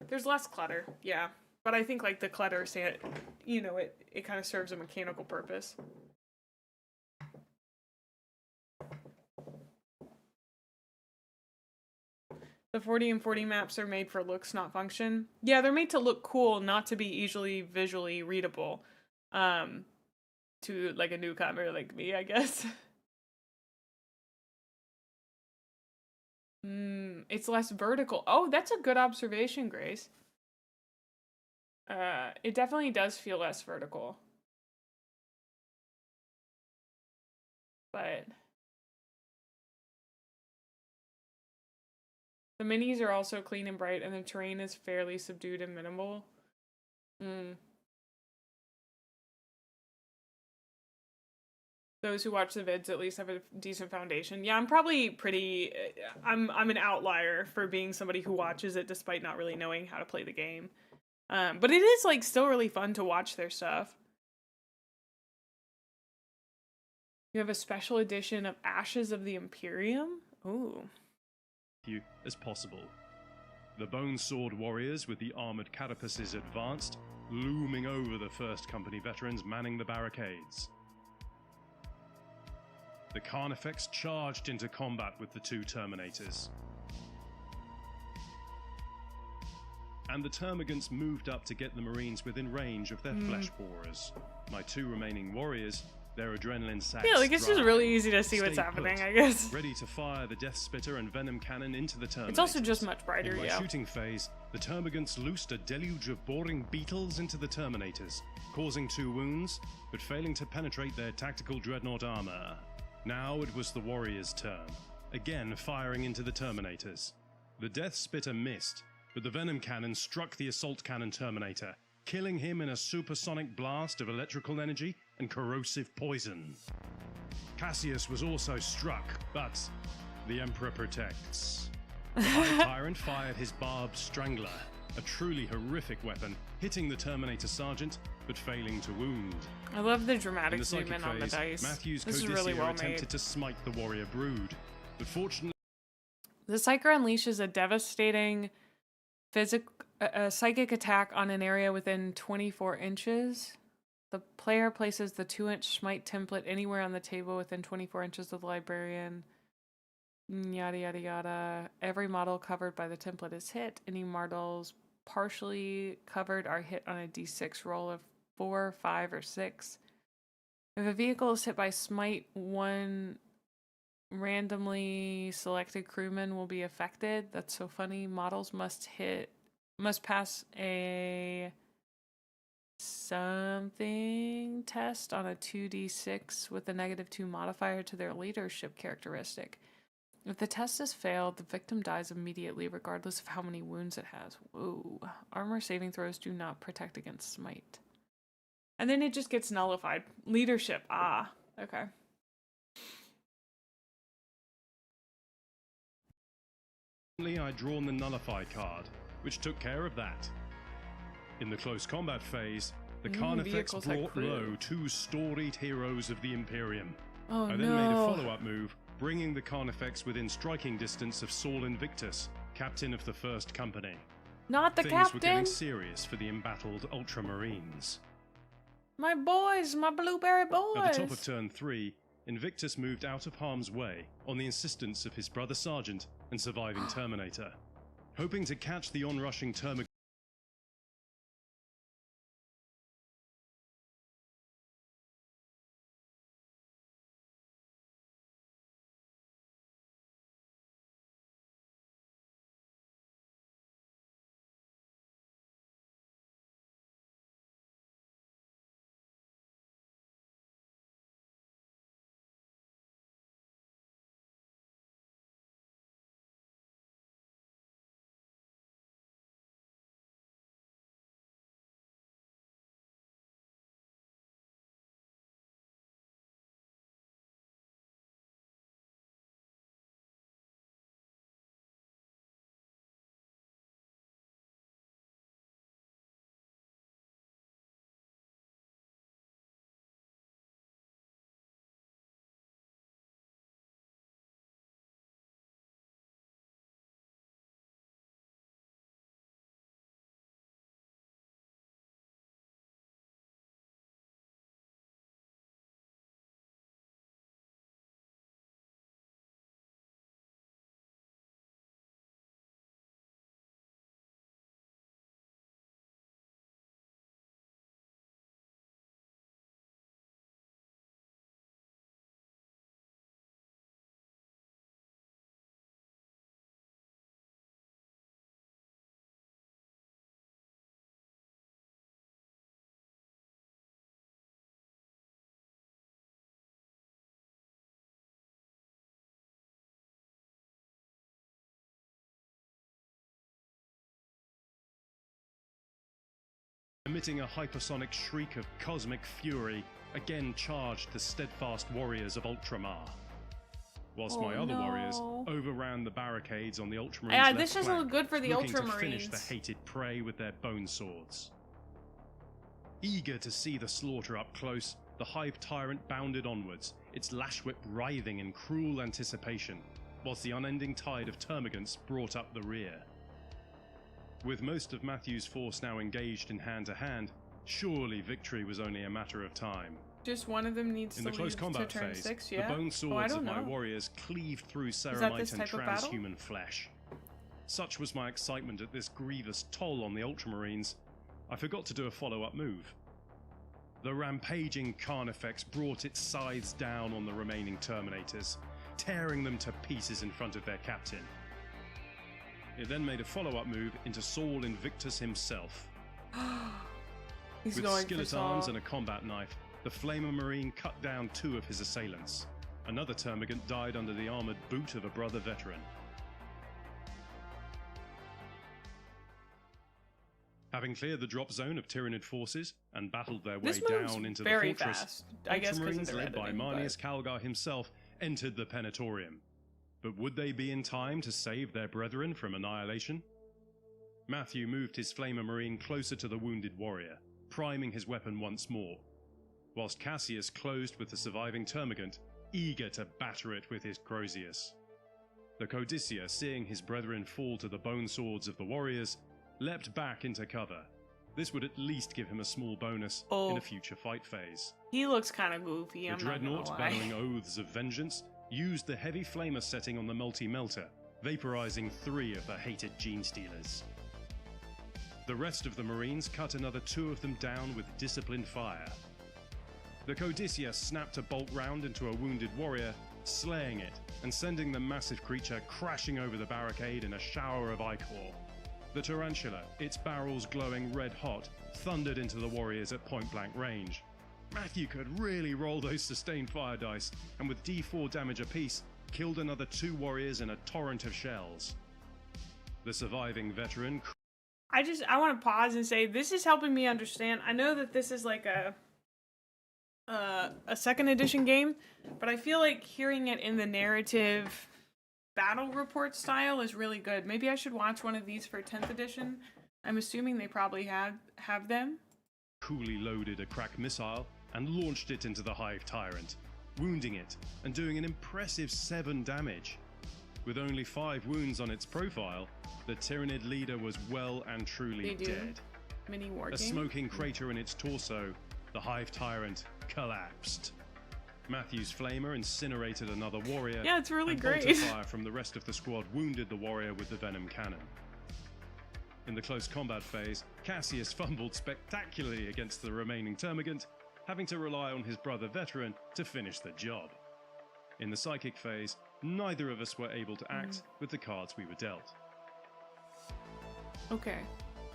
There's less clutter, yeah. But I think like the clutter, you know, it kind of serves a mechanical purpose. The 40 and 40 maps are made for looks, not function. Yeah, they're made to look cool, not to be easily visually readable. To like a newcomer like me, I guess. It's less vertical. Oh, that's a good observation, Grace. It definitely does feel less vertical. But the minis are also clean and bright, and the terrain is fairly subdued and minimal. Those who watch the vids at least have a decent foundation. Yeah, I'm probably pretty... I'm an outlier for being somebody who watches it despite not really knowing how to play the game. But it is, like, still really fun to watch their stuff. You have a special edition of Ashes of the Imperium? Ooh. As possible. The Bone Sword warriors with the armored carapaces advanced, looming over the 1st Company veterans manning the barricades. The Carnifex charged into combat with the 2 Terminators. And the Termagants moved up to get the Marines within range of their flesh borers. My 2 remaining warriors, their adrenaline sacs Yeah, like it's just dry, really easy to see what's stayed happening, put, I guess. ready to fire the Death Spitter and Venom Cannon into the Terminators. It's also just much brighter, In my yeah. shooting phase, the Termagants loosed a deluge of boring beetles into the Terminators, causing 2 wounds, but failing to penetrate their tactical dreadnought armor. Now it was the Warriors' turn, again firing into the Terminators. The Death Spitter missed, but the Venom Cannon struck the Assault Cannon Terminator, killing him in a supersonic blast of electrical energy and corrosive poison. Cassius was also struck, but the Emperor protects. The High Tyrant fired his barbed Strangler, a truly horrific weapon, hitting the Terminator Sergeant, but failing to wound. I love the In dramatic the zoom psychic in on the phase, dice. Matthew's This is Codicea really well attempted made. to smite the Warrior Brood, but fortunately The Psyker unleashes a devastating psychic attack on an area within 24 inches. The player places the 2-inch smite template anywhere on the table within 24 inches of the librarian. Yada yada yada. Every model covered by the template is hit. Any models partially covered are hit on a d6 roll of 4, 5, or 6. If a vehicle is hit by smite, 1 randomly selected crewman will be affected. That's so funny. Models must pass a something test on a 2d6 with a -2 modifier to their leadership characteristic. If the test is failed, the victim dies immediately regardless of how many wounds it has. Whoa. Armor saving throws do not protect against smite. And then it just gets nullified. Leadership. Ah, okay. I'd drawn the Nullify card, which took care of that. In the close combat phase, the Carnifex vehicles had brought crew. low 2 storied heroes of the Imperium. Oh, I then made a no. follow-up move, bringing the Carnifex within striking distance of Saul Invictus, captain of the 1st Company. Not the Things captain. were getting serious for the embattled Ultramarines. My boys, my blueberry boys. At the top of turn 3, Invictus moved out of harm's way on the insistence of his brother Sergeant and surviving Terminator. Hoping to catch the onrushing Terminator, emitting a hypersonic shriek of cosmic fury, again charged the steadfast warriors of Ultramar. Whilst my other warriors overran the barricades on the Ultramarines' Yeah, left this doesn't flank, look good for the looking to finish Ultramarines. the hated prey with their bone swords. Eager to see the slaughter up close, the Hive Tyrant bounded onwards, its lash whip writhing in cruel anticipation, whilst the unending tide of termagants brought up the rear. With most of Matthew's force now engaged in hand-to-hand, surely victory was only a matter of time. Just one of them needs In to the close leave combat to turn phase, 6, yeah? the bone swords of my know. warriors cleaved through that ceramite this and type of battle? transhuman flesh. Such was my excitement at this grievous toll on the Ultramarines, I forgot to do a follow-up move. The rampaging Carnifex brought its scythes down on the remaining Terminators, tearing them to pieces in front of their captain. It then made a follow-up move into Saul Invictus himself. He's With going skillet for Saul. arms and a combat knife, the Flamer Marine cut down 2 of his assailants. Another Termagant died under the armored boot of a brother veteran. Having cleared the drop zone of Tyranid forces and battled their way This moves down into the very fortress, fast. I guess 'cause of Ultramarines their led by editing, Marnius but- Calgar himself entered the Penetorium. But would they be in time to save their brethren from annihilation? Matthew moved his Flamer Marine closer to the wounded warrior, priming his weapon once more, whilst Cassius closed with the surviving Termagant, eager to batter it with his Crozius. The Codicea, seeing his brethren fall to the bone swords of the warriors, leapt back into cover. This would at least give him a small bonus in a future fight phase. He looks kind of goofy, The I'm not gonna Dreadnought, lie. battling oaths of vengeance, used the heavy flamer setting on the multi-melter, vaporizing 3 of the hated Gene Stealers. The rest of the Marines cut another 2 of them down with disciplined fire. The Codicea snapped a bolt round into a wounded warrior, slaying it and sending the massive creature crashing over the barricade in a shower of ichor. The Tarantula, its barrels glowing red hot, thundered into the warriors at point-blank range. Matthew could really roll those sustained fire dice, and with D4 damage apiece, killed another 2 warriors in a torrent of shells. The surviving veteran... I want to pause and say this is helping me understand. I know that this is like a 2nd edition game, but I feel like hearing it in the narrative battle report style is really good. Maybe I should watch one of these for 10th edition. I'm assuming they probably have them. coolly loaded a crack missile and launched it into the Hive Tyrant, wounding it and doing an impressive 7 damage. With only 5 wounds on its profile, the Tyranid leader was well and truly dead. Mini war A game. smoking crater in its torso, the Hive Tyrant collapsed. Matthew's Flamer incinerated another warrior. Yeah, it's really and great. bolt of fire from the rest of the squad wounded the warrior with the Venom Cannon. In the close combat phase, Cassius fumbled spectacularly against the remaining Termagant, having to rely on his brother Veteran to finish the job. In the Psychic phase, neither of us were able to act with the cards we were dealt. Okay.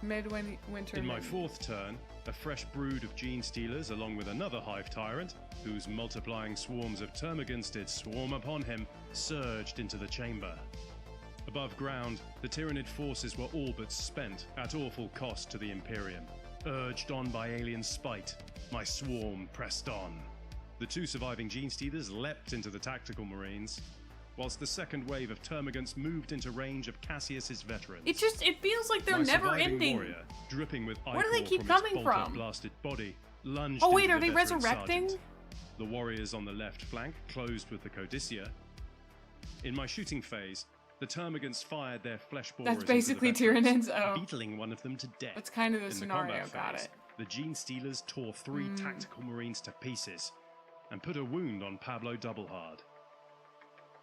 Midwinter. In my 4th turn, a fresh brood of Gene Stealers along with another Hive Tyrant, whose multiplying swarms of Termagants did swarm upon him, surged into the chamber. Above ground, the Tyranid forces were all but spent, at awful cost to the Imperium. Urged on by alien spite, my swarm pressed on. The 2 surviving Gene Stealers leapt into the Tactical Marines, whilst the second wave of Termagants moved into range of Cassius's veterans. It feels like they're My never surviving ending. warrior, dripping with Where do they ichor keep from coming its bolter from? blasted body, lunged Oh wait, into are the they veteran resurrecting? sergeant. The warriors on the left flank closed with the Codicia. In my shooting phase, the Termagants fired their flesh borers That's basically into the veterans, Tyranids. Oh. beetling one of them to death. That's kind of the In scenario. combat Got phase, it. The Gene Stealers tore 3 Tactical Marines to pieces and put a wound on Pablo Doublehard.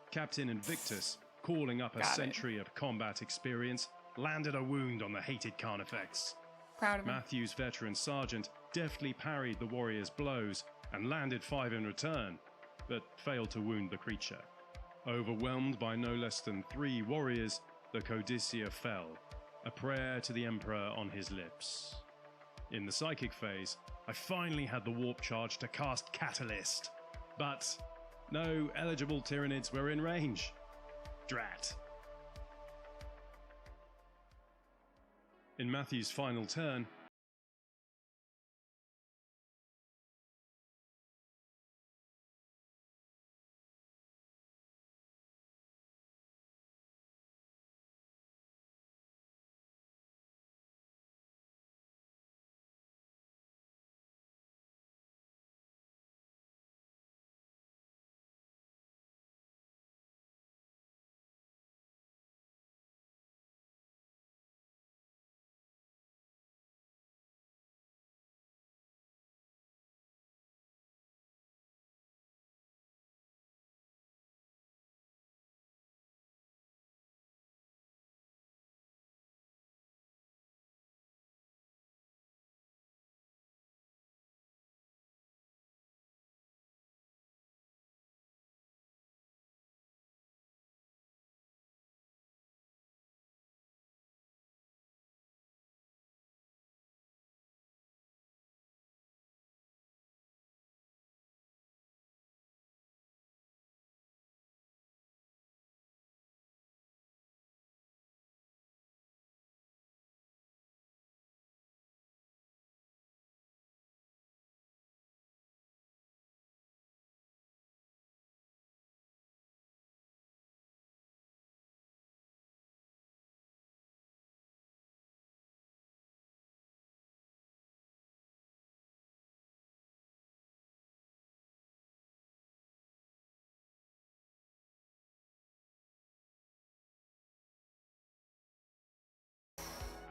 Captain Invictus, calling up a Got it. century of combat experience, landed a wound on the hated Carnifex. Proud of him. Matthew's veteran sergeant deftly parried the warrior's blows and landed 5 in return, but failed to wound the creature. Overwhelmed by no less than 3 warriors, the Codicia fell, a prayer to the Emperor on his lips. In the Psychic phase, I finally had the warp charge to cast Catalyst, but no eligible Tyranids were in range. Drat. In Matthew's final turn,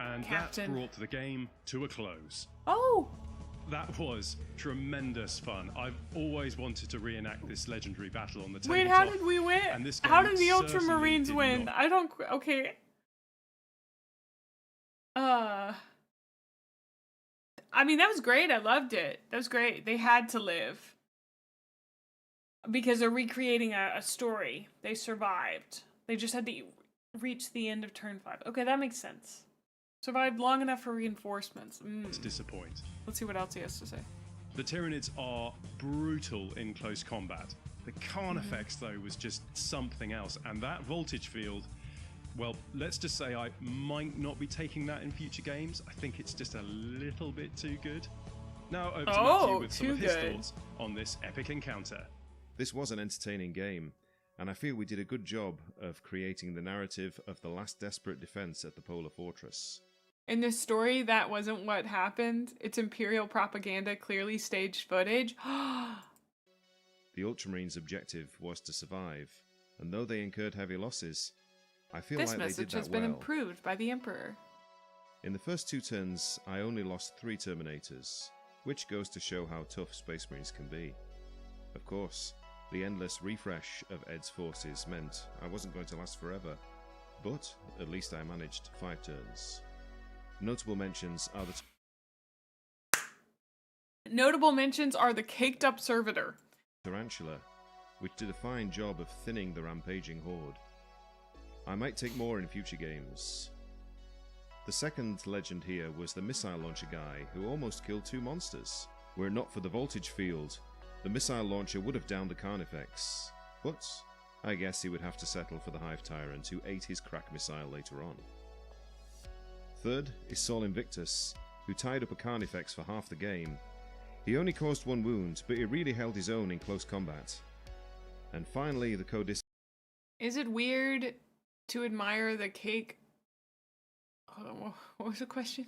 and Captain. that brought the game to a close. Oh! That was tremendous fun. I've always wanted to reenact this legendary battle on the tabletop. Wait, how did we win? And this How game did the certainly Ultramarines did win? not. I don't. Okay. I mean, that was great. I loved it. That was great. They had to live. Because they're recreating a story. They survived. They just had to reach the end of turn 5. Okay, that makes sense. Survived long enough for reinforcements. To disappoint. Let's see what else he has to say. The Tyranids are brutal in close combat. The Carnifex, though, was just something else. And that voltage field, well, let's just say I might not be taking that in future games. I think it's just a little bit too good. Now over to Matthew with some of his thoughts on this epic encounter. This was an entertaining game, and I feel we did a good job of creating the narrative of the last desperate defense at the Polar Fortress. In this story, that wasn't what happened. It's Imperial propaganda, clearly staged footage. The Ultramarines' objective was to survive, and though they incurred heavy losses, I feel This like they did message that has been well. improved by the Emperor. In the first 2 turns, I only lost 3 Terminators, which goes to show how tough Space Marines can be. Of course, the endless refresh of Ed's forces meant I wasn't going to last forever, but at least I managed 5 turns. Notable mentions are the caked up servitor. Tarantula, which did a fine job of thinning the rampaging horde. I might take more in future games. The second legend here was the missile launcher guy who almost killed 2 monsters. Were it not for the voltage field, the missile launcher would have downed the Carnifex, but I guess he would have to settle for the Hive Tyrant who ate his crack missile later on. Third is Saul Invictus, who tied up a Carnifex for half the game. He only caused 1 wound, but he really held his own in close combat. And finally, the Codis. Is it weird to admire the cake? Hold on, what was the question?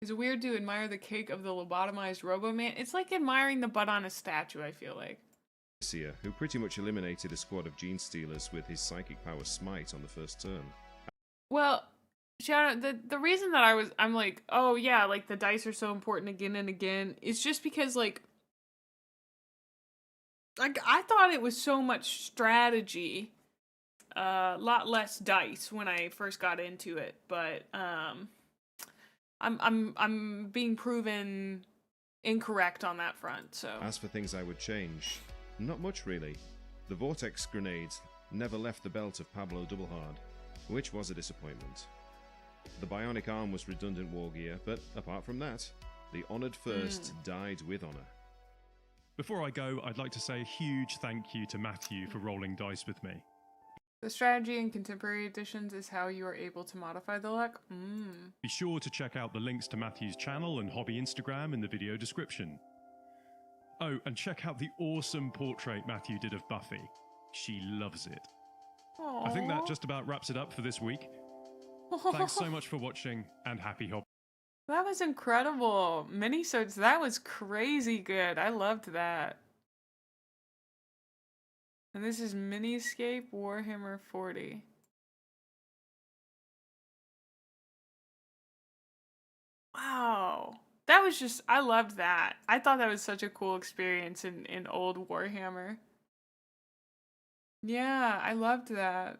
Is it weird to admire the cake of the lobotomized Robo-Man? It's like admiring the butt on a statue, I feel like. Who pretty much eliminated a squad of Gene Stealers with his Psychic Power Smite on the first turn. Well, Shanna, the reason that I'm like, oh yeah, like the dice are so important again and again, is just because like I thought it was so much strategy, a lot less dice when I first got into it, but I'm being proven incorrect on that front. So as for things I would change, not much really. The Vortex grenade never left the belt of Pablo Doublehard, which was a disappointment. The bionic arm was redundant war gear, but apart from that, the Honored First died with honor. Before I go, I'd like to say a huge thank you to Matthew for rolling dice with me. the strategy in contemporary editions is how you are able to modify the luck. Be sure to check out the links to Matthew's channel and hobby Instagram in the video description. Oh, and check out the awesome portrait Matthew did of Buffy. She loves it. Aww. I think that just about wraps it up for this week. Thanks so much for watching, and happy hobby. That was incredible. Minisodes, that was crazy good. I loved that. And this is Miniscape Warhammer 40. Wow. That was just, I loved that. I thought that was such a cool experience in old Warhammer. Yeah, I loved that.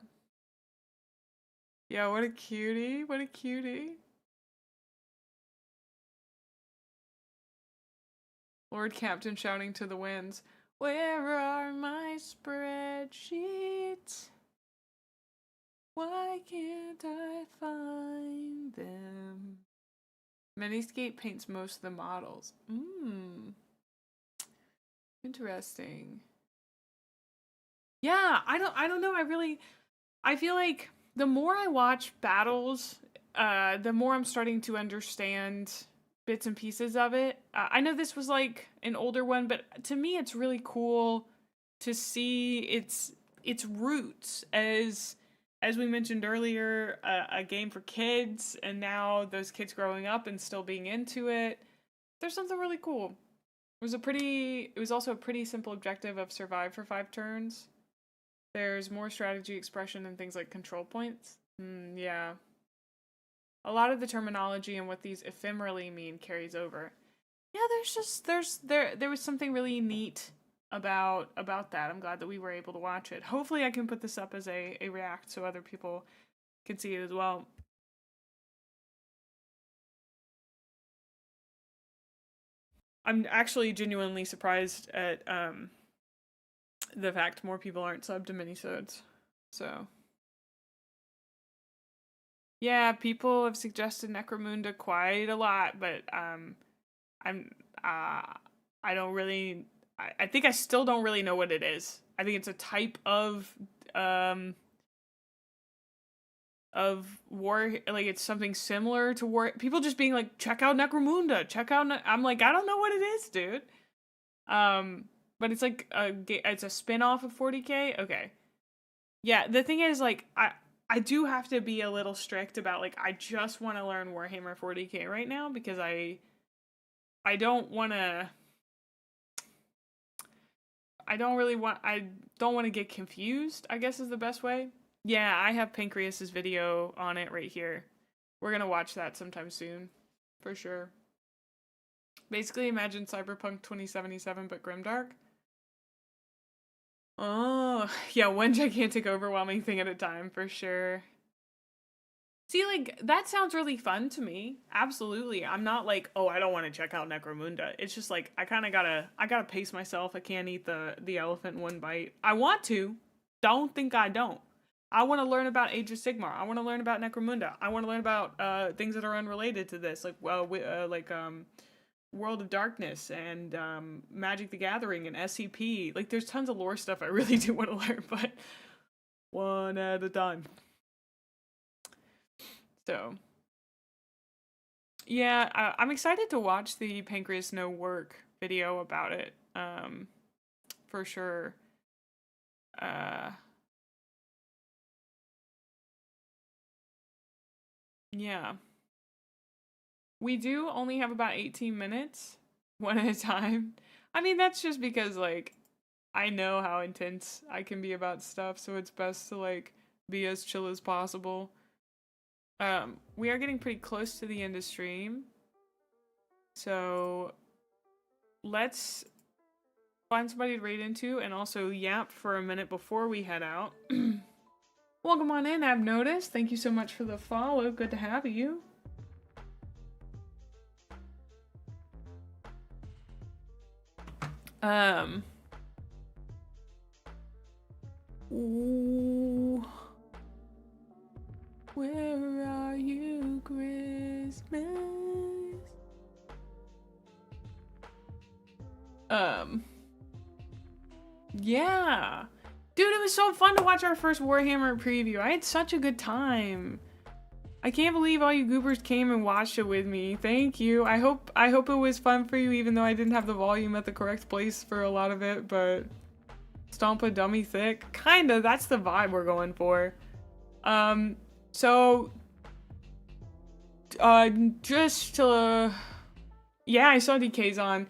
Yeah, what a cutie. What a cutie. Lord Captain shouting to the winds, "Where are my spreadsheets? Why can't I find them?" Miniscape paints most of the models. Interesting. Yeah, I don't know. I feel like the more I watch battles, the more I'm starting to understand bits and pieces of it. I know this was like an older one, but to me it's really cool to see its roots as we mentioned earlier, a game for kids, and now those kids growing up and still being into it. There's something really cool. It was also a pretty simple objective of survive for 5 turns. There's more strategy expression and things like control points. Yeah. A lot of the terminology and what these ephemerally mean carries over. Yeah, there was something really neat about that. I'm glad that we were able to watch it. Hopefully I can put this up as a react so other people can see it as well. I'm actually genuinely surprised at the fact more people aren't subbed to minisodes. So yeah, people have suggested Necromunda quite a lot, but I don't really. I think I still don't really know what it is. I think it's a type of war, like it's something similar to war. People just being like, check out Necromunda, check out. I'm like, I don't know what it is, dude. But it's like it's a spin-off of 40K. Okay, yeah. The thing is, like, I do have to be a little strict about, like, I just want to learn Warhammer 40K right now because I don't want to I don't want to get confused, I guess is the best way. Yeah, I have Pancreas's video on it right here. We're gonna watch that sometime soon, for sure. Basically, imagine Cyberpunk 2077, but grimdark. Oh, yeah, one gigantic overwhelming thing at a time, for sure. See, like, that sounds really fun to me. Absolutely. I'm not like, oh, I don't want to check out Necromunda. It's just like, I gotta pace myself. I can't eat the elephant in one bite. I want to. Don't think I don't. I want to learn about Age of Sigmar. I want to learn about Necromunda. I want to learn about things that are unrelated to this, like World of Darkness and Magic the Gathering and SCP. Like, there's tons of lore stuff I really do want to learn, but one at a time. So, yeah, I'm excited to watch the Pancreas No Work video about it, for sure. Yeah. We do only have about 18 minutes, one at a time. I mean, that's just because, like, I know how intense I can be about stuff, so it's best to, like, be as chill as possible. We are getting pretty close to the end of stream, so let's find somebody to raid into and also yap for a minute before we head out. Welcome on in, I've noticed. Thank you so much for the follow. Good to have you. Ooh. Where are you, Christmas? Yeah. Dude, it was so fun to watch our first Warhammer preview. I had such a good time. I can't believe all you goobers came and watched it with me. Thank you. I hope it was fun for you, even though I didn't have the volume at the correct place for a lot of it, but stomp a dummy thick. Kinda, that's the vibe we're going for. So, yeah, I saw DK's on.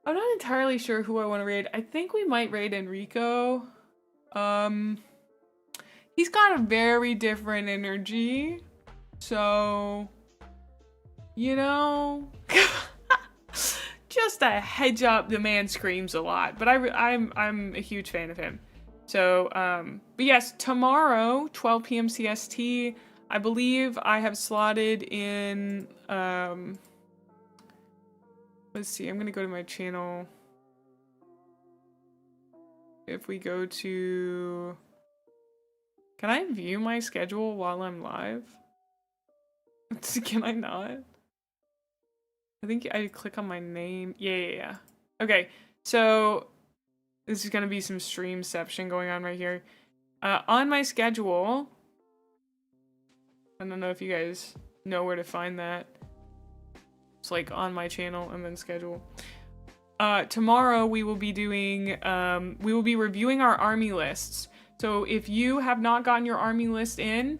I'm not entirely sure who I want to raid. I think we might raid Enrico. He's got a very different energy, so, you know, just a heads up, the man screams a lot, but I'm a huge fan of him. So, but yes, tomorrow, 12 p.m. CST, I believe I have slotted in, let's see, I'm gonna go to my channel. If we go to, can I view my schedule while I'm live? Can I not? I think I click on my name. Yeah. Okay, so this is gonna be some streamception going on right here. On my schedule, I don't know if you guys know where to find that. It's like on my channel and then schedule. Tomorrow we will be doing, we will be reviewing our army lists. So if you have not gotten your army list in,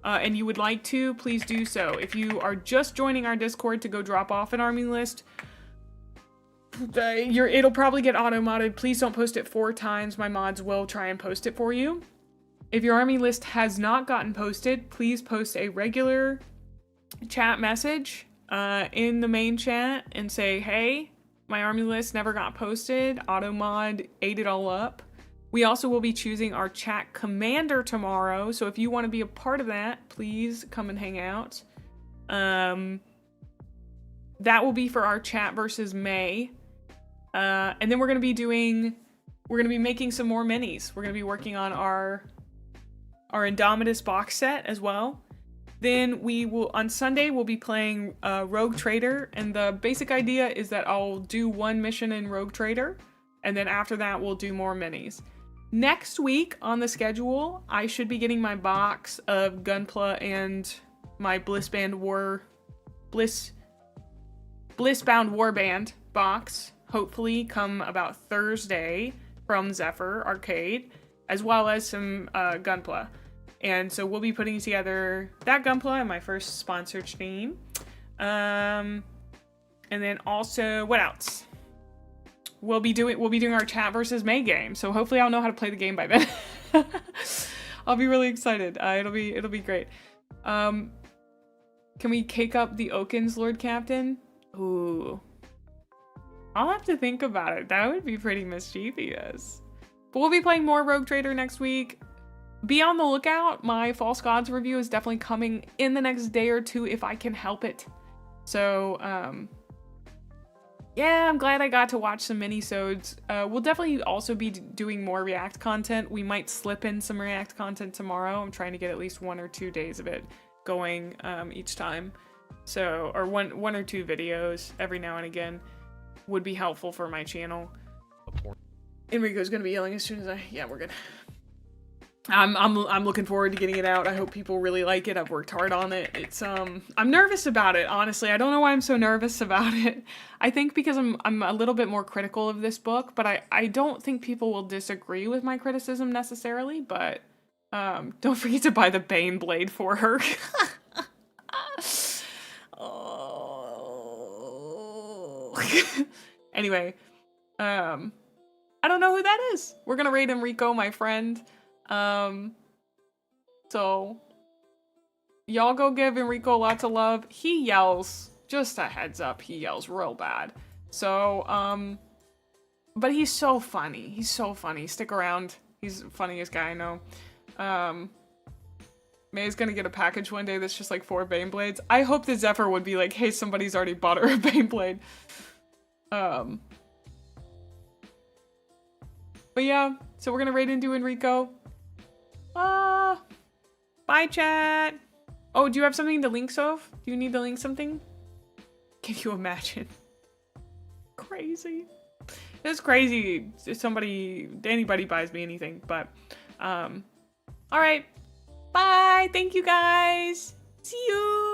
and you would like to, please do so. If you are just joining our Discord to go drop off an army list, it'll probably get auto-modded. Please don't post it 4 times. My mods will try and post it for you. If your army list has not gotten posted, please post a regular chat message in the main chat and say, hey, my army list never got posted. Auto-mod ate it all up. We also will be choosing our chat commander tomorrow, so if you want to be a part of that, please come and hang out. That will be for our chat versus May. And then we're going to be making some more minis. We're going to be working on our Indomitus box set as well. Then on Sunday, we'll be playing Rogue Trader, and the basic idea is that I'll do one mission in Rogue Trader, and then after that, we'll do more minis. Next week on the schedule, I should be getting my box of Gunpla and my Blissbound Warband box, hopefully come about Thursday from Zephyr Arcade, as well as some Gunpla. And so we'll be putting together that Gunpla and my first sponsored stream. And And then also, what else? We'll be doing our chat versus May game. So hopefully I'll know how to play the game by then. I'll be really excited. It'll be great. Can we cake up the Okins, Lord Captain? Ooh. I'll have to think about it. That would be pretty mischievous. But we'll be playing more Rogue Trader next week. Be on the lookout. My False Gods review is definitely coming in the next day or two if I can help it. So, yeah, I'm glad I got to watch some mini-sodes. We'll definitely also be doing more React content. We might slip in some React content tomorrow. I'm trying to get at least 1 or 2 days of it going each time. So, or one or 2 videos every now and again would be helpful for my channel. Enrico's gonna be yelling as soon as yeah, we're good. I'm looking forward to getting it out. I hope people really like it. I've worked hard on it. It's I'm nervous about it, honestly. I don't know why I'm so nervous about it. I think because I'm a little bit more critical of this book, but I don't think people will disagree with my criticism necessarily, but don't forget to buy the Bane blade for her. Oh. Anyway, I don't know who that is. We're gonna raid Enrico, my friend. So y'all go give Enrico lots of love. He yells, just a heads up, he yells real bad. So, but he's so funny. He's so funny. Stick around. He's the funniest guy I know. May's gonna get a package one day that's just like 4 Bane Blades. I hope that Zephyr would be like, hey, somebody's already bought her a Bane Blade. But yeah, so we're gonna raid into Enrico. Bye, chat. Oh, do you have something to link, Soph? Do you need to link something? Can you imagine? Crazy. It's crazy if anybody buys me anything, but, all right. Bye. Thank you, guys. See you.